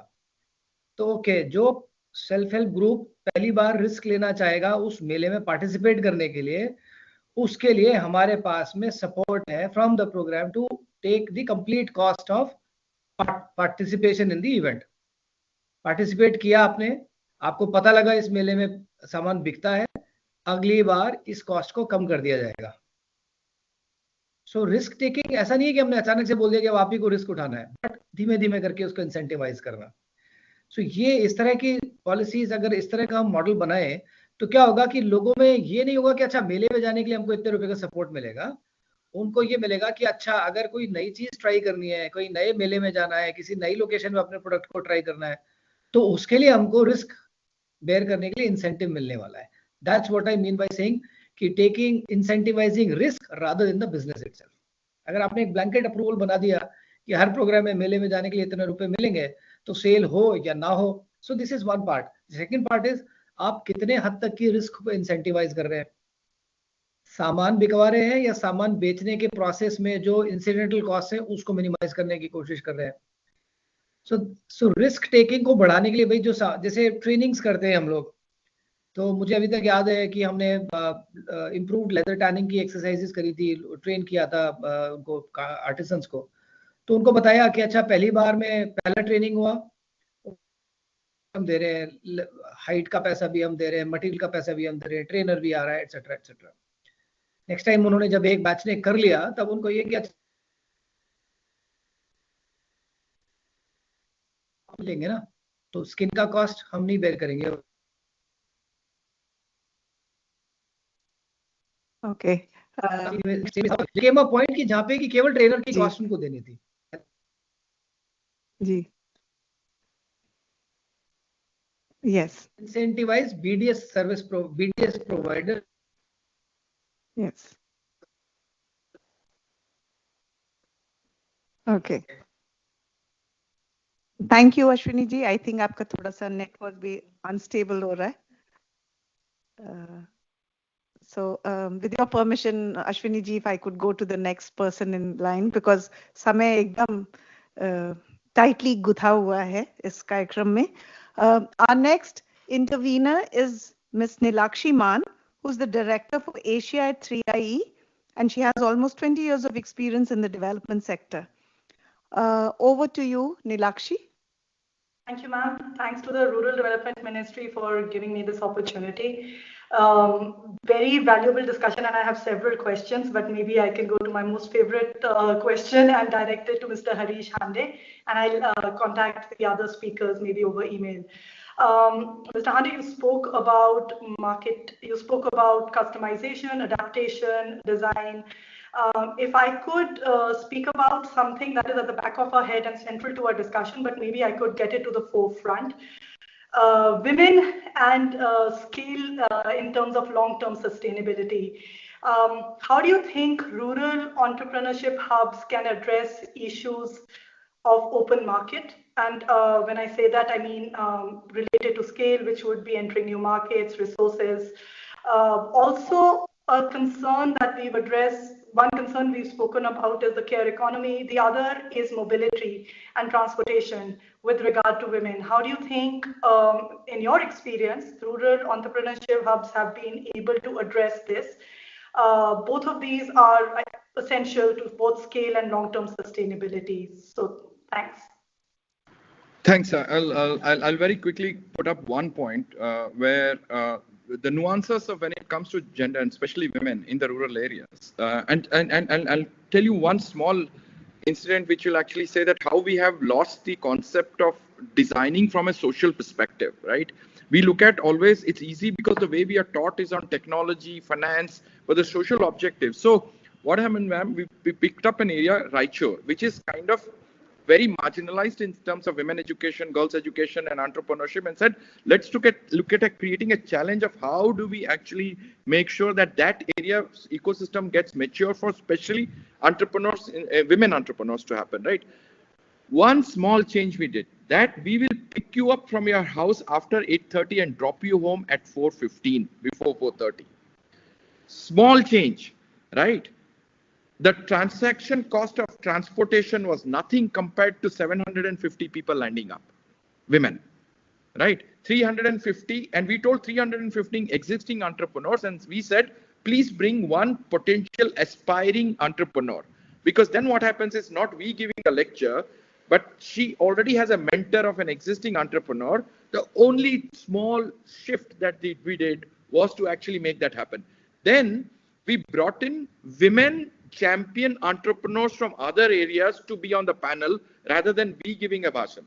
तो ओके, जो सेल्फ हेल्प ग्रुप पहली बार रिस्क लेना चाहेगा उस मेले में पार्टिसिपेट करने के लिए, उसके लिए हमारे पास में सपोर्ट है from the programme to take the complete cost of participation in the event. Participate किया आपने, आपको पता लगा इस मेले में सामान बिकता है, अगली बार इस कॉस्ट को कम कर दिया जाएगा। सो रिस्क टेकिंग ऐसा नहीं है कि हमने अचानक से बोल दिया कि अब आप ही को रिस्क उठाना है, बट धीमे धीमे करके उसको इंसेंटिवाइज करना। सो ये इस तरह की पॉलिसीज, अगर इस तरह का हम मॉडल बनाए तो क्या होगा कि लोगों में ये नहीं होगा कि अच्छा मेले में जाने के लिए हमको इतने रुपए का सपोर्ट मिलेगा। उनको ये मिलेगा कि अच्छा अगर कोई नई चीज ट्राई करनी है, कोई नए मेले में जाना है, किसी नई लोकेशन में अपने प्रोडक्ट को ट्राई करना है, तो उसके लिए हमको रिस्क बेयर करने के लिए इंसेंटिव मिलने वाला है। That's what I mean by saying कि taking incentivising risk rather than the business itself. अगर आपने एक ब्लैंकेट अप्रूवल बना दिया कि हर प्रोग्राम में मेले में जाने के लिए इतने रुपए मिलेंगे, तो सेल हो या ना हो, so this is one part. Second part is आप कितने हद तक की रिस्क को इंसेंटिवाइज कर रहे हैं, सामान बिकवा रहे हैं या सामान बेचने के प्रोसेस में जो इंसिडेंटल कॉस्ट है उसको मिनिमाइज करने की कोशिश कर रहे हैं। सो रिस्क टेकिंग को बढ़ाने के लिए भाई जो जैसे ट्रेनिंग्स करते हैं हम लोग, तो मुझे अभी तक याद है कि हमने इम्प्रूव्ड लेदर टैनिंग की एक्सरसाइजेस करी थी, ट्रेन किया था उनको आर्टिसंस को, तो उनको बताया कि अच्छा पहली बार में पहला ट्रेनिंग हुआ, हम दे रहे हैं, हाइट का पैसा भी हम दे रहे हैं, मटेरियल का पैसा भी हम दे रहे हैं, ट्रेनर भी आ रहा है, एटसेट्रा एटसेट्रा। नेक्स्ट टाइम उन्होंने जब एक बैच ने कर लिया तब उनको ये कि लेंगे ना, तो स्किन का कॉस्ट हम नहीं बेयर करेंगे। ओके केम अ पॉइंट कि जहाँ पे कि केवल ट्रेनर की कॉस्ट उनको देनी थी। जी yes incentivize BDS service BDS provider. yes okay thank you Ashwini ji. I think आपका थोड़ा सा नेटवर्क भी अनस्टेबल हो रहा है। So with your permission, Ashwini ji, if I could go to the next person in line because समय एकदम tightly गुथा हुआ है इस कार्यक्रम में। Our next intervener is Ms. Nilakshi Maan, who's the director for Asia at 3IE, and she has almost 20 years of experience in the development sector. Over to you, Nilakshi. Thank you, ma'am. Thanks to the Rural Development Ministry for giving me this opportunity. Very valuable discussion, and I have several questions, but maybe I can go to my most favorite question and direct it to Mr. Harish Hande, and I'll contact the other speakers maybe over email. Mr. Hande, you spoke about market, you spoke about customization, adaptation, design. If I could speak about something that is at the back of our head and central to our discussion, but maybe I could get it to the forefront. Women and scale in terms of long-term sustainability. How do you think rural entrepreneurship hubs can address issues of open market? And when I say that, I mean related to scale, which would be entering new markets, resources. Also, a concern that we've addressed, one concern we've spoken about is the care economy. The other is mobility and transportation with regard to women. How do you think, in your experience, rural entrepreneurship hubs have been able to address this? Both of these are essential to both scale and long-term sustainability. So, thanks. Thanks. I'll very quickly put up one point where the nuances of when it comes to gender and especially women in the rural areas. And I'll tell you one small incident which will actually say that how we have lost the concept of designing from a social perspective, right? We look at always, it's easy because the way we are taught is on technology, finance, but the social objectives. So what happened, ma'am, we picked up an area, Raichur, which is kind of very marginalized in terms of women education, girls education, and entrepreneurship, and said, let's look at creating a challenge of how do we actually make sure that that area ecosystem gets mature for especially entrepreneurs, women entrepreneurs to happen, right? One small change we did, that we will pick you up from your house after 8:30 and drop you home at 4:15, before 4:30. Small change, right? The transaction cost of transportation was nothing compared to 750 people landing up, women, right? 350, and we told 315 existing entrepreneurs, and we said, please bring one potential aspiring entrepreneur. Because then what happens is not we giving a lecture, but she already has a mentor of an existing entrepreneur. The only small shift that we did was to actually make that happen. Then we brought in women champion entrepreneurs from other areas to be on the panel rather than we giving a bhashan.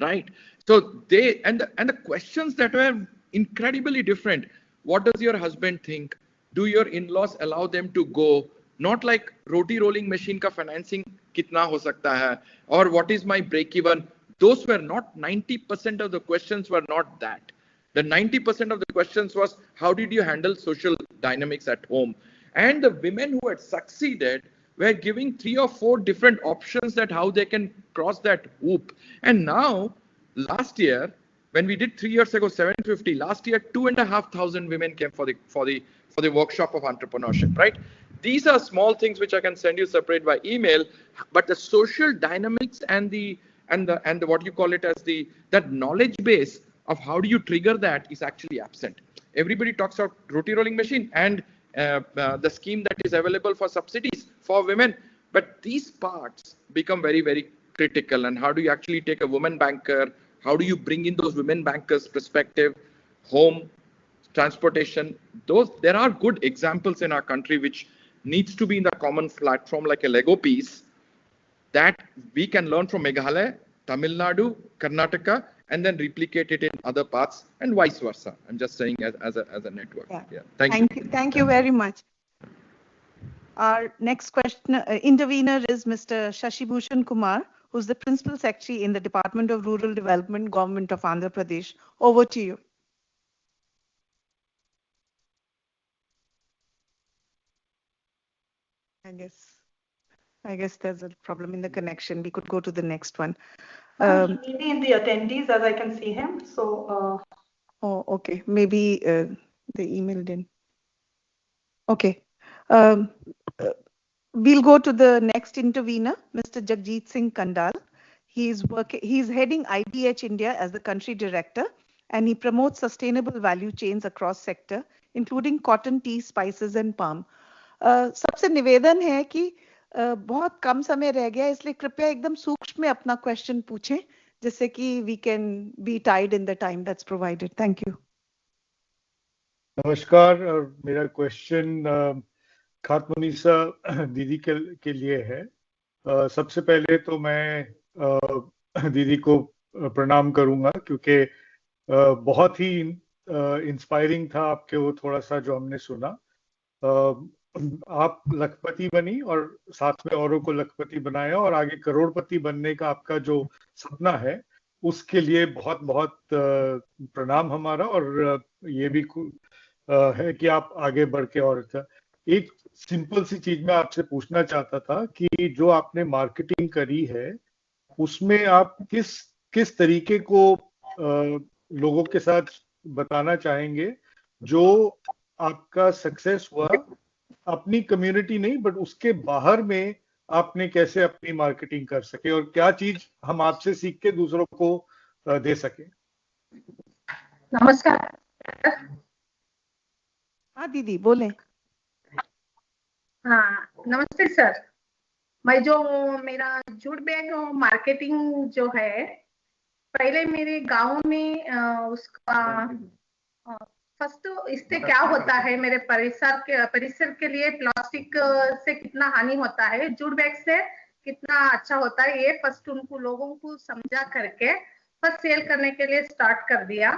Right? So they, and the questions that were incredibly different. What does your husband think? Do your in-laws allow them to go? Not like roti rolling machine ka financing kitna ho sakta hai, or what is my break even? Those were not 90% of the questions were not that. The 90% of the questions was, how did you handle social dynamics at home? And the women who had succeeded were giving 3 or 4 different options that how they can cross that hoop. And now, last year, when we did 3 years ago 750, last year 2,500 women came for the workshop of entrepreneurship, right? These are small things which I can send you separate by email, but the social dynamics and the what you call it as that knowledge base of how do you trigger that is actually absent. Everybody talks about roti rolling machine and the scheme that is available for subsidies for women, but these parts become very, very critical. And how do you actually take a woman banker? How do you bring in those women bankers' perspective, home, transportation? There are good examples in our country which needs to be in the common platform like a Lego piece that we can learn from Meghalaya, Tamil Nadu, Karnataka, and then replicate it in other parts and vice versa. I'm just saying as a network. Yeah. Thank you. Thank you very much. Our next question intervener is Mr. Shashi Bhushan Kumar, who's the Principal Secretary in the Department of Rural Development, Government of Andhra Pradesh. Over to you. I guess there's a problem in the connection. We could go to the next one. Maybe in the attendees, as I can see him. So. Oh, okay. Maybe the email didn't. Okay. We'll go to the next intervener, Mr. Jagjit Singh Kandal. He's heading IDH India as the country director, and he promotes sustainable value chains across sector, including cotton, tea, spices, and palm. सबसे निवेदन है कि बहुत कम समय रह गया, इसलिए कृपया एकदम सूक्ष्म में अपना क्वेश्चन पूछें, जिससे कि we can be tied in the time that's provided. Thank you. नमस्कार, और मेरा क्वेश्चन खातमुनीसा दीदी के लिए है. सबसे पहले तो मैं दीदी को प्रणाम करूंगा, क्योंकि बहुत ही इंस्पायरिंग था आपके वो थोड़ा सा जो हमने सुना. आप लखपति बनी और साथ में औरों को लखपति बनाया, और आगे करोड़पति बनने का आपका जो सपना है उसके लिए बहुत बहुत प्रणाम हमारा. और ये भी है कि आप आगे बढ़ के. और एक सिंपल सी चीज मैं आपसे पूछना चाहता था कि जो आपने मार्केटिंग करी है उसमें आप किस तरीके को लोगों के साथ बताना चाहेंगे जो आपका सक्सेस हुआ, अपनी कम्युनिटी नहीं बट उसके बाहर में आपने कैसे अपनी मार्केटिंग कर सके, और क्या चीज हम आपसे सीख के दूसरों को दे सके. नमस्कार. हाँ दीदी बोले. हाँ नमस्ते सर. मैं जो मेरा जूट बैग मार्केटिंग जो है, पहले मेरे गांव में उसका फर्स्ट इससे क्या होता है, मेरे परिसर के लिए प्लास्टिक से कितना हानि होता है, जूट बैग से कितना अच्छा होता है, ये फर्स्ट उनको लोगों को समझा करके फर्स्ट सेल करने के लिए स्टार्ट कर दिया.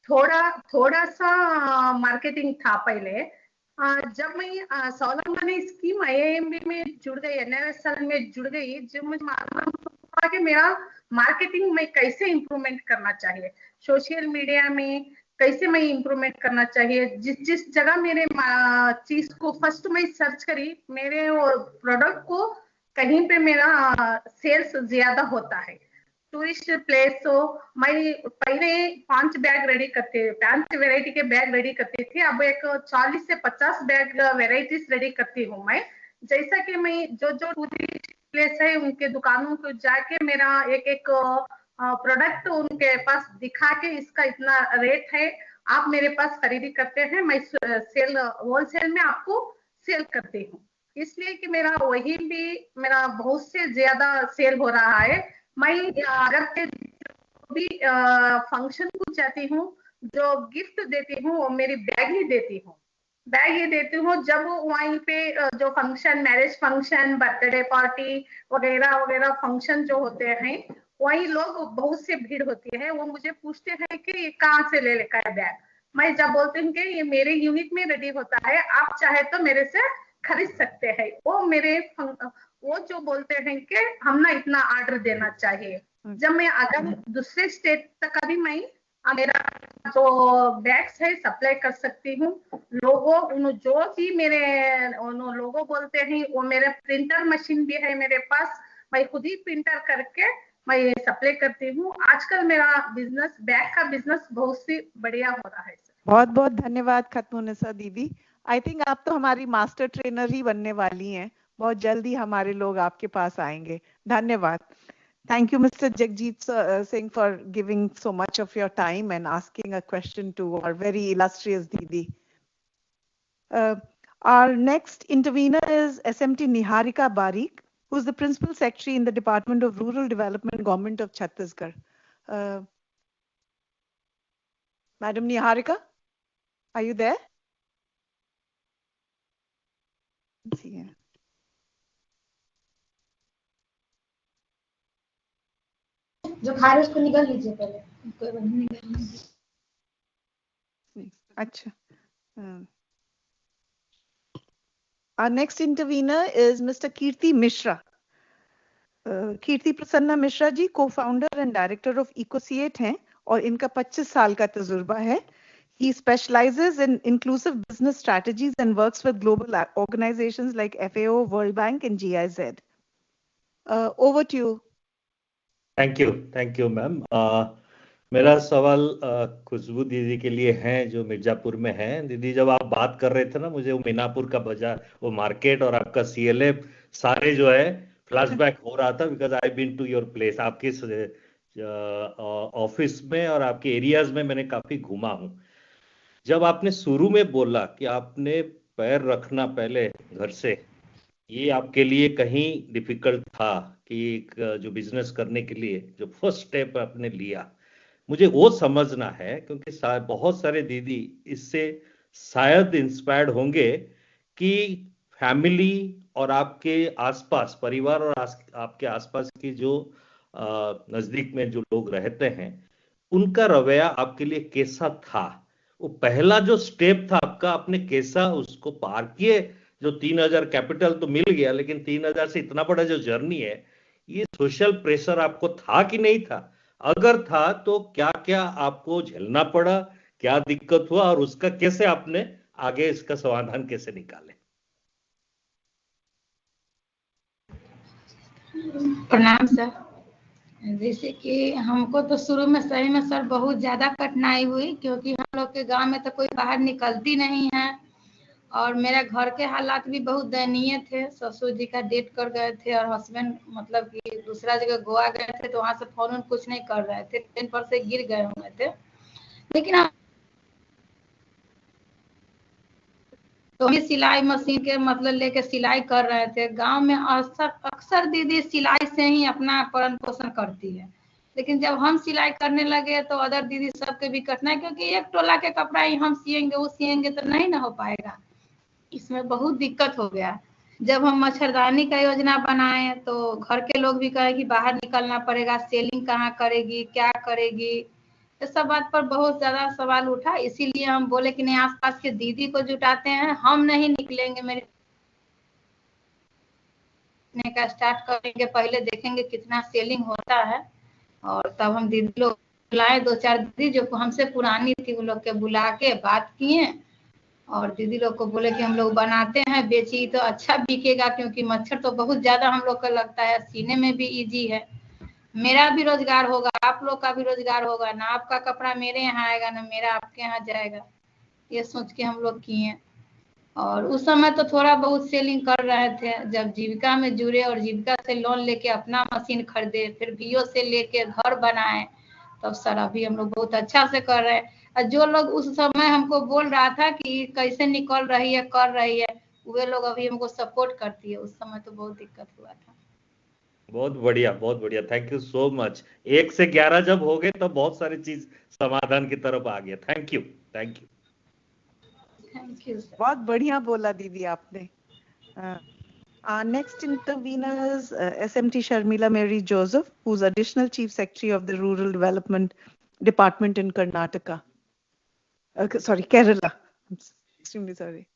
थोड़ा सा मार्केटिंग था पहले. जब मैं सोलंगनी स्कीम IIMB में जुड़ गई, NRSL में जुड़ गई, जब मुझे मालूम हुआ कि मेरा मार्केटिंग में कैसे इम्प्रूवमेंट करना चाहिए, सोशल मीडिया में कैसे मैं इम्प्रूवमेंट करना चाहिए, जिस जगह मेरे चीज को फर्स्ट मैं सर्च करी, मेरे प्रोडक्ट को कहीं पे मेरा सेल्स ज्यादा होता है. टूरिस्ट प्लेस हो, मैं पहले 5 बैग रेडी करते, 5 वैरायटी के बैग रेडी करती थी, अब एक 40 से 50 बैग वैरायटीज रेडी करती हूँ मैं. जैसा कि मैं जो टूरिस्ट प्लेस है उनके दुकानों को जाके मेरा एक प्रोडक्ट उनके पास दिखा के इसका इतना रेट है, आप मेरे पास खरीदी करते हैं, मैं सेल होलसेल में आपको सेल करती हूँ। इसलिए कि मेरा वही भी मेरा बहुत से ज्यादा सेल हो रहा है। मैं अगर भी फंक्शन को जाती हूँ, जो गिफ्ट देती हूँ वो मेरी बैग ही देती हूँ। बैग ये देती हूँ जब वहीं पे जो function, marriage function, birthday party वगैरह वगैरह फंक्शन जो होते हैं, वही लोग बहुत से भीड़ होती है, वो मुझे पूछते हैं कि ये कहाँ से ले लेकर है बैग। मैं जब बोलती हूँ कि ये मेरे यूनिट में रेडी होता है, आप चाहे तो मेरे से खरीद सकते हैं, वो जो बोलते हैं कि हम ना इतना ऑर्डर देना चाहिए। जब मैं अगर दूसरे स्टेट तक अभी मैं मेरा जो बैग्स है सप्लाई कर सकती हूँ। लोगों जो भी मेरे लोगों बोलते हैं, वो मेरे प्रिंटर मशीन भी है मेरे पास, मैं खुद ही प्रिंटर करके मैं सप्लाई करती हूँ। आजकल मेरा बिजनेस, बैग का बिजनेस बहुत सी बढ़िया हो रहा है। बहुत बहुत धन्यवाद खतमुनिसा दीदी। आई थिंक आप तो हमारी मास्टर ट्रेनर ही बनने वाली हैं। बहुत जल्दी हमारे लोग आपके पास आएंगे। धन्यवाद। Thank you, Mr. Jagjit Singh, for giving so much of your time and asking a question to our very illustrious Didi. Our next intervener is SMT Niharika Barik, who is the Principal Secretary in the Department of Rural Development, Government of Chhattisgarh. Madam Niharika, are you there? Let's see here. जो खा रहे उसको निकाल लीजिए पहले, कोई बात नहीं। अच्छा। Our next intervener is Mr. Kirti Mishra. Kirti Prasanna Mishra ji co-founder and director of EcoCate हैं और इनका 25 साल का तजुर्बा है. He specializes in inclusive business strategies and works with global organizations like FAO, World Bank and GIZ. Over to you. Thank you ma'am. मेरा सवाल खुशबू दीदी के लिए है जो मिर्जापुर में है। दीदी जब आप बात कर रहे थे ना, मुझे वो मीनापुर का बाजार, वो मार्केट और आपका CLA सारे जो है फ्लैशबैक हो रहा था, because I been to your place, आपके ऑफिस में और आपके एरियाज में मैंने काफी घूमा हूँ। जब आपने शुरू में बोला कि आपने पैर रखना पहले घर से, ये आपके लिए कहीं डिफिकल्ट था कि जो बिजनेस करने के लिए जो फर्स्ट स्टेप आपने लिया, मुझे वो समझना है, क्योंकि बहुत सारे दीदी इससे शायद इंस्पायर्ड होंगे कि फैमिली और आपके आसपास परिवार और आपके आसपास की जो नजदीक में जो लोग रहते हैं, उनका रवैया आपके लिए कैसा था। वो पहला जो स्टेप था आपका, आपने कैसा उसको पार किए। जो 3000 कैपिटल तो मिल गया, लेकिन 3000 से इतना बड़ा जो जर्नी है, ये सोशल प्रेशर आपको था कि नहीं था? अगर था तो क्या क्या आपको झेलना पड़ा, क्या दिक्कत हुआ और उसका कैसे आपने आगे इसका समाधान कैसे निकाले? प्रणाम सर। जैसे कि हमको तो शुरू में सही में सर बहुत ज्यादा कठिनाई हुई, क्योंकि हम लोग के गांव में तो कोई बाहर निकलती नहीं है और मेरे घर के हालात भी बहुत दयनीय थे। ससुर जी का डेथ कर गए थे और हस्बैंड मतलब कि दूसरा जगह गोवा गए थे, तो वहां से फोन कुछ नहीं कर रहे थे, ट्रेन पर से गिर गए हुए थे। लेकिन तो हम सिलाई मशीन के मतलब लेके सिलाई कर रहे थे। गांव में अक्सर दीदी सिलाई से ही अपना पालन पोषण करती है, लेकिन जब हम सिलाई करने लगे तो अदर दीदी सबके भी कठिनाई, क्योंकि एक टोला के कपड़ा ही हम सिएंगे वो सिएंगे तो नहीं ना हो पाएगा। इसमें बहुत दिक्कत हो गया। जब हम मच्छरदानी का योजना बनाए तो घर के लोग भी कहे कि बाहर निकलना पड़ेगा, सेलिंग कहाँ करेगी, क्या करेगी, ये सब बात पर बहुत ज्यादा सवाल उठा। इसीलिए हम बोले कि नहीं, आसपास के दीदी को जुटाते हैं, हम नहीं निकलेंगे, मेरे का स्टार्ट करेंगे, पहले देखेंगे कितना सेलिंग होता है और तब हम दीदी लोग बुलाए, 2-4 दीदी जो हमसे पुरानी थी उन लोग के बुला के बात किए और दीदी लोग को बोले कि हम लोग बनाते हैं, बेची तो अच्छा बिकेगा, क्योंकि मच्छर तो बहुत ज्यादा हम लोग को लगता है, सीने में भी इजी है, मेरा भी रोजगार होगा, आप लोग का भी रोजगार होगा, ना आपका कपड़ा मेरे यहाँ आएगा ना मेरा आपके यहाँ जाएगा। ये सोच के हम लोग किए और उस समय तो थोड़ा बहुत सेलिंग कर रहे थे। जब जीविका में जुड़े और जीविका से लोन लेके अपना मशीन खरीदे, फिर बीओ से लेके घर बनाए, तब सर अभी हम लोग बहुत अच्छा से कर रहे हैं। और जो लोग उस समय हमको बोल रहा था कि कैसे निकल रही है, कर रही है, वे लोग अभी हमको सपोर्ट करती है। उस समय तो बहुत दिक्कत हुआ था। बहुत बढ़िया, बहुत बढ़िया, थैंक यू सो मच। 1 से 11 जब हो गए तो बहुत सारी चीज समाधान की तरफ आ गया। Thank you, thank you. Thank you. बहुत बढ़िया बोला दीदी आपने। Our next intervener is SMT Sharmila Mary Joseph, who's Additional Chief Secretary of the Rural Development Department in Karnataka. Sorry, Kerala. I'm extremely sorry.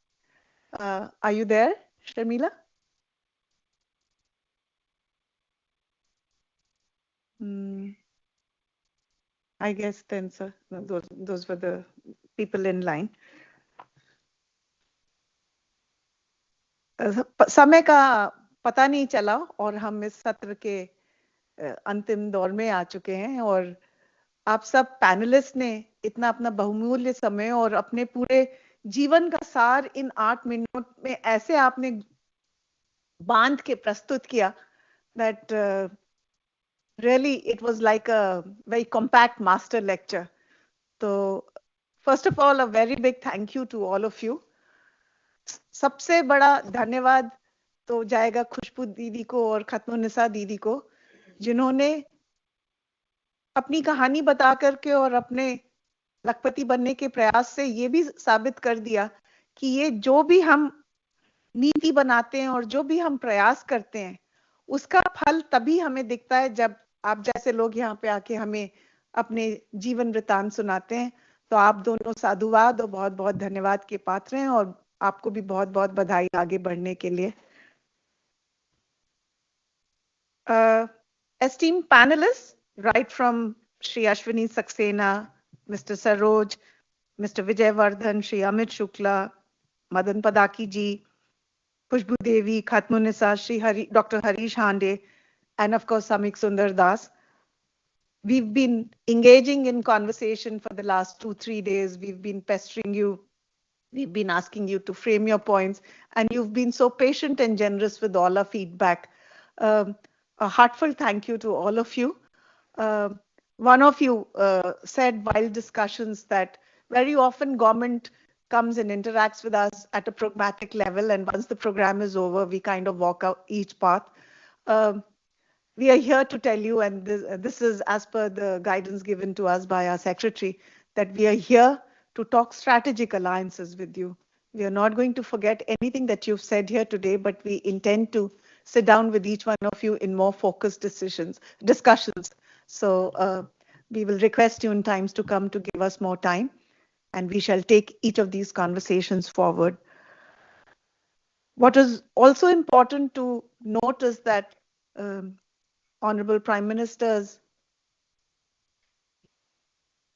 Are you there, Sharmila? I guess then, sir, those were the people in line. समय का पता नहीं चला और हम इस सत्र के अंतिम दौर में आ चुके हैं और आप सब पैनलिस्ट ने इतना अपना बहुमूल्य समय और अपने पूरे जीवन का सार इन 8 मिनट में ऐसे आपने बांध के प्रस्तुत किया that really it was like a very compact master lecture. So first of all, a very big thank you to all of you. सबसे बड़ा धन्यवाद तो जाएगा खुशबू दीदी को और खत्मुन्निसा दीदी को, जिन्होंने अपनी कहानी बता करके और अपने लखपति बनने के प्रयास से ये भी साबित कर दिया कि ये जो भी हम नीति बनाते हैं और जो भी हम प्रयास करते हैं उसका फल तभी हमें दिखता है जब आप जैसे लोग यहाँ पे आके हमें अपने जीवन वृतांत सुनाते हैं। तो आप दोनों साधुवाद और बहुत बहुत धन्यवाद के पात्र हैं और आपको भी बहुत बहुत बधाई आगे बढ़ने के लिए। Esteemed panelists, right from Shri Ashwini Saxena, Mr. Saroj, Mr. Vijay Vardhan, Shri Amit Shukla, Madan Padaki ji, Khushbu Devi, Khatmunisa, Shri Dr. Harish Hande, and of course Samik Sundar Das. We've been engaging in conversation for the last 2-3 days. We've been pestering you. We've been asking you to frame your points, and you've been so patient and generous with all our feedback. A heartfelt thank you to all of you. One of you said while discussions that very often government comes and interacts with us at a pragmatic level, and once the program is over, we kind of walk out each path. We are here to tell you, and this is as per the guidance given to us by our secretary, that we are here to talk strategic alliances with you. We are not going to forget anything that you've said here today, but we intend to sit down with each one of you in more focused discussions. So we will request you in times to come to give us more time, and we shall take each of these conversations forward. What is also important to note is that Honorable Prime Minister's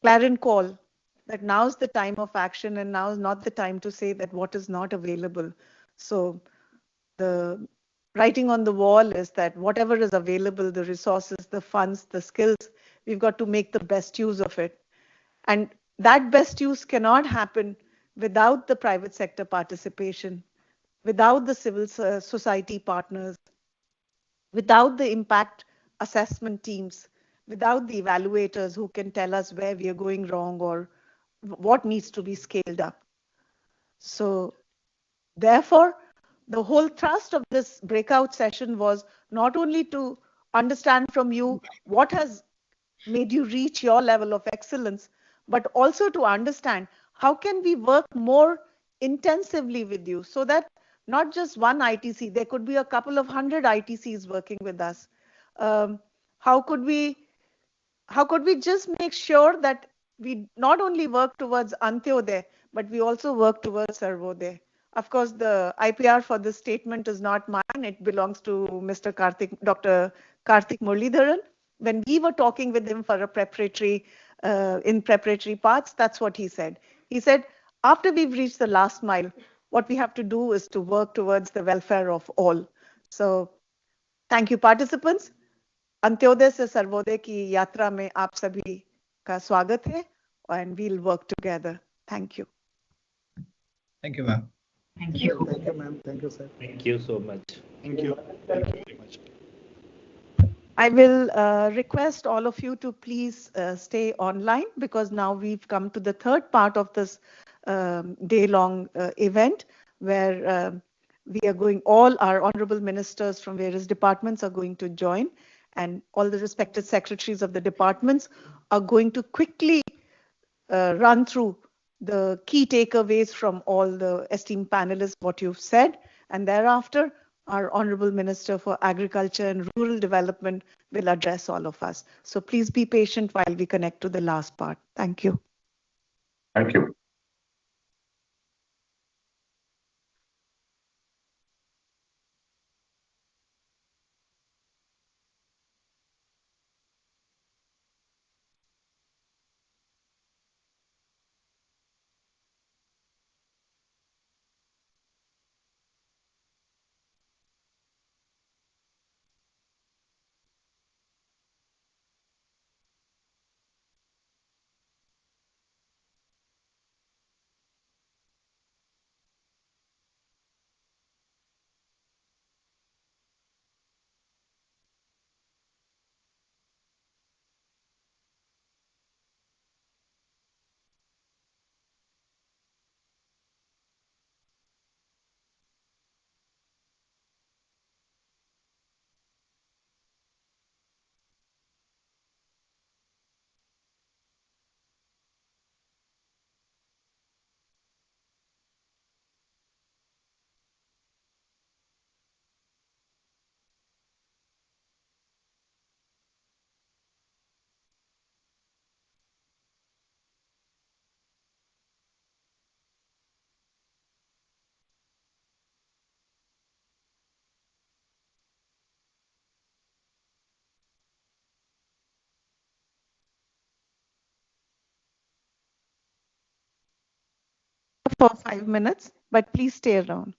clarion call that now is the time of action and now is not the time to say that what is not available. So the writing on the wall is that whatever is available, the resources, the funds, the skills, we've got to make the best use of it. And that best use cannot happen without the private sector participation, without the civil society partners, without the impact assessment teams, without the evaluators who can tell us where we are going wrong or what needs to be scaled up. So therefore, the whole thrust of this breakout session was not only to understand from you what has made you reach your level of excellence, but also to understand how can we work more intensively with you so that not just one ITC, there could be a couple of 100 ITCs working with us. How could we just make sure that we not only work towards Antyodaya, but we also work towards Sarvodaya? Of course, the IPR for this statement is not mine. It belongs to Mr. Dr. Karthik Muralidharan. When we were talking with him for a preparatory parts, that's what he said. He said, after we've reached the last mile, what we have to do is to work towards the welfare of all. So thank you, participants. Antyodaya से सर्वोदय की यात्रा में आप सभी का स्वागत है, and we'll work together. Thank you. Thank you, ma'am. Thank you. Thank you, ma'am. Thank you, sir. Thank you so much. Thank you. Thank you very much. I will request all of you to please stay online because now we've come to the third part of this day-long event where we are going, all our honorable ministers from various departments are going to join, and all the respected secretaries of the departments are going to quickly run through the key takeaways from all the esteemed panelists, what you've said, and thereafter our Honorable Minister for Agriculture and Rural Development will address all of us. So please be patient while we connect to the last part. Thank you. Thank you. For 5 minutes, but please stay around.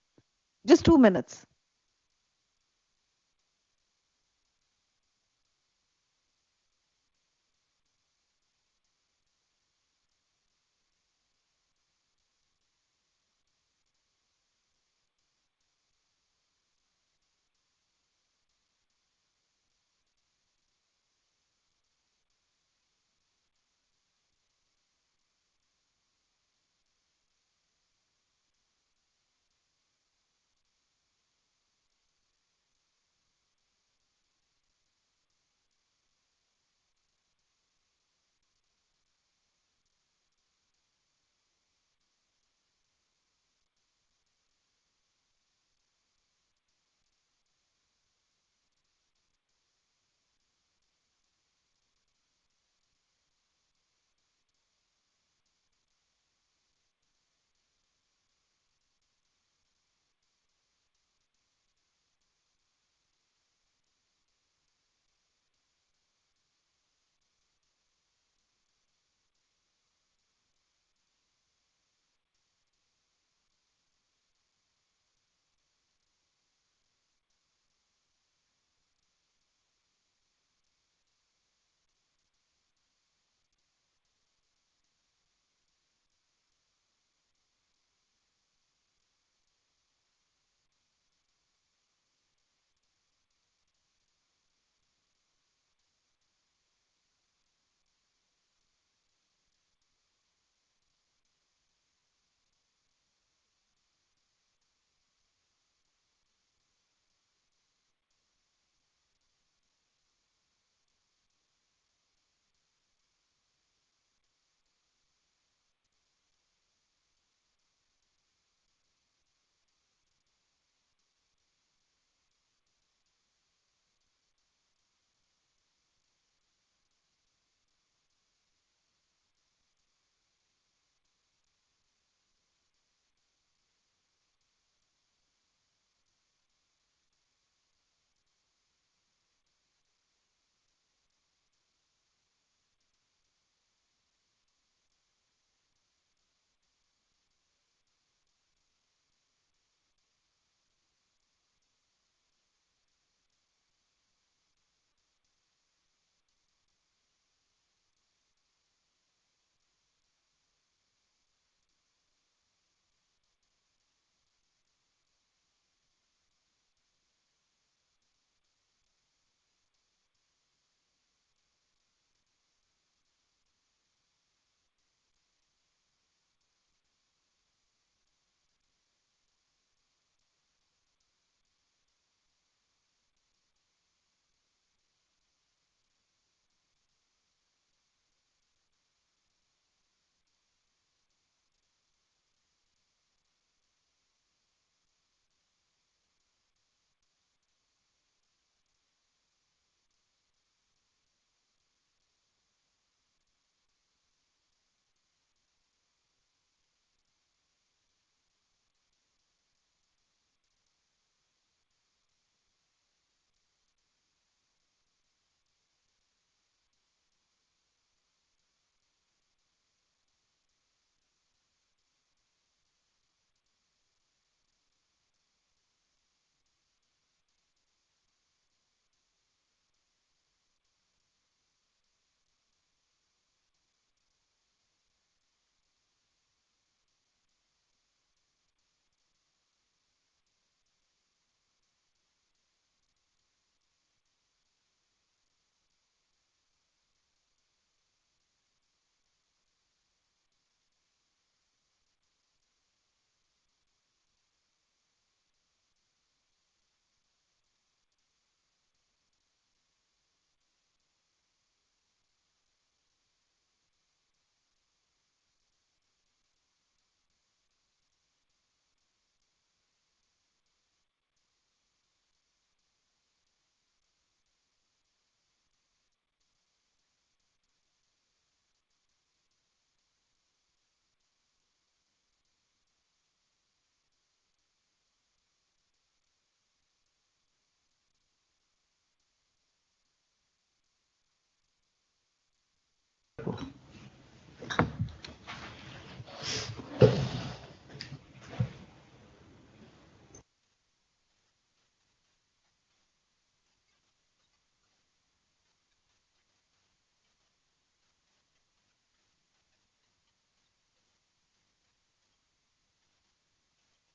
Just 2 minutes.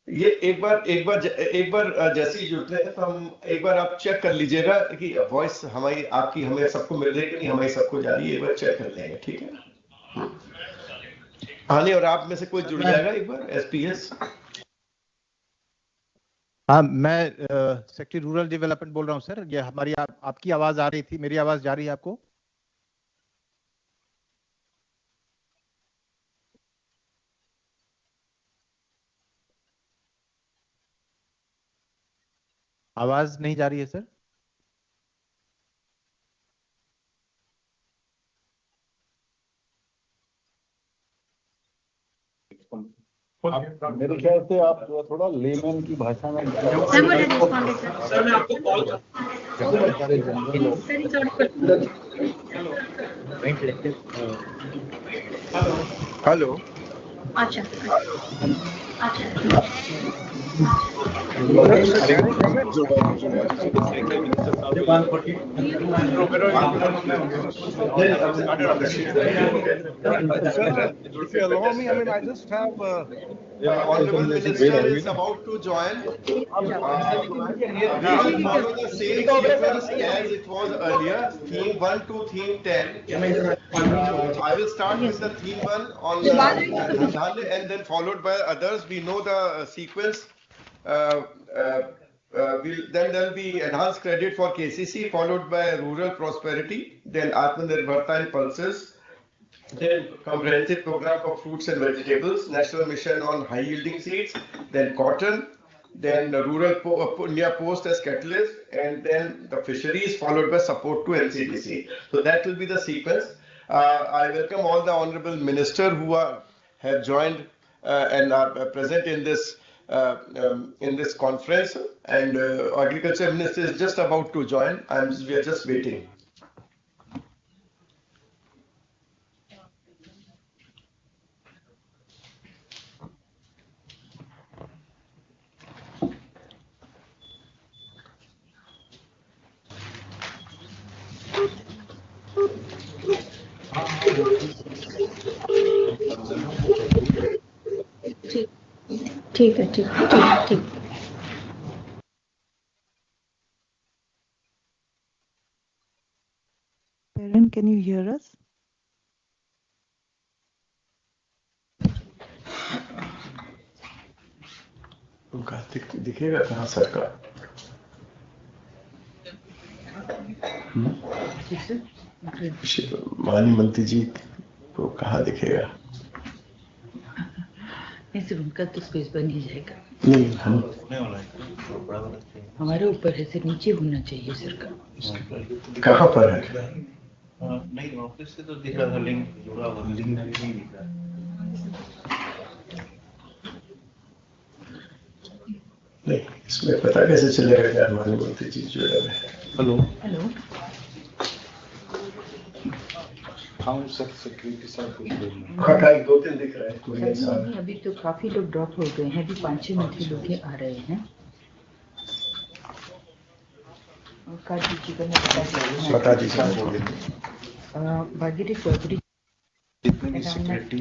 ये एक बार जैसे ही जुड़ते हैं तो हम एक बार आप check कर लीजिएगा कि वॉइस हमारी आपकी हमें सबको मिल रही है कि नहीं, हमारी सबको जा रही है, एक बार चेक कर लेंगे, ठीक है। हाँ नहीं, और आप में से कोई जुड़ जाएगा एक बार एसपीएस। हाँ, मैं सेक्रेटरी रूरल डेवलपमेंट बोल रहा हूँ सर। ये हमारी आपकी आवाज आ रही थी, मेरी आवाज जा रही है आपको? आवाज नहीं जा रही है सर? मेरे ख्याल से आप थोड़ा लेमन की भाषा में हेलो। अच्छा If you allow me, I mean, I just have Honorable Minister is about to join. We will follow the same sequence as it was earlier, theme 1 to theme 10. I will start with the theme 1 on Dhan-Dhaanya and then followed by others. We know the sequence. Then there will be enhanced credit for KCC, followed by rural prosperity, then Atmanirbharta and pulses, then comprehensive program for fruits and vegetables, national mission on high yielding seeds, then cotton, then the rural Punya post as catalyst, and then the fisheries, followed by support to NCDC. So that will be the sequence. I welcome all the honorable minister who have joined and are present in this conference, and agriculture minister is just about to join. We are just waiting. ठीक है, ठीक। Parent, can you hear us? दिखेगा कहाँ सरकार? माननीय मंत्री जी को कहाँ दिखेगा? ऐसे उनका तो स्पेस बन ही जाएगा। नहीं, हम हमारे ऊपर ऐसे नीचे होना चाहिए सरकार। कहाँ पर है? नहीं, ऑफिस से तो दिख रहा था, लिंक जुड़ा हुआ, लिंक नहीं दिख रहा। नहीं, इसमें पता कैसे चलेगा कि माननीय मंत्री जी जुड़े हुए हैं? हेलो। हाँ सर, सेक्रेटरी साहब कुछ बोलना। हाँ, एक दो तीन दिख रहा है। नहीं, अभी तो काफी लोग ड्रॉप हो गए हैं, अभी 5-6 मंत्री लोग ही आ रहे हैं। काजी जी का स्वतः जी से बोलिए। भागीरथी चौधरी जितने भी secretary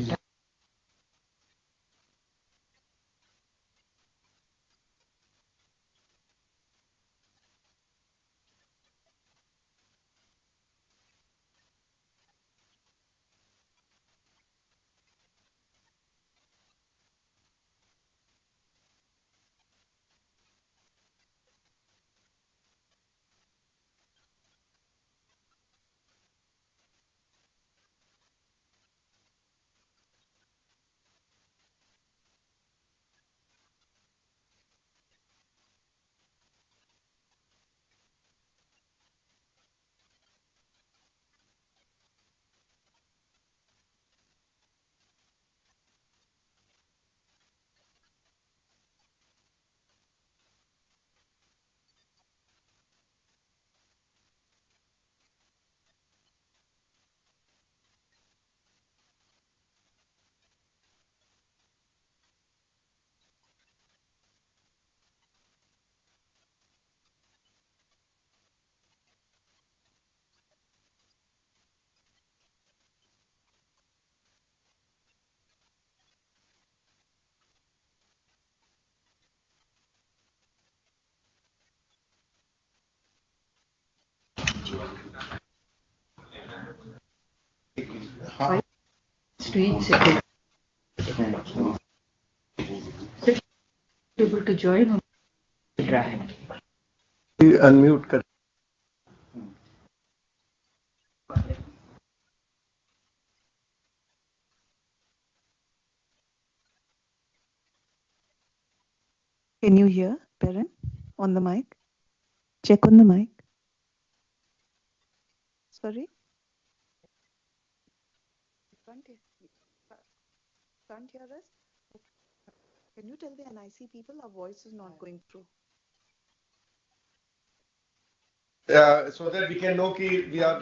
Street able to join or unmute कर Can you hear, Perrin, on the mic? Check on the mic. Sorry? Can't hear us? Can you tell the NIC people our voice is not going through? So that we can know कि we are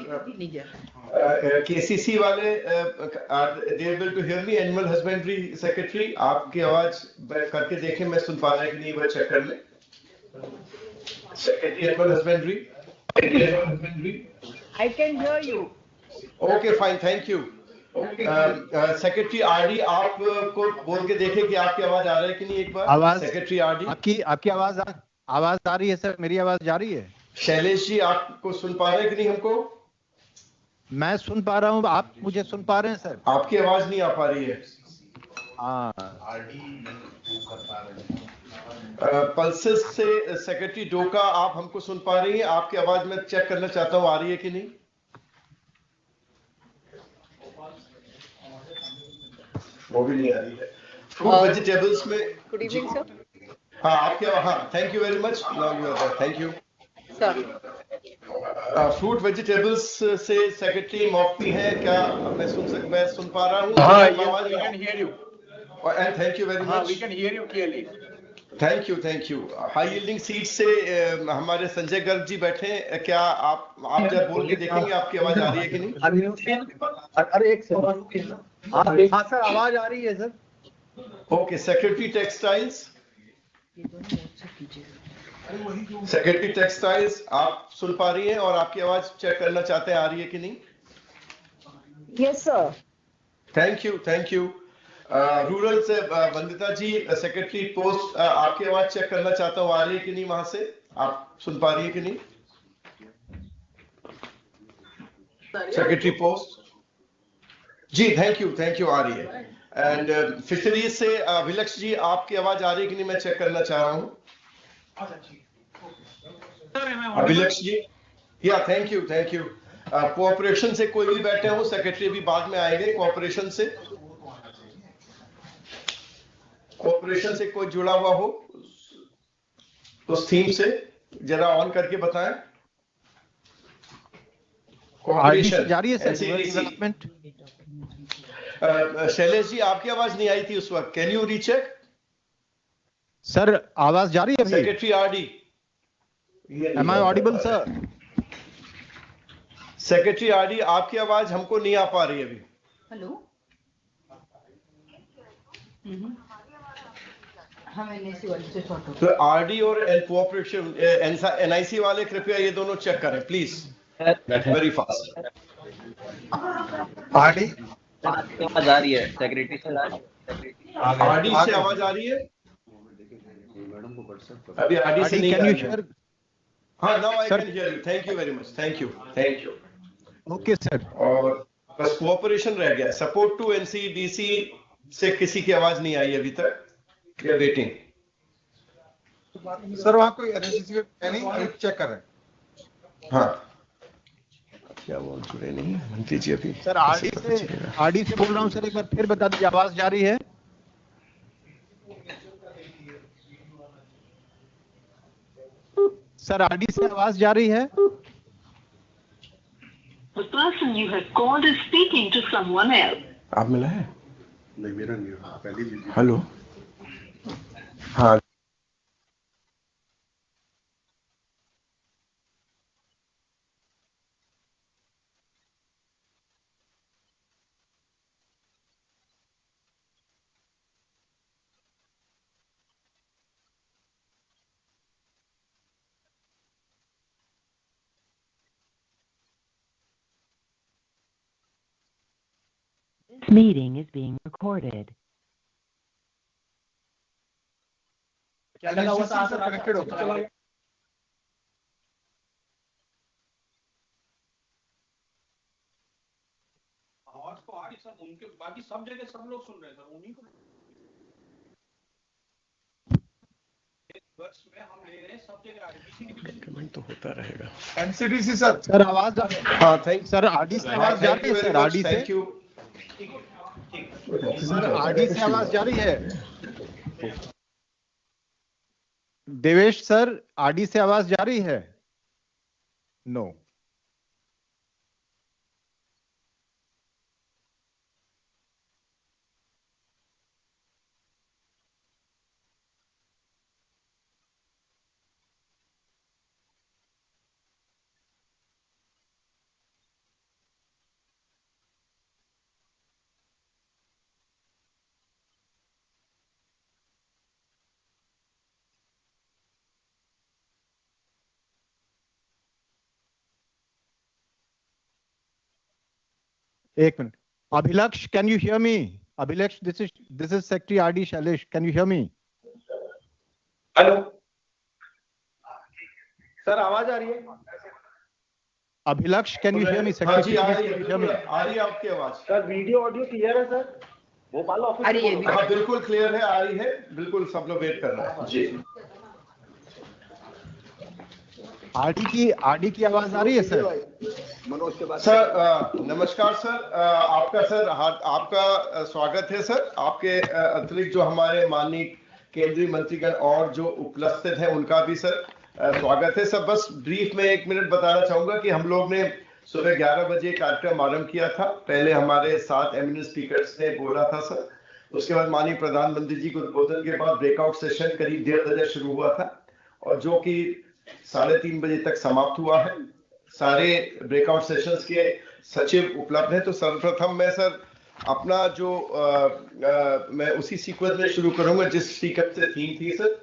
KCC वाले are they able to hear me? Animal Husbandry Secretary, आपकी आवाज करके देखें मैं सुन पा रहा है कि नहीं वो चेक कर ले. Secretary Animal Husbandry. I can hear you. Okay, fine, thank you. Secretary RD आप को बोल के देखें कि आपकी आवाज आ रहा है कि नहीं एक बार. आवाज Secretary RD. आपकी आवाज आ रही है सर, मेरी आवाज जा रही है. शैलेश जी आपको सुन पा रहे हैं कि नहीं हमको? मैं सुन पा रहा हूँ, आप मुझे सुन पा रहे हैं सर? आपकी आवाज नहीं आ पा रही है. पल्सेस से सेक्रेटरी डोका आप हमको सुन पा रही हैं? आपकी आवाज मैं चेक करना चाहता हूँ आ रही है कि नहीं. वो भी नहीं आ रही है. फ्रूट वेजिटेबल्स में गुड इवनिंग सर. हाँ आपके हाँ thank you very much. Now you are there. Thank you sir. Fruit vegetables से सेक्रेटरी मौफी है क्या? मैं सुन पा रहा हूँ. हाँ, we can hear you. And thank you very much. We can hear you clearly. Thank you. High yielding seat से हमारे संजय गर्ग जी बैठे हैं. क्या आप जब बोल के देखेंगे आपकी आवाज आ रही है कि नहीं? अरे एक सेकंड. हाँ सर आवाज आ रही है sir. Okay. Secretary textiles. Secretary textiles आप सुन पा रही हैं और आपकी आवाज चेक करना चाहते हैं आ रही है कि नहीं? Yes sir. Thank you. Rural से वंदिता जी सेक्रेटरी पोस्ट आपकी आवाज चेक करना चाहता हूँ आ रही है कि नहीं वहां से? आप सुन पा रही है कि नहीं? सेक्रेटरी पोस्ट जी थैंक यू आ रही है. एंड फिशरीज से अभिलक्ष जी आपकी आवाज आ रही है कि नहीं मैं चेक करना चाह रहा हूँ. अभिलक्ष जी या थैंक यू. कोऑपरेशन से कोई भी बैठे हो? सेक्रेटरी भी बाद में आएंगे. कोऑपरेशन से कोई जुड़ा हुआ हो उस थीम से जरा ऑन करके बताएं. कोऑपरेशन जारी है सर. डेवलपमेंट. शैलेश जी आपकी आवाज नहीं आई थी उस वक्त. Can you recheck? सर आवाज जा रही है. Secretary RD Am I audible sir? Secretary RD आपकी आवाज हमको नहीं आ पा रही है अभी. हेलो. तो आरडी और कोऑपरेशन एनआईसी वाले कृपया ये दोनों चेक करें प्लीज. Very fast. आरडी आवाज आ रही है सेक्रेटरी से. आरडी से आवाज आ रही है अभी. आरडी से नहीं. Can you share? हाँ now I can hear you. Thank you very much. Thank you. Okay sir. और बस कोऑपरेशन रह गया. सपोर्ट टू एनसीडीसी से किसी की आवाज नहीं आई अभी तक. We are waiting. सर वहाँ कोई एनसीडीसी नहीं चेक कर रहे हैं. हाँ क्या बोल जुड़े नहीं मंत्री जी अभी. सर आरडी से बोल रहा हूँ सर. एक बार फिर बता दीजिए आवाज जा रही है? सर आरडी से आवाज जा रही है? The person you have called is speaking to someone else. आप मिला है? नहीं मेरा नहीं. पहली. हेलो. हाँ This meeting is being recorded. क्या लगा हुआ था? कनेक्टेड होगा. सर, उनके बाकी सब जगह सब लोग सुन रहे हैं सर, उन्हीं को वर्ष में हम ले रहे हैं सब जगह। कमेंट तो होता रहेगा। NCDC sir. सर आवाज, हाँ थैंक सर, आरडी से आवाज जा रही है सर, आरडी से। थैंक यू सर आरडी से आवाज जा रही है। देवेश सर, आरडी से आवाज जा रही है? नो। एक minute, Abhilaksh, can you hear me? Abhilaksh, this is secretary RD Shailesh, can you hear me? Hello sir, आवाज आ रही है? Abhilaksh, can you hear me? हाँ जी, आ रही है आपकी आवाज। सर वीडियो ऑडियो क्लियर है सर? भोपाल ऑफिस आ रही है? हाँ बिल्कुल क्लियर है, आ रही है, बिल्कुल सब लोग वेट कर रहे हैं जी। आरडी की आवाज आ रही है सर? मनोज के बाद सर नमस्कार सर, आपका स्वागत है सर। आपके अतिरिक्त जो हमारे माननीय केंद्रीय मंत्रीगण और जो उपस्थित हैं उनका भी सर स्वागत है सर। बस ब्रीफ में 1 मिनट बताना चाहूंगा कि हम लोग ने सुबह 11 बजे कार्यक्रम आरंभ किया था। पहले हमारे 7 एमिनेंट स्पीकर्स ने बोला था सर, उसके बाद माननीय प्रधानमंत्री जी के उद्बोधन के बाद ब्रेकआउट सेशन करीब 1:30 बजे शुरू हुआ था और जो कि 3:30 बजे तक समाप्त हुआ है। सारे ब्रेकआउट सेशंस के सचिव उपलब्ध हैं। तो सर्वप्रथम मैं सर अपना जो मैं उसी सीक्वेंस में शुरू करूंगा जिस सीक्वेंस से थीम थी सर।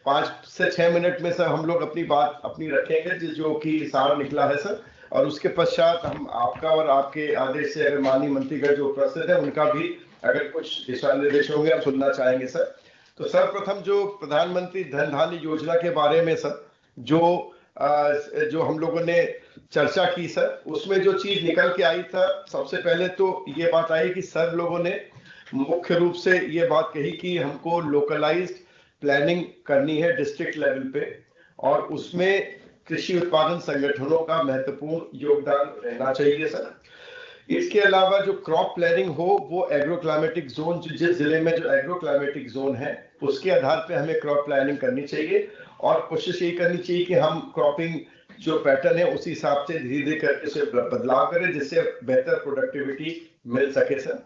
5 से 6 मिनट में सर हम लोग अपनी बात रखेंगे जो कि सार निकला है सर, और उसके पश्चात हम आपका और आपके आदेश से अगर माननीय मंत्रीगण जो उपस्थित है उनका भी अगर कुछ दिशा निर्देश होंगे हम सुनना चाहेंगे सर। तो सर्वप्रथम जो प्रधानमंत्री धन-धान्य योजना के बारे में सर जो हम लोगों ने चर्चा की सर, उसमें जो चीज निकल के आई था, सबसे पहले तो ये बात आई कि सब लोगों ने मुख्य रूप से ये बात कही कि हमको लोकलाइज्ड प्लानिंग करनी है डिस्ट्रिक्ट लेवल पे, और उसमें कृषि उत्पादन संगठनों का महत्वपूर्ण योगदान रहना चाहिए सर। इसके अलावा जो क्रॉप प्लानिंग हो वो एग्रो क्लाइमेटिक जोन, जिस जिले में जो एग्रो क्लाइमेटिक जोन है उसके आधार पे हमें क्रॉप प्लानिंग करनी चाहिए, और कोशिश यही करनी चाहिए कि हम क्रॉपिंग जो पैटर्न है उसी हिसाब से धीरे धीरे करके उसे बदलाव करें जिससे बेहतर प्रोडक्टिविटी मिल सके सर।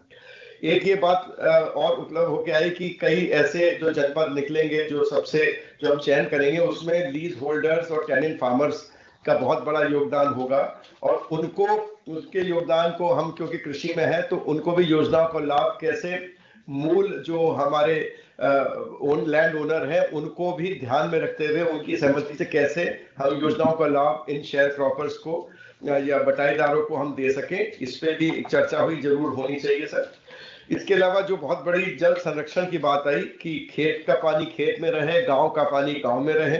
एक ये बात और उपलब्ध होके आई कि कई ऐसे जो जनपद निकलेंगे जो हम चयन करेंगे उसमें लीज होल्डर्स और टेनेंट फार्मर्स का बहुत बड़ा योगदान होगा, और उसके योगदान को हम क्योंकि कृषि में है तो उनको भी योजनाओं का लाभ कैसे, मूल जो हमारे लैंड ओनर है उनको भी ध्यान में रखते हुए उनकी सहमति से कैसे हम योजनाओं का लाभ इन शेयर क्रॉपर्स को या बटाईदारों को हम दे सके, इस पे भी एक चर्चा हुई, जरूर होनी चाहिए सर। इसके अलावा जो बहुत बड़ी जल संरक्षण की बात आई कि खेत का पानी खेत में रहे, गांव का पानी गांव में रहे,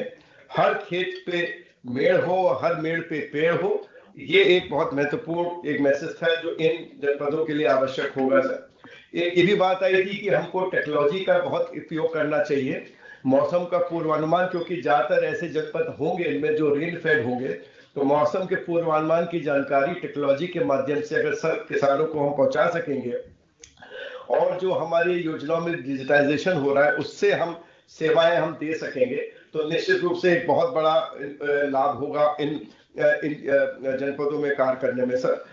हर खेत पे मेड़ हो, हर मेड़ पे पेड़ हो, ये एक बहुत महत्वपूर्ण एक मैसेज था जो इन जनपदों के लिए आवश्यक होगा सर। एक ये भी बात आई थी कि हमको टेक्नोलॉजी का बहुत उपयोग करना चाहिए, मौसम का पूर्वानुमान, क्योंकि ज्यादातर ऐसे जनपद होंगे इनमें जो रेन फेड होंगे, तो मौसम के पूर्वानुमान की जानकारी टेक्नोलॉजी के माध्यम से अगर सब किसानों को हम पहुंचा सकेंगे, और जो हमारी योजनाओं में डिजिटाइजेशन हो रहा है उससे हम सेवाएं हम दे सकेंगे, तो निश्चित रूप से एक बहुत बड़ा लाभ होगा इन जनपदों में कार्य करने में सर।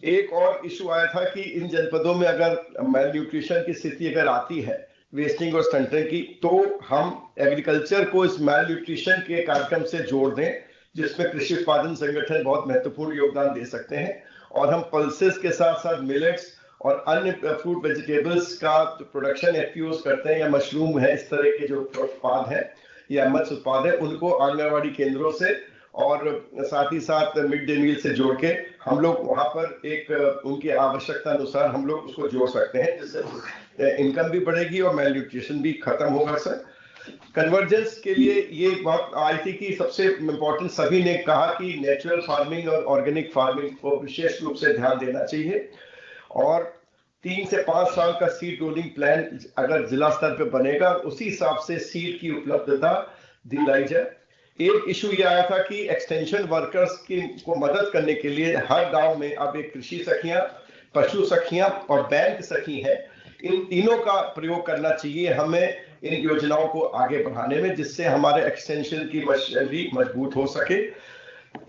एक और इशू आया था कि इन जनपदों में अगर मैल न्यूट्रिशन की स्थिति अगर आती है, वेस्टिंग और स्टंटिंग की, तो हम एग्रीकल्चर को इस मैल न्यूट्रिशन के कार्यक्रम से जोड़ दें, जिसमें कृषि उत्पादन संगठन बहुत महत्वपूर्ण योगदान दे सकते हैं, और हम पल्सेस के साथ साथ मिलेट्स और अन्य फ्रूट वेजिटेबल्स का जो प्रोडक्शन एफपीओज करते हैं या मशरूम है, इस तरह के जो उत्पाद है या मत्स्य उत्पाद है, उनको आंगनबाड़ी केंद्रों से और साथ ही साथ मिड डे मील से जोड़ के हम लोग वहां पर एक उनकी आवश्यकता अनुसार हम लोग उसको जोड़ सकते हैं, जिससे इनकम भी बढ़ेगी और मैल न्यूट्रिशन भी खत्म होगा सर। कन्वर्जेंस के लिए ये बात आई थी कि सबसे इम्पोर्टेंट, सभी ने कहा कि नेचुरल फार्मिंग और ऑर्गेनिक फार्मिंग को विशेष रूप से ध्यान देना चाहिए, और 3 से 5 साल का सीड रोलिंग प्लान अगर जिला स्तर पे बनेगा, उसी हिसाब से सीड की उपलब्धता दिलाई जाए। एक इशू ये आया था कि एक्सटेंशन वर्कर्स की को मदद करने के लिए हर गांव में अब एक कृषि सखियां, पशु सखियां और बैंक सखी है, इन तीनों का प्रयोग करना चाहिए हमें इन योजनाओं को आगे बढ़ाने में, जिससे हमारे एक्सटेंशन की मशीनरी मजबूत हो सके।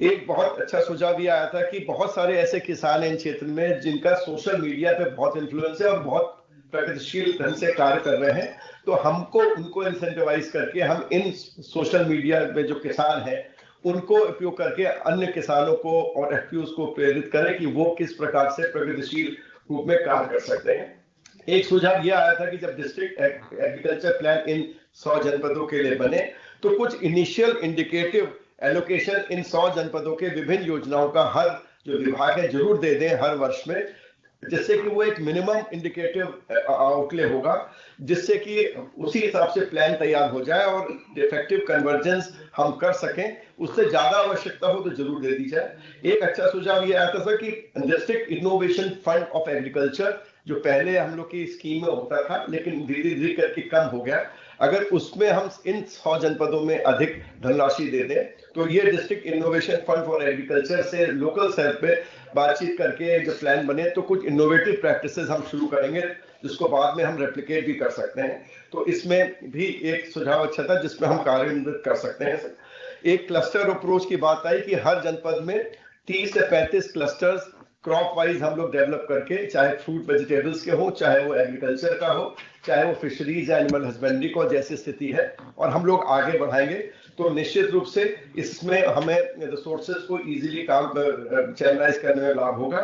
एक बहुत अच्छा सुझाव ये आया था कि बहुत सारे ऐसे किसान हैं इन क्षेत्र में जिनका सोशल मीडिया पे बहुत इन्फ्लुएंस है और बहुत प्रगतिशील ढंग से कार्य कर रहे हैं, तो हमको उनको इंसेंटिवाइज करके हम इन सोशल मीडिया में जो किसान हैं उनको उपयोग करके अन्य किसानों को और एफपीओज को प्रेरित करें कि वो किस प्रकार से प्रगतिशील रूप में कार्य कर सकते हैं। एक सुझाव यह आया था कि जब डिस्ट्रिक्ट एग्रीकल्चर प्लान इन 100 जनपदों के लिए बने तो कुछ इनिशियल इंडिकेटिव एलोकेशन इन 100 जनपदों के विभिन्न योजनाओं का हर जो विभाग है जरूर दे दें हर वर्ष में, जिससे कि वो एक मिनिमम इंडिकेटिव आउटले होगा, जिससे कि उसी हिसाब से प्लान तैयार हो जाए और इफेक्टिव कन्वर्जेंस हम कर सकें। उससे ज्यादा आवश्यकता हो तो जरूर दे दी जाए। एक अच्छा सुझाव ये आया था सर कि district innovation fund of agriculture जो पहले हम लोग की स्कीम में होता था लेकिन धीरे धीरे करके कम हो गया, अगर उसमें हम इन 100 जनपदों में अधिक धनराशि दे दें तो ये district innovation fund for agriculture से लोकल स्तर पे बातचीत करके जो प्लान बने तो कुछ इनोवेटिव प्रैक्टिसेस हम शुरू करेंगे जिसको बाद में हम रेप्लिकेट भी कर सकते हैं। तो इसमें भी एक सुझाव अच्छा था जिसमें हम कार्यान्वित कर सकते हैं। एक क्लस्टर अप्रोच की बात आई कि हर जनपद में 30 से 35 क्लस्टर्स क्रॉप वाइज हम लोग डेवलप करके, चाहे फ्रूट वेजिटेबल्स के हो, चाहे वो एग्रीकल्चर का हो, चाहे वो फिशरीज या एनिमल हस्बेंड्री को जैसी स्थिति है, और हम लोग आगे बढ़ाएंगे तो निश्चित रूप से इसमें हमें रिसोर्सेज को इजीली काम चैनलाइज करने में लाभ होगा।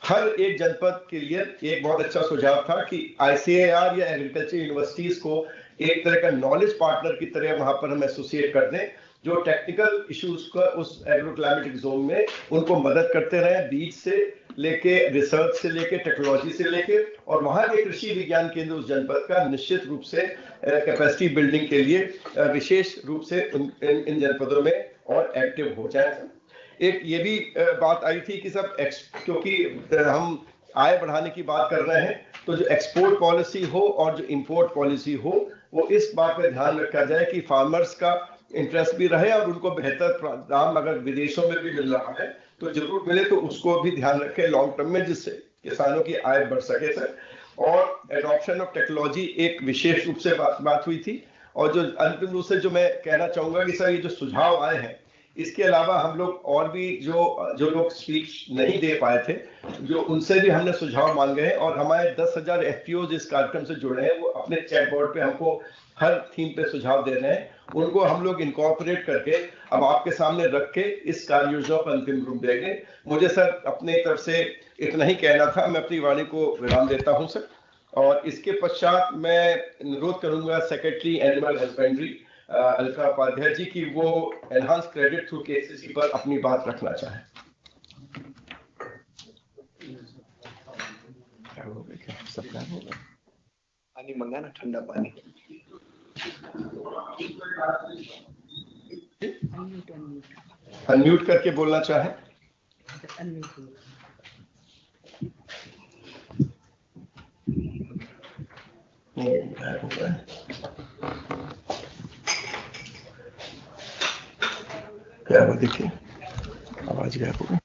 हर एक जनपद के लिए एक बहुत अच्छा सुझाव था कि ICAR या एग्रीकल्चर यूनिवर्सिटीज को एक तरह का नॉलेज पार्टनर की तरह वहां पर हम एसोसिएट कर दें, जो टेक्निकल इश्यूज को उस एग्रो क्लाइमेटिक जोन में उनको मदद करते रहे, बीज से लेके रिसर्च से लेके टेक्नोलॉजी से लेके, और वहां के कृषि विज्ञान केंद्र उस जनपद का निश्चित रूप से कैपेसिटी बिल्डिंग के लिए विशेष रूप से इन जनपदों में और एक्टिव हो जाए। एक ये भी बात आई थी कि सब क्योंकि हम आय बढ़ाने की बात कर रहे हैं तो जो एक्सपोर्ट पॉलिसी हो और जो इंपोर्ट पॉलिसी हो वो इस बात पे ध्यान रखा जाए कि फार्मर्स का इंटरेस्ट भी रहे और उनको बेहतर दाम अगर विदेशों में भी मिल रहा है तो जरूर मिले, तो उसको भी ध्यान रखें लॉन्ग टर्म में, जिससे किसानों की आय बढ़ सके सर। और एडॉप्शन ऑफ टेक्नोलॉजी एक विशेष रूप से बात हुई थी, और जो अंतिम रूप से जो मैं कहना चाहूंगा कि सर ये जो सुझाव आए हैं इसके अलावा हम लोग और भी जो लोग स्पीच नहीं दे पाए थे जो उनसे भी हमने सुझाव मांगे हैं, और हमारे 10,000 FPOs इस कार्यक्रम से जुड़े हैं, वो अपने चैट बोर्ड पे हमको हर थीम पे सुझाव दे रहे हैं, उनको हम लोग इनकॉर्पोरेट करके अब आपके सामने रख के इस कार्य योजना को अंतिम रूप देंगे। मुझे सर अपने तरफ से इतना ही कहना था, मैं अपनी वाणी को विराम देता हूं सर, और इसके पश्चात मैं अनुरोध करूंगा secretary animal husbandry Alka Upadhyay ji की वो एनहांस क्रेडिट थ्रू KCC पर अपनी बात रखना चाहे। पानी मंगा ना, ठंडा पानी। अनम्यूट करके बोलना चाहे। क्या हुआ देखिए, आवाज गायब हो गई।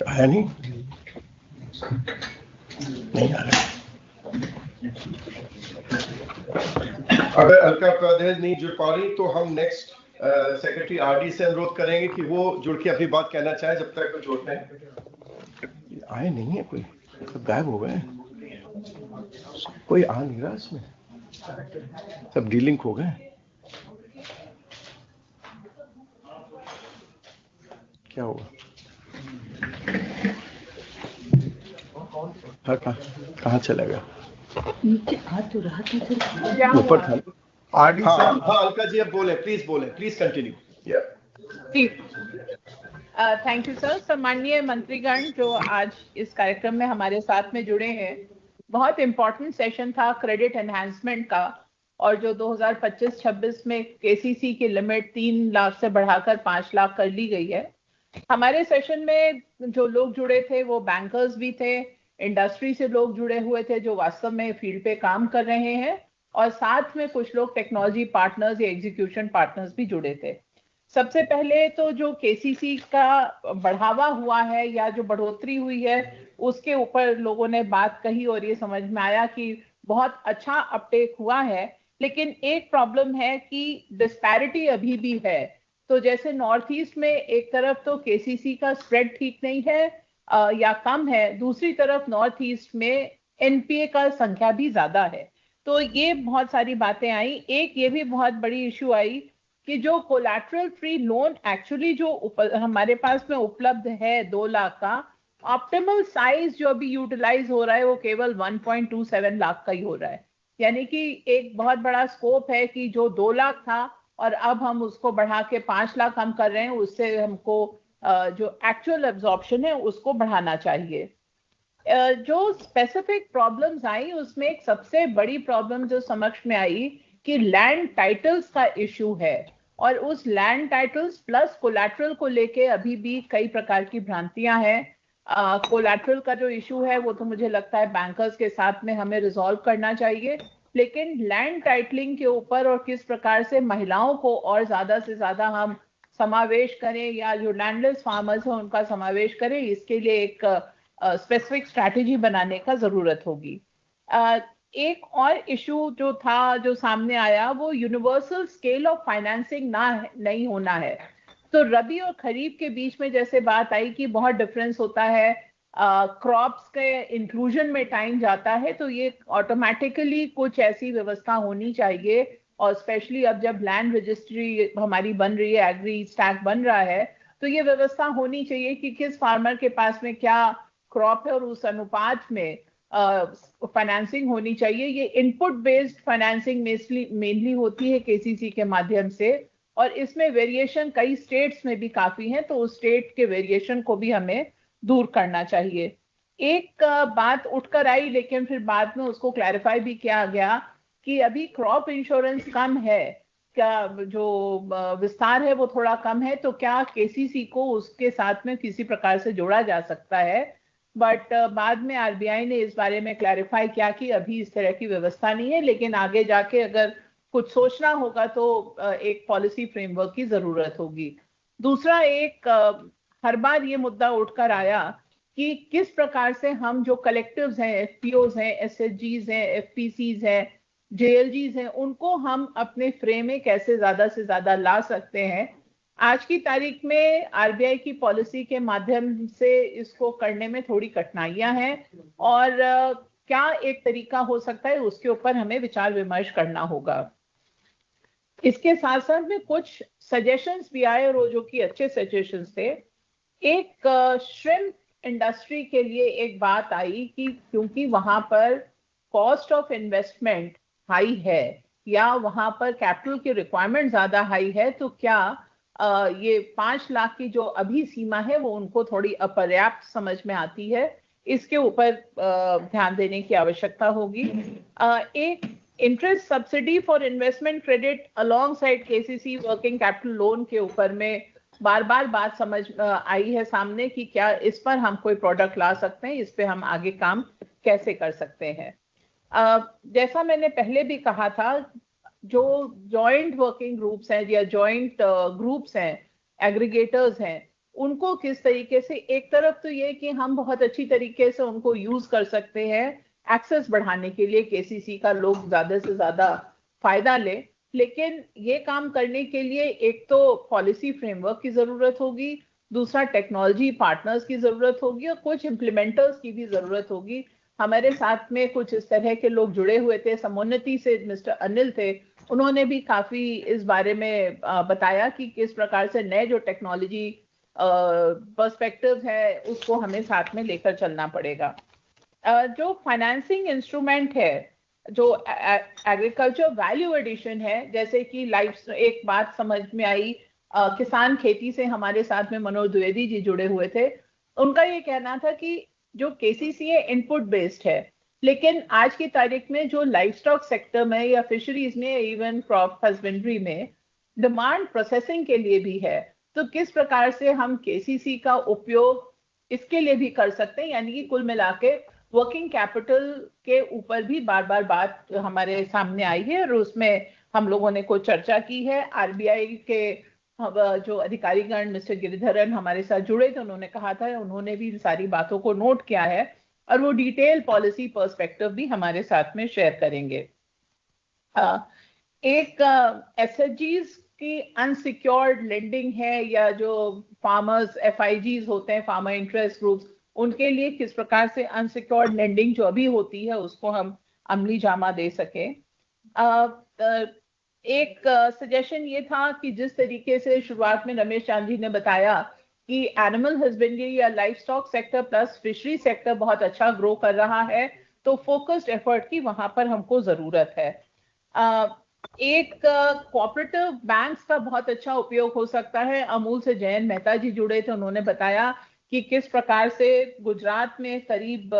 आया नहीं आ रहा। अगर अलका उपाध्याय नहीं जुड़ पा रही तो हम नेक्स्ट सेक्रेटरी RD से अनुरोध करेंगे कि वो जुड़ के अपनी बात कहना चाहे जब तक वो जोड़ते हैं। आए नहीं है कोई, सब गायब हो गए, कोई आ नहीं रहा इसमें, सब डीलिंग हो गए। क्या हुआ? हाँ, कहाँ चला गया? नीचे आ तो रहा था सर, ऊपर था। हाँ अलका जी अब बोले, please continue. Thank you sir. सम्माननीय मंत्रीगण जो आज इस कार्यक्रम में हमारे साथ में जुड़े हैं, बहुत इम्पोर्टेंट सेशन था क्रेडिट एनहांसमेंट का, और जो 2025-26 में केसीसी की लिमिट 3 लाख से बढ़ाकर 5 लाख कर ली गई है। हमारे सेशन में जो लोग जुड़े थे वो बैंकर्स भी थे, इंडस्ट्री से लोग जुड़े हुए थे जो वास्तव में फील्ड पे काम कर रहे हैं, और साथ में कुछ लोग टेक्नोलॉजी पार्टनर्स या एग्जीक्यूशन पार्टनर्स भी जुड़े थे। सबसे पहले तो जो केसीसी का बढ़ावा हुआ है या जो बढ़ोतरी हुई है उसके ऊपर लोगों ने बात कही और ये समझ में आया कि बहुत अच्छा अपटेक हुआ है, लेकिन एक प्रॉब्लम है कि डिस्पैरिटी अभी भी है। तो जैसे नॉर्थ ईस्ट में एक तरफ तो केसीसी का स्प्रेड ठीक नहीं है या कम है, दूसरी तरफ नॉर्थ ईस्ट में एनपीए का संख्या भी ज्यादा है। तो ये बहुत सारी बातें आई। एक ये भी बहुत बड़ी इशू आई कि जो कोलैटरल फ्री लोन एक्चुअली जो हमारे पास में उपलब्ध है 2 लाख का, ऑप्टिमल साइज जो अभी यूटिलाइज हो रहा है वो केवल 1.27 लाख का ही हो रहा है। यानी कि एक बहुत बड़ा स्कोप है कि जो 2 लाख था और अब हम उसको बढ़ा के 5 लाख हम कर रहे हैं, उससे हमको जो एक्चुअल एब्जॉर्प्शन है उसको बढ़ाना चाहिए। जो स्पेसिफिक प्रॉब्लम्स आई उसमें एक सबसे बड़ी प्रॉब्लम जो समक्ष में आई कि लैंड टाइटल्स का इशू है, और उस लैंड टाइटल्स प्लस कोलैटरल को लेके अभी भी कई प्रकार की भ्रांतियां हैं। कोलैटरल का जो इशू है वो तो मुझे लगता है बैंकर्स के साथ में हमें रिजॉल्व करना चाहिए, लेकिन लैंड टाइटलिंग के ऊपर और किस प्रकार से महिलाओं को और ज्यादा से ज्यादा हम समावेश करें या जो लैंडलेस फार्मर्स हैं उनका समावेश करें, इसके लिए एक स्पेसिफिक स्ट्रैटेजी बनाने का जरूरत होगी। एक और इशू जो था जो सामने आया वो यूनिवर्सल स्केल ऑफ फाइनेंसिंग नहीं होना है। तो रबी और खरीफ के बीच में जैसे बात आई कि बहुत डिफरेंस होता है, क्रॉप्स के इंक्लूजन में टाइम जाता है, तो ये ऑटोमेटिकली कुछ ऐसी व्यवस्था होनी चाहिए, और स्पेशली अब जब लैंड रजिस्ट्री हमारी बन रही है, एग्री स्टैक बन रहा है, तो ये व्यवस्था होनी चाहिए कि किस फार्मर के पास में क्या क्रॉप है और उस अनुपात में फाइनेंसिंग होनी चाहिए। ये इनपुट बेस्ड फाइनेंसिंग मेनली होती है केसीसी के माध्यम से, और इसमें वेरिएशन कई स्टेट्स में भी काफी है, तो उस स्टेट के वेरिएशन को भी हमें दूर करना चाहिए। एक बात उठकर आई लेकिन फिर बाद में उसको क्लैरिफाई भी किया गया कि अभी क्रॉप इंश्योरेंस कम है, क्या जो विस्तार है वो थोड़ा कम है, तो क्या केसीसी को उसके साथ में किसी प्रकार से जोड़ा जा सकता है। बट बाद में आरबीआई ने इस बारे में क्लैरिफाई किया कि अभी इस तरह की व्यवस्था नहीं है, लेकिन आगे जाके अगर कुछ सोचना होगा तो एक पॉलिसी फ्रेमवर्क की जरूरत होगी। दूसरा एक हर बार ये मुद्दा उठकर आया कि किस प्रकार से हम जो कलेक्टिव्स हैं, एफपीओज हैं, एसएचजीज हैं, एफपीसीज हैं, जेएलजीज हैं, उनको हम अपने फ्रेम में कैसे ज्यादा से ज्यादा ला सकते हैं। आज की तारीख में आरबीआई की पॉलिसी के माध्यम से इसको करने में थोड़ी कठिनाइयां हैं, और क्या एक तरीका हो सकता है उसके ऊपर हमें विचार विमर्श करना होगा। इसके साथ साथ में कुछ सजेशंस भी आए और जो कि अच्छे सजेशंस थे। एक श्रिम्प इंडस्ट्री के लिए एक बात आई कि क्योंकि वहां पर कॉस्ट ऑफ इन्वेस्टमेंट हाई है या वहां पर कैपिटल की रिक्वायरमेंट ज्यादा हाई है, तो क्या ये 5 लाख की जो अभी सीमा है वो उनको थोड़ी अपर्याप्त समझ में आती है। इसके ऊपर ध्यान देने की आवश्यकता होगी। एक interest subsidy for investment credit along side KCC working capital loan के ऊपर में बार बार बात समझ आई है सामने कि क्या इस पर हम कोई प्रोडक्ट ला सकते हैं, इस पे हम आगे काम कैसे कर सकते हैं। जैसा मैंने पहले भी कहा था, जो जॉइंट वर्किंग ग्रुप्स हैं या जॉइंट ग्रुप्स हैं, एग्रीगेटर्स हैं, उनको किस तरीके से, एक तरफ तो ये कि हम बहुत अच्छी तरीके से उनको यूज कर सकते हैं एक्सेस बढ़ाने के लिए, केसीसी का लोग ज्यादा से ज्यादा फायदा ले, लेकिन ये काम करने के लिए एक तो पॉलिसी फ्रेमवर्क की जरूरत होगी, दूसरा टेक्नोलॉजी पार्टनर्स की जरूरत होगी और कुछ इम्प्लीमेंटर्स की भी जरूरत होगी। हमारे साथ में कुछ इस तरह के लोग जुड़े हुए थे, समुन्नति से मिस्टर अनिल थे, उन्होंने भी काफी इस बारे में बताया कि किस प्रकार से नए जो टेक्नोलॉजी पर्सपेक्टिव है उसको हमें साथ में लेकर चलना पड़ेगा। जो फाइनेंसिंग इंस्ट्रूमेंट है, जो एग्रीकल्चर वैल्यू एडिशन है, जैसे कि लाइफ, एक बात समझ में आई, किसान खेती से हमारे साथ में मनोज द्विवेदी जी जुड़े हुए थे, उनका ये कहना था कि जो केसीसी है इनपुट बेस्ड है, लेकिन आज की तारीख में जो लाइफ स्टॉक सेक्टर में या फिशरीज में, इवन क्रॉप हस्बेंड्री में डिमांड प्रोसेसिंग के लिए भी है, तो किस प्रकार से हम केसीसी का उपयोग इसके लिए भी कर सकते हैं। यानी कि कुल मिला के वर्किंग कैपिटल के ऊपर भी बार बार बात हमारे सामने आई है और उसमें हम लोगों ने कुछ चर्चा की है। आरबीआई के जो अधिकारीगण मिस्टर गिरिधरन हमारे साथ जुड़े थे, उन्होंने कहा था, उन्होंने भी इन सारी बातों को नोट किया है और वो डिटेल पॉलिसी पर्सपेक्टिव भी हमारे साथ में शेयर करेंगे। एक एसएचजीज की अनसिक्योर्ड लेंडिंग है या जो फार्मर्स एफआईजीज होते हैं, फार्मर इंटरेस्ट ग्रुप्स, उनके लिए किस प्रकार से अनसिक्योर्ड लेंडिंग जो अभी होती है उसको हम अमली जामा दे सके। एक सजेशन ये था कि जिस तरीके से शुरुआत में रमेश चांद जी ने बताया कि एनिमल हस्बेंड्री या life stock sector plus fishery sector बहुत अच्छा ग्रो कर रहा है, तो फोकस्ड एफर्ट की वहां पर हमको जरूरत है। एक कोऑपरेटिव बैंक्स का बहुत अच्छा उपयोग हो सकता है। अमूल से जयंत मेहता जी जुड़े थे, उन्होंने बताया कि किस प्रकार से गुजरात में करीब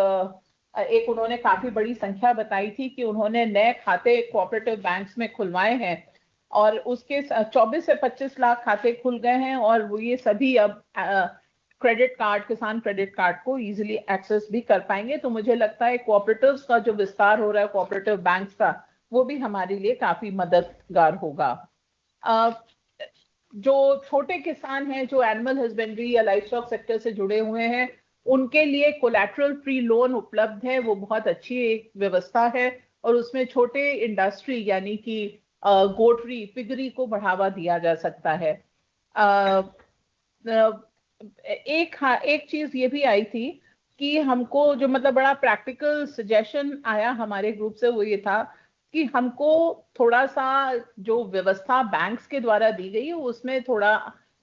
एक उन्होंने काफी बड़ी संख्या बताई थी कि उन्होंने नए खाते कोऑपरेटिव बैंक्स में खुलवाए हैं और उसके 24 से 25 लाख खाते खुल गए हैं और वो ये सभी अब क्रेडिट कार्ड, किसान क्रेडिट कार्ड को इजीली एक्सेस भी कर पाएंगे। तो मुझे लगता है कोऑपरेटिव्स का जो विस्तार हो रहा है कोऑपरेटिव बैंक्स का, वो भी हमारे लिए काफी मददगार होगा। जो छोटे किसान हैं जो एनिमल हस्बेंड्री या लाइफ स्टॉक सेक्टर से जुड़े हुए हैं, उनके लिए कोलैटरल फ्री लोन उपलब्ध है, वो बहुत अच्छी एक व्यवस्था है और उसमें छोटे इंडस्ट्री यानी कि गोटरी, पिगरी को बढ़ावा दिया जा सकता है। एक चीज ये भी आई थी कि हमको जो मतलब बड़ा प्रैक्टिकल सजेशन आया हमारे ग्रुप से, वो ये था कि हमको थोड़ा सा जो व्यवस्था बैंक्स के द्वारा दी गई है उसमें थोड़ा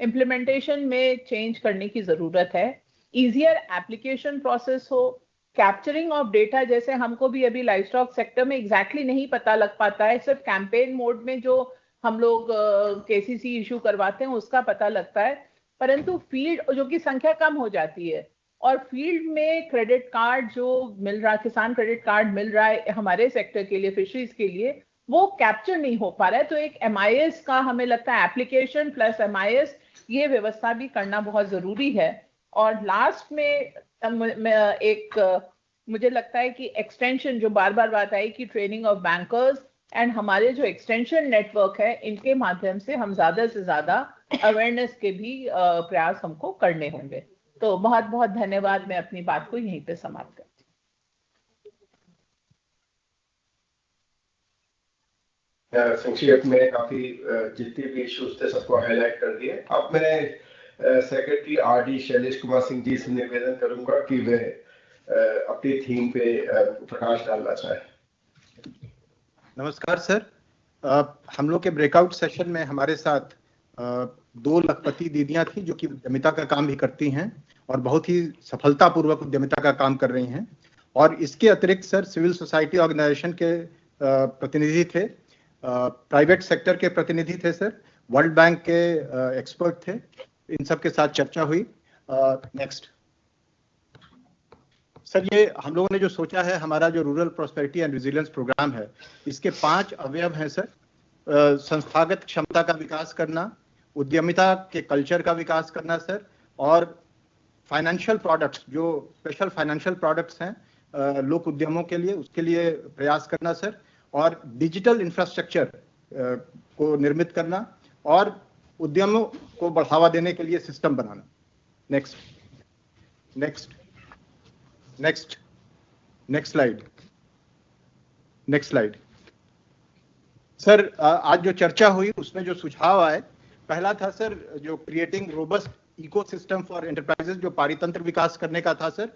इम्प्लीमेंटेशन में चेंज करने की जरूरत है। इजियर एप्लीकेशन प्रोसेस हो, कैप्चरिंग ऑफ डेटा, जैसे हमको भी अभी लाइफ स्टॉक सेक्टर में एग्जैक्टली नहीं पता लग पाता है, सिर्फ कैंपेन मोड में जो हम लोग केसीसी इशू करवाते हैं उसका पता लगता है, परंतु फील्ड जो कि संख्या कम हो जाती है और फील्ड में क्रेडिट कार्ड जो मिल रहा, किसान क्रेडिट कार्ड मिल रहा है हमारे सेक्टर के लिए, फिशरीज के लिए, वो कैप्चर नहीं हो पा रहा है। तो एक एमआईएस का हमें लगता है एप्लीकेशन प्लस एमआईएस, ये व्यवस्था भी करना बहुत जरूरी है। और लास्ट में मुझे लगता है कि एक्सटेंशन, जो बार बार बात आई कि ट्रेनिंग ऑफ बैंकर्स एंड हमारे जो एक्सटेंशन नेटवर्क है, इनके माध्यम से हम ज्यादा से ज्यादा अवेयरनेस के भी प्रयास हमको करने होंगे। तो बहुत बहुत धन्यवाद। मैं अपनी बात को यहीं पे समाप्त करती हूँ। संक्षेप में काफी जितने भी इश्यूज थे सबको हाईलाइट कर दिए। अब मैं सेक्रेटरी आरडी शैलेश कुमार सिंह जी से निवेदन करूंगा कि वे अपनी थीम पे प्रकाश डालना चाहे। नमस्कार सर। हम लोग के ब्रेकआउट सेशन में हमारे साथ 2 लखपति दीदियां थी जो कि उद्यमिता का काम भी करती हैं और बहुत ही सफलतापूर्वक उद्यमिता का काम कर रही हैं। और इसके अतिरिक्त सर सिविल सोसाइटी ऑर्गेनाइजेशन के प्रतिनिधि थे, प्राइवेट सेक्टर के प्रतिनिधि थे सर, वर्ल्ड बैंक के एक्सपर्ट थे, इन सब के साथ चर्चा हुई। नेक्स्ट सर, ये हम लोगों ने जो सोचा है, हमारा जो rural prosperity and resilience programme है, इसके 5 अवयव हैं सर। संस्थागत क्षमता का विकास करना, उद्यमिता के कल्चर का विकास करना सर, और फाइनेंशियल प्रोडक्ट्स, जो स्पेशल फाइनेंशियल प्रोडक्ट्स हैं लोक उद्यमों के लिए, उसके लिए प्रयास करना सर, और डिजिटल इंफ्रास्ट्रक्चर को निर्मित करना और उद्यमों को बढ़ावा देने के लिए सिस्टम बनाना। Next next next next slide next slide sir, आज जो चर्चा हुई उसमें जो सुझाव आए, पहला था सर जो creating robust ecosystem for enterprises, जो पारितंत्र विकास करने का था सर।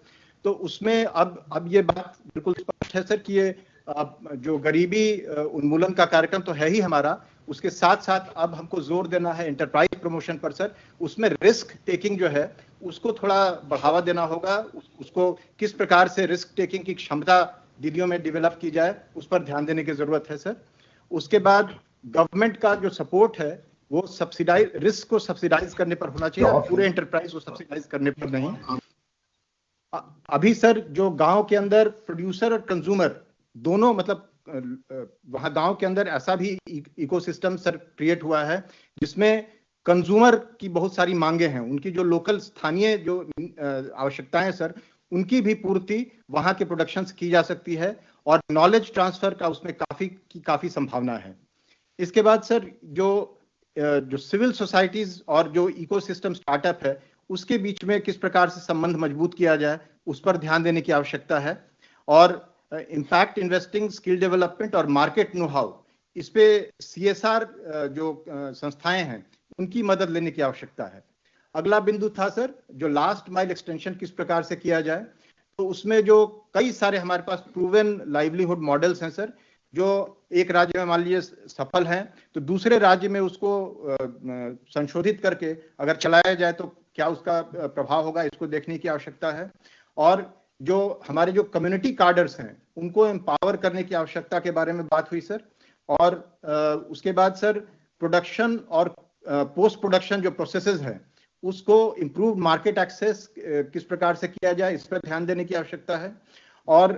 तो उसमें अब ये बात बिल्कुल स्पष्ट है सर कि ये जो गरीबी उन्मूलन का कार्यक्रम तो है ही हमारा, उसके साथ साथ अब हमको जोर देना है एंटरप्राइज प्रमोशन पर सर। उसमें रिस्क टेकिंग जो है उसको थोड़ा बढ़ावा देना होगा, उसको किस प्रकार से रिस्क टेकिंग की क्षमता दीदियों में डेवलप की जाए, उस पर ध्यान देने की जरूरत है सर। उसके बाद गवर्नमेंट का जो सपोर्ट है वो सब्सिडाइज, रिस्क को सब्सिडाइज करने पर होना चाहिए, पूरे एंटरप्राइज को सब्सिडाइज करने पर नहीं। अभी सर जो गांव के अंदर प्रोड्यूसर और कंज्यूमर दोनों, मतलब वहां गांव के अंदर ऐसा भी इकोसिस्टम सर क्रिएट हुआ है जिसमें कंज्यूमर की बहुत सारी मांगे हैं, उनकी जो लोकल स्थानीय जो आवश्यकताएं सर, उनकी भी पूर्ति वहां के प्रोडक्शंस की जा सकती है और नॉलेज ट्रांसफर का उसमें काफी संभावना है। इसके बाद सर जो सिविल सोसाइटीज और जो इकोसिस्टम स्टार्टअप है उसके बीच में किस प्रकार से संबंध मजबूत किया जाए, उस पर ध्यान देने की आवश्यकता है। और इम्पैक्ट इन्वेस्टिंग, स्किल डेवलपमेंट और मार्केट नो हाउ, इस पे CSR जो संस्थाएं हैं उनकी मदद लेने की आवश्यकता है। अगला बिंदु था सर जो लास्ट माइल एक्सटेंशन किस प्रकार से किया जाए, तो उसमें जो कई सारे हमारे पास प्रूवन लाइवलीहुड मॉडल्स हैं सर, जो एक राज्य में मान लीजिए सफल हैं तो दूसरे राज्य में उसको संशोधित करके अगर चलाया जाए तो क्या उसका प्रभाव होगा, इसको देखने की आवश्यकता है। और जो हमारे जो कम्युनिटी कार्डर्स हैं उनको एम्पावर करने की आवश्यकता के बारे में बात हुई सर। और उसके बाद सर प्रोडक्शन और पोस्ट प्रोडक्शन जो प्रोसेसेस हैं उसको इम्प्रूव मार्केट एक्सेस किस प्रकार से किया जाए, इस पर ध्यान देने की आवश्यकता है। और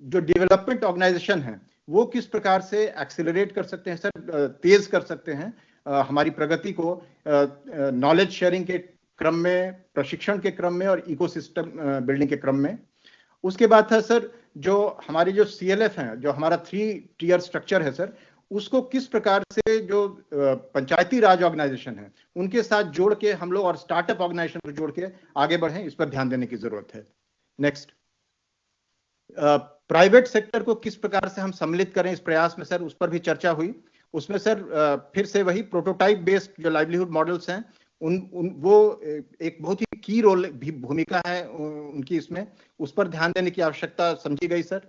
जो डेवलपमेंट ऑर्गेनाइजेशन है वो किस प्रकार से एक्सेलरेट कर सकते हैं सर, तेज कर सकते हैं हमारी प्रगति को नॉलेज शेयरिंग के क्रम में, प्रशिक्षण के क्रम में और इकोसिस्टम बिल्डिंग के क्रम में। उसके बाद था सर जो हमारी जो CLF है, जो हमारा 3 टियर स्ट्रक्चर है सर, उसको किस प्रकार से जो पंचायती राज ऑर्गेनाइजेशन है उनके साथ जोड़ के हम लोग और स्टार्टअप ऑर्गेनाइजेशन को जोड़ के आगे बढ़ें, इस पर ध्यान देने की जरूरत है। नेक्स्ट, प्राइवेट सेक्टर को किस प्रकार से हम सम्मिलित करें इस प्रयास में सर, उस पर भी चर्चा हुई। उसमें सर फिर से वही प्रोटोटाइप बेस्ड जो लाइवलीहुड मॉडल्स हैं वो एक बहुत ही की रोल भी भूमिका है उनकी इसमें, उस पर ध्यान देने की आवश्यकता समझी गई सर।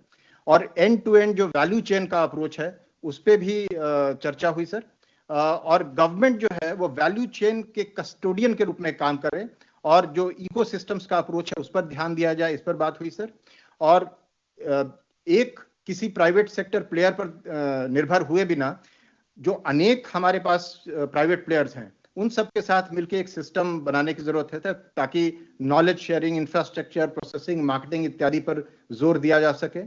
और एंड टू एंड जो वैल्यू चेन का अप्रोच है उस पर भी चर्चा हुई सर। और गवर्नमेंट जो है वो वैल्यू चेन के कस्टोडियन के रूप में काम करे और जो इकोसिस्टम्स का अप्रोच है उस पर ध्यान दिया जाए, इस पर बात हुई सर। और एक किसी प्राइवेट सेक्टर प्लेयर पर निर्भर हुए बिना जो अनेक हमारे पास प्राइवेट प्लेयर्स हैं उन सब के साथ मिलकर एक सिस्टम बनाने की जरूरत है ताकि knowledge sharing, infrastructure, processing, marketing इत्यादि पर जोर दिया जा सके।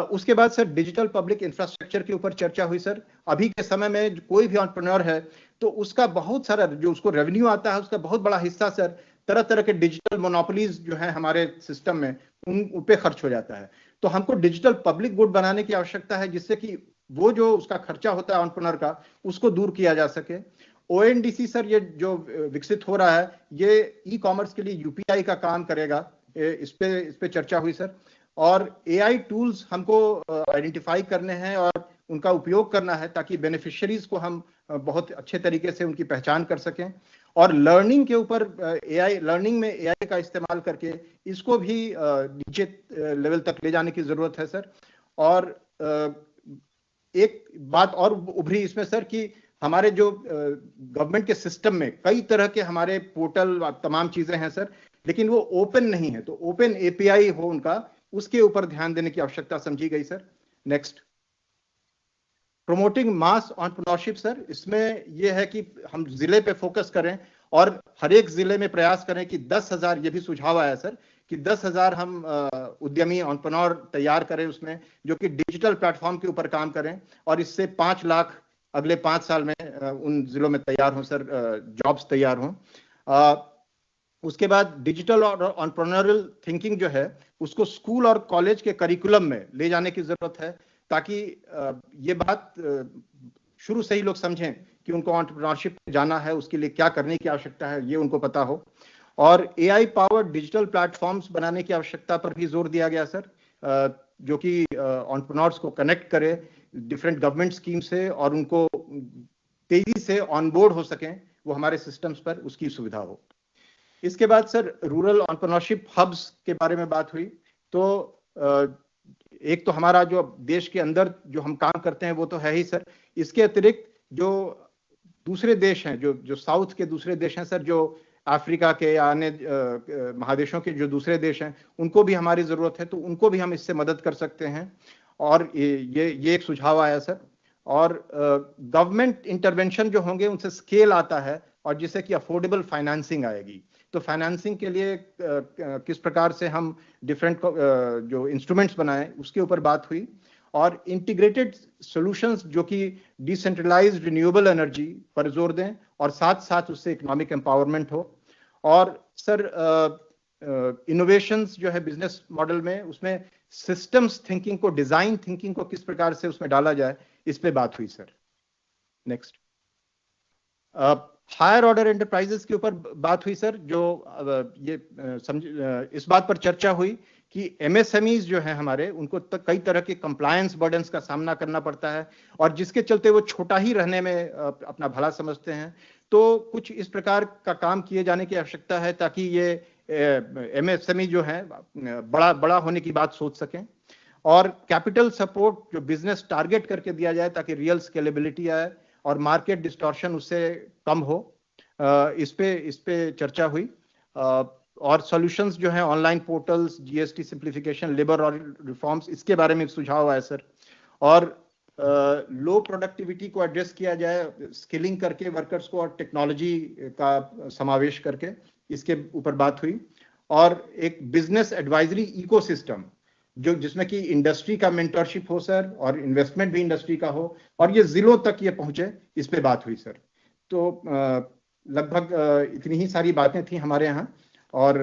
उसके बाद सर डिजिटल पब्लिक इंफ्रास्ट्रक्चर के ऊपर चर्चा हुई सर। अभी के समय में कोई भी एंटरप्रेन्योर है तो उसका बहुत सारा जो उसको रेवेन्यू आता है उसका बहुत बड़ा हिस्सा सर तरह तरह के डिजिटल मोनोपोलीज जो है हमारे सिस्टम में उन पे खर्च हो जाता है। तो हमको डिजिटल पब्लिक गुड बनाने की आवश्यकता है जिससे कि वो जो उसका खर्चा होता है एंटरप्रेन्योर का उसको दूर किया जा सके। ONDC सर ये जो विकसित हो रहा है ये ई-कॉमर्स के लिए UPI का काम करेगा, इस पे चर्चा हुई सर। और AI टूल्स हमको आइडेंटिफाई करने हैं और उनका उपयोग करना है ताकि बेनिफिशियरीज को हम बहुत अच्छे तरीके से उनकी पहचान कर सकें। और लर्निंग के ऊपर लर्निंग में AI का इस्तेमाल करके इसको भी नीचे लेवल तक ले जाने की जरूरत है सर। और एक बात और उभरी इसमें सर कि हमारे जो गवर्नमेंट के सिस्टम में कई तरह के हमारे पोर्टल तमाम चीजें हैं सर, लेकिन वो ओपन नहीं है, तो ओपन API हो उनका, उसके ऊपर ध्यान देने की आवश्यकता समझी गई सर। नेक्स्ट, प्रमोटिंग मास एंटरप्रेन्योरशिप सर, इसमें यह है कि हम जिले पे फोकस करें और हर एक जिले में प्रयास करें कि 10,000, ये भी सुझाव आया सर कि 10,000 हम उद्यमी एंटरप्रेन्योर तैयार करें उसमें जो कि डिजिटल प्लेटफॉर्म के ऊपर काम करें और इससे 5 लाख अगले 5 साल में उन जिलों में तैयार हों सर, जॉब्स तैयार हों। उसके बाद डिजिटल और एंटरप्रेन्योरियल थिंकिंग जो है उसको स्कूल और कॉलेज के करिकुलम में ले जाने की जरूरत है ताकि ये बात शुरू से ही लोग समझें कि उनको एंटरप्रेन्योरशिप जाना है, उसके लिए क्या करने की आवश्यकता है ये उनको पता हो। और AI पावर्ड डिजिटल प्लेटफॉर्म्स बनाने की आवश्यकता पर भी जोर दिया गया सर, जो कि एंटरप्रेन्योर्स को कनेक्ट करे डिफरेंट गवर्नमेंट स्कीम से और उनको तेजी से ऑनबोर्ड हो सकें वो हमारे सिस्टम्स पर, उसकी सुविधा हो। इसके बाद सर रूरल एंटरप्रेन्योरशिप हब्स के बारे में बात हुई। तो एक तो हमारा जो देश के अंदर जो हम काम करते हैं वो तो है ही सर, इसके अतिरिक्त जो दूसरे देश हैं, जो साउथ के दूसरे देश हैं सर, जो अफ्रीका के या अन्य महादेशों के जो दूसरे देश हैं उनको भी हमारी जरूरत है, तो उनको भी हम इससे मदद कर सकते हैं। और ये एक सुझाव आया सर। और गवर्नमेंट इंटरवेंशन जो होंगे उनसे स्केल आता है और जिससे कि अफोर्डेबल फाइनेंसिंग आएगी, तो फाइनेंसिंग के लिए किस प्रकार से हम डिफरेंट जो इंस्ट्रूमेंट्स बनाएं उसके ऊपर बात हुई, और इंटीग्रेटेड सॉल्यूशंस जो कि डिसेंट्रलाइज्ड रिन्यूएबल एनर्जी पर जोर दें और साथ साथ उससे इकोनॉमिक एम्पावरमेंट हो। और सर इनोवेशंस जो है बिजनेस मॉडल में, उसमें सिस्टम्स थिंकिंग को, डिजाइन थिंकिंग को किस प्रकार से उसमें डाला जाए, इस पे बात हुई sir. Next higher order enterprises के ऊपर बात हुई सर, जो ये इस बात पर चर्चा हुई कि एमएसएमईज जो है हमारे, उनको कई तरह के कंप्लायंस बर्डन्स का सामना करना पड़ता है और जिसके चलते वो छोटा ही रहने में अपना भला समझते हैं। तो कुछ इस प्रकार का काम किए जाने की आवश्यकता है ताकि ये एमएसएमई जो है बड़ा होने की बात सोच सकें, और कैपिटल सपोर्ट जो बिजनेस टारगेट करके दिया जाए ताकि रियल स्केलेबिलिटी आए और मार्केट डिस्टॉर्शन उससे कम हो। इस पे चर्चा हुई। और सॉल्यूशंस जो हैं online portals, GST simplification, labour और रिफॉर्म्स, इसके बारे में सुझाव आया सर। और लो प्रोडक्टिविटी को एड्रेस किया जाए स्किलिंग करके वर्कर्स को और टेक्नोलॉजी का समावेश करके, इसके ऊपर बात हुई। और एक बिजनेस एडवाइजरी इकोसिस्टम जो जिसमें कि इंडस्ट्री का मेंटरशिप हो सर और इन्वेस्टमेंट भी इंडस्ट्री का हो और ये जिलों तक ये पहुंचे, इस पे बात हुई सर। तो लगभग इतनी ही सारी बातें थी हमारे यहाँ, और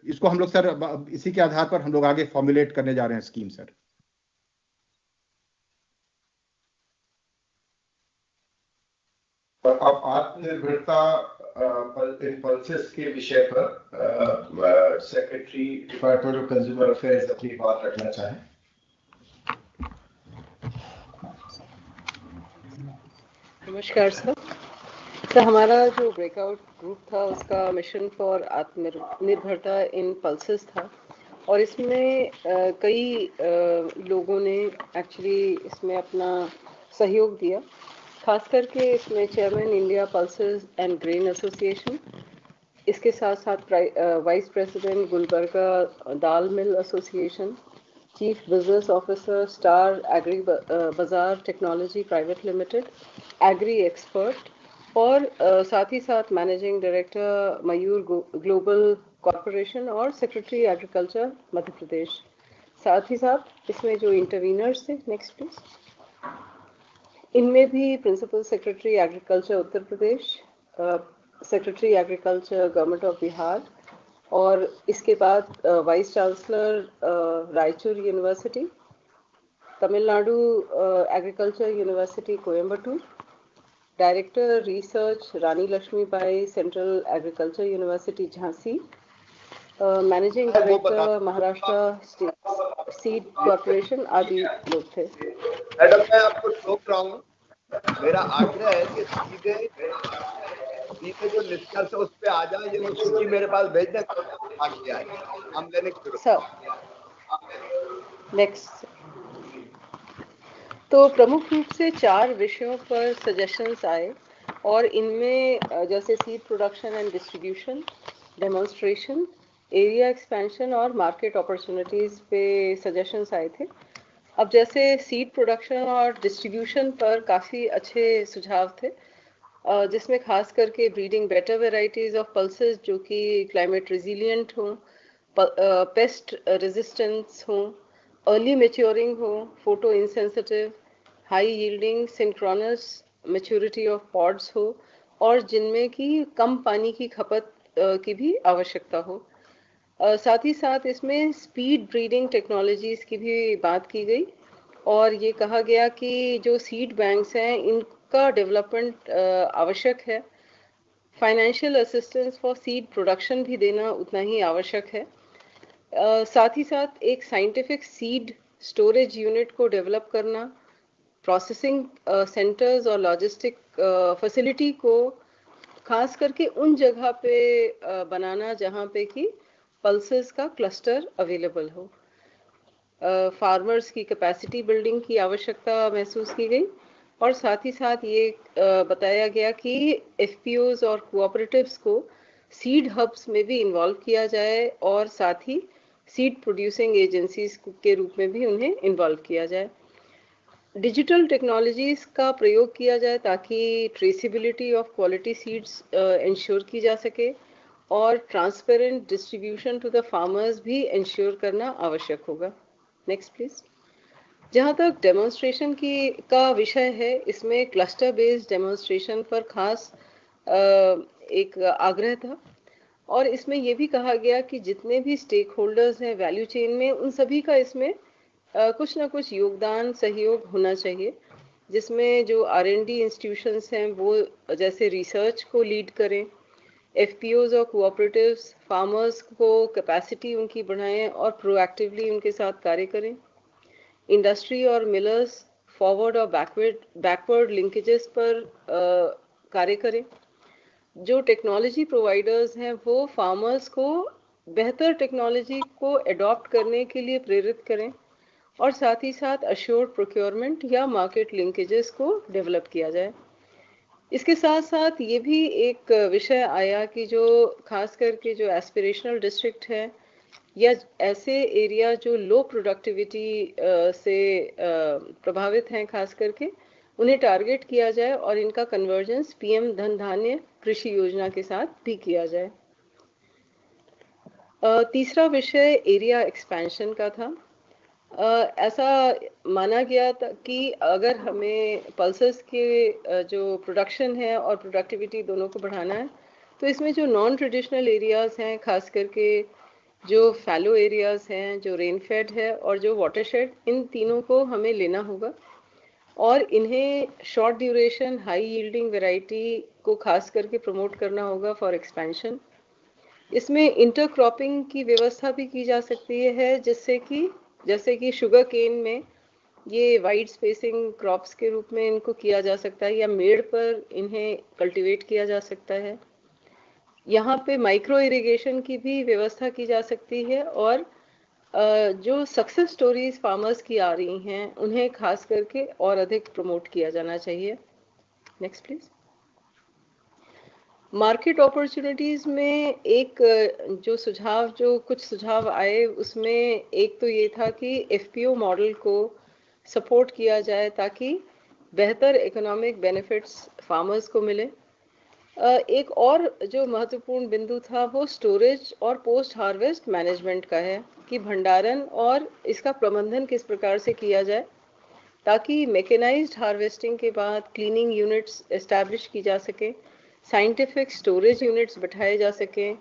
इसको हम लोग सर इसी के आधार पर हम लोग आगे फॉर्मुलेट करने जा रहे हैं स्कीम सर। अब आत्मनिर्भरता पल्सेस के विषय पर secretary department of consumer affairs अपनी बात रखना चाहें। नमस्कार सर, हमारा जो ब्रेकआउट ग्रुप था उसका मिशन फॉर आत्मनिर्भरता इन पल्सेस था, और इसमें कई लोगों ने एक्चुअली इसमें अपना सहयोग दिया। खास करके इसमें chairman India pulses and grain association, इसके साथ साथ vice president Gulbarga Dal mill association, chief business officer star agri Bazaar technology private limited, agri expert, और साथ ही साथ managing director Mayur global corporation और सेक्रेटरी एग्रीकल्चर मध्य प्रदेश। साथ ही साथ इसमें जो इंटरवीनर्स थे, नेक्स्ट प्लीज, इनमें भी principal secretary agriculture Uttar Pradesh, secretary agriculture government of Bihar, और इसके बाद vice chancellor Raichur university, Tamil Nadu agriculture university Coimbatore, director research Rani Lakshmibai central agriculture university Jhansi, managing director Maharashtra seed corporation आदि लोग थे। मैडम मैं आपको रोक रहा हूँ, मेरा आग्रह है कि सीधे जो निष्कर्ष है उस पे आ जाए, ये सूची मेरे पास भेज दें, हम लेने की सर। नेक्स्ट, तो प्रमुख रूप से 4 विषयों पर सजेशंस आए, और इनमें जैसे seed production and distribution, demonstration, area expansion और मार्केट अपॉर्चुनिटीज पे सजेशंस आए थे। अब जैसे सीड प्रोडक्शन और डिस्ट्रीब्यूशन पर काफ़ी अच्छे सुझाव थे, जिसमें खास करके breeding better varieties of pulses जो कि क्लाइमेट रिजिलियंट हों, पेस्ट रेजिस्टेंस हों, अर्ली मैच्योरिंग हो, photo insensitive, high yielding synchronous maturity of pods हो, और जिनमें कि कम पानी की खपत की भी आवश्यकता हो। साथ ही साथ इसमें स्पीड ब्रीडिंग टेक्नोलॉजीज की भी बात की गई, और ये कहा गया कि जो सीड बैंक्स हैं इनका डेवलपमेंट आवश्यक है। Financial assistance for seed production भी देना उतना ही आवश्यक है। साथ ही साथ एक साइंटिफिक सीड स्टोरेज यूनिट को डेवलप करना, प्रोसेसिंग सेंटर्स और लॉजिस्टिक फैसिलिटी को खास करके उन जगह पे बनाना जहाँ पे कि पल्सेस का क्लस्टर अवेलेबल हो। फार्मर्स की कैपेसिटी बिल्डिंग की आवश्यकता महसूस की गई, और साथ ही साथ ये बताया गया कि एफपीओज और कोऑपरेटिव्स को सीड हब्स में भी इन्वॉल्व किया जाए, और साथ ही सीड प्रोड्यूसिंग एजेंसीज के रूप में भी उन्हें इन्वॉल्व किया जाए। डिजिटल टेक्नोलॉजीज का प्रयोग किया जाए ताकि traceability of quality seeds ensure की जा सके और transparent distribution to the farmers भी इंश्योर करना आवश्यक होगा। Next please. जहाँ तक डेमोन्स्ट्रेशन का विषय है, इसमें क्लस्टर बेस्ड डेमोन्स्ट्रेशन पर खास एक आग्रह था और इसमें यह भी कहा गया कि जितने भी स्टेक होल्डर्स हैं वैल्यू चेन में, उन सभी का इसमें कुछ ना कुछ योगदान सहयोग होना चाहिए, जिसमें जो R&D इंस्टीट्यूशंस हैं वो जैसे रिसर्च को लीड करें, FPOs और कोऑपरेटिव्स फार्मर्स को कैपेसिटी उनकी बढ़ाएं और प्रोएक्टिवली उनके साथ कार्य करें, इंडस्ट्री और मिलर्स फॉरवर्ड और बैकवर्ड लिंकेजेस पर कार्य करें, जो टेक्नोलॉजी प्रोवाइडर्स हैं वो फार्मर्स को बेहतर टेक्नोलॉजी को एडॉप्ट करने के लिए प्रेरित करें और साथ ही साथ अश्योर्ड प्रोक्योरमेंट या मार्केट लिंकेजेस को डेवलप किया जाए। इसके साथ साथ ये भी एक विषय आया कि जो खास करके जो एस्पिरेशनल डिस्ट्रिक्ट है या ऐसे एरिया जो लो प्रोडक्टिविटी से प्रभावित हैं, खास करके उन्हें टारगेट किया जाए और इनका कन्वर्जेंस PM धन-धान्य कृषि योजना के साथ भी किया जाए। तीसरा विषय एरिया एक्सपेंशन का था। ऐसा माना गया था कि अगर हमें पल्सेस के जो प्रोडक्शन है और प्रोडक्टिविटी दोनों को बढ़ाना है, तो इसमें जो नॉन ट्रेडिशनल एरियाज हैं, खास करके जो फैलो एरियाज हैं, जो रेनफेड है और जो वाटरशेड, इन तीनों को हमें लेना होगा और इन्हें short duration high yielding variety को खास करके प्रमोट करना होगा फॉर एक्सपेंशन। इसमें इंटरक्रॉपिंग की व्यवस्था भी की जा सकती है, जैसे कि शुगर केन में ये वाइड स्पेसिंग क्रॉप्स के रूप में इनको किया जा सकता है या मेड़ पर इन्हें कल्टीवेट किया जा सकता है। यहाँ पे माइक्रो इरिगेशन की भी व्यवस्था की जा सकती है और जो सक्सेस स्टोरीज फार्मर्स की आ रही हैं उन्हें खास करके और अधिक प्रमोट किया जाना चाहिए। Next please. मार्केट अपॉर्चुनिटीज में एक जो कुछ सुझाव आए, उसमें एक तो ये था कि FPO मॉडल को सपोर्ट किया जाए ताकि बेहतर इकोनॉमिक बेनिफिट्स फार्मर्स को मिले। एक और जो महत्वपूर्ण बिंदु था वो स्टोरेज और पोस्ट हार्वेस्ट मैनेजमेंट का है कि भंडारण और इसका प्रबंधन किस प्रकार से किया जाए ताकि मैकेनाइज्ड हार्वेस्टिंग के बाद क्लीनिंग यूनिट्स एस्टैब्लिश की जा सके, साइंटिफिक स्टोरेज यूनिट्स बैठाए जा सकें,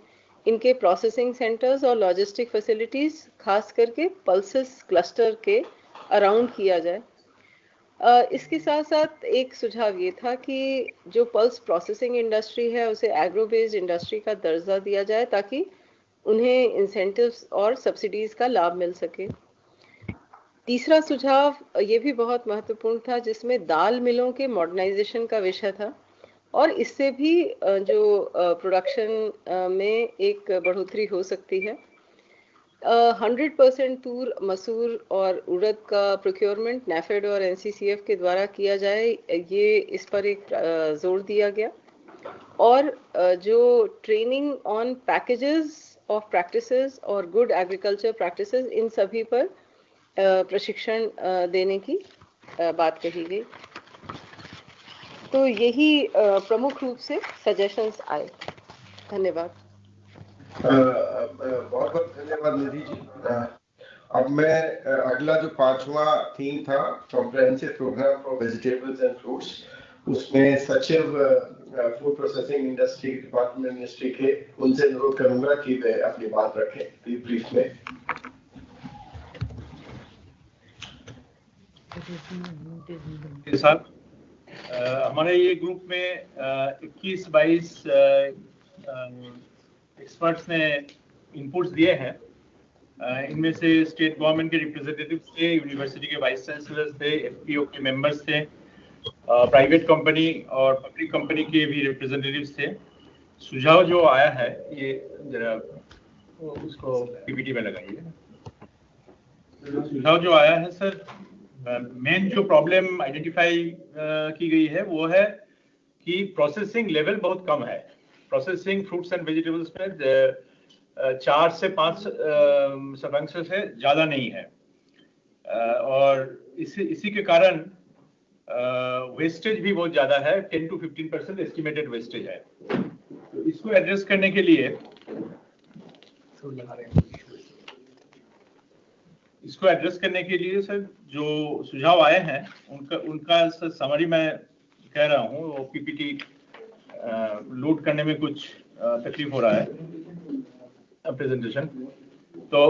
इनके प्रोसेसिंग सेंटर्स और लॉजिस्टिक फैसिलिटीज खास करके पल्सेस क्लस्टर के अराउंड किया जाए। इसके साथ साथ एक सुझाव ये था कि जो पल्स प्रोसेसिंग इंडस्ट्री है उसे एग्रो बेस्ड इंडस्ट्री का दर्जा दिया जाए ताकि उन्हें इंसेंटिव्स और सब्सिडीज का लाभ मिल सके। तीसरा सुझाव ये भी बहुत महत्वपूर्ण था, जिसमें दाल मिलों के मॉडर्नाइजेशन का विषय था और इससे भी जो प्रोडक्शन में एक बढ़ोतरी हो सकती है। 100% तूर, मसूर और उड़द का प्रोक्योरमेंट NAFED और NCCF के द्वारा किया जाए, ये इस पर एक जोर दिया गया और जो training on packages of practices और गुड एग्रीकल्चर प्रैक्टिसेस, इन सभी पर प्रशिक्षण देने की बात कही गई। तो यही प्रमुख रूप से सजेशंस आए। धन्यवाद। बहुत बहुत धन्यवाद निधि जी। अब मैं अगला जो 5वां थीम था comprehensive programme for vegetables and fruits, उसमें सचिव food processing industry department ministry के उनसे अनुरोध करूंगा कि वे अपनी बात रखें ब्रीफ में। सर, हमारे ये ग्रुप में 21-22 एक्सपर्ट्स ने इनपुट्स दिए हैं। इनमें से स्टेट गवर्नमेंट के रिप्रेजेंटेटिव्स थे, यूनिवर्सिटी के वाइस चांसलर्स थे, FPO के मेंबर्स थे, प्राइवेट कंपनी और पब्लिक कंपनी के भी रिप्रेजेंटेटिव्स थे। सुझाव जो आया है ये जरा उसको PPT में लगाइए। सुझाव जो आया है सर, मेन जो प्रॉब्लम आइडेंटिफाई की गई है वो है कि प्रोसेसिंग लेवल बहुत कम है। प्रोसेसिंग फ्रूट्स एंड वेजिटेबल्स में 4 से 5 शतांश से ज़्यादा नहीं है और इसी के कारण वेस्टेज भी बहुत ज्यादा है, 10 to 15% एस्टिमेटेड वेस्टेज है। तो इसको एड्रेस करने के लिए सर जो सुझाव आए हैं उनका समरी मैं कह रहा हूँ। वो पीपीटी लोड करने में कुछ तकलीफ हो रहा है प्रेजेंटेशन। तो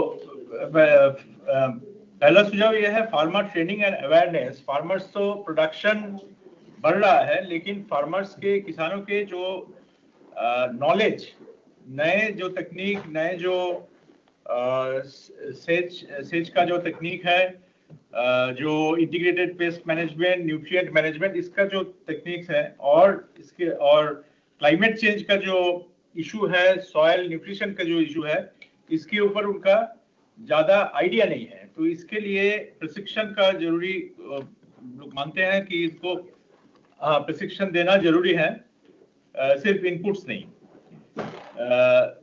पहला सुझाव यह है, farmer training and awareness. Farmers तो प्रोडक्शन बढ़ रहा है, लेकिन फार्मर्स के, किसानों के जो नॉलेज, नए जो तकनीक, नए जो सेच का जो तकनीक है, जो integrated pest management, nutrient management, इसका जो टेक्निक्स है, और क्लाइमेट चेंज का जो इशू है, सॉयल न्यूट्रिशन का जो इशू है, इसके ऊपर उनका ज्यादा आइडिया नहीं है। तो इसके लिए प्रशिक्षण का जरूरी, लोग मानते हैं कि इसको प्रशिक्षण देना जरूरी है, सिर्फ इनपुट्स नहीं।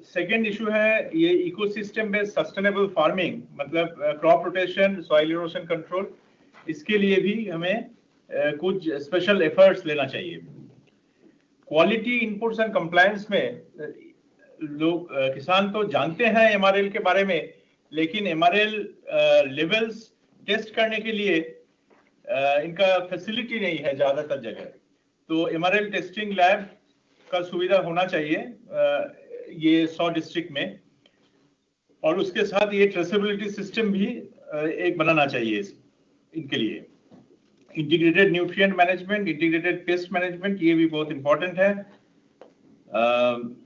सेकेंड इशू है ये इकोसिस्टम बेस्ड सस्टेनेबल फार्मिंग, मतलब crop rotation, soil erosion control. इसके लिए भी हमें कुछ स्पेशल एफर्ट्स लेना चाहिए। क्वालिटी इनपुट्स एंड कंप्लायंस में लोग, किसान तो जानते हैं एमआरएल के बारे में, लेकिन एमआरएल लेवल्स टेस्ट करने के लिए इनका फैसिलिटी नहीं है ज्यादातर जगह। तो एमआरएल टेस्टिंग लैब का सुविधा होना चाहिए ये 100 डिस्ट्रिक्ट में, और उसके साथ ये ट्रेसेबिलिटी सिस्टम भी एक बनाना चाहिए इनके लिए। Integrated nutrient management, integrated pest management, ये भी बहुत इंपॉर्टेंट है।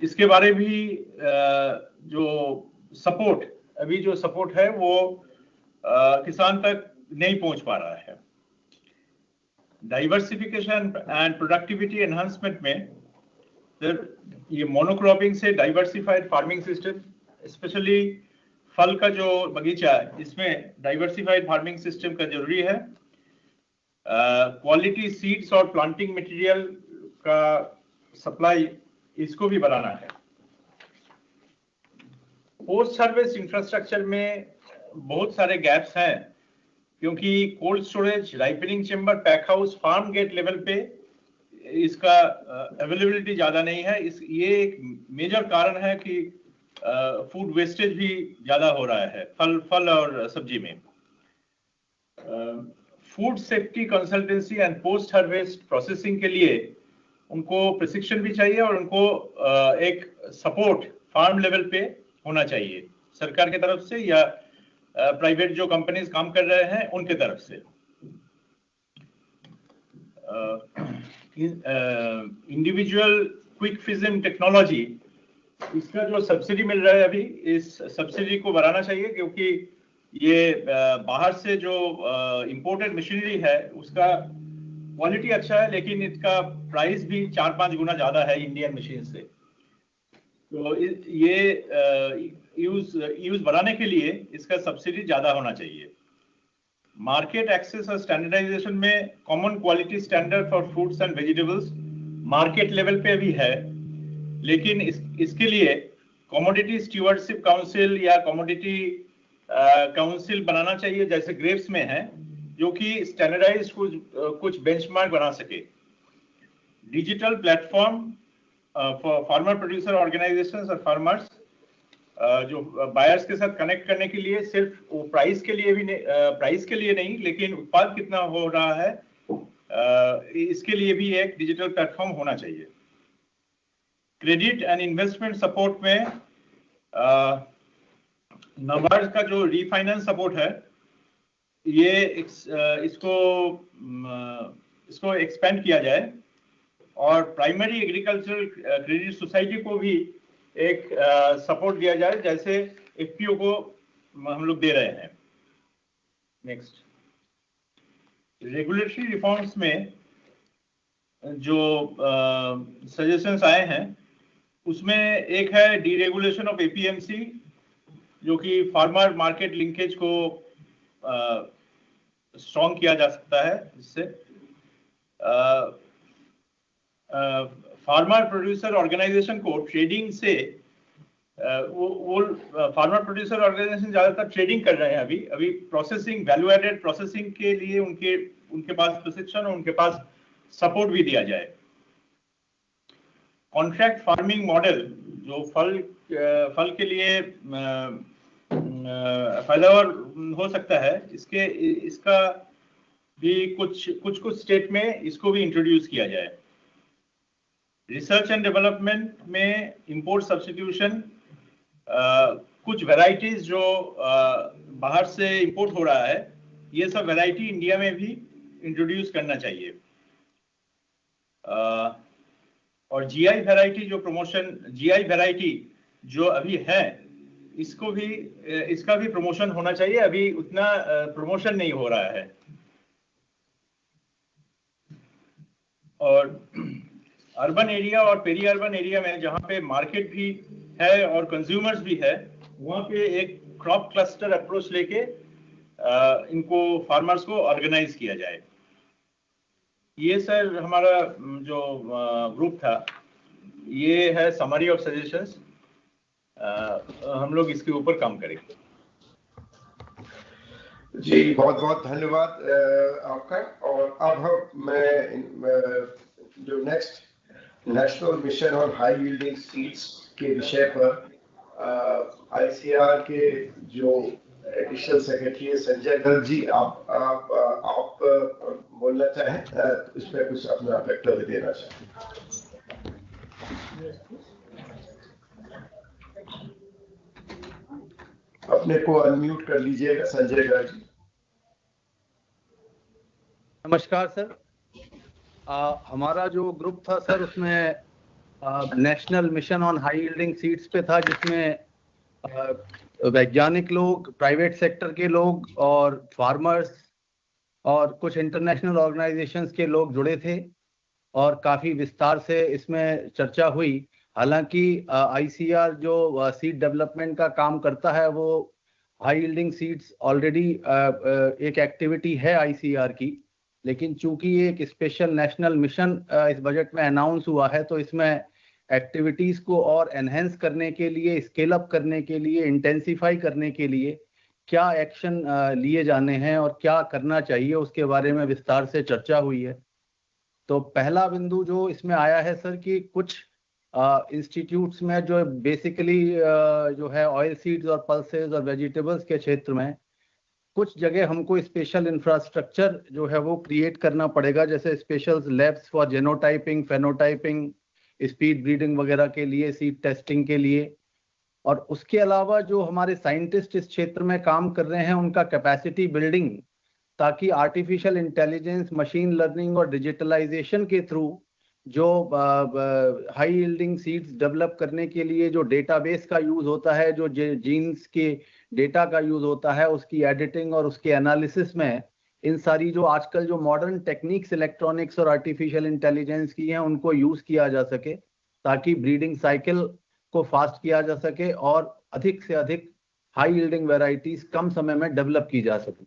इसके बारे भी जो सपोर्ट है वो किसान तक नहीं पहुंच पा रहा है। डाइवर्सिफिकेशन एंड प्रोडक्टिविटी एनहांसमेंट में ये मोनोक्रॉपिंग से डाइवर्सिफाइड फार्मिंग सिस्टम, स्पेशली फल का जो बगीचा है, इसमें डाइवर्सिफाइड फार्मिंग सिस्टम का जरूरी है। क्वालिटी सीड्स और प्लांटिंग मटेरियल का सप्लाई, इसको भी बढ़ाना है। पोस्ट हार्वेस्ट इंफ्रास्ट्रक्चर में बहुत सारे गैप्स हैं, क्योंकि cold storage, ripening chamber, pack house, farm gate level पे इसका अवेलेबिलिटी ज्यादा नहीं है। ये एक मेजर कारण है कि फूड वेस्टेज भी ज्यादा हो रहा है फल और सब्जी में। Food safety consultancy and post harvest processing के लिए उनको प्रशिक्षण भी चाहिए, और उनको एक सपोर्ट फार्म लेवल पे होना चाहिए, सरकार की तरफ से या प्राइवेट जो कंपनीज काम कर रहे हैं उनके तरफ से। इंडिविजुअल क्विक फिजिंग टेक्नोलॉजी, इसका जो सब्सिडी मिल रहा है अभी, इस सब्सिडी को बढ़ाना चाहिए, क्योंकि ये बाहर से जो इंपोर्टेड मशीनरी है उसका क्वालिटी अच्छा है, लेकिन इसका प्राइस भी 4-5 गुना ज्यादा है इंडियन मशीन से। तो ये यूज बढ़ाने के लिए इसका सब्सिडी ज्यादा होना चाहिए। मार्केट एक्सेस और स्टैंडर्डाइजेशन में common quality standard for fruits and vegetables market level पे भी है, लेकिन इसके लिए कमोडिटी स्टीवर्डशिप काउंसिल या कमोडिटी काउंसिल बनाना चाहिए, जैसे ग्रेप्स में है, जो कि स्टैंडर्डाइज कुछ बेंचमार्क बना सके। Digital platform for farmer producer organisations और फार्मर्स, जो बायर्स के साथ कनेक्ट करने के लिए, सिर्फ वो प्राइस के लिए नहीं, लेकिन उत्पाद कितना हो रहा है इसके लिए भी एक डिजिटल प्लेटफॉर्म होना चाहिए। क्रेडिट एंड इन्वेस्टमेंट सपोर्ट में नाबार्ड का जो रीफाइनेंस सपोर्ट है, ये इसको एक्सपेंड किया जाए, और प्राइमरी एग्रीकल्चरल क्रेडिट सोसाइटी को भी एक सपोर्ट दिया जाए, जैसे एफपीओ को हम लोग दे रहे हैं। नेक्स्ट, रेगुलेटरी रिफॉर्म्स में जो सजेशंस आए हैं, उसमें एक है डीरेगुलेशन ऑफ एपीएमसी, जो कि फार्मर मार्केट लिंकेज को स्ट्रॉन्ग किया जा सकता है, जिससे फार्मर प्रोड्यूसर ऑर्गेनाइजेशन को ट्रेडिंग से, वो फार्मर प्रोड्यूसर ऑर्गेनाइजेशन ज्यादातर ट्रेडिंग कर रहे हैं अभी प्रोसेसिंग, वैल्यू एडेड प्रोसेसिंग के लिए उनके उनके पास प्रशिक्षण और उनके पास सपोर्ट भी दिया जाए। कॉन्ट्रैक्ट फार्मिंग मॉडल जो फल के लिए फायदेमंद हो सकता है, इसका भी कुछ स्टेट में इसको भी इंट्रोड्यूस किया जाए। रिसर्च एंड डेवलपमेंट में इंपोर्ट सब्स्टिट्यूशन, कुछ वैरायटीज जो बाहर से इंपोर्ट हो रहा है, ये सब वैरायटी इंडिया में भी इंट्रोड्यूस करना चाहिए। और जीआई वैरायटी जो अभी है, इसका भी प्रमोशन होना चाहिए। अभी उतना प्रमोशन नहीं हो रहा है। और अर्बन एरिया और पेरी अर्बन एरिया में जहाँ पे मार्केट भी है और कंज्यूमर्स भी है, वहाँ पे एक क्रॉप क्लस्टर अप्रोच लेके इनको फार्मर्स को ऑर्गेनाइज किया जाए। ये सर हमारा जो ग्रुप था, ये है समरी ऑफ सजेशंस। हम लोग इसके ऊपर काम करेंगे। जी बहुत बहुत धन्यवाद आपका। और अब मैं जो next national mission on high yielding seeds के विषय पर आईसीआर के जो एडिशनल सेक्रेटरी है संजय गर्ग जी, आप बोलना चाहें, इस पर कुछ अपना वक्तव्य देना चाहें। अपने को अनम्यूट कर लीजिएगा संजय गर्ग जी। नमस्कार सर। हमारा जो ग्रुप था सर, उसमें national mission on high yielding seeds पे था, जिसमें वैज्ञानिक लोग, प्राइवेट सेक्टर के लोग और फार्मर्स और कुछ इंटरनेशनल ऑर्गेनाइजेशंस के लोग जुड़े थे और काफ़ी विस्तार से इसमें चर्चा हुई। हालांकि आईसीआर जो सीड डेवलपमेंट का काम करता है, वो हाई यील्डिंग सीड्स ऑलरेडी एक एक्टिविटी है आईसीआर की, लेकिन चूंकि एक स्पेशल नेशनल मिशन इस बजट में अनाउंस हुआ है, तो इसमें एक्टिविटीज़ को और एनहेंस करने के लिए, स्केल अप करने के लिए, इंटेंसिफाई करने के लिए क्या एक्शन लिए जाने हैं और क्या करना चाहिए, उसके बारे में विस्तार से चर्चा हुई है। तो पहला बिंदु जो इसमें आया है सर, कि कुछ इंस्टीट्यूट्स में जो बेसिकली जो है ऑयल सीड्स और पल्सेस और वेजिटेबल्स के क्षेत्र में कुछ जगह हमको स्पेशल इंफ्रास्ट्रक्चर जो है वो क्रिएट करना पड़ेगा, जैसे special labs for genotyping, phenotyping, speed breeding वगैरह के लिए, सीड टेस्टिंग के लिए। और उसके अलावा जो हमारे साइंटिस्ट इस क्षेत्र में काम कर रहे हैं, उनका कैपेसिटी बिल्डिंग, ताकि आर्टिफिशियल इंटेलिजेंस, मशीन लर्निंग और डिजिटलाइजेशन के थ्रू जो हाई यील्डिंग सीड्स डेवलप करने के लिए जो डेटाबेस का यूज होता है, जो जीन्स के डेटा का यूज होता है, उसकी एडिटिंग और उसके एनालिसिस में इन सारी जो आजकल जो मॉडर्न टेक्निक्स इलेक्ट्रॉनिक्स और आर्टिफिशियल इंटेलिजेंस की हैं, उनको यूज किया जा सके, ताकि ब्रीडिंग साइकिल को फास्ट किया जा सके और अधिक से अधिक हाई यील्डिंग वैरायटीज कम समय में डेवलप की जा सके।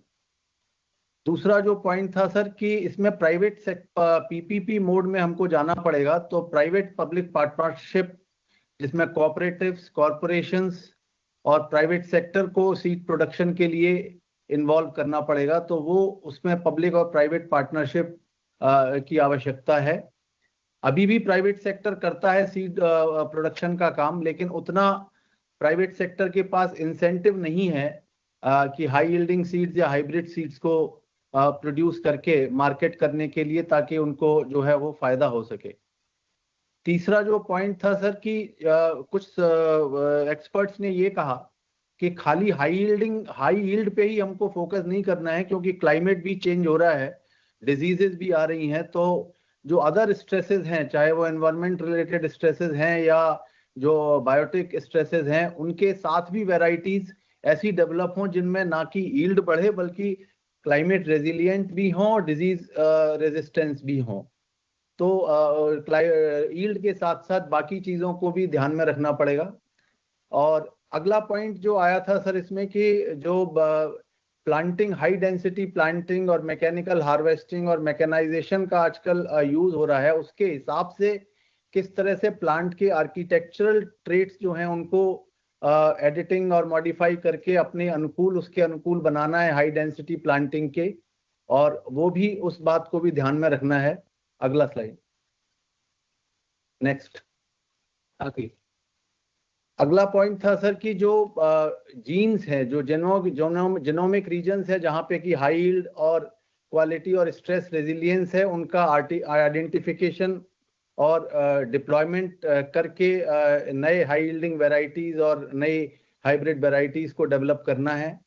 दूसरा जो पॉइंट था सर, कि इसमें प्राइवेट पीपीपी मोड में हमको जाना पड़ेगा, तो प्राइवेट पब्लिक पार्टनरशिप, जिसमें कोऑपरेटिव्स, कॉरपोरेशंस और प्राइवेट सेक्टर को सीड प्रोडक्शन के लिए इन्वॉल्व करना पड़ेगा। तो वो उसमें पब्लिक और प्राइवेट पार्टनरशिप की आवश्यकता है। अभी भी प्राइवेट सेक्टर करता है सीड प्रोडक्शन का काम, लेकिन उतना प्राइवेट सेक्टर के पास इंसेंटिव नहीं है कि हाई यील्डिंग सीड्स या हाइब्रिड सीड्स को प्रोड्यूस करके मार्केट करने के लिए, ताकि उनको जो है वो फायदा हो सके। तीसरा जो पॉइंट था सर, कि कुछ एक्सपर्ट्स ने ये कहा कि खाली हाई यील्ड पे ही हमको फोकस नहीं करना है, क्योंकि क्लाइमेट भी चेंज हो रहा है, डिजीजेस भी आ रही हैं। तो जो अदर स्ट्रेसेस हैं, चाहे वो एनवायरमेंट रिलेटेड स्ट्रेसेस हैं या जो बायोटिक स्ट्रेसेस हैं, उनके साथ भी वैरायटीज ऐसी डेवलप हों जिनमें ना कि यील्ड बढ़े बल्कि क्लाइमेट रेजिलिएंट भी हों और डिजीज रेजिस्टेंस भी हों। तो यील्ड के साथ साथ बाकी चीज़ों को भी ध्यान में रखना पड़ेगा। और अगला पॉइंट जो आया था सर इसमें, कि जो प्लांटिंग, हाई डेंसिटी प्लांटिंग और मैकेनिकल हार्वेस्टिंग और मैकेनाइजेशन का आजकल यूज हो रहा है, उसके हिसाब से किस तरह से प्लांट के आर्किटेक्चरल ट्रेट्स जो हैं उनको एडिटिंग और मॉडिफाई करके अपने अनुकूल, उसके अनुकूल बनाना है हाई डेंसिटी प्लांटिंग के। और वो भी उस बात को भी ध्यान में रखना है। अगला स्लाइड, नेक्स्ट। अगला पॉइंट था सर कि जो जीन्स है, जो जेनोमिक रीजन्स है जहाँ पे कि हाई यील्ड और क्वालिटी और स्ट्रेस रेजिलियंस है, उनका आइडेंटिफिकेशन और डिप्लॉयमेंट करके नए हाई यील्डिंग वेराइटीज और नई हाइब्रिड वेराइटीज को डेवलप करना है।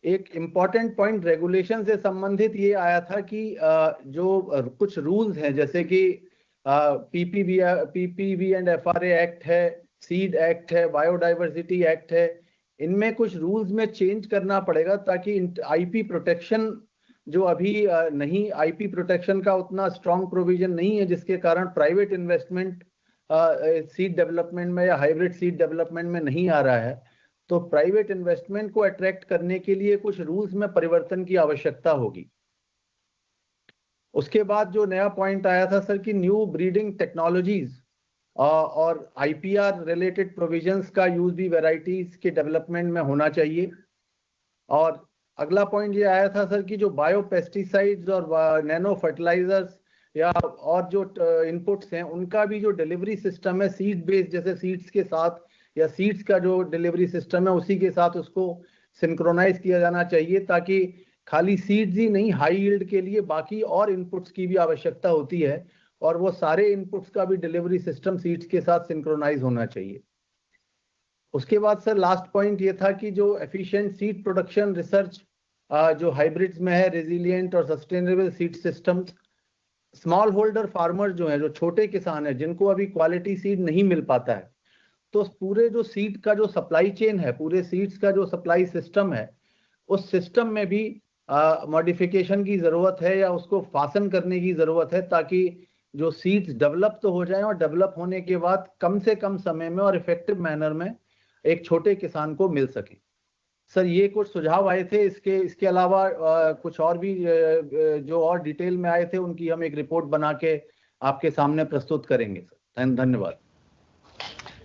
एक इम्पॉर्टेंट पॉइंट रेगुलेशन से संबंधित ये आया था कि जो कुछ रूल्स हैं, जैसे कि पीपीवी एंड एफआरए एक्ट है, सीड एक्ट है, बायोडाइवर्सिटी एक्ट है, इनमें कुछ रूल्स में चेंज करना पड़ेगा ताकि आईपी प्रोटेक्शन जो अभी नहीं, आईपी प्रोटेक्शन का उतना स्ट्रॉन्ग प्रोविजन नहीं है, जिसके कारण प्राइवेट इन्वेस्टमेंट सीड डेवलपमेंट में या हाइब्रिड सीड डेवलपमेंट में नहीं आ रहा है। तो प्राइवेट इन्वेस्टमेंट को अट्रैक्ट करने के लिए कुछ रूल्स में परिवर्तन की आवश्यकता होगी। उसके बाद जो नया पॉइंट आया था सर कि न्यू ब्रीडिंग टेक्नोलॉजीज और आईपीआर रिलेटेड प्रोविजंस का यूज भी वैरायटीज के डेवलपमेंट में होना चाहिए। और अगला पॉइंट ये आया था सर कि जो बायो पेस्टिसाइड्स और नैनो फर्टिलाइजर्स या और जो इनपुट्स हैं, उनका भी जो डिलीवरी सिस्टम है सीड बेस्ड, जैसे सीड्स के साथ या सीड्स का जो डिलीवरी सिस्टम है उसी के साथ उसको सिंक्रोनाइज किया जाना चाहिए, ताकि खाली सीड्स ही नहीं, हाई यील्ड के लिए बाकी और इनपुट्स की भी आवश्यकता होती है और वो सारे इनपुट्स का भी डिलीवरी सिस्टम सीड्स के साथ सिंक्रोनाइज होना चाहिए। उसके बाद सर लास्ट पॉइंट ये था कि जो एफिशिएंट सीड प्रोडक्शन रिसर्च जो हाइब्रिड्स में है, रेजिलिएंट और sustainable seed systems, small holder farmer जो है, जो छोटे किसान है जिनको अभी क्वालिटी सीड नहीं मिल पाता है, तो पूरे जो सीड का जो सप्लाई चेन है, पूरे सीड्स का जो सप्लाई सिस्टम है, उस सिस्टम में भी मॉडिफिकेशन की जरूरत है या उसको फासन करने की जरूरत है, ताकि जो सीड्स डेवलप तो हो जाएं और डेवलप होने के बाद कम से कम समय में और इफेक्टिव मैनर में एक छोटे किसान को मिल सके। सर ये कुछ सुझाव आए थे, इसके अलावा कुछ और भी जो और डिटेल में आए थे उनकी हम एक रिपोर्ट बना के आपके सामने प्रस्तुत करेंगे सर। धन्यवाद।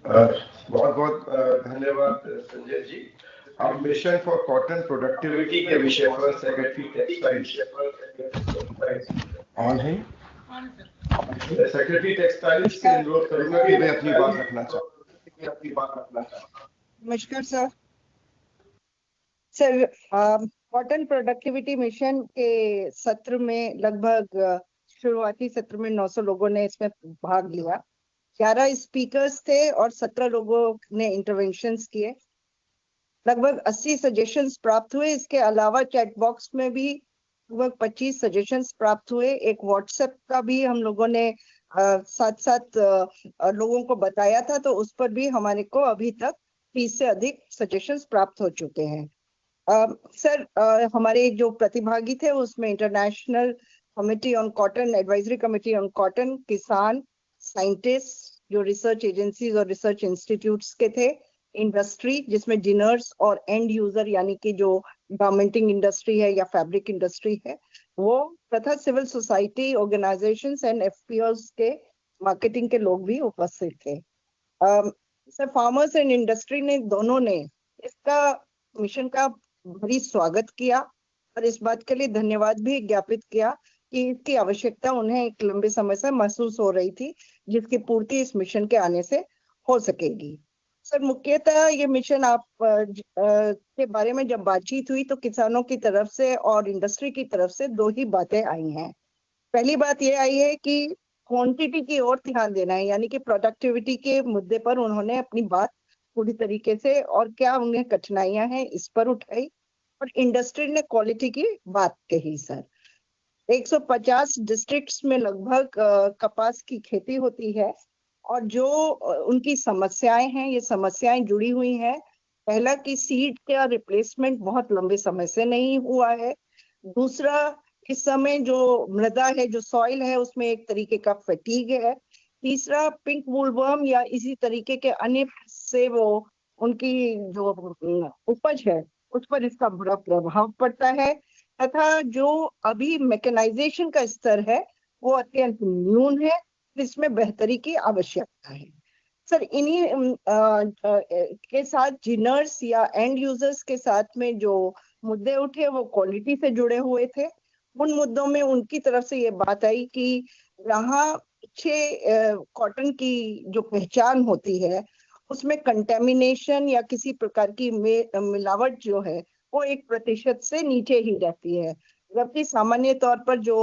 बहुत बहुत धन्यवाद संजय जी। अब मिशन फॉर कॉटन प्रोडक्टिविटी के विषय पर सेक्रेटरी टेक्सटाइल्स ऑन है। सेक्रेटरी टेक्सटाइल्स से अनुरोध करूंगा कि वे अपनी बात रखना चाहूँ। नमस्कार sir. Sir cotton productivity mission के सत्र में लगभग शुरुआती सत्र में 900 लोगों ने इसमें भाग लिया। 11 स्पीकर्स थे और 17 लोगों ने इंटरवेंशंस किए। लगभग 80 सजेशंस प्राप्त हुए। इसके अलावा चैट बॉक्स में भी लगभग 25 सजेशंस प्राप्त हुए। एक व्हाट्सएप का भी हम लोगों ने साथ साथ लोगों को बताया था, तो उस पर भी हमारे को अभी तक 30 से अधिक सजेशंस प्राप्त हो चुके हैं। सर हमारे जो प्रतिभागी थे उसमें international committee on cotton, advisory committee on cotton, किसान, साइंटिस्ट जो रिसर्च एजेंसीज और रिसर्च इंस्टीट्यूट्स के थे, इंडस्ट्री जिसमें जिनर्स और एंड यूजर यानी कि जो गारमेंटिंग इंडस्ट्री है या फैब्रिक इंडस्ट्री है वो, तथा सिविल सोसाइटी ऑर्गेनाइजेशंस एंड एफपीओस के मार्केटिंग के लोग भी उपस्थित थे। सर फार्मर्स एंड इंडस्ट्री ने दोनों ने इसका मिशन का भारी स्वागत किया और इस बात के लिए धन्यवाद भी ज्ञापित किया कि इसकी आवश्यकता उन्हें एक लंबे समय से महसूस हो रही थी, जिसकी पूर्ति इस मिशन के आने से हो सकेगी। सर मुख्यतः ये मिशन आप के बारे में जब बातचीत हुई तो किसानों की तरफ से और इंडस्ट्री की तरफ से दो ही बातें आई हैं। पहली बात ये आई है कि क्वांटिटी की ओर ध्यान देना है, यानी कि प्रोडक्टिविटी के मुद्दे पर उन्होंने अपनी बात पूरी तरीके से और क्या उन्हें कठिनाइयां हैं इस पर उठाई, और इंडस्ट्री ने क्वालिटी की बात कही। सर 150 डिस्ट्रिक्ट्स में लगभग कपास की खेती होती है और जो उनकी समस्याएं हैं, ये समस्याएं जुड़ी हुई हैं। पहला कि सीड का रिप्लेसमेंट बहुत लंबे समय से नहीं हुआ है। दूसरा, इस समय जो मृदा है, जो सॉइल है, उसमें एक तरीके का फटीग है। तीसरा, पिंक वुलवर्म या इसी तरीके के अन्य से वो उनकी जो उपज है उस पर इसका बुरा प्रभाव पड़ता है, तथा जो अभी मैकेनाइजेशन का स्तर है वो अत्यंत न्यून है, इसमें बेहतरी की आवश्यकता है। सर इन्हीं के साथ जिनर्स या एंड यूजर्स के साथ में जो मुद्दे उठे वो क्वालिटी से जुड़े हुए थे उन मुद्दों में उनकी तरफ से ये बात आई कि यहाँ अच्छे कॉटन की जो पहचान होती है उसमें कंटेमिनेशन या किसी प्रकार की मिलावट जो है वो 1% से नीचे ही रहती है, जबकि सामान्य तौर पर जो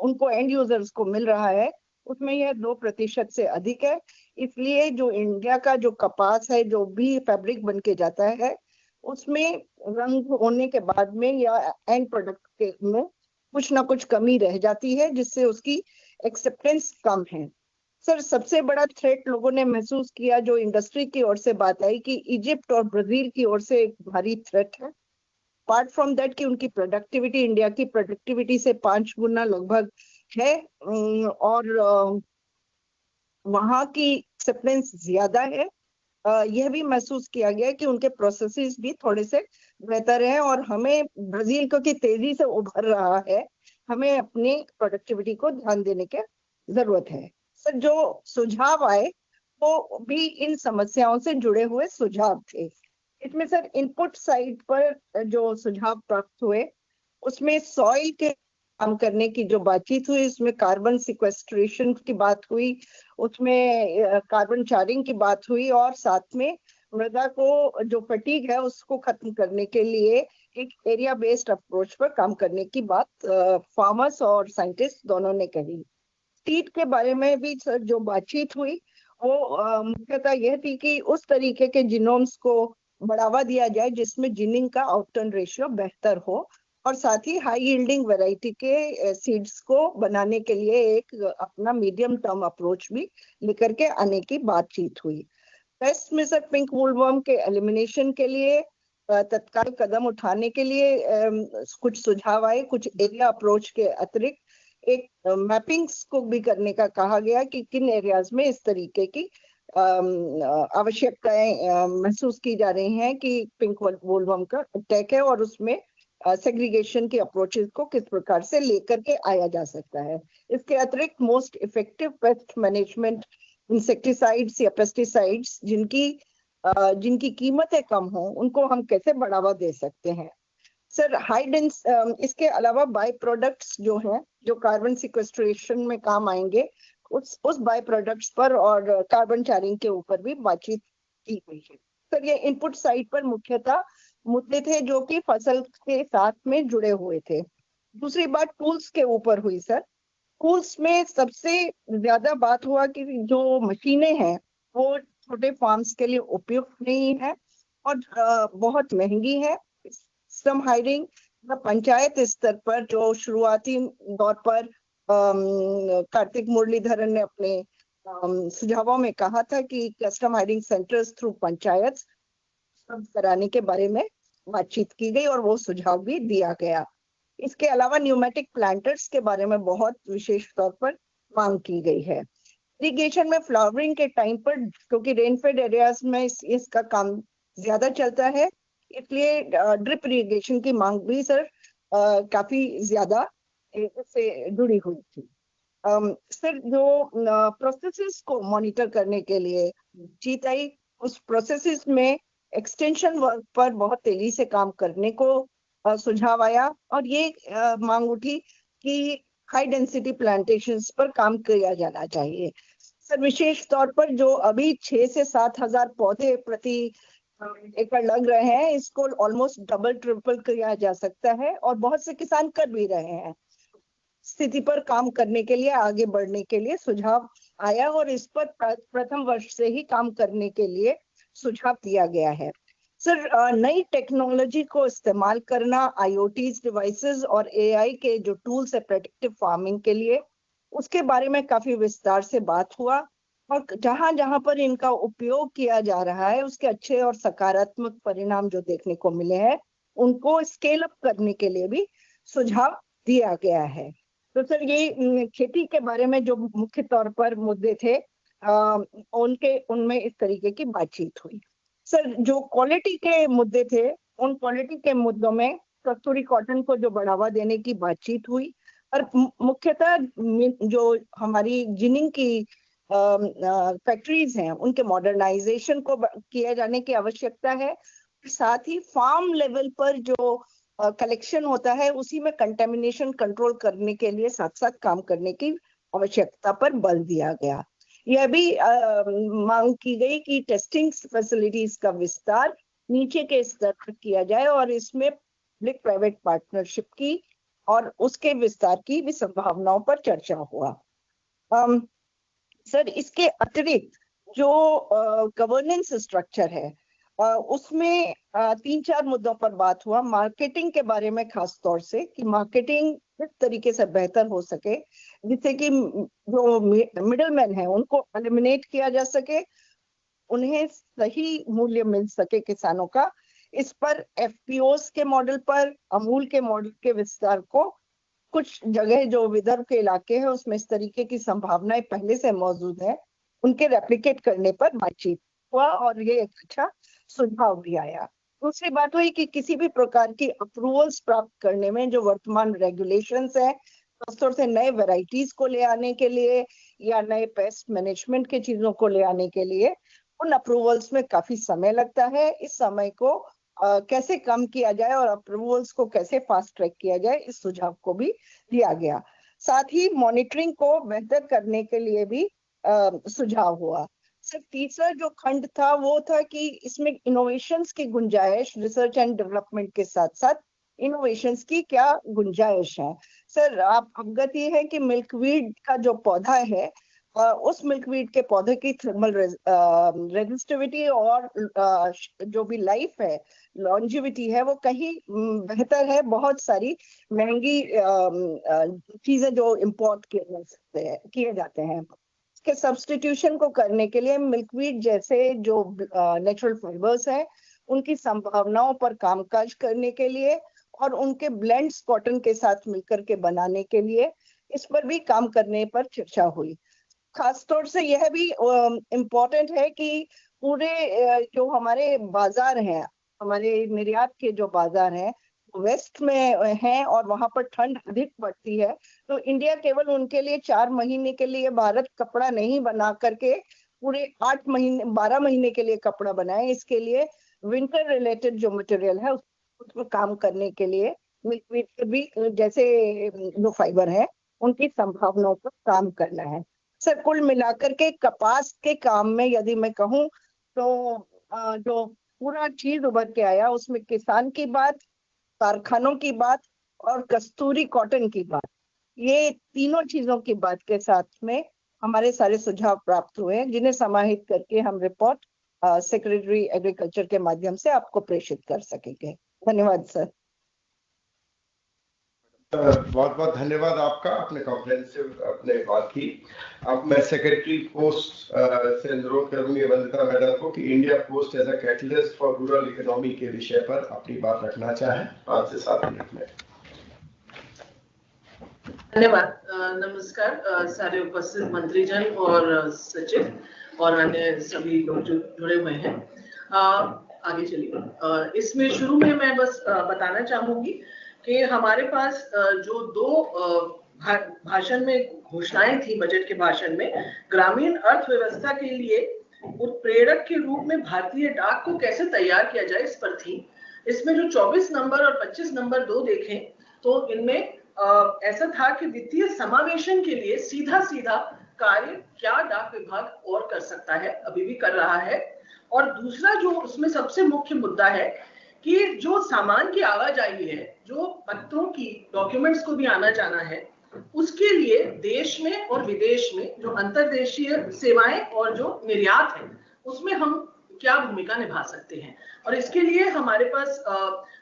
उनको एंड यूजर्स को मिल रहा है उसमें यह 2% से अधिक है। इसलिए जो इंडिया का जो कपास है, जो भी फैब्रिक बन के जाता है, उसमें रंग होने के बाद में या एंड प्रोडक्ट के में कुछ ना कुछ कमी रह जाती है, जिससे उसकी एक्सेप्टेंस कम है। सर, सबसे बड़ा थ्रेट लोगों ने महसूस किया, जो इंडस्ट्री की ओर से बात आई, कि इजिप्ट और ब्राजील की ओर से एक भारी थ्रेट है। अपार्ट फ्रॉम दैट कि उनकी प्रोडक्टिविटी इंडिया की प्रोडक्टिविटी से 5 गुना लगभग है, और वहाँ की एक्सेप्टेंस ज्यादा है। यह भी महसूस किया गया कि उनके प्रोसेसेस भी थोड़े से बेहतर हैं, और हमें ब्राजील को की तेजी से उभर रहा है, हमें अपनी प्रोडक्टिविटी को ध्यान देने की जरूरत है। सर, जो सुझाव आए वो भी इन समस्याओं से जुड़े हुए सुझाव थे। इसमें सर इनपुट साइड पर जो सुझाव प्राप्त हुए उसमें सॉइल के काम करने की जो बातचीत हुई, उसमें कार्बन सिक्वेस्ट्रेशन की बात हुई, उसमें कार्बन चारिंग की बात हुई, और साथ में मृदा को जो फटीग है उसको खत्म करने के लिए एक एरिया बेस्ड अप्रोच पर काम करने की बात फार्मर्स और साइंटिस्ट दोनों ने कही। सीड के बारे में भी सर जो बातचीत हुई वो मुख्यतः यह थी कि उस तरीके के जीनोम्स को बढ़ावा दिया जाए जिसमें जिनिंग का आउटटर्न रेशियो बेहतर हो, और साथ ही हाई यील्डिंग वैरायटी के सीड्स को बनाने के लिए एक अपना मीडियम टर्म अप्रोच भी लेकर के आने की बातचीत हुई। पेस्ट में सर पिंक वुलवर्म के एलिमिनेशन के लिए तत्काल कदम उठाने के लिए कुछ सुझाव आए। कुछ एरिया अप्रोच के अतिरिक्त एक मैपिंग्स को भी करने का कहा गया कि किन एरियाज में इस तरीके की आवश्यकताएं महसूस की जा रही हैं कि पिंक वुलवर्म का अटैक है, और उसमें सेग्रीगेशन की अप्रोचेस को किस प्रकार से लेकर के आया जा सकता है। इसके अतिरिक्त most effective pest management insecticides या पेस्टिसाइड्स जिनकी कीमतें कम हो, उनको हम कैसे बढ़ावा दे सकते हैं। सर, इसके अलावा बाय प्रोडक्ट्स जो हैं, जो कार्बन सिक्वेस्ट्रेशन में काम आएंगे, उस बाय प्रोडक्ट्स पर और कार्बन चारिंग के ऊपर भी बातचीत की गई है। सर, ये इनपुट साइड पर मुख्यतः मुद्दे थे जो कि फसल के साथ में जुड़े हुए थे। दूसरी बात टूल्स के ऊपर हुई। सर, टूल्स में सबसे ज्यादा बात हुआ कि जो मशीनें हैं वो छोटे फार्म्स के लिए उपयुक्त नहीं है और बहुत महंगी है। श्रम हायरिंग पंचायत स्तर पर जो शुरुआती दौर पर कार्तिक मुरलीधरन ने अपने सुझावों में कहा था कि custom hiring centres through panchayat कराने के बारे में बातचीत की गई और वो सुझाव भी दिया गया। इसके अलावा न्यूमेटिक प्लांटर्स के बारे में बहुत विशेष तौर पर मांग की गई है। इरिगेशन में फ्लावरिंग के टाइम पर, क्योंकि रेनफेड एरियाज में इसका काम ज्यादा चलता है, इसलिए ड्रिप इरिगेशन की मांग भी सर काफी ज्यादा इससे जुड़ी हुई थी। सर, जो प्रोसेसेस को मॉनिटर करने के लिए जीत आई, उस प्रोसेसेस में एक्सटेंशन वर्क पर बहुत तेजी से काम करने को सुझाव आया, और ये मांग उठी कि हाई डेंसिटी प्लांटेशंस पर काम किया जाना चाहिए। सर, विशेष तौर पर जो अभी 6 से 7 हजार पौधे प्रति एकड़ लग रहे हैं, इसको ऑलमोस्ट डबल ट्रिपल किया जा सकता है, और बहुत से किसान कर भी रहे हैं। स्थिति पर काम करने के लिए, आगे बढ़ने के लिए सुझाव आया, और इस पर प्रथम वर्ष से ही काम करने के लिए सुझाव दिया गया है। सर, नई टेक्नोलॉजी को इस्तेमाल करना, IoT डिवाइसेस और AI के जो टूल्स है प्रेडिक्टिव फार्मिंग के लिए, उसके बारे में काफी विस्तार से बात हुआ, और जहां जहां पर इनका उपयोग किया जा रहा है उसके अच्छे और सकारात्मक परिणाम जो देखने को मिले हैं, उनको स्केल अप करने के लिए भी सुझाव दिया गया है। तो सर, ये खेती के बारे में जो मुख्य तौर पर मुद्दे थे उनमें इस तरीके की बातचीत हुई। सर, जो क्वालिटी के मुद्दे थे, उन क्वालिटी के मुद्दों में कस्तूरी कॉटन को जो बढ़ावा देने की बातचीत हुई, और मुख्यतः जो हमारी जिनिंग की फैक्ट्रीज हैं उनके मॉडर्नाइजेशन को किया जाने की आवश्यकता है। साथ ही फार्म लेवल पर जो कलेक्शन होता है उसी में कंटेमिनेशन कंट्रोल करने के लिए साथ साथ काम करने की आवश्यकता पर बल दिया गया। यह भी मांग की गई कि टेस्टिंग फैसिलिटीज का विस्तार नीचे के स्तर पर किया जाए और इसमें पब्लिक प्राइवेट पार्टनरशिप की और उसके विस्तार की भी संभावनाओं पर चर्चा हुआ। सर, इसके अतिरिक्त जो गवर्नेंस स्ट्रक्चर है उसमें 3-4 मुद्दों पर बात हुआ। मार्केटिंग के बारे में खास तौर से कि मार्केटिंग किस तरीके से बेहतर हो सके जिससे कि जो मिडलमैन है उनको एलिमिनेट किया जा सके, उन्हें सही मूल्य मिल सके किसानों का। इस पर एफपीओस के मॉडल पर अमूल के मॉडल के विस्तार को कुछ जगह जो विदर्भ के इलाके हैं उसमें इस तरीके की संभावनाएं पहले से मौजूद है, उनके रेप्लिकेट करने पर बातचीत हुआ और ये एक अच्छा सुझाव भी आया। दूसरी बात हुई कि किसी भी प्रकार की अप्रूवल्स प्राप्त करने में जो वर्तमान रेगुलेशंस है, खासतौर से नए वैरायटीज को ले आने के लिए या नए पेस्ट मैनेजमेंट के चीजों को ले आने के लिए, उन अप्रूवल्स में काफी समय लगता है। इस समय को कैसे कम किया जाए और अप्रूवल्स को कैसे फास्ट ट्रैक किया जाए, इस सुझाव को भी दिया गया। साथ ही मॉनिटरिंग को बेहतर करने के लिए भी सुझाव हुआ। सिर्फ तीसरा जो खंड था वो था कि इसमें इनोवेशंस की गुंजाइश, रिसर्च एंड डेवलपमेंट के साथ साथ इनोवेशंस की क्या गुंजाइश है। सर, आप अवगत ही है कि मिल्कवीड का जो पौधा है उस मिल्कवीड के पौधे की थर्मल रेजिस्टिविटी और जो भी लाइफ है, लॉन्जिविटी है, वो कहीं बेहतर है। बहुत सारी महंगी चीजें जो इंपोर्ट किए जाते हैं, के सब्स्टिट्यूशन को करने के लिए मिल्कवीड जैसे जो नेचुरल फाइबर्स हैं उनकी संभावनाओं पर कामकाज करने के लिए और उनके ब्लेंड्स कॉटन के साथ मिलकर के बनाने के लिए इस पर भी काम करने पर चर्चा हुई। खासतौर से यह भी इम्पोर्टेंट है कि पूरे जो हमारे बाजार हैं, हमारे निर्यात के जो बाजार हैं वेस्ट में हैं और वहां पर ठंड अधिक पड़ती है, तो इंडिया केवल उनके लिए 4 महीने के लिए भारत कपड़ा नहीं बना करके पूरे 12 महीने के लिए कपड़ा बनाए। इसके लिए विंटर रिलेटेड जो मटेरियल है उसमें काम करने के लिए मिल्कवीड भी जैसे जो फाइबर है उनकी संभावनाओं पर काम करना है। सर, कुल मिलाकर के कपास के काम में यदि मैं कहूँ तो जो पूरा चीज उभर के आया उसमें किसान की बात, कारखानों की बात और कस्तूरी कॉटन की बात, ये तीनों चीजों की बात के साथ में हमारे सारे सुझाव प्राप्त हुए हैं जिन्हें समाहित करके हम रिपोर्ट सेक्रेटरी एग्रीकल्चर के माध्यम से आपको प्रेषित कर सकेंगे। धन्यवाद सर। बहुत बहुत धन्यवाद आपका, आपने कॉम्प्रिहेंसिव अपने बात की। अब मैं सेक्रेटरी पोस्ट से अनुरोध करूंगी वंदिता मैडम को कि India Post as a catalyst for rural economy के विषय पर अपनी बात रखना चाहें 5 से 7 मिनट में। धन्यवाद। नमस्कार सारे उपस्थित मंत्रीजन और सचिव और अन्य सभी लोग जो जुड़े हुए हैं। आगे चलिए। इसमें शुरू में मैं बस बताना चाहूंगी कि हमारे पास जो 2 भाषण में घोषणाएं थी बजट के भाषण में, ग्रामीण अर्थव्यवस्था के लिए उत्प्रेरक के रूप में भारतीय डाक को कैसे तैयार किया जाए इस पर थी। इसमें जो 24 नंबर और 25 नंबर 2 देखें तो इनमें ऐसा था कि वित्तीय समावेशन के लिए सीधा सीधा कार्य क्या डाक विभाग और कर सकता है, अभी भी कर रहा है। और दूसरा जो उसमें सबसे मुख्य मुद्दा है कि जो सामान की आवाजाही है, जो पत्रों की डॉक्यूमेंट्स को भी आना जाना है, उसके लिए देश में और विदेश में जो अंतर्देशीय सेवाएं और जो निर्यात है उसमें हम क्या भूमिका निभा सकते हैं। और इसके लिए हमारे पास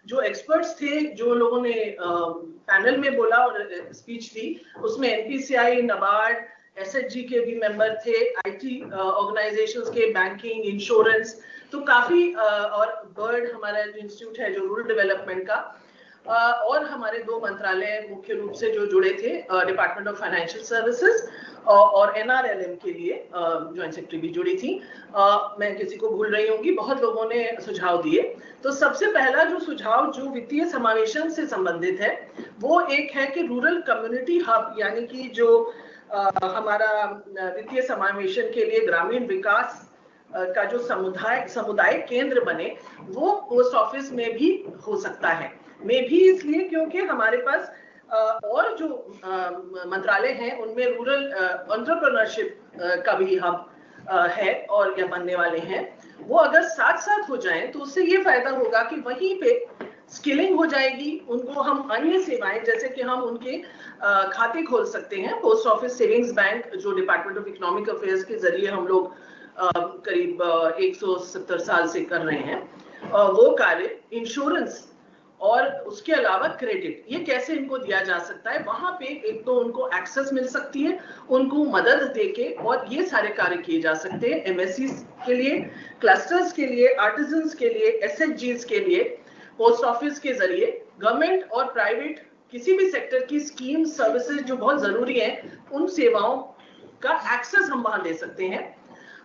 जो एक्सपर्ट्स थे, जो लोगों ने पैनल में बोला और स्पीच दी, उसमें एनपीसीआई, नाबार्ड, एसएचजी के भी मेंबर थे, आईटी ऑर्गेनाइजेशंस के, बैंकिंग, इंश्योरेंस, तो काफी और बर्ड हमारा इंस्टीट्यूट है जो रूरल डेवलपमेंट का, और हमारे 2 मंत्रालय मुख्य रूप से जो जुड़े थे, डिपार्टमेंट ऑफ फाइनेंशियल सर्विसेज और एनआरएलएम के लिए ज्वाइंट सेक्रेटरी भी जुड़ी थी। मैं किसी को भूल रही होंगी, बहुत लोगों ने सुझाव दिए। तो सबसे पहला जो सुझाव जो वित्तीय समावेशन से संबंधित है वो एक है कि रूरल कम्युनिटी हब, यानी कि जो हमारा वित्तीय समावेशन के लिए ग्रामीण विकास का जो समुदाय केंद्र बने, वो पोस्ट ऑफिस में भी हो सकता है। में भी इसलिए क्योंकि हमारे पास और जो मंत्रालय हैं उनमें रूरल एंटरप्रेन्योरशिप का भी हब है और या बनने वाले हैं। वो अगर साथ साथ हो जाएं तो उससे ये फायदा होगा कि वहीं पे स्किलिंग हो जाएगी, उनको हम अन्य सेवाएं जैसे कि हम उनके खाते खोल सकते हैं। पोस्ट ऑफिस सेविंग्स बैंक जो डिपार्टमेंट ऑफ इकोनॉमिक अफेयर्स के जरिए हम लोग करीब 170 साल से कर रहे हैं, वो कार्य इंश्योरेंस और उसके अलावा क्रेडिट, ये कैसे इनको दिया जा सकता है, वहां पे एक तो उनको एक्सेस मिल सकती है, उनको मदद देके, और ये सारे कार्य किए जा सकते हैं एमएससी के लिए, क्लस्टर्स के लिए, आर्टिजन्स के लिए, एसएचजीज के लिए। पोस्ट ऑफिस के जरिए गवर्नमेंट और प्राइवेट किसी भी सेक्टर की स्कीम सर्विसेज जो बहुत जरूरी है, उन सेवाओं का एक्सेस हम वहां दे सकते हैं।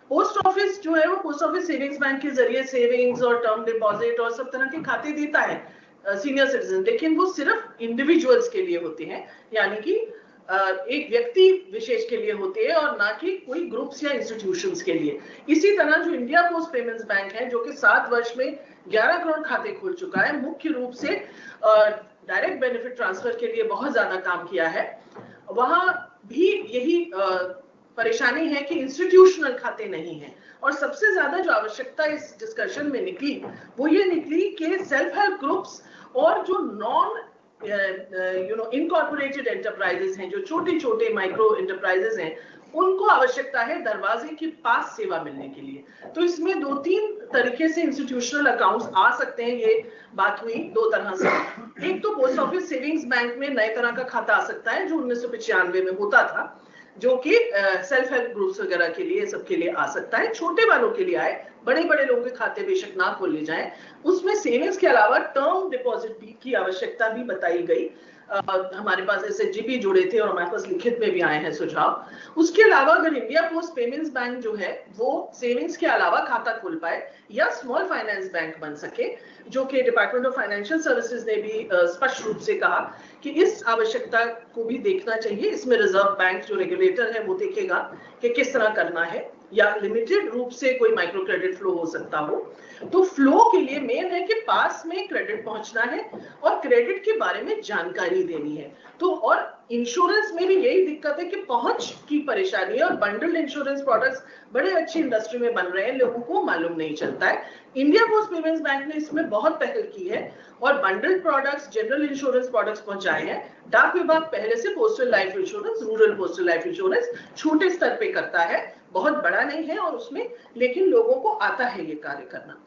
पोस्ट ऑफिस जो है वो पोस्ट ऑफिस सेविंग्स बैंक के जरिए सेविंग्स और टर्म डिपॉजिट और सब तरह के खाते देता है सीनियर सिटीजन, लेकिन वो सिर्फ इंडिविजुअल्स के लिए होते हैं, यानी कि एक व्यक्ति विशेष के लिए होते हैं और ना कि कोई ग्रुप्स या इंस्टीट्यूशंस के लिए। इसी तरह जो इंडिया पोस्ट पेमेंट्स बैंक है, जो कि 7 वर्ष में 11 करोड़ खाते खोल चुका है, मुख्य रूप से डायरेक्ट बेनिफिट ट्रांसफर के लिए बहुत ज्यादा काम किया है, वहां भी यही परेशानी है कि इंस्टीट्यूशनल खाते नहीं है। और सबसे ज्यादा जो आवश्यकता इस डिस्कशन में निकली वो ये निकली कि सेल्फ हेल्प ग्रुप्स और जो नॉन इनकॉर्पोरेटेड एंटरप्राइजेस हैं, जो छोटे छोटे माइक्रो एंटरप्राइजेस हैं, उनको आवश्यकता है दरवाजे के पास सेवा मिलने के लिए। तो इसमें 2-3 तरीके से इंस्टीट्यूशनल अकाउंट्स आ सकते हैं। ये बात हुई 2 तरह से। एक तो पोस्ट ऑफिस सेविंग्स बैंक में नए तरह का खाता आ सकता है जो 1995 में होता था, जो कि सेल्फ हेल्प ग्रुप्स वगैरह के लिए, सबके लिए आ सकता है। छोटे वालों के लिए आए, बड़े बड़े लोगों के खाते बेशक ना खोले जाएं। उसमें सेविंग्स के अलावा टर्म डिपॉजिट की आवश्यकता भी बताई गई। हमारे पास एसएचजी भी जुड़े थे और हमारे पास लिखित में भी आए हैं सुझाव। उसके अलावा अगर इंडिया पोस्ट पेमेंट्स बैंक जो है वो सेविंग्स के अलावा खाता खोल पाए या स्मॉल फाइनेंस बैंक बन सके, जो कि डिपार्टमेंट ऑफ फाइनेंशियल सर्विसेज ने भी स्पष्ट रूप से कहा कि इस आवश्यकता को भी देखना चाहिए। इसमें रिजर्व बैंक जो रेगुलेटर है वो देखेगा कि किस तरह करना है, या लिमिटेड रूप से कोई माइक्रो क्रेडिट फ्लो हो सकता हो। तो फ्लो के लिए मेन है कि पास में क्रेडिट पहुंचना है और क्रेडिट के बारे में जानकारी देनी है। तो और इंश्योरेंस में भी यही दिक्कत है कि पहुंच की परेशानी है, और बंडल्ड इंश्योरेंस प्रोडक्ट्स बड़े अच्छी इंडस्ट्री में बन रहे हैं, लोगों को मालूम नहीं चलता है। इंडिया पोस्ट पेमेंट्स बैंक ने इसमें बहुत पहल की है और bundled products, general insurance products पहुंचाए हैं। डाक विभाग पहले से postal life insurance, rural postal life insurance छोटे स्तर पे करता है, बहुत बड़ा नहीं है और उसमें, लेकिन लोगों को आता है ये कार्य करना।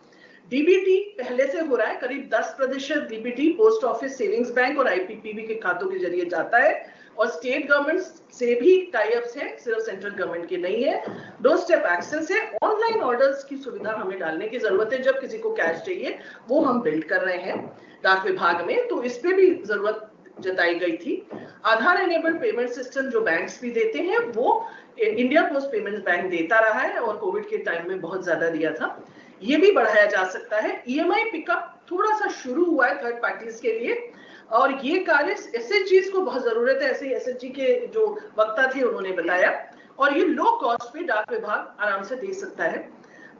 डीबीटी पहले से हो रहा है, करीब 10% DBT post office savings bank और आईपीपीबी के खातों के जरिए जाता है, और स्टेट गवर्नमेंट से भी टाई अप्स है, सिर्फ सेंट्रल गवर्नमेंट के नहीं है। डोर स्टेप एक्सेस है, ऑनलाइन ऑर्डर्स की सुविधा हमें डालने की जरूरत है। जब किसी को कैश चाहिए वो हम बिल्ड कर रहे हैं डाक विभाग में, तो इस पे भी जरूरत जताई गई थी। आधार एनेबल्ड पेमेंट सिस्टम जो बैंक्स भी देते हैं वो इंडिया पोस्ट पेमेंट्स बैंक देता रहा है और कोविड के टाइम में बहुत ज्यादा दिया था, ये भी बढ़ाया जा सकता है। ईएमआई पिकअप थोड़ा सा शुरू हुआ है थर्ड पार्टीज के लिए, और ये कार्य एसएचजीज को बहुत जरूरत है, ऐसे एसएचजी के जो वक्ता थे उन्होंने बताया, और ये लो कॉस्ट पे डाक विभाग आराम से दे सकता है।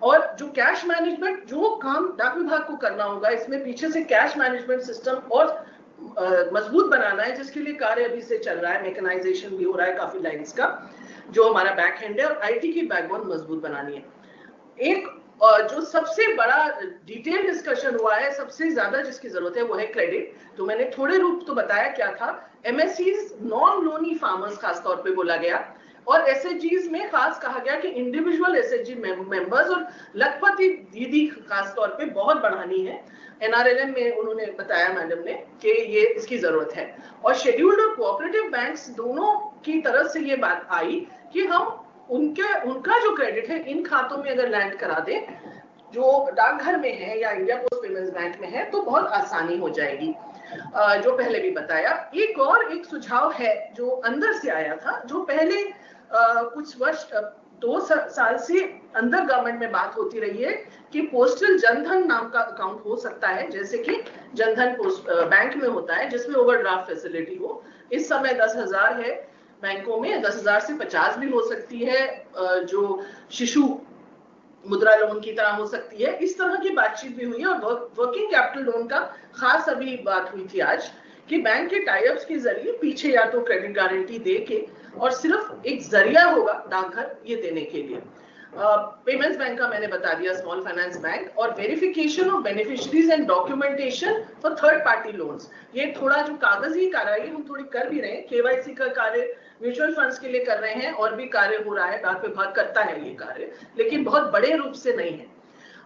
और जो कैश मैनेजमेंट, जो काम डाक विभाग को करना होगा, इसमें पीछे से कैश मैनेजमेंट सिस्टम और मजबूत बनाना है, जिसके लिए कार्य अभी से चल रहा है, मैकेनाइजेशन भी हो रहा है काफी लाइन्स का, जो हमारा बैक हैंड है, और आईटी की बैकबोन मजबूत बनानी है। एक जो सबसे बड़ा डिटेल डिस्कशन हुआ है, सबसे ज्यादा जिसकी जरूरत है वो है क्रेडिट। तो मैंने थोड़े रूप तो बताया क्या था, एमएससीज, नॉन लोनी फार्मर्स खास तौर पे बोला गया, और एसएचजीज में खास कहा गया कि इंडिविजुअल एसएचजी मेंबर्स और लखपति दीदी खास तौर पे बहुत बढ़ानी है। एनआरएलएम में उन्होंने बताया मैडम ने कि ये इसकी जरूरत है, और शेड्यूल्ड और कोऑपरेटिव बैंक्स दोनों की तरफ से ये बात आई कि हम उनका जो क्रेडिट है इन खातों में अगर लैंड करा दें जो डाकघर में है या इंडिया पोस्ट पेमेंट्स बैंक में है, तो बहुत आसानी हो जाएगी, जो पहले भी बताया। एक सुझाव है जो अंदर से आया था, जो पहले कुछ वर्ष 2 साल से अंदर गवर्नमेंट में बात होती रही है कि पोस्टल जनधन नाम का अकाउंट हो सकता है, जैसे कि जनधन पोस्ट बैंक में होता है, जिसमें ओवरड्राफ्ट फैसिलिटी हो। इस समय 10,000 है बैंकों में, 10,000 से 50 भी हो सकती है। जो शिशु मुद्रा लोन की तरह हो सकती है, इस तरह की बातचीत भी हुई है। और वर्किंग कैपिटल लोन का खास अभी बात हुई थी आज कि बैंक के टाइप्स के जरिए पीछे या तो क्रेडिट गारंटी दे के और सिर्फ एक जरिया होगा डाकघर ये देने के लिए। पेमेंट्स बैंक का मैंने बता दिया, स्मॉल फाइनेंस बैंक, और verification of beneficiaries and documentation for third party loans. ये थोड़ा जो कागजी कार्रवाई हम थोड़ी कर भी रहे हैं, केवाईसी का कार्य म्यूचुअल फंड्स के लिए कर रहे हैं और भी कार्य हो रहा है, डाक विभाग करता है ये कार्य, लेकिन बहुत बड़े रूप से नहीं है।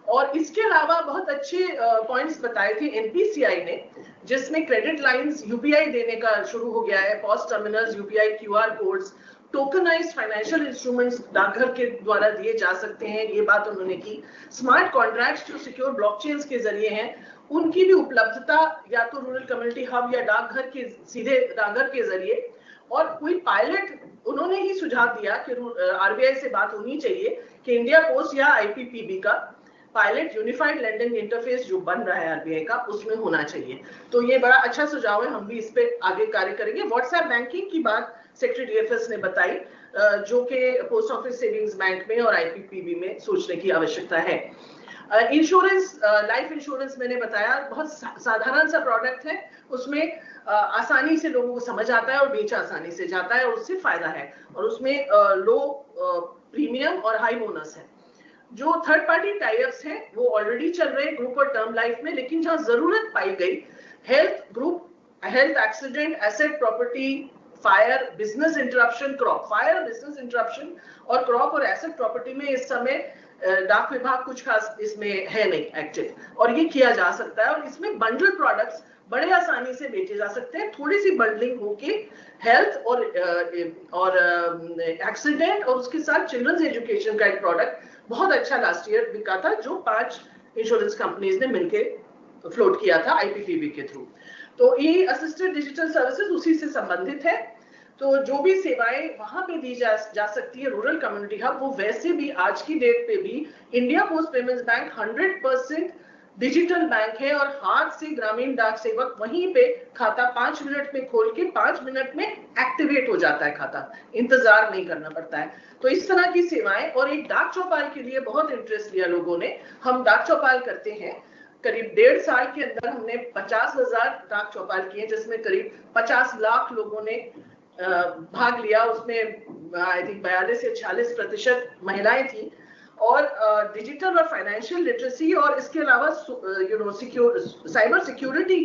और इसके अलावा बहुत अच्छे पॉइंट्स बताए थे एनपीसीआई ने, जिसमें क्रेडिट लाइंस यूपीआई देने का शुरू हो गया है, POS terminals, UPI QR codes, tokenised financial instruments डाकघर के द्वारा दिए जा सकते हैं, ये बात उन्होंने की। स्मार्ट कॉन्ट्रैक्ट्स जो सिक्योर ब्लॉकचेन्स के जरिए हैं, उनकी भी उपलब्धता या तो रूरल कम्युनिटी हब या डाकघर के सीधे डाकघर के जरिए। और कोई पायलट उन्होंने ही सुझाव दिया कि आरबीआई से बात होनी चाहिए कि इंडिया पोस्ट या आईपीपीबी का पायलट यूनिफाइड लेंडिंग इंटरफेस जो बन रहा है आरबीआई का, उसमें होना चाहिए। तो ये बड़ा अच्छा सुझाव है, हम भी इस पे आगे कार्य करेंगे। व्हाट्सएप बैंकिंग की बात सेक्रेटरी डीएफएस ने बताई, जो कि पोस्ट ऑफिस सेविंग्स बैंक में और आईपीपीबी में सोचने की आवश्यकता है। इंश्योरेंस, लाइफ इंश्योरेंस मैंने बताया, बहुत साधारण सा प्रोडक्ट है, उसमें आसानी से लोगों को समझ आता है और बेच आसानी से जाता है और उससे फायदा है, और उसमें लो प्रीमियम और हाई बोनस है। जो थर्ड पार्टी टाइप्स हैं वो ऑलरेडी चल रहे हैं ग्रुप और टर्म लाइफ में, लेकिन जहां जरूरत पाई गई, health group, health accident, asset property, fire, business interruption, crop, fire, business interruption और क्रॉप और एसेट प्रॉपर्टी में इस समय डाक विभाग कुछ खास इसमें है नहीं एक्टिव, और ये किया जा सकता है। और इसमें बंडल प्रोडक्ट्स बड़े आसानी से बेचे जा सकते हैं, थोड़ी सी बंडलिंग होके हेल्थ और एक्सीडेंट और उसके साथ चिल्ड्रंस एजुकेशन का एक प्रोडक्ट बहुत अच्छा लास्ट ईयर बिका था, जो 5 इंश्योरेंस कंपनीज ने मिलके फ्लोट किया था आईपीपीबी के थ्रू। तो ये असिस्टेड डिजिटल सर्विसेज उसी से संबंधित है। तो जो भी सेवाएं वहां पे दी जा सकती है रूरल कम्युनिटी हब, वो वैसे भी आज की डेट पे भी India post payments bank 100% digital bank है, और हाथ से ग्रामीण डाक सेवक वहीं पे खाता 5 मिनट में खोल के 5 मिनट में एक्टिवेट हो जाता है खाता, इंतजार नहीं करना पड़ता है। तो इस तरह की सेवाएं, और एक डाक चौपाल के लिए बहुत इंटरेस्ट लिया लोगों ने। हम डाक चौपाल करते हैं, करीब 1.5 साल के अंदर हमने 50,000 डाक चौपाल किए, जिसमें करीब 50 लाख लोगों ने भाग लिया। उसमें आई थिंक 42 से 46% महिलाएं थी। और डिजिटल और फाइनेंशियल लिटरेसी और इसके अलावा साइबर सिक्योरिटी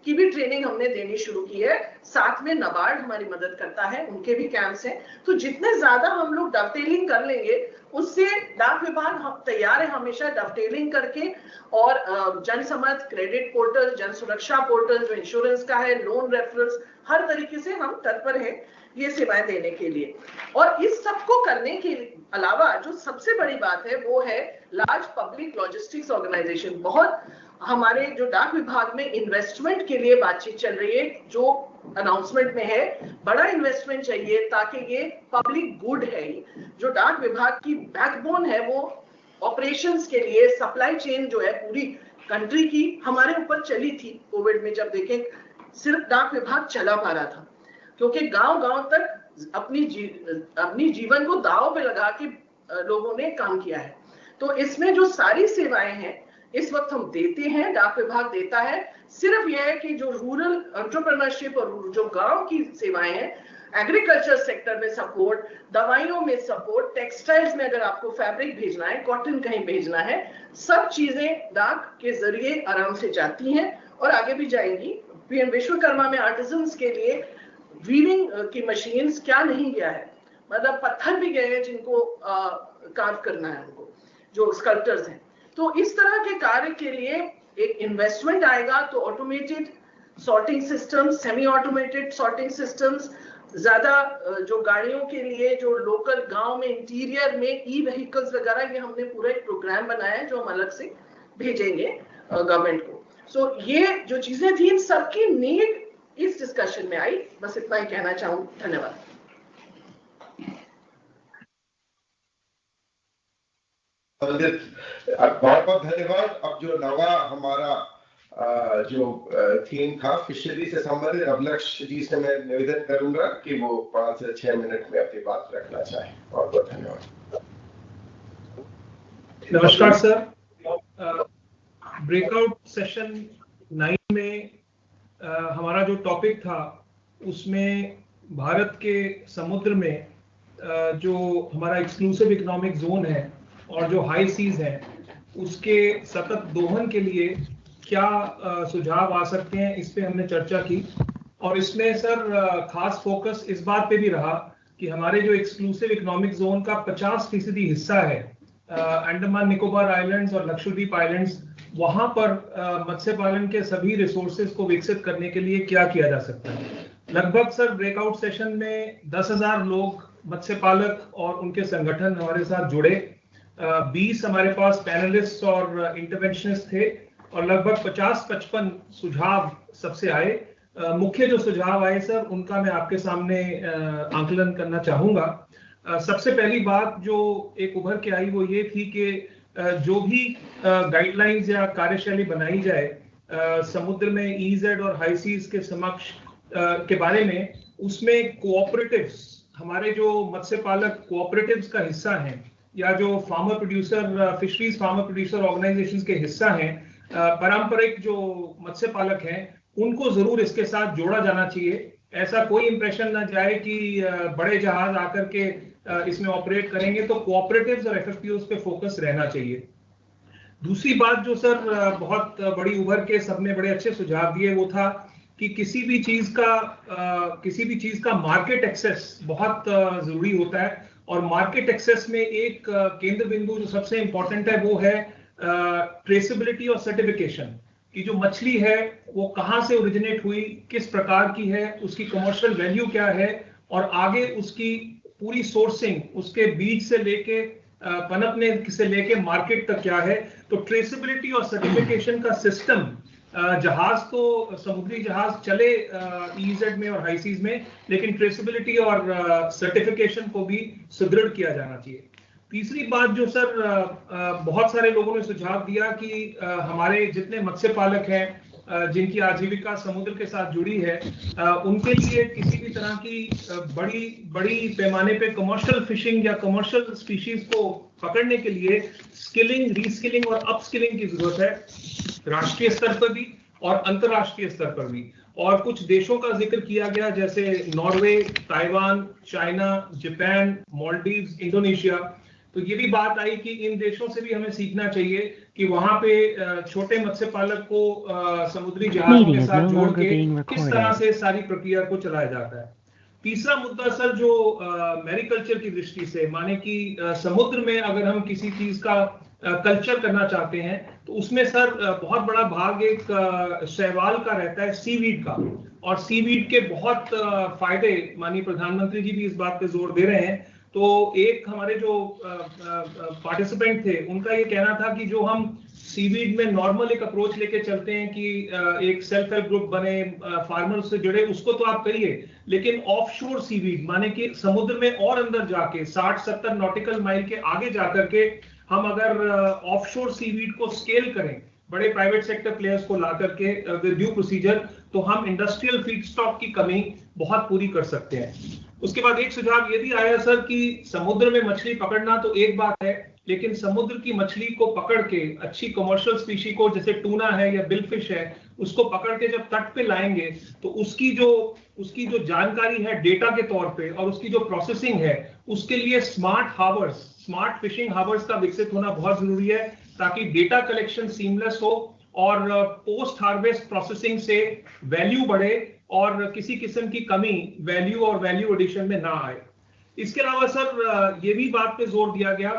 की भी ट्रेनिंग हमने देनी शुरू की है। साथ में नाबार्ड हमारी मदद करता है, उनके भी कैंप्स हैं। तो जितने ज्यादा हम लोग डवटेलिंग कर लेंगे, उससे डाक विभाग हम तैयार है हमेशा डवटेलिंग करके, और जन समर्थ, क्रेडिट पोर्टल, जन सुरक्षा पोर्टल जो इंश्योरेंस का है, लोन रेफरल्स, हर तरीके से हम तत्पर हैं ये सेवाएं देने के लिए। और इस सबको करने के अलावा जो सबसे बड़ी बात है वो है लार्ज पब्लिक लॉजिस्टिक्स ऑर्गेनाइजेशन। बहुत हमारे जो डाक विभाग में इन्वेस्टमेंट के लिए बातचीत चल रही है, जो अनाउंसमेंट में है, बड़ा इन्वेस्टमेंट चाहिए ताकि ये पब्लिक गुड है, जो डाक विभाग की बैकबोन है, वो ऑपरेशंस के लिए सप्लाई चेन जो है पूरी कंट्री की हमारे ऊपर चली थी। कोविड में जब देखें सिर्फ डाक विभाग चला पा रहा था, क्योंकि गांव-गांव तक अपनी जीवन को दांव पे लगा के लोगों ने काम किया है। तो इसमें जो सारी सेवाएं हैं इस वक्त हम देते हैं, डाक विभाग देता है। सिर्फ यह है कि जो रूरल एंटरप्रेन्योरशिप और जो गांव की सेवाएं हैं, एग्रीकल्चर सेक्टर में सपोर्ट, दवाइयों में सपोर्ट, टेक्सटाइल्स में अगर आपको फैब्रिक भेजना है, कॉटन कहीं भेजना है, सब चीजें डाक के जरिए आराम से जाती हैं और आगे भी जाएंगी। पीएम विश्वकर्मा में आर्टिजन्स के लिए वीविंग की मशीन्स क्या नहीं गया है, मतलब पत्थर भी गए हैं जिनको कार्व करना है उनको, जो स्कल्प्टर्स हैं। तो इस तरह के कार्य के लिए एक इन्वेस्टमेंट आएगा, तो automated sorting systems, semi automated sorting systems, ज्यादा जो गाड़ियों के लिए जो लोकल गांव में इंटीरियर में ई व्हीकल्स वगैरह, ये हमने पूरा एक प्रोग्राम बनाया है जो हम अलग से भेजेंगे गवर्नमेंट को। सो ये जो चीजें थी, इन सबकी नीड इस डिस्कशन में आई। बस इतना ही कहना चाहूँ। धन्यवाद। बहुत बहुत धन्यवाद। अब जो नवा हमारा जो थीम था फिशरी से संबंधित, अभिलक्ष्य जी से मैं निवेदन करूंगा कि वो 5 से 6 मिनट में अपनी बात रखना चाहे। बहुत बहुत धन्यवाद। नमस्कार सर। ब्रेकआउट सेशन 9 में हमारा जो टॉपिक था उसमें भारत के समुद्र में जो हमारा एक्सक्लूसिव इकोनॉमिक जोन है और जो हाई सीज है उसके सतत दोहन के लिए क्या सुझाव आ सकते हैं, इस पे हमने चर्चा की। और इसमें सर खास फोकस इस बात पे भी रहा कि हमारे जो एक्सक्लूसिव इकोनॉमिक जोन का 50% हिस्सा है अंडमान निकोबार आइलैंड्स और लक्षद्वीप आइलैंड्स, वहां पर मत्स्य पालन के सभी रिसोर्सेज को विकसित करने के लिए क्या किया जा सकता है। लगभग सर ब्रेकआउट सेशन में 10,000 लोग मत्स्य पालक और उनके संगठन हमारे साथ जुड़े। 20 हमारे पास पैनलिस्ट और इंटरवेंशनिस्ट थे और लगभग 50-55 सुझाव सबसे आए। मुख्य जो सुझाव आए सर उनका मैं आपके सामने आकलन करना चाहूंगा। सबसे पहली बात जो एक उभर के आई वो ये थी कि जो भी गाइडलाइंस या कार्यशैली बनाई जाए समुद्र में ईजेड और हाई सीज के समक्ष के बारे में, उसमें कोऑपरेटिव्स, हमारे जो मत्स्य पालक कोऑपरेटिव्स का हिस्सा हैं या जो farmer producer fisheries farmer producer organisations के हिस्सा हैं, पारंपरिक जो मत्स्य पालक हैं, उनको जरूर इसके साथ जोड़ा जाना चाहिए। ऐसा कोई इंप्रेशन ना जाए कि बड़े जहाज आकर के इसमें ऑपरेट करेंगे, तो कोऑपरेटिव्स और एफएफपीओस पे फोकस रहना चाहिए। दूसरी बात जो सर बहुत बड़ी उभर के सबने बड़े अच्छे सुझाव दिए वो था कि किसी भी चीज का मार्केट एक्सेस बहुत जरूरी होता है और मार्केट एक्सेस में एक केंद्र बिंदु जो सबसे इंपॉर्टेंट है वो है ट्रेसेबिलिटी और सर्टिफिकेशन कि जो मछली है वो कहाँ से ओरिजिनेट हुई, किस प्रकार की है, उसकी कमर्शियल वैल्यू क्या है और आगे उसकी पूरी सोर्सिंग, उसके बीज से लेके पनपने से लेके मार्केट तक क्या है। तो ट्रेसेबिलिटी और सर्टिफिकेशन का सिस्टम, जहाज तो समुद्री जहाज चले ईजेड में और हाई सीज में, लेकिन ट्रेसेबिलिटी और सर्टिफिकेशन को भी सुदृढ़ किया जाना चाहिए। तीसरी बात जो सर बहुत सारे लोगों ने सुझाव दिया कि हमारे जितने मत्स्य पालक हैं जिनकी आजीविका समुद्र के साथ जुड़ी है, उनके लिए किसी भी तरह की बड़ी पैमाने पे कमर्शियल फिशिंग या कमर्शियल स्पीशीज को पकड़ने के लिए स्किलिंग, रीस्किलिंग और अपस्किलिंग की जरूरत है, राष्ट्रीय स्तर पर भी और अंतर्राष्ट्रीय स्तर पर भी। और कुछ देशों का जिक्र किया गया जैसे Norway, Taiwan, China, Japan, Maldives, Indonesia. तो ये भी बात आई कि इन देशों से भी हमें सीखना चाहिए कि वहां पे छोटे मत्स्य पालक को समुद्री जहाजों के साथ जोड़ के किस तरह से सारी प्रक्रिया को चलाया जाता है। तीसरा मुद्दा सर जो मैरीकल्चर की दृष्टि से, माने कि समुद्र में अगर हम किसी चीज का कल्चर करना चाहते हैं तो उसमें सर बहुत बड़ा भाग एक शैवाल का रहता है, सीवीड का। और सीवीड के बहुत फायदे माननीय प्रधानमंत्री जी भी इस बात पे जोर दे रहे हैं। तो एक हमारे जो पार्टिसिपेंट थे उनका ये कहना था कि जो हम सीवीड में नॉर्मल एक अप्रोच लेके चलते हैं कि एक सेल्फ हेल्प ग्रुप बने, फार्मर्स से जुड़े, उसको तो आप करिए, लेकिन ऑफशोर सीवीड माने कि समुद्र में और अंदर जाके 60-70 नॉटिकल माइल के आगे जाकर के हम अगर ऑफशोर सीवीड को स्केल करें, बड़े प्राइवेट सेक्टर प्लेयर्स को ला करके विद ड्यू प्रोसीजर, तो हम इंडस्ट्रियल फीडस्टॉक की कमी बहुत पूरी कर सकते हैं। उसके बाद एक सुझाव ये भी आया सर कि समुद्र में मछली पकड़ना तो एक बात है, लेकिन समुद्र की मछली को पकड़ के अच्छी कमर्शियल स्पीशी को, जैसे टूना है या बिलफिश है, उसको पकड़ के जब तट पे लाएंगे तो उसकी जो जानकारी है डेटा के तौर पे और उसकी जो प्रोसेसिंग है, उसके लिए smart harbours, smart fishing harbours का विकसित होना बहुत जरूरी है ताकि डेटा कलेक्शन सीमलेस हो और पोस्ट हार्वेस्ट प्रोसेसिंग से वैल्यू बढ़े और किसी किस्म की कमी वैल्यू और वैल्यू एडिशन में ना आए। इसके अलावा सर ये भी बात पे जोर दिया गया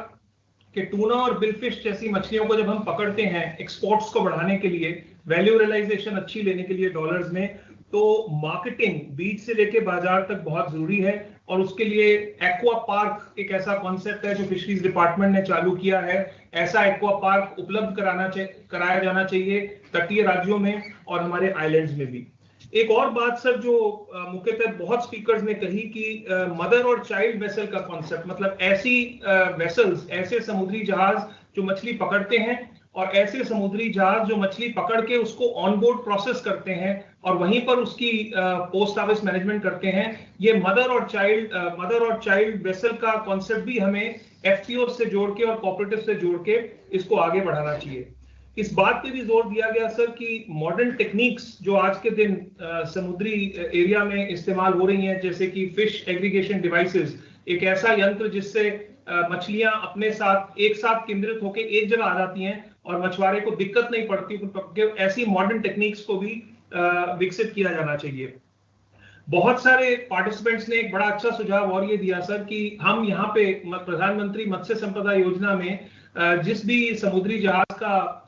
कि टूना और बिलफिश जैसी मछलियों को जब हम पकड़ते हैं एक्सपोर्ट्स को बढ़ाने के लिए, वैल्यू रियलाइजेशन अच्छी लेने के लिए डॉलर्स में, तो मार्केटिंग बीज से लेके बाजार तक बहुत जरूरी है। और उसके लिए एक्वा पार्क एक ऐसा कॉन्सेप्ट है जो फिशरीज डिपार्टमेंट ने चालू किया है। ऐसा एक्वा पार्क उपलब्ध कराया जाना चाहिए तटीय राज्यों में और हमारे आइलैंड्स में भी। एक और बात सर जो मुख्यतः बहुत स्पीकर्स ने कही कि मदर और चाइल्ड वेसल का कॉन्सेप्ट, मतलब ऐसी वेसल्स, ऐसे समुद्री जहाज जो मछली पकड़ते हैं और ऐसे समुद्री जहाज जो मछली पकड़ के उसको ऑन बोर्ड प्रोसेस करते हैं और वहीं पर उसकी पोस्ट हार्वेस्ट मैनेजमेंट करते हैं, ये मदर और चाइल्ड वेसल का कॉन्सेप्ट भी हमें एफपीओ से जोड़ के और कोऑपरेटिव से जोड़ के इसको आगे बढ़ाना चाहिए। इस बात पे भी जोर दिया गया सर कि मॉडर्न टेक्निक्स जो आज के दिन समुद्री एरिया में इस्तेमाल हो रही हैं, जैसे कि फिश एग्रीगेशन डिवाइसेस, एक ऐसा यंत्र जिससे मछलियां अपने साथ एक साथ केंद्रित होकर एक जगह आ जाती हैं और मछुआरे को दिक्कत नहीं पड़ती, ऐसी मॉडर्न टेक्निक्स को भी विकसित किया जाना चाहिए। बहुत सारे पार्टिसिपेंट्स ने एक बड़ा अच्छा सुझाव और ये दिया सर कि हम यहाँ पे प्रधानमंत्री मत्स्य संपदा योजना में जिस भी समुद्री जहाज का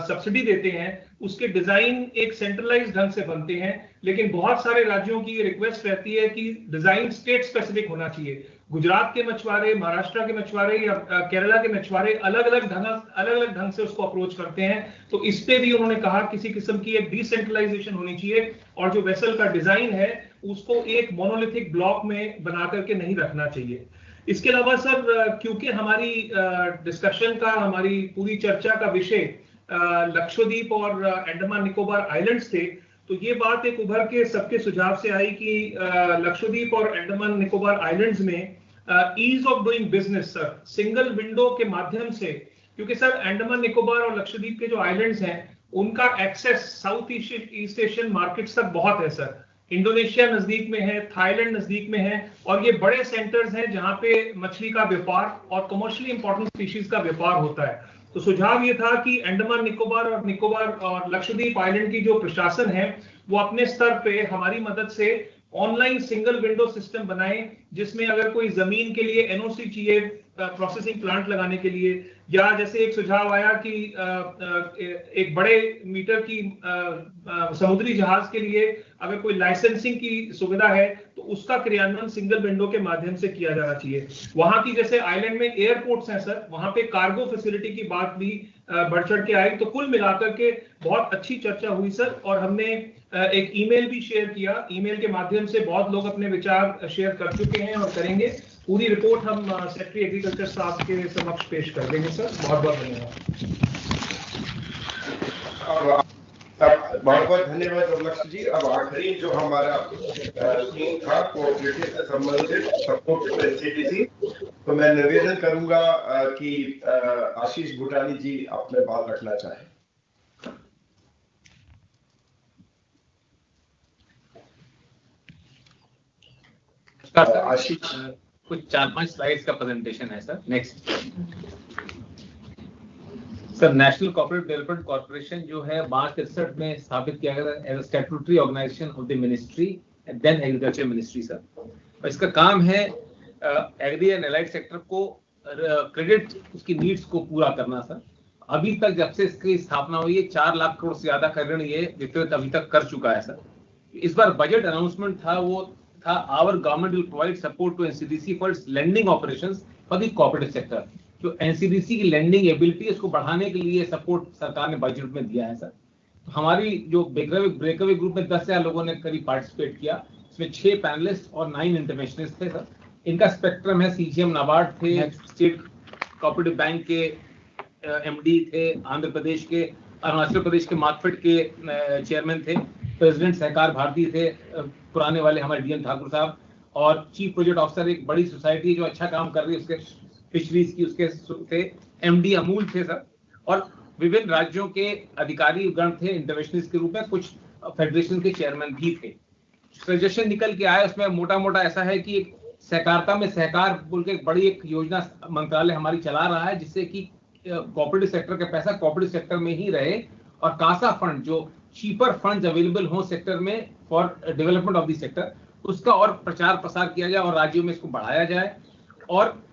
सब्सिडी देते हैं उसके डिजाइन एक सेंट्रलाइज ढंग से बनते हैं, लेकिन बहुत सारे राज्यों की रिक्वेस्ट रहती है कि डिजाइन स्टेट स्पेसिफिक होना चाहिए। गुजरात के मछुआरे, महाराष्ट्र के मछुआरे या केरला के मछुआरे अलग अलग ढंग से उसको अप्रोच करते हैं। तो इस पे भी उन्होंने कहा किसी किस्म की एक डिसेंट्रलाइजेशन होनी चाहिए और जो वेसल का डिजाइन है उसको एक मोनोलिथिक ब्लॉक में बना करके नहीं रखना चाहिए। इसके अलावा सर, क्योंकि हमारी डिस्कशन का, हमारी पूरी चर्चा का विषय लक्षद्वीप और अंडमान निकोबार आइलैंड्स थे, तो ये बात एक उभर के सबके सुझाव से आई कि लक्षद्वीप और अंडमान निकोबार आइलैंड्स में ease of doing business sir, single window के माध्यम से, क्योंकि सर अंडमान निकोबार और लक्षद्वीप के जो आइलैंड्स हैं उनका access South East Asian markets तक बहुत है सर। इंडोनेशिया नजदीक में है, थाईलैंड नजदीक में है और ये बड़े सेंटर्स हैं जहां पे मछली का व्यापार और कमर्शियली इंपॉर्टेंट स्पीशीज का व्यापार होता है। तो सुझाव ये था कि अंडमान निकोबार और लक्षद्वीप आइलैंड की जो प्रशासन है वो अपने स्तर पे हमारी मदद से ऑनलाइन सिंगल विंडो सिस्टम बनाए, जिसमें अगर कोई जमीन के लिए एनओसी चाहिए प्रोसेसिंग प्लांट लगाने के लिए, या जैसे एक सुझाव आया कि एक बड़े मीटर की समुद्री जहाज के लिए अगर कोई लाइसेंसिंग की सुविधा है तो उसका क्रियान्वयन सिंगल विंडो के माध्यम से किया जाना चाहिए। वहां की जैसे आइलैंड में एयरपोर्ट्स हैं सर, वहां पे कार्गो फैसिलिटी की बात भी बढ़ चढ़ के आई। तो कुल मिलाकर के बहुत अच्छी चर्चा हुई सर, और हमने एक ईमेल भी शेयर किया। ईमेल के माध्यम से बहुत लोग अपने विचार शेयर कर चुके हैं और करेंगे। पूरी रिपोर्ट हम सेक्रेटरी एग्रीकल्चर साहब के समक्ष पेश कर देंगे सर। बहुत बहुत धन्यवाद। बहुत बहुत धन्यवाद लक्ष्य जी। अब आखिरी जो हमारा थीम था कोऑपरेटिव से संबंधित सपोर्ट टू एनसीडीसी, तो मैं निवेदन करूंगा कि आशीष भूटानी जी अपने बात रखना चाहें। आशीष, कुछ 4-5 स्लाइड्स का प्रेजेंटेशन है sir. Next sir, National Cooperative Development Corporation जो है मार्च 63 में स्थापित किया गया as a statutory organisation of the ministry, then agriculture ministry sir. और इसका काम है एग्री एंड एलाइड सेक्टर को क्रेडिट उसकी नीड्स को पूरा करना सर। अभी तक जब से इसकी स्थापना हुई है 4 लाख करोड़ से ज्यादा का ऋण ये वितरित अभी तक कर चुका है सर। इस बार बजट अनाउंसमेंट था, वो था our government will provide support to NCDC for its lending operations for the cooperative sector. जो एनसीडीसी की लेंडिंग एबिलिटी इसको बढ़ाने के लिए सपोर्ट सरकार ने बजट में दिया है सर। तो हमारी जो ब्रेकअवे ग्रुप में 10,000 लोगों ने करीब पार्टिसिपेट किया, इसमें 6 पैनलिस्ट और 9 इंटरनेशनलिस्ट थे सर। इनका स्पेक्ट्रम है, सीजीएम नाबार्ड थे, स्टेट कोऑपरेटिव बैंक के एमडी थे, आंध्र प्रदेश के, अरुणाचल प्रदेश के मार्कफेड के चेयरमैन थे, प्रेसिडेंट सहकार भारती थे पुराने वाले हमारे डीएन ठाकुर साहब, और चीफ प्रोजेक्ट ऑफिसर एक बड़ी सोसाइटी जो अच्छा काम कर रही है उसके फिशरीज की उसके थे, एमडी अमूल थे सर। और विभिन्न राज्यों के अधिकारी गण थे इंटरनेशनलिस्ट के रूप में, कुछ फेडरेशन के चेयरमैन भी थे। सजेशन निकल के आया उसमें मोटा मोटा ऐसा है कि एक सहकारिता में सहकार बोल के बड़ी एक योजना मंत्रालय हमारी चला रहा है, जिससे कि कोऑपरेटिव सेक्टर का पैसा कोऑपरेटिव सेक्टर में ही रहे और कासा फंड जो चीपर फंड्स अवेलेबल हो सेक्टर में for development of the sector, उसका और प्रचार प्रसार किया जाए और राज्यों में इसको बढ़ाया जाए। और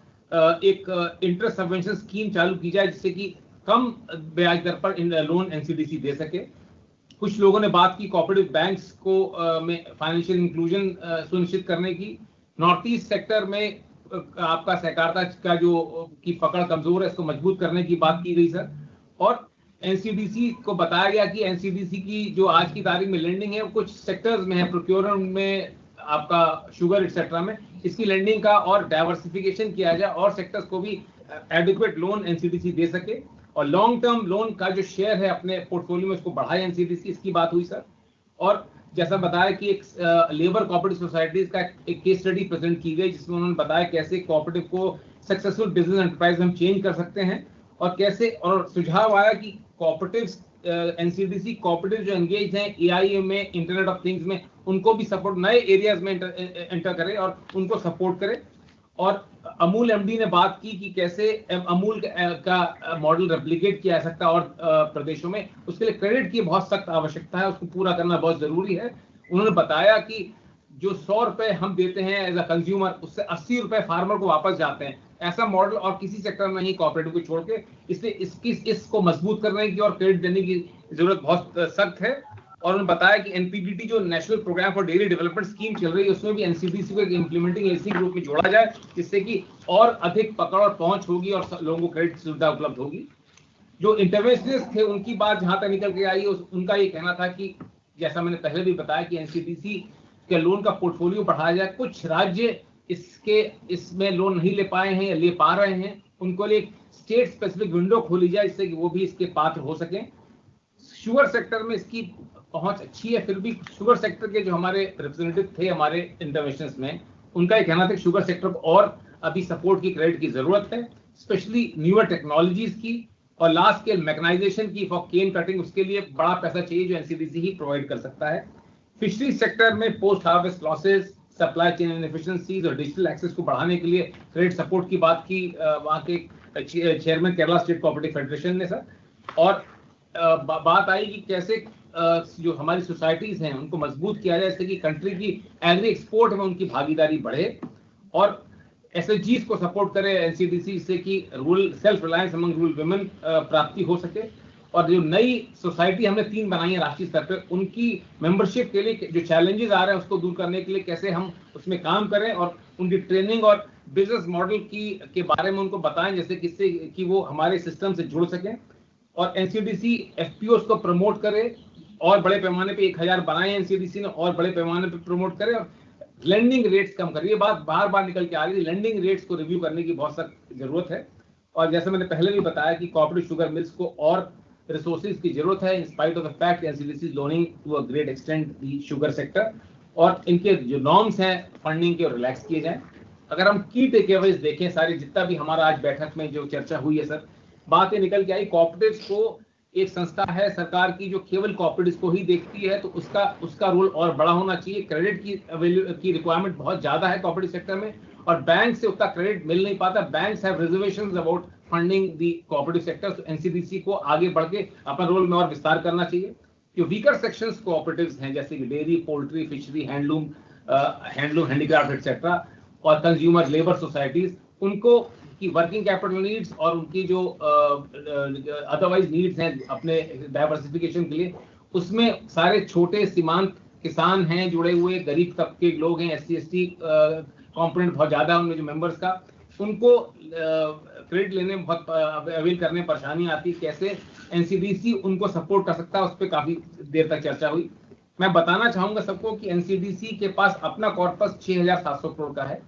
एक इंटरेस्ट सबवेंशन स्कीम चालू की जाए जिससे कि कम ब्याज दर पर लोन एनसीडीसी दे सके। कुछ लोगों ने बात की कोऑपरेटिव बैंक्स को में फाइनेंशियल इंक्लूजन सुनिश्चित करने की। नॉर्थ ईस्ट सेक्टर में आपका सहकारिता का जो की पकड़ कमजोर है, इसको मजबूत करने की बात की गई सर। और एनसीडीसी को बताया गया कि एनसीडीसी की जो आज की तारीख में लेंडिंग है वो कुछ सेक्टर्स में है, प्रोक्योरमेंट में, आपका शुगर एक्सेट्रा में, इसकी लेंडिंग का और डाइवर्सिफिकेशन किया जाए और सेक्टर्स को भी एडिक्वेट लोन एनसीडीसी दे सके। और लॉन्ग टर्म लोन का जो शेयर है अपने पोर्टफोलियो में उसको बढ़ाए एनसीडीसी, इसकी बात हुई सर। और जैसा बताया कि एक लेबर कोऑपरेटिव सोसाइटीज का एक केस स्टडी प्रेजेंट की गई जिसमें उन्होंने बताया कैसे कोऑपरेटिव को सक्सेसफुल बिजनेस एंटरप्राइज हम चेंज कर सकते हैं और कैसे, और सुझाव आया कि कोऑपरेटिव्स एनसीडीसी कोऑपरेटिव जो एंगेज हैं एआई में, इंटरनेट ऑफ थिंग्स में, उनको भी सपोर्ट, नए एरियाज में एंटर करे और उनको सपोर्ट करे। और अमूल एमडी ने बात की कि कैसे अमूल का मॉडल रेप्लिकेट किया जा सकता है और प्रदेशों में, उसके लिए क्रेडिट की बहुत सख्त आवश्यकता है, उसको पूरा करना बहुत जरूरी है। उन्होंने बताया कि जो 100 रुपए हम देते हैं एज अ कंज्यूमर, उससे 80 रुपए फार्मर को वापस जाते हैं। ऐसा मॉडल और किसी सेक्टर में नहीं कोऑपरेटिव को छोड़ के, इसलिए इसको मजबूत करने की और क्रेडिट देने की जरूरत बहुत सख्त है। और उन्होंने बताया कि एनपीडीटी जो national programme for dairy development scheme चल रही है उसमें भी एनसीडीसी को एक इंप्लीमेंटिंग एजेंसी के रूप में जोड़ा जाए, जिससे कि और अधिक पकड़ और पहुंच होगी और लोगों को क्रेडिट सुविधा उपलब्ध होगी। जो इंटरवेंशनिस्ट थे उनकी बात जहां तक निकल के आई, उनका ये कहना था कि जैसा मैंने पहले भी बताया कि एनसीडीसी के लोन का पोर्टफोलियो बढ़ाया जाए। कुछ राज्य इसमें लोन नहीं ले पाए हैं या ले पा रहे हैं, उनको लिए स्टेट स्पेसिफिक विंडो खोली जाए जिससे कि वो भी इसके पात्र हो सकें। शुगर सेक्टर में इसकी पहुंच अच्छी है, फिर भी शुगर सेक्टर के जो हमारे रिप्रेजेंटेटिव थे हमारे इंटरवेंशंस में, उनका ये कहना था कि शुगर सेक्टर को और अभी सपोर्ट की, क्रेडिट की जरूरत है, स्पेशली न्यूअर टेक्नोलॉजीज की और लार्ज स्केल मैकेनाइजेशन की फॉर केन कटिंग, उसके लिए बड़ा पैसा चाहिए जो एनसीडीसी ही प्रोवाइड कर सकता है। फिशरीज सेक्टर में post harvest losses, supply chain inefficiencies और डिजिटल एक्सेस को बढ़ाने के लिए क्रेडिट सपोर्ट की बात की वहां के chairman Kerala state cooperative federation ने सर। और बात आई कि कैसे जो हमारी सोसाइटीज हैं उनको मजबूत किया जाए जिससे कि कंट्री की एग्री एक्सपोर्ट में उनकी भागीदारी बढ़े और एसएचजीज को सपोर्ट करे एनसीडीसी, जिससे कि rural self reliance among rural women प्राप्ति हो सके। और जो नई सोसाइटी हमने 3 बनाई है राष्ट्रीय स्तर पर, उनकी मेंबरशिप के लिए जो चैलेंजेस आ रहे हैं उसको दूर करने के लिए कैसे हम उसमें काम करें और उनकी ट्रेनिंग और बिजनेस मॉडल के बारे में उनको बताएं, जैसे किससे कि वो हमारे सिस्टम से जुड़ सकें। और एनसीडीसी एफपीओस को प्रमोट करे और बड़े पैमाने पे 1000 बनाए एनसीडीसी ने और बड़े पैमाने पे प्रमोट करे और लेंडिंग रेट्स कम करे। ये बात बार बार निकल के आ रही है, लेंडिंग रेट्स को रिव्यू करने की बहुत सख्त जरूरत है। और जैसे मैंने पहले भी बताया कि कोऑपरेटिव शुगर मिल्स को और रिसोर्सेज की जरूरत है, in spite of the fact NCDC is loaning to a great extent the sugar sector, और इनके जो नॉर्म्स हैं फंडिंग के रिलैक्स किए जाएं। अगर हम की टेकअवेज देखें सारे, जितना भी हमारा आज बैठक में जो चर्चा हुई है सर, बातें निकल के आई, कोऑपरेटिव्स को एक संस्था है सरकार की जो केवल कोऑपरेटिव्स को ही देखती है, तो उसका रोल और बड़ा होना चाहिए। क्रेडिट की रिक्वायरमेंट बहुत ज्यादा है कोऑपरेटिव सेक्टर में और बैंक से उतना क्रेडिट मिल नहीं पाता। Banks have reservations about funding the cooperative sector, तो एनसीडीसी को आगे बढ़ के अपना रोल में और विस्तार करना चाहिए। जो वीकर सेक्शंस कोऑपरेटिव्स हैं जैसे कि dairy, poultry, fishery, handloom, handicraft etcetera और कंज्यूमर लेबर सोसाइटीज, उनको की वर्किंग कैपिटल नीड्स और उनकी जो अदरवाइज नीड्स हैं अपने डाइवर्सिफिकेशन के लिए, उसमें सारे छोटे सीमांत किसान हैं जुड़े हुए, गरीब तबके के लोग हैं, एससी एसटी कंपोनेंट बहुत ज्यादा है उनमें जो मेंबर्स का, उनको क्रेडिट लेने में बहुत अवेल करने में परेशानी आती है। कैसे एनसीडीसी उनको सपोर्ट कर सकता है, उस पर काफी देर तक चर्चा हुई। मैं बताना चाहूंगा सबको कि एनसीडीसी के पास अपना कॉर्पस 6700 करोड़ का है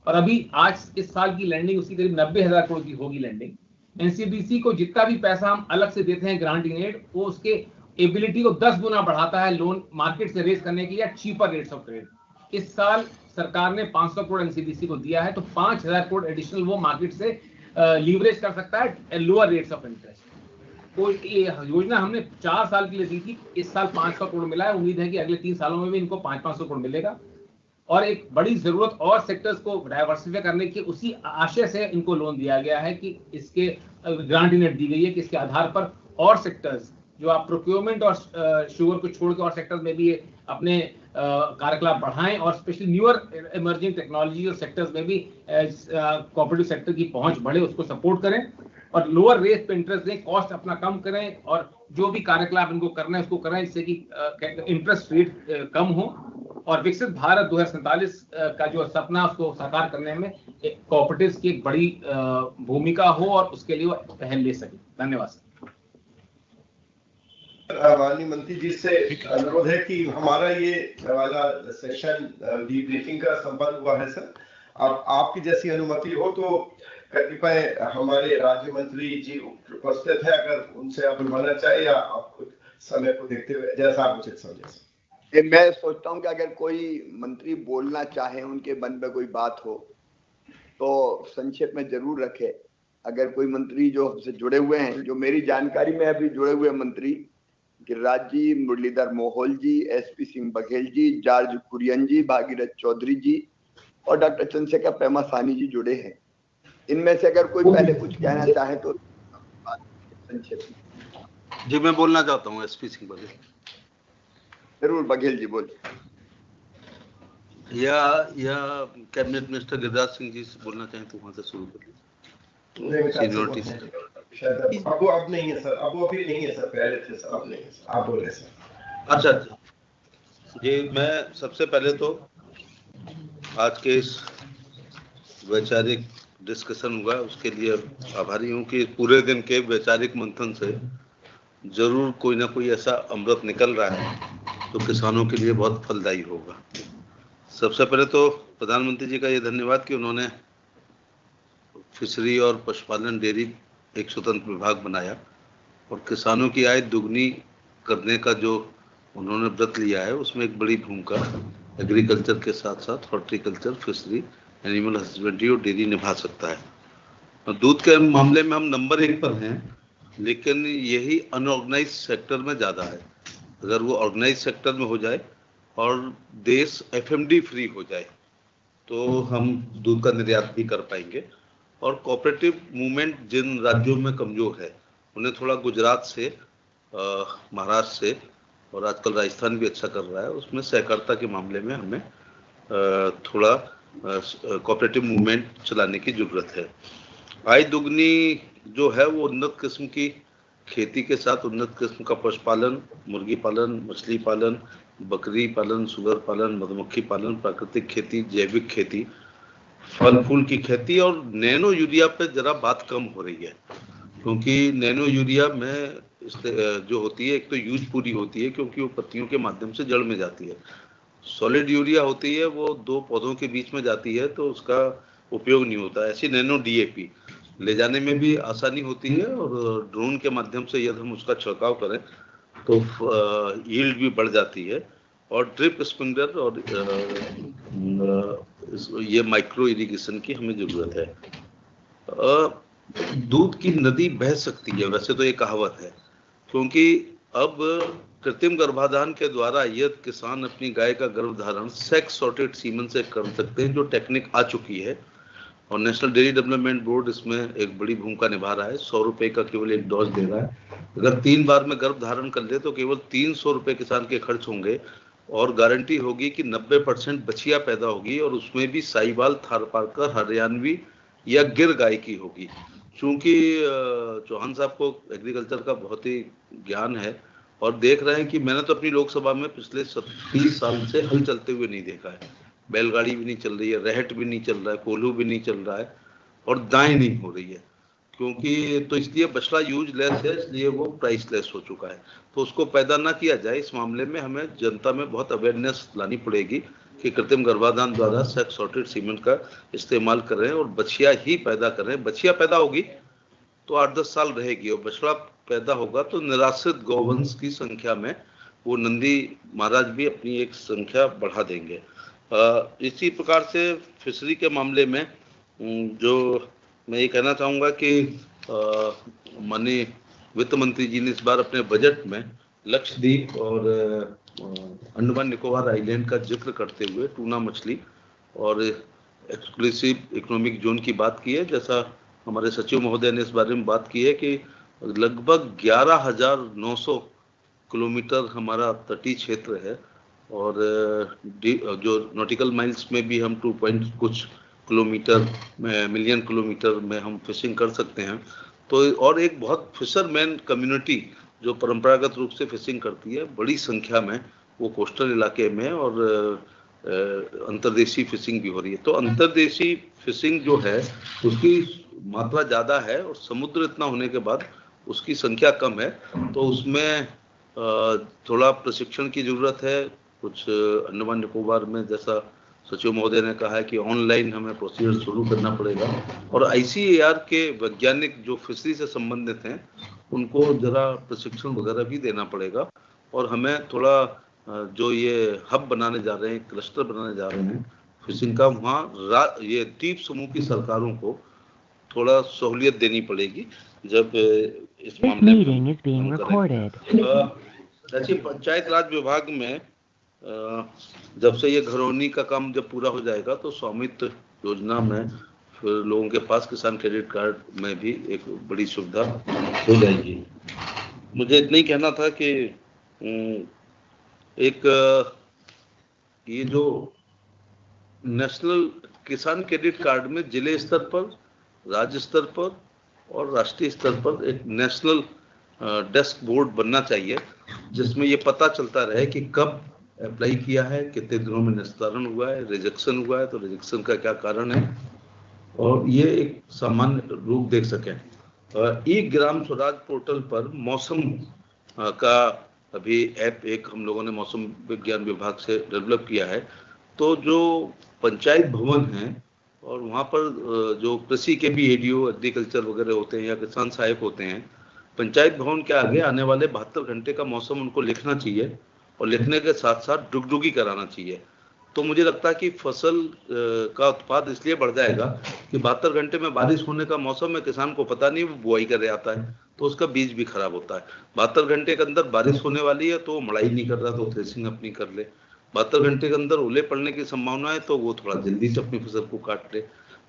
और अभी आज इस साल की लैंडिंग उसकी करीब 90,000 करोड़ की होगी लैंडिंग। एनसीडीसी को जितना भी पैसा हम अलग से देते हैं ग्रांटिंग एड, वो उसके एबिलिटी को 10 गुना बढ़ाता है लोन मार्केट से रेज करने के लिए चीपर रेट्स ऑफ क्रेडिट। इस साल सरकार ने 500 करोड़ एनसीडीसी को दिया है, तो 5000 करोड़ एडिशनल वो मार्केट से लीवरेज कर सकता है लोअर रेट्स ऑफ इंटरेस्ट। तो ये योजना हमने 4 साल के लिए दी थी, इस साल 500 करोड़ मिला है। उम्मीद है कि अगले 3 सालों में भी इनको 500 करोड़ मिलेगा। और एक बड़ी जरूरत और सेक्टर्स को डाइवर्सिफाई करने की उसी आशय से इनको लोन दिया गया है कि इसके ग्रांटिंग दी गई है कि इसके आधार पर और सेक्टर्स जो आप प्रोक्योरमेंट और शुगर को छोड़ के और सेक्टर्स में भी अपने कार्यकलाप बढ़ाएं और स्पेशली न्यूअर इमर्जिंग टेक्नोलॉजी और सेक्टर्स में भी कोऑपरेटिव सेक्टर की पहुंच बढ़े, उसको सपोर्ट करें और लोअर रेट पे इंटरेस्ट दें, कॉस्ट अपना कम करें और जो भी कार्यकलाप इनको करना है उसको करें जिससे कि इंटरेस्ट रेट कम हो और विकसित भारत 2047 का जो सपना उसको साकार करने में कोऑपरेटिव्स की एक बड़ी भूमिका हो और उसके लिए वो पहल ले सके। धन्यवाद सर। माननीय मंत्री जी से अनुरोध है कि हमारा ये वाला सेशन डीब्रीफिंग का संपन्न हुआ है सर। अब आपकी जैसी अनुमति हो तो कतिपय हमारे राज्य मंत्री जी उपस्थित है, अगर उनसे आप बुलवाना चाहे या आप कुछ समय को देखते हुए जैसा आप उचित समझे। मैं सोचता हूँ कि अगर कोई मंत्री बोलना चाहे, उनके मन में कोई बात हो तो संक्षेप में जरूर रखे। अगर कोई मंत्री जो हमसे जुड़े हुए हैं, जो मेरी जानकारी में अभी जुड़े हुए मंत्री गिरिराज जी, मुरलीधर मोहोल जी, एसपी सिंह बघेल जी, जॉर्ज कुरियन जी, भागीरथ चौधरी जी और डॉक्टर चंद्रशेखर पेमा सानी जी जुड़े हैं। इनमें से अगर कोई पहले कुछ कहना चाहे तो संक्षेप में। जी मैं बोलना चाहता हूँ एसपी सिंह बघेल। जरूर बघेल जी बोल। या कैबिनेट मिनिस्टर गिरिराज सिंह जी से बोलना चाहें तो वहां से शुरू करिए। सीनियरिटी से अब नहीं है सर, अब वो भी नहीं है सर, पहले थे सर, अब नहीं है सर, आप बोल रहे सर। अच्छा जी, मैं सबसे पहले तो आज के इस वैचारिक डिस्कशन हुआ उसके लिए आभारी हूँ कि पूरे दिन के वैचारिक मंथन से जरूर कोई ना कोई ऐसा अमृत निकल रहा है तो किसानों के लिए बहुत फलदायी होगा। सबसे पहले तो प्रधानमंत्री जी का ये धन्यवाद कि उन्होंने फिशरी और पशुपालन डेयरी एक स्वतंत्र विभाग बनाया और किसानों की आय दुगनी करने का जो उन्होंने व्रत लिया है उसमें एक बड़ी भूमिका एग्रीकल्चर के साथ साथ हॉर्टिकल्चर, फिशरी, एनिमल हस्बेंड्री और डेयरी निभा सकता है। और दूध के मामले में हम नंबर 1 पर हैं, लेकिन यही अनऑर्गेनाइज सेक्टर में ज़्यादा है। अगर वो ऑर्गेनाइज सेक्टर में हो जाए और देश एफएमडी फ्री हो जाए तो हम दूध का निर्यात भी कर पाएंगे। और कोऑपरेटिव मूवमेंट जिन राज्यों में कमजोर है उन्हें थोड़ा गुजरात से, महाराष्ट्र से और आजकल राजस्थान भी अच्छा कर रहा है, उसमें सहकारिता के मामले में हमें थोड़ा कोऑपरेटिव मूवमेंट चलाने की जरूरत है। आय दुगनी जो है वो उन्नत किस्म की खेती के साथ उन्नत किस्म का पशुपालन, मुर्गी पालन, मछली पालन, बकरी पालन, सुगर पालन, मधुमक्खी पालन, प्राकृतिक खेती, जैविक खेती, फल फूल की खेती और नैनो यूरिया पे जरा बात कम हो रही है, क्योंकि नैनो यूरिया में जो होती है एक तो यूज पूरी होती है क्योंकि वो पत्तियों के माध्यम से जड़ में जाती है। सॉलिड यूरिया होती है वो 2 पौधों के बीच में जाती है तो उसका उपयोग नहीं होता। ऐसी नैनो डीएपी ले जाने में भी आसानी होती है और ड्रोन के माध्यम से यदि हम उसका छिड़काव करें तो यील्ड भी बढ़ जाती है। और ड्रिप स्प्रिंकलर और ये माइक्रो इरिगेशन की हमें जरूरत है। दूध की नदी बह सकती है, वैसे तो ये कहावत है, क्योंकि अब कृत्रिम गर्भाधान के द्वारा यदि किसान अपनी गाय का गर्भधारण सेक्स सॉर्टेड सीमन से कर सकते हैं, जो टेक्निक आ चुकी है और नेशनल डेयरी डेवलपमेंट बोर्ड इसमें एक बड़ी भूमिका निभा रहा है। 100 रुपए का केवल एक डोज दे रहा है। अगर 3 बार में गर्भ धारण कर ले तो केवल 300 रुपए किसान के खर्च होंगे और गारंटी होगी कि 90% बछिया पैदा होगी और उसमें भी साहिवाल, थारपारकर, हरियाणवी या गिर गाय की होगी। चूंकि चौहान साहब को एग्रीकल्चर का बहुत ही ज्ञान है और देख रहे हैं कि मैंने तो अपनी लोकसभा में पिछले 30 साल से हल चलते हुए नहीं देखा है। बैलगाड़ी भी नहीं चल रही है, रहट भी नहीं चल रहा है, कोल्हू भी नहीं चल रहा है और दाएं नहीं हो रही है, क्योंकि तो इसलिए बछड़ा यूज लेस है, इसलिए वो प्राइस लेस हो चुका है। तो उसको पैदा ना किया जाए, इस मामले में हमें जनता में बहुत अवेयरनेस लानी पड़ेगी कि कृत्रिम गर्भाधान द्वारा सेक्स सॉर्टेड सीमेंट का इस्तेमाल करें और बछिया ही पैदा करें। बछिया पैदा होगी तो 8-10 साल रहेगी और बछड़ा पैदा होगा तो निराश्रित गौवंश की संख्या में वो नंदी महाराज भी अपनी एक संख्या बढ़ा देंगे। इसी प्रकार से फिशरी के मामले में जो मैं ये कहना चाहूँगा कि माननीय वित्त मंत्री जी ने इस बार अपने बजट में लक्षद्वीप और अंडमान निकोबार आइलैंड का जिक्र करते हुए टूना मछली और एक्सक्लूसिव इकोनॉमिक जोन की बात की है। जैसा हमारे सचिव महोदय ने इस बारे में बात की है कि लगभग 11,900 किलोमीटर हमारा तटीय क्षेत्र है और जो नॉटिकल माइल्स में भी हम 2 कुछ किलोमीटर में, मिलियन किलोमीटर में हम फिशिंग कर सकते हैं। तो और एक बहुत फिशरमैन कम्युनिटी जो परंपरागत रूप से फिशिंग करती है बड़ी संख्या में, वो कोस्टल इलाके में और अंतर्देशीय फिशिंग भी हो रही है। तो अंतर्देशीय फिशिंग जो है उसकी मात्रा ज़्यादा है और समुद्र इतना होने के बाद उसकी संख्या कम है, तो उसमें थोड़ा प्रशिक्षण की ज़रूरत है। कुछ अंडमान निकोबार में जैसा सचिव महोदय ने कहा है कि ऑनलाइन हमें प्रोसीजर शुरू करना पड़ेगा और ICAR के वैज्ञानिक जो फिशरी से संबंधित हैं उनको जरा प्रशिक्षण वगैरह भी देना पड़ेगा और हमें थोड़ा जो ये हब बनाने जा रहे हैं, क्लस्टर बनाने जा रहे हैं फिशिंग का, वहाँ ये द्वीप समूह की सरकारों को थोड़ा सहूलियत देनी पड़ेगी जब इस मामले में ऐसे पंचायत राज विभाग में जब से ये घरौनी का काम जब पूरा हो जाएगा तो स्वामित्व योजना में फिर लोगों के पास किसान क्रेडिट कार्ड में भी एक बड़ी सुविधा हो जाएगी। मुझे इतना ही कहना था कि एक ये जो नेशनल किसान क्रेडिट कार्ड में जिले स्तर पर, राज्य स्तर पर और राष्ट्रीय स्तर पर एक नेशनल डेस्क बोर्ड बनना चाहिए जिसमें ये पता चलता रहे कि कब अप्लाई किया है, कितने दिनों में निस्तारण हुआ है, रिजेक्शन हुआ है तो रिजेक्शन का क्या कारण है और ये एक सामान्य रूप देख सकें। ई ग्राम स्वराज पोर्टल पर मौसम का अभी ऐप एक हम लोगों ने मौसम विज्ञान विभाग से डेवलप किया है, तो जो पंचायत भवन हैं और वहाँ पर जो कृषि के भी ADO एग्रीकल्चर वगैरह होते हैं या किसान सहायक होते हैं, पंचायत भवन के आगे आने वाले 72 घंटे का मौसम उनको लिखना चाहिए और लिखने के साथ साथ डुगडुगी कराना चाहिए। तो मुझे लगता है कि फसल का उत्पाद इसलिए बढ़ जाएगा कि 72 घंटे में बारिश होने का मौसम है, किसान को पता नहीं, वो बुआई कर रहा आता है तो उसका बीज भी खराब होता है। 72 घंटे के अंदर बारिश होने वाली है तो मड़ाई नहीं कर रहा तो थ्रेसिंग अपनी कर ले। 72 घंटे के अंदर ओले पड़ने की संभावना है तो वो थोड़ा जल्दी से अपनी फसल को काट ले।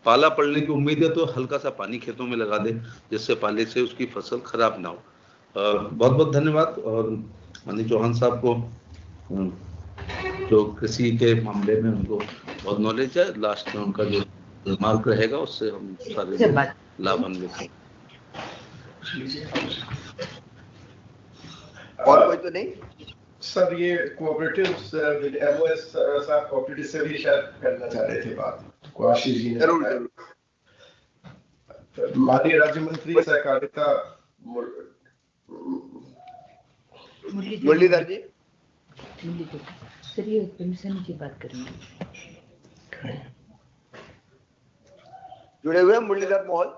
पाला पड़ने की उम्मीद है तो हल्का सा पानी खेतों में लगा दे जिससे पाले से उसकी फसल खराब ना हो। बहुत बहुत धन्यवाद। और माननीय चौहान साहब को जो कृषि के मामले में उनको बहुत नॉलेज है, लास्ट में उनका जो रिमार्क रहेगा उससे हम सारे लाभान्वित हैं। और कोई तो नहीं सर? ये कोऑपरेटिव MOS साहब कोऑपरेटिव से भी शायद करना चाह रहे थे बात, आशीष जी ने। जरूर। माननीय राज्य मंत्री सहकारिता मुरलीधर जी। सर ये परमिशन की बात करेंगे। जुड़े हुए मुरलीधर मोहन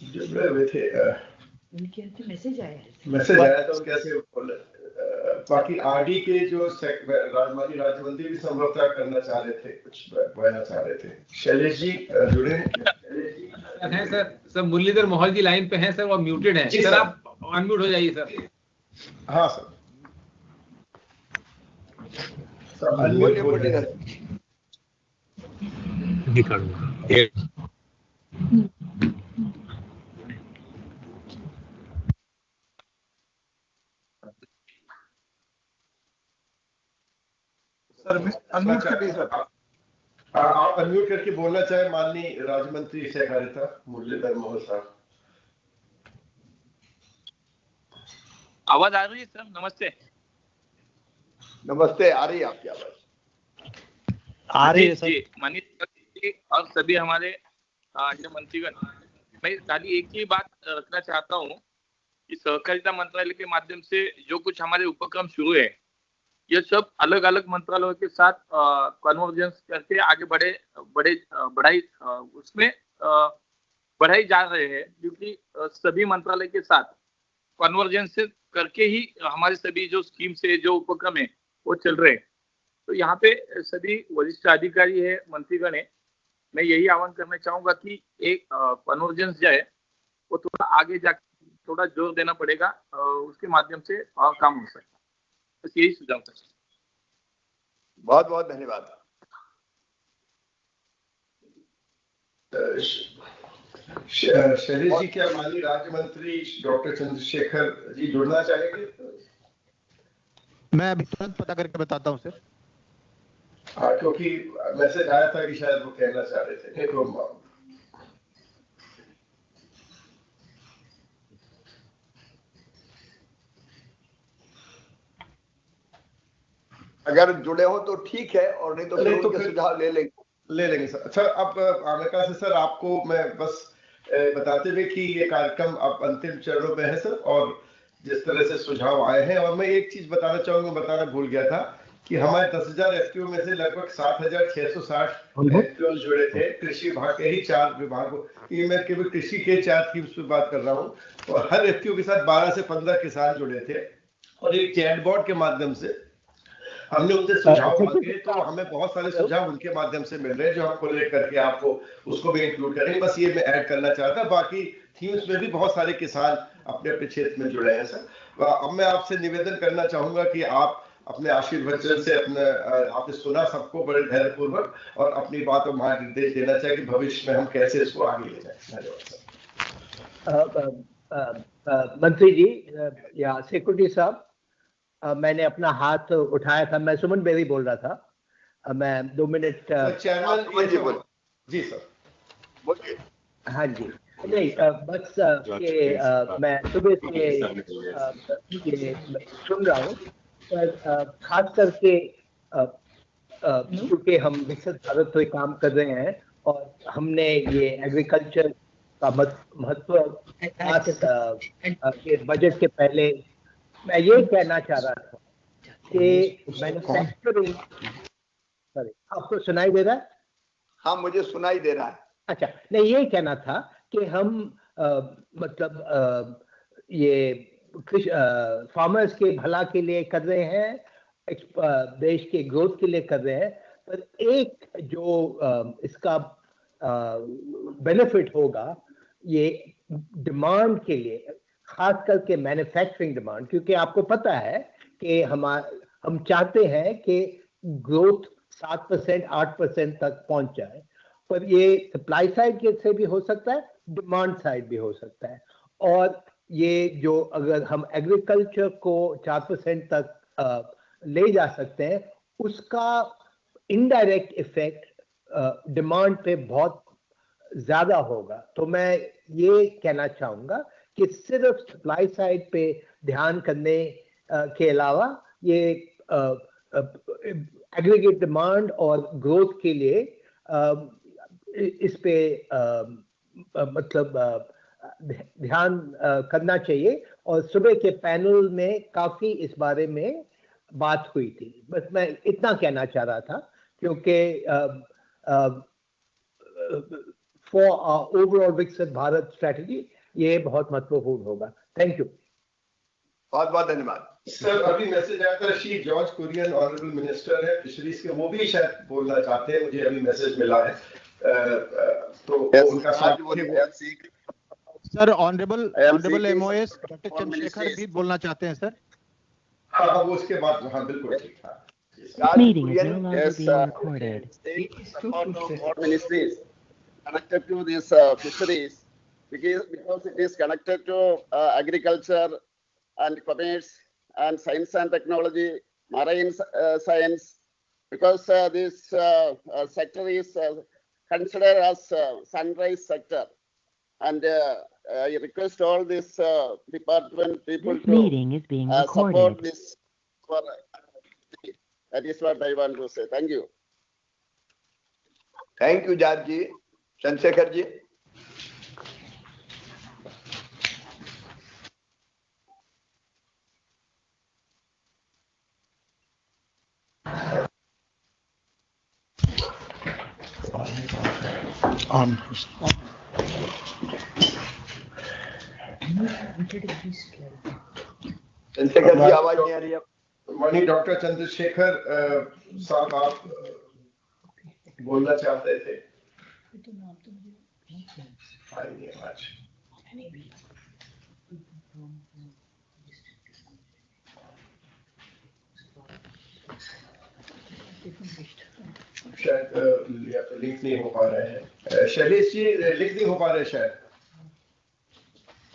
जुड़े हुए थे। उनके यहाँ से मैसेज आया तो कैसे बाकी RD के जो माननीय राज्य मंत्री भी संभवतः करना चाह रहे थे, कुछ कहना चाह रहे थे। शैलेश जी जुड़े हैं सर मुरलीधर मोहन जी लाइन पे हैं सर, वो म्यूटेड हैं सर, आप अनम्यूट हो जाइए सर। हाँ सर अनम्यूट मुरलीधर अनम्यूट करिए सर। आप अनम्यूट करके बोलना चाहे माननीय राज्य मंत्री सहकारिता मुरलीधर मोहन साहब। आवाज आ रही है सर? नमस्ते। नमस्ते, आ रही है आपकी आवाज? आ रही है सर। माननीय और सभी हमारे जो मंत्रीगण, मैं खाली एक ही बात रखना चाहता हूँ कि सहकारिता मंत्रालय के माध्यम से जो कुछ हमारे उपक्रम शुरू है, ये सब अलग अलग मंत्रालयों के साथ कन्वर्जेंस करके आगे बढ़ाई उसमें बढ़ाई जा रहे हैं, क्योंकि सभी मंत्रालय के साथ कन्वर्जेंस करके ही हमारे सभी जो स्कीम से जो उपक्रम है वो चल रहे हैं। तो यहाँ पे सभी वरिष्ठ अधिकारी है, मंत्रीगण है, मैं यही आह्वान करना चाहूंगा कि एक कन्वर्जेंस जो है वो थोड़ा आगे जाकर थोड़ा जोर देना पड़ेगा, उसके माध्यम से काम हो सकता है। बस यही सुझाव था। बहुत बहुत धन्यवाद। शैलेश जी, क्या माननीय राज्य मंत्री डॉक्टर चंद्रशेखर जी जुड़ना चाहेंगे? मैं अभी तुरंत पता करके बताता हूँ सर। क्योंकि मैसेज आया था कि शायद वो कहना चाह रहे थे। अगर जुड़े हो तो ठीक है, और नहीं तो फिर उनके सुझाव ले लेंगे सर। अच्छा, अब अमेरिका से सर आपको मैं बस बताते हुए कि ये कार्यक्रम अब अंतिम चरणों में है सर, और जिस तरह से सुझाव आए हैं, और मैं एक चीज बताना चाहूंगा, बताना भूल गया था कि हमारे 10,000 एफपीओ में से लगभग 7,660 एफपीओ जुड़े थे कृषि विभाग के ही 4 विभागों। ये मैं केवल कृषि के 4 थीम्स पे बात कर रहा हूँ, और हर एफपीओ के साथ 12 से 15 किसान जुड़े थे, और एक चैटबॉट के माध्यम से हमने उनसे सुझाव मांगे, तो हमें बहुत सारे सुझाव उनके माध्यम से मिल रहे हैं, जो हम कोलेक्ट करके आपको उसको भी इंक्लूड करेंगे। बस ये मैं ऐड करना चाहता, बाकी थीम्स में भी बहुत सारे किसान अपने अपने क्षेत्र में जुड़े हैं सर। अब मैं आपसे निवेदन करना चाहूंगा कि आप अपने आशीर्वचन से आपने सुना सबको बड़े धैर्यपूर्वक, और अपनी बात और मार्गदर्शन देना चाहिए कि भविष्य में हम कैसे इसको आगे ले जाए। धन्यवाद। मंत्री जी या सेक्रेटरी साहब, मैंने अपना हाथ उठाया था, मैं सुमन बेरी बोल रहा था। मैं 2 मिनट चेयरमैन जी सर बोलिए। हाँ जी, नहीं बस कि मैं सुबह से ये सुन रहा हूँ, पर खास करके क्योंकि हम विकसित भारत पे काम कर रहे हैं, और हमने ये एग्रीकल्चर का महत्व के बजट के पहले मैं ये कहना चाह रहा था कि मैन्युफैक्चरिंग, सॉरी आपको सुनाई दे रहा है? हाँ मुझे सुनाई दे रहा है। अच्छा, नहीं ये कहना था कि हम मतलब ये फार्मर्स के भला के लिए कर रहे हैं, देश के ग्रोथ के लिए कर रहे हैं, पर एक जो इसका बेनिफिट होगा ये डिमांड के लिए, खास करके मैन्युफैक्चरिंग डिमांड, क्योंकि आपको पता है कि हम चाहते हैं कि ग्रोथ 7% 8% तक पहुंच जाए, पर ये सप्लाई साइड से भी हो सकता है, डिमांड साइड भी हो सकता है। और ये जो अगर हम एग्रीकल्चर को 4% तक ले जा सकते हैं, उसका इनडायरेक्ट इफेक्ट डिमांड पे बहुत ज्यादा होगा। तो मैं ये कहना चाहूंगा कि सिर्फ सप्लाई साइड पे ध्यान करने के अलावा ये एग्रीगेट डिमांड और ग्रोथ के लिए इस पे मतलब ध्यान करना चाहिए। और सुबह के पैनल में काफी इस बारे में बात हुई थी। बस मैं इतना कहना चाह रहा था, क्योंकि फॉर ओवरऑल विकसित भारत स्ट्रेटजी ये बहुत महत्वपूर्ण होगा। Thank you. बहुत बहुत धन्यवाद सर। अभी मैसेज आया था, श्री जॉर्ज कुरियन ऑनरेबल मिनिस्टर है फिशरीज के, वो भी शायद बोलना चाहते हैं, मुझे अभी मैसेज मिला है। तो उनका sir honourable MOS doctor Chandrashekhar भी बोलना चाहते हैं सर। हाँ वो उसके बाद, हाँ बिल्कुल ठीक था। Meeting is no longer being recorded. Ministries connected to this fisheries, because it is connected to agriculture and commerce and science and technology, marine science, because this sector is considered as sunrise sector, and I request all this department people This meeting is being recorded. Support this. That is what I want to say. Thank you. Thank you, Judge ji. Chandrasekhar ji. Chandrashekhar ji आवाज नहीं आ रही है। माननीय doctor Chandrashekhar साहब आप बोलना चाहते थे। शायद लिंक नहीं हो पा रहे हैं। शैलेश जी लिंक नहीं हो पा रहे शायद।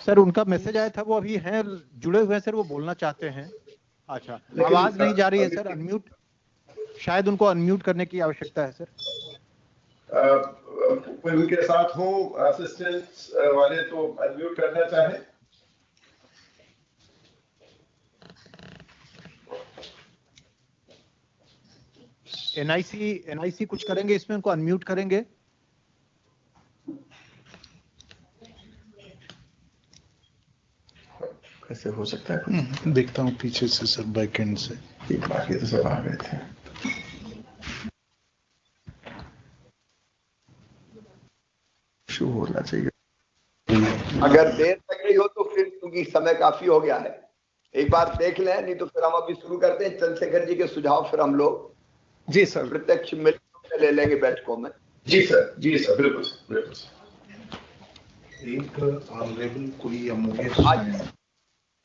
सर उनका मैसेज आया था, वो अभी हैं जुड़े हुए हैं सर, वो बोलना चाहते हैं। अच्छा, आवाज नहीं जा रही है सर, अनम्यूट, शायद उनको अनम्यूट करने की आवश्यकता है सर। कोई उनके साथ हो असिस्टेंट्स वाले तो अनम्यूट करना चाहे। एनआईसी कुछ करेंगे इसमें, उनको अनम्यूट करेंगे। कैसे हो सकता है? देखता हूँ पीछे से सर, बैकएंड से। बाकी तो सब आ गए थे। शो होना चाहिए। अगर देर लग गई हो तो फिर, क्योंकि समय काफी हो गया है, एक बार देख लें, नहीं तो फिर हम अभी शुरू करते हैं। चंद्रशेखर जी के सुझाव फिर हम लोग जी सर प्रत्यक्ष मिलकर ले लेंगे बैठकों में। जी सर बिल्कुल बिल्कुल। एक ऑनरेबल कोई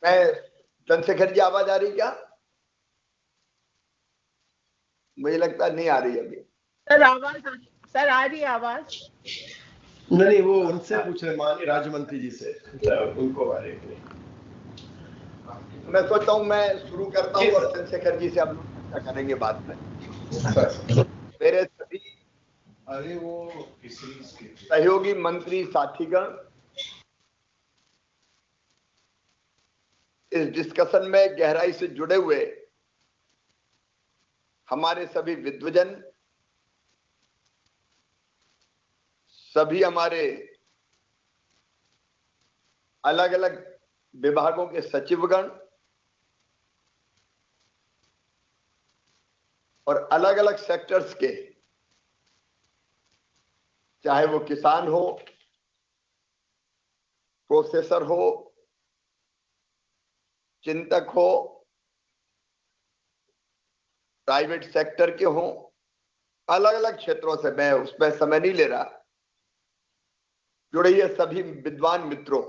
मैं चंद्रशेखर जी, आवाज आ रही क्या? मुझे लगता है नहीं आ रही अभी। सर आ रही आवाज? नहीं, वो उनसे पूछ रहे, माननीय राज्य मंत्री जी से, उनको आ रही नहीं। मैं सोचता हूँ मैं शुरू करता हूँ और चंद्रशेखर जी से हम लोग चर्चा करेंगे बाद में। मेरे सभी सहयोगी मंत्री साथीगण इस डिस्कशन में गहराई से जुड़े हुए हमारे सभी विद्वजन, सभी हमारे अलग अलग विभागों के सचिवगण और अलग अलग सेक्टर्स के, चाहे वो किसान हो, प्रोसेसर हो, चिंतक हो, प्राइवेट सेक्टर के हों, अलग अलग क्षेत्रों से, मैं उसमें समय नहीं ले रहा, जुड़े ये सभी विद्वान मित्रों,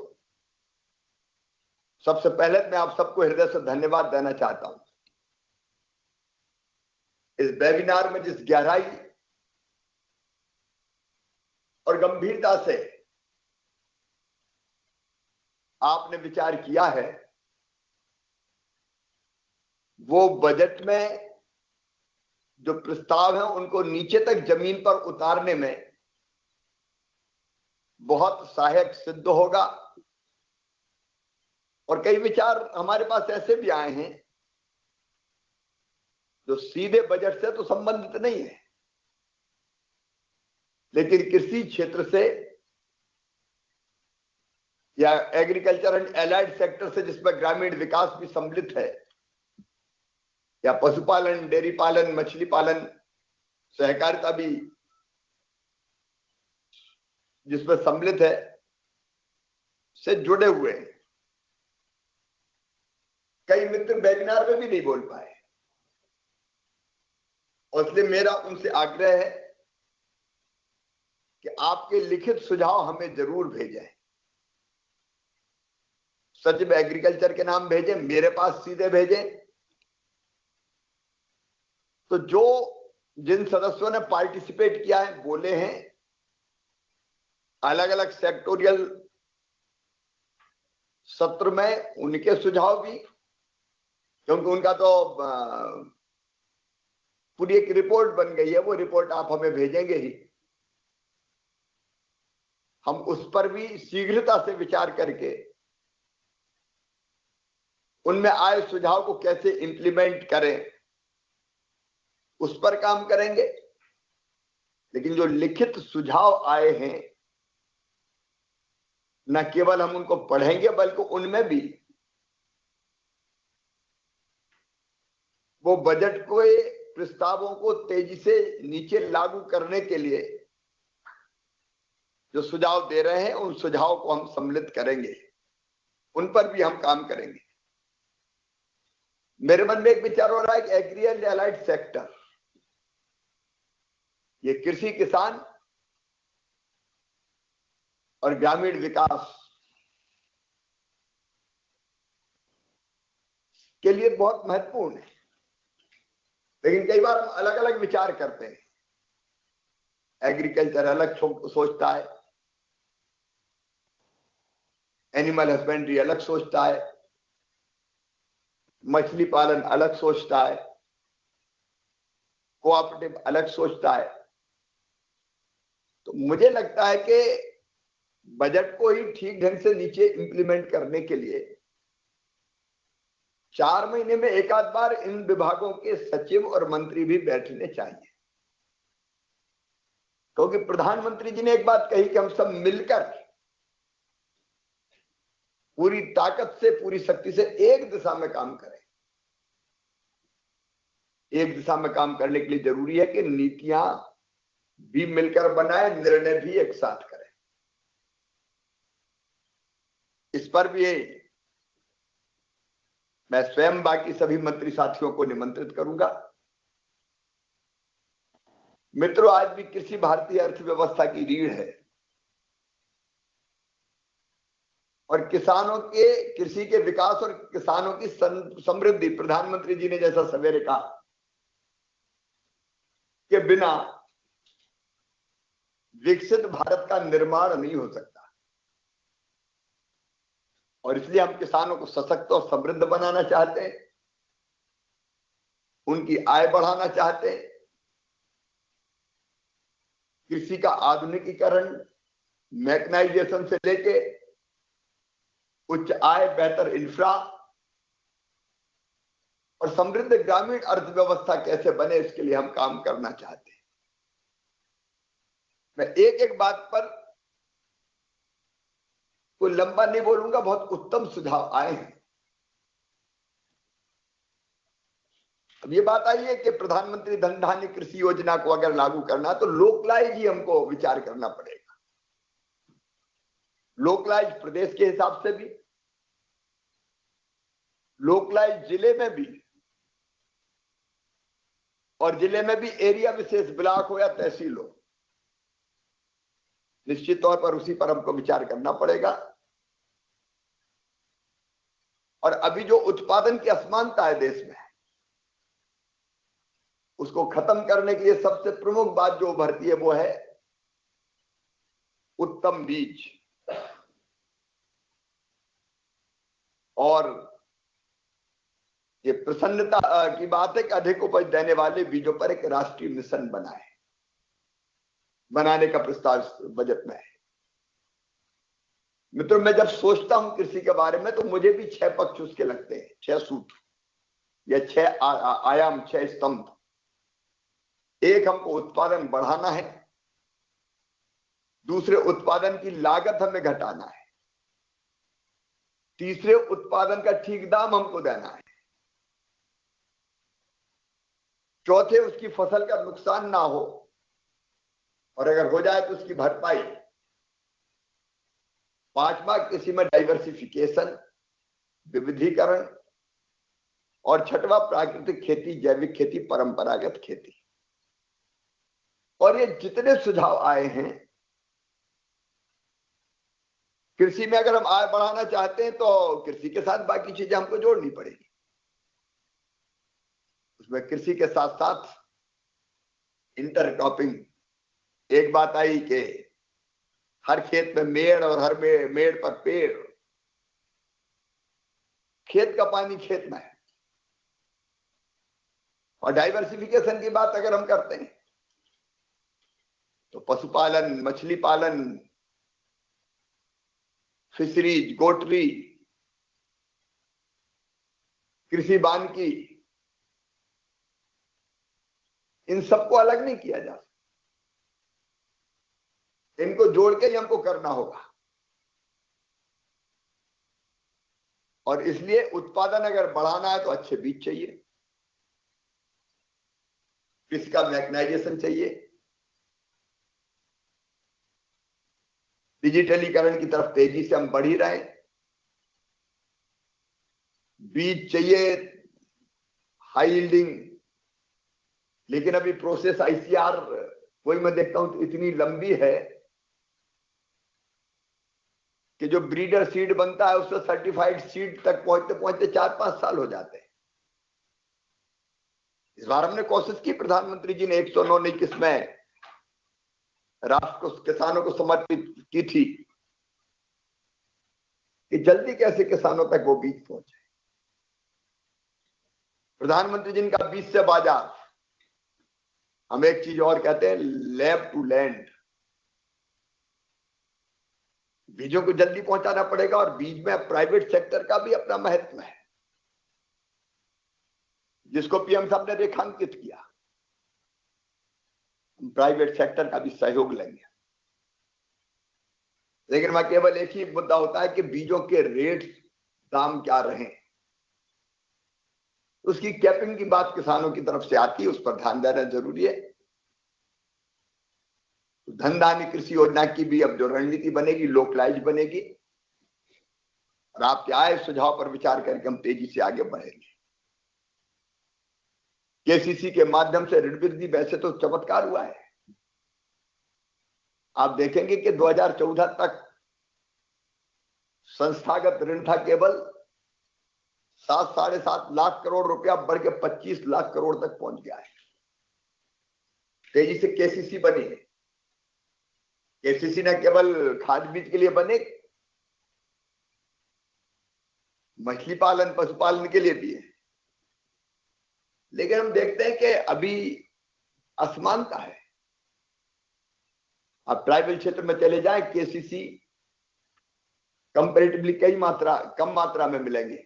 सबसे पहले मैं आप सबको हृदय से धन्यवाद देना चाहता हूं। इस वेबिनार में जिस गहराई और गंभीरता से आपने विचार किया है, वो बजट में जो प्रस्ताव है उनको नीचे तक जमीन पर उतारने में बहुत सहायक सिद्ध होगा। और कई विचार हमारे पास ऐसे भी आए हैं जो सीधे बजट से तो संबंधित नहीं है, लेकिन कृषि क्षेत्र से या एग्रीकल्चर एंड एलाइड सेक्टर से, जिसमें ग्रामीण विकास भी सम्मिलित है, या पशुपालन, डेयरी पालन, मछली पालन, सहकारिता भी जिसमें सम्मिलित है, से जुड़े हुए हैं। कई मित्र वेबिनार में भी नहीं बोल पाए, और इसलिए मेरा उनसे आग्रह है कि आपके लिखित सुझाव हमें जरूर भेजें। सचिव एग्रीकल्चर के नाम भेजें, मेरे पास सीधे भेजें। तो जो जिन सदस्यों ने पार्टिसिपेट किया है, बोले हैं, अलग अलग सेक्टोरियल सत्र में, उनके सुझाव भी, क्योंकि उनका तो पूरी एक रिपोर्ट बन गई है, वो रिपोर्ट आप हमें भेजेंगे ही, हम उस पर भी शीघ्रता से विचार करके उनमें आए सुझाव को कैसे इंप्लीमेंट करें, उस पर काम करेंगे। लेकिन जो लिखित सुझाव आए हैं, न केवल हम उनको पढ़ेंगे, बल्कि उनमें भी वो बजट को, प्रस्तावों को तेजी से नीचे लागू करने के लिए जो सुझाव दे रहे हैं, उन सुझाव को हम सम्मिलित करेंगे, उन पर भी हम काम करेंगे। मेरे मन में एक विचार हो रहा है कि एग्री एंड एलाइड सेक्टर, ये कृषि, किसान और ग्रामीण विकास के लिए बहुत महत्वपूर्ण है। लेकिन कई बार हम अलग अलग विचार करते हैं। एग्रीकल्चर अलग सोचता है, एनिमल हस्बेंड्री अलग सोचता है, मछली पालन अलग सोचता है, कोऑपरेटिव अलग सोचता है। तो मुझे लगता है कि बजट को ही ठीक ढंग से नीचे इंप्लीमेंट करने के लिए 4 महीने में एक आध बार इन विभागों के सचिव और मंत्री भी बैठने चाहिए। क्योंकि प्रधानमंत्री जी ने एक बात कही कि हम सब मिलकर पूरी ताकत से, पूरी शक्ति से एक दिशा में काम करें। एक दिशा में काम करने के लिए जरूरी है कि नीतियां भी मिलकर बनाए, निर्णय भी एक साथ करें। इस पर भी मैं स्वयं बाकी सभी मंत्री साथियों को निमंत्रित करूंगा। मित्रों, आज भी कृषि भारतीय अर्थव्यवस्था की रीढ़ है और किसानों के कृषि के विकास और किसानों की समृद्धि, प्रधानमंत्री जी ने जैसा सवेरे कहा, के बिना विकसित भारत का निर्माण नहीं हो सकता। और इसलिए हम किसानों को सशक्त और समृद्ध बनाना चाहते हैं, उनकी आय बढ़ाना चाहते हैं। कृषि का आधुनिकीकरण, मैकेनाइजेशन से लेके उच्च आय, बेहतर इंफ्रा और समृद्ध ग्रामीण अर्थव्यवस्था कैसे बने, इसके लिए हम काम करना चाहते हैं। मैं एक एक बात पर कोई लंबा नहीं बोलूंगा, बहुत उत्तम सुझाव आए हैं। अब ये बात आई है कि प्रधानमंत्री धन धान्य कृषि योजना को अगर लागू करना तो लोकलाइज ही हमको विचार करना पड़ेगा। लोकलाइज प्रदेश के हिसाब से भी, लोकलाइज जिले में भी, और जिले में भी एरिया विशेष, ब्लॉक हो या तहसील हो, निश्चित तौर पर उसी पर हमको विचार करना पड़ेगा। और अभी जो उत्पादन की असमानता है देश में, उसको खत्म करने के लिए सबसे प्रमुख बात जो उभरती है वो है उत्तम बीज। और ये प्रसन्नता की बात है कि अधिक उपज देने वाले बीजों पर एक राष्ट्रीय मिशन बनाने का प्रस्ताव बजट में है। मित्रों, मैं जब सोचता हूं कृषि के बारे में तो मुझे भी 6 पक्ष उसके लगते हैं, 6 सूत्र या 6 आयाम, 6 स्तंभ। एक, हमको उत्पादन बढ़ाना है। दूसरे, उत्पादन की लागत हमें घटाना है। तीसरे, उत्पादन का ठीक दाम हमको देना है। चौथे, उसकी फसल का नुकसान ना हो, और अगर हो जाए तो उसकी भरपाई। पांचवा, कृषि में डाइवर्सिफिकेशन, विविधीकरण। और छठवा, प्राकृतिक खेती, जैविक खेती, परंपरागत खेती। और ये जितने सुझाव आए हैं, कृषि में अगर हम आय बढ़ाना चाहते हैं तो कृषि के साथ बाकी चीजें हमको जोड़नी पड़ेगी। उसमें कृषि के साथ साथ इंटरक्रॉपिंग। एक बात आई कि हर खेत में मेड़ और हर मेड़ पर पेड़। खेत का पानी खेत में है। और डाइवर्सिफिकेशन की बात अगर हम करते हैं तो पशुपालन, मछली पालन, फिशरीज, गोटरी, कृषि वानिकी, इन सबको अलग नहीं किया जा सकता। इनको जोड़ के ही हमको करना होगा। और इसलिए उत्पादन अगर बढ़ाना है तो अच्छे बीज चाहिए, कृषि का मैकेनाइजेशन चाहिए, डिजिटलीकरण की तरफ तेजी से हम बढ़ ही रहे हैं। बीज चाहिए हाई यील्डिंग, लेकिन अभी प्रोसेस आईसीआर वही मैं देखता हूं तो इतनी लंबी है कि जो ब्रीडर सीड बनता है उससे सर्टिफाइड सीड तक पहुंचते पहुंचते 4-5 साल हो जाते हैं। इस बार हमने कोशिश की, प्रधानमंत्री जी ने 109 किस्में राष्ट्र को, किसानों को समर्पित की थी कि जल्दी कैसे किसानों तक वो बीज पहुंचे। प्रधानमंत्री जी का बीज से बाजार, हम एक चीज और कहते हैं, लैब टू लैंड। बीजों को जल्दी पहुंचाना पड़ेगा और बीज में प्राइवेट सेक्टर का भी अपना महत्व है, जिसको पीएम साहब ने रेखांकित किया। प्राइवेट सेक्टर का भी सहयोग लेंगे। लेकिन वहां केवल एक ही मुद्दा होता है कि बीजों के रेट, दाम क्या रहे। उसकी कैपिंग की बात किसानों की तरफ से आती है, उस पर ध्यान देना जरूरी है। धन धान्य कृषि योजना की भी अब जो रणनीति बनेगी लोकलाइज बनेगी, और आपके आए सुझाव पर विचार करके हम तेजी से आगे बढ़ेंगे। केसीसी के माध्यम से ऋण वृद्धि वैसे तो चमत्कार हुआ है। आप देखेंगे कि 2014 तक संस्थागत ऋण था केवल 7-7.5 लाख करोड़ रुपया, बढ़ के 25 लाख करोड़ तक पहुंच गया है। तेजी से केसीसी बनी है। केसीसी न केवल खाद बीज के लिए बने, मछली पालन पशुपालन के लिए भी है। लेकिन हम देखते हैं कि अभी असमानता है। आप ट्राइबल क्षेत्र में चले जाएं, केसीसी कंपैरेटिवली कम मात्रा में मिलेंगे।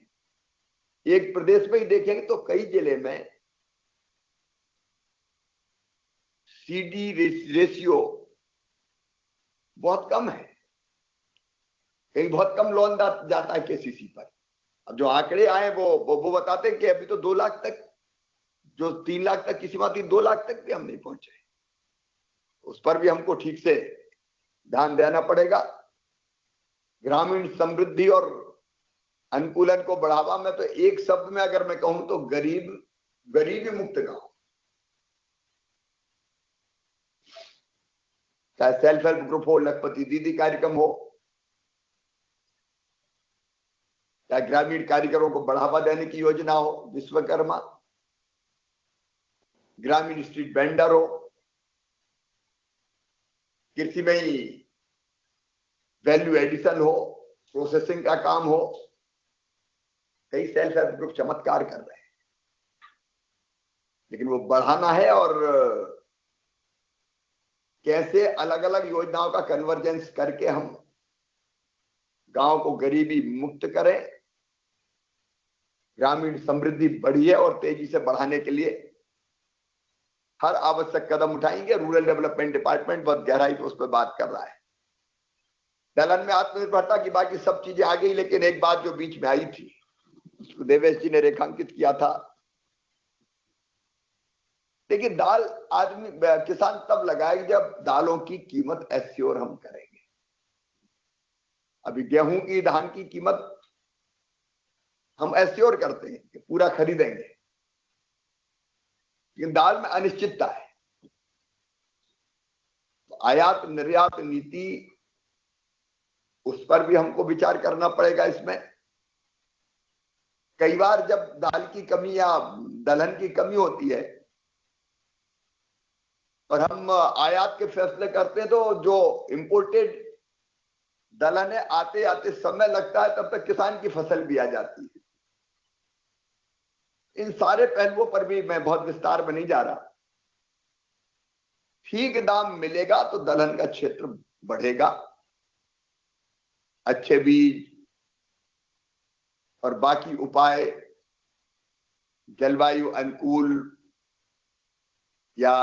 एक प्रदेश में ही देखेंगे तो कई जिले में सीडी रेशियो बहुत कम है, कहीं बहुत कम लोन जाता है केसीसी पर। अब जो आंकड़े आए वो बताते हैं कि अभी तो 2 लाख तक, जो 3 लाख तक की सीमा थी, 2 लाख तक भी हम नहीं पहुंचे। उस पर भी हमको ठीक से ध्यान देना पड़ेगा। ग्रामीण समृद्धि और अनुकूलन को बढ़ावा में तो एक शब्द में अगर मैं कहूं तो गरीबी मुक्त गांव, चाहे सेल्फ हेल्प ग्रुप हो, लखपति दीदी कार्यक्रम हो, चाहे ग्रामीण कारीगरों को बढ़ावा देने की योजना हो, विश्वकर्मा, ग्रामीण स्ट्रीट वेंडर हो, कृषि में ही वैल्यू एडिशन हो, प्रोसेसिंग का काम हो, कई सेल्फ हेल्प ग्रुप चमत्कार कर रहे हैं। लेकिन वो बढ़ाना है, और कैसे अलग अलग योजनाओं का कन्वर्जेंस करके हम गांव को गरीबी मुक्त करें, ग्रामीण समृद्धि बढ़ी है और तेजी से बढ़ाने के लिए हर आवश्यक कदम उठाएंगे। रूरल डेवलपमेंट डिपार्टमेंट बहुत गहराई से उस पर बात कर रहा है। दलहन में आत्मनिर्भरता की बाकी सब चीजें आ गई, लेकिन एक बात जो बीच में आई थी, उसको देवेश जी ने रेखांकित किया था। देखिए, दाल किसान तब लगाएगा जब दालों की कीमत एश्योर हम करेंगे। अभी गेहूं की, धान की कीमत हम एश्योर करते हैं कि पूरा खरीदेंगे, लेकिन दाल में अनिश्चितता है। तो आयात निर्यात नीति, उस पर भी हमको विचार करना पड़ेगा। इसमें कई बार जब दाल की कमी या दलहन की कमी होती है और हम आयात के फैसले करते हैं, तो जो इंपोर्टेड दलहन है, आते आते समय लगता है, तब तक किसान की फसल भी आ जाती है। इन सारे पहलुओं पर भी मैं बहुत विस्तार में नहीं जा रहा। ठीक दाम मिलेगा तो दलहन का क्षेत्र बढ़ेगा। अच्छे बीज और बाकी उपाय, जलवायु अनुकूल या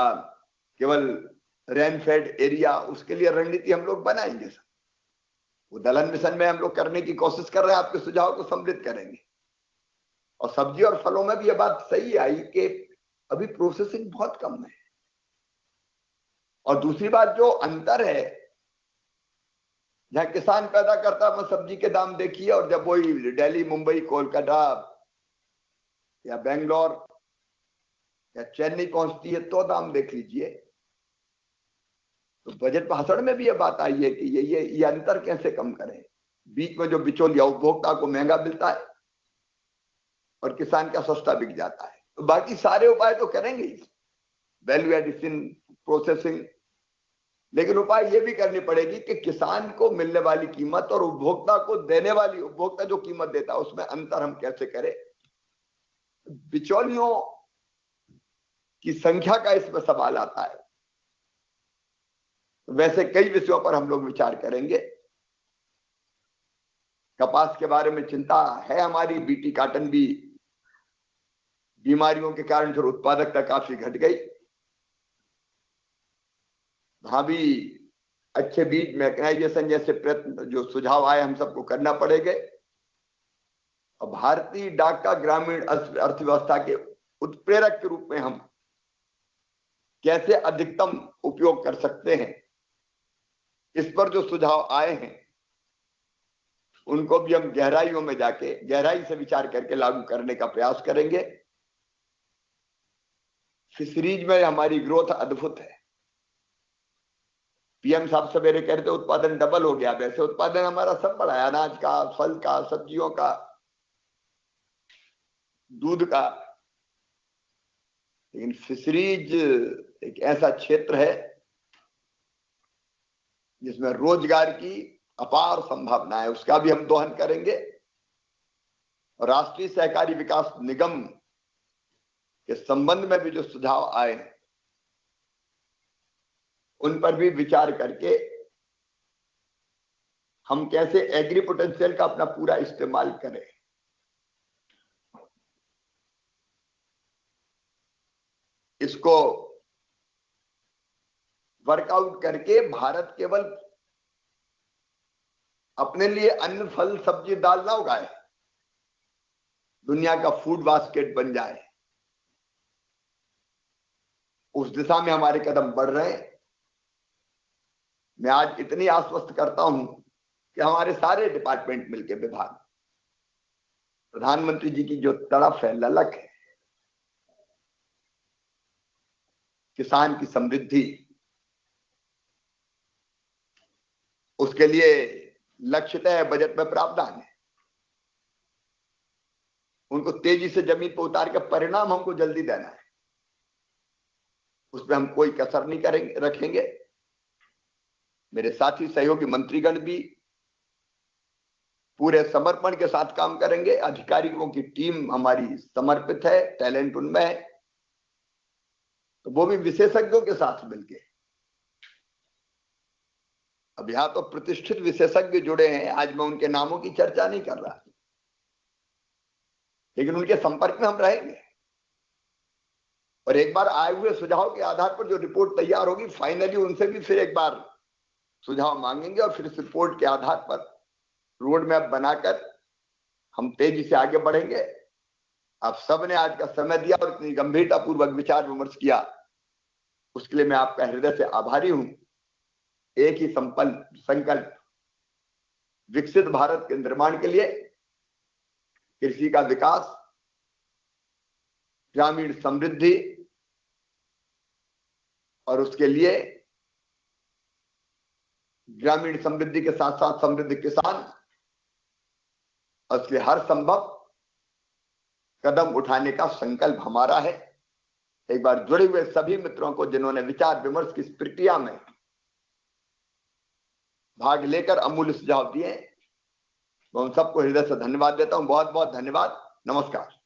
केवल रेनफेड एरिया, उसके लिए रणनीति हम लोग बनाएंगे। वो दलहन मिशन में हम लोग करने की कोशिश कर रहे हैं, आपके सुझाव को सम्मिलित करेंगे। और सब्जी और फलों में भी ये बात सही आई कि अभी प्रोसेसिंग बहुत कम है। और दूसरी बात जो अंतर है, जहां किसान पैदा करता है, सब्जी के दाम देखिए, और जब वही दिल्ली, मुंबई, कोलकाता या बेंगलोर या चेन्नई पहुंचती है तो दाम देख लीजिए। तो बजट भाषण में भी ये बात आई है कि ये अंतर कैसे कम करें। बीच में जो बिचौलिया, उपभोक्ता को महंगा मिलता है और किसान का सस्ता बिक जाता है। तो बाकी सारे उपाय तो करेंगे ही, वैल्यू एडिशन, प्रोसेसिंग, लेकिन उपाय ये भी करनी पड़ेगी कि किसान को मिलने वाली कीमत और उपभोक्ता को देने वाली, उपभोक्ता जो कीमत देता है, उसमें अंतर हम कैसे करें। बिचौलियों की संख्या का इसमें सवाल आता है। वैसे कई विषयों पर हम लोग विचार करेंगे। कपास के बारे में चिंता है हमारी, बीटी काटन भी बीमारियों के कारण जो उत्पादकता काफी घट गई। वहां भी अच्छे बीज, मैकेनाइजेशन जैसे प्रयत्न, जो सुझाव आए, हम सबको करना पड़ेंगे। और भारतीय डाक का ग्रामीण अर्थव्यवस्था के उत्प्रेरक के रूप में हम कैसे अधिकतम उपयोग कर सकते हैं, इस पर जो सुझाव आए हैं उनको भी हम गहराइयों में जाके गहराई से विचार करके लागू करने का प्रयास करेंगे। फिशरीज में हमारी ग्रोथ अद्भुत है। पीएम साहब सवेरे कह रहे थे उत्पादन डबल हो गया, वैसे उत्पादन हमारा सब बढ़ा है, अनाज का, फल का, सब्जियों का, दूध का। लेकिन फिशरीज एक ऐसा क्षेत्र है जिसमें रोजगार की अपार संभावना है, उसका भी हम दोहन करेंगे। और राष्ट्रीय सहकारी विकास निगम के संबंध में भी जो सुझाव आए हैं उन पर भी विचार करके हम कैसे एग्री पोटेंशियल का अपना पूरा इस्तेमाल करें। इसको वर्कआउट करके भारत केवल अपने लिए अन्न, फल, सब्जी, दाल ना उगाए, दुनिया का फूड बास्केट बन जाए, उस दिशा में हमारे कदम बढ़ रहे हैं। मैं आज इतनी आश्वस्त करता हूं कि हमारे सारे डिपार्टमेंट मिलकर, विभाग, प्रधानमंत्री जी की जो तड़फ है, ललक है, किसान की समृद्धि, उसके लिए लक्ष्य तय बजट में प्रावधान है। उनको तेजी से जमीन पर उतार के परिणाम हमको जल्दी देना है, उसमें हम कोई कसर नहीं करेंगे, रखेंगे। मेरे साथी सहयोगी मंत्रीगण भी पूरे समर्पण के साथ काम करेंगे। अधिकारियों की टीम हमारी समर्पित है, टैलेंट उनमें है, तो वो भी विशेषज्ञों के साथ मिलके। अब यहां तो प्रतिष्ठित विशेषज्ञ जुड़े हैं, आज मैं उनके नामों की चर्चा नहीं कर रहा, लेकिन उनके संपर्क में हम रहेंगे और एक बार आए हुए सुझाव के आधार पर जो रिपोर्ट तैयार होगी, फाइनली उनसे भी फिर एक बार सुझाव मांगेंगे और फिर इस रिपोर्ट के आधार पर रोड मैप बनाकर हम तेजी से आगे बढ़ेंगे। आप सबने आज का समय दिया और इतनी गंभीरता पूर्वक विचार विमर्श किया, उसके लिए मैं आपका हृदय से आभारी हूं। एक ही संकल्प, विकसित भारत के निर्माण के लिए कृषि का विकास, ग्रामीण समृद्धि और उसके लिए ग्रामीण समृद्धि के साथ साथ समृद्ध किसान, और इसलिए हर संभव कदम उठाने का संकल्प हमारा है। एक बार जुड़े हुए सभी मित्रों को जिन्होंने विचार विमर्श की इस प्रक्रिया में भाग लेकर अमूल्य सुझाव दिए, मैं उन सबको हृदय से धन्यवाद देता हूं। बहुत बहुत धन्यवाद, नमस्कार।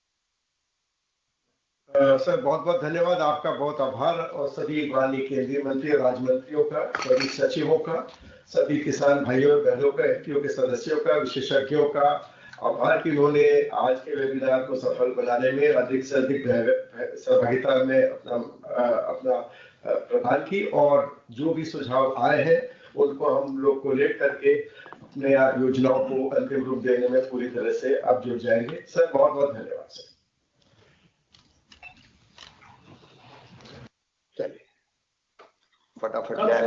सर बहुत बहुत धन्यवाद, आपका बहुत आभार। और सभी माननीय केंद्रीय मंत्री और राज्य मंत्रियों का, सभी सचिवों का, सभी किसान भाइयों और बहनों का, एफपीओ के सदस्यों का, विशेषज्ञों का आभार कि उन्होंने आज के वेबिनार को सफल बनाने में अधिक से अधिक सहभागिता में अपना प्रदान की। और जो भी सुझाव आए हैं उनको हम लोग को लेकर करके अपने योजनाओं को अंतिम रूप देने में पूरी तरह से अब जुट जाएंगे। सर बहुत बहुत धन्यवाद सर। चलिए फटाफट जाए।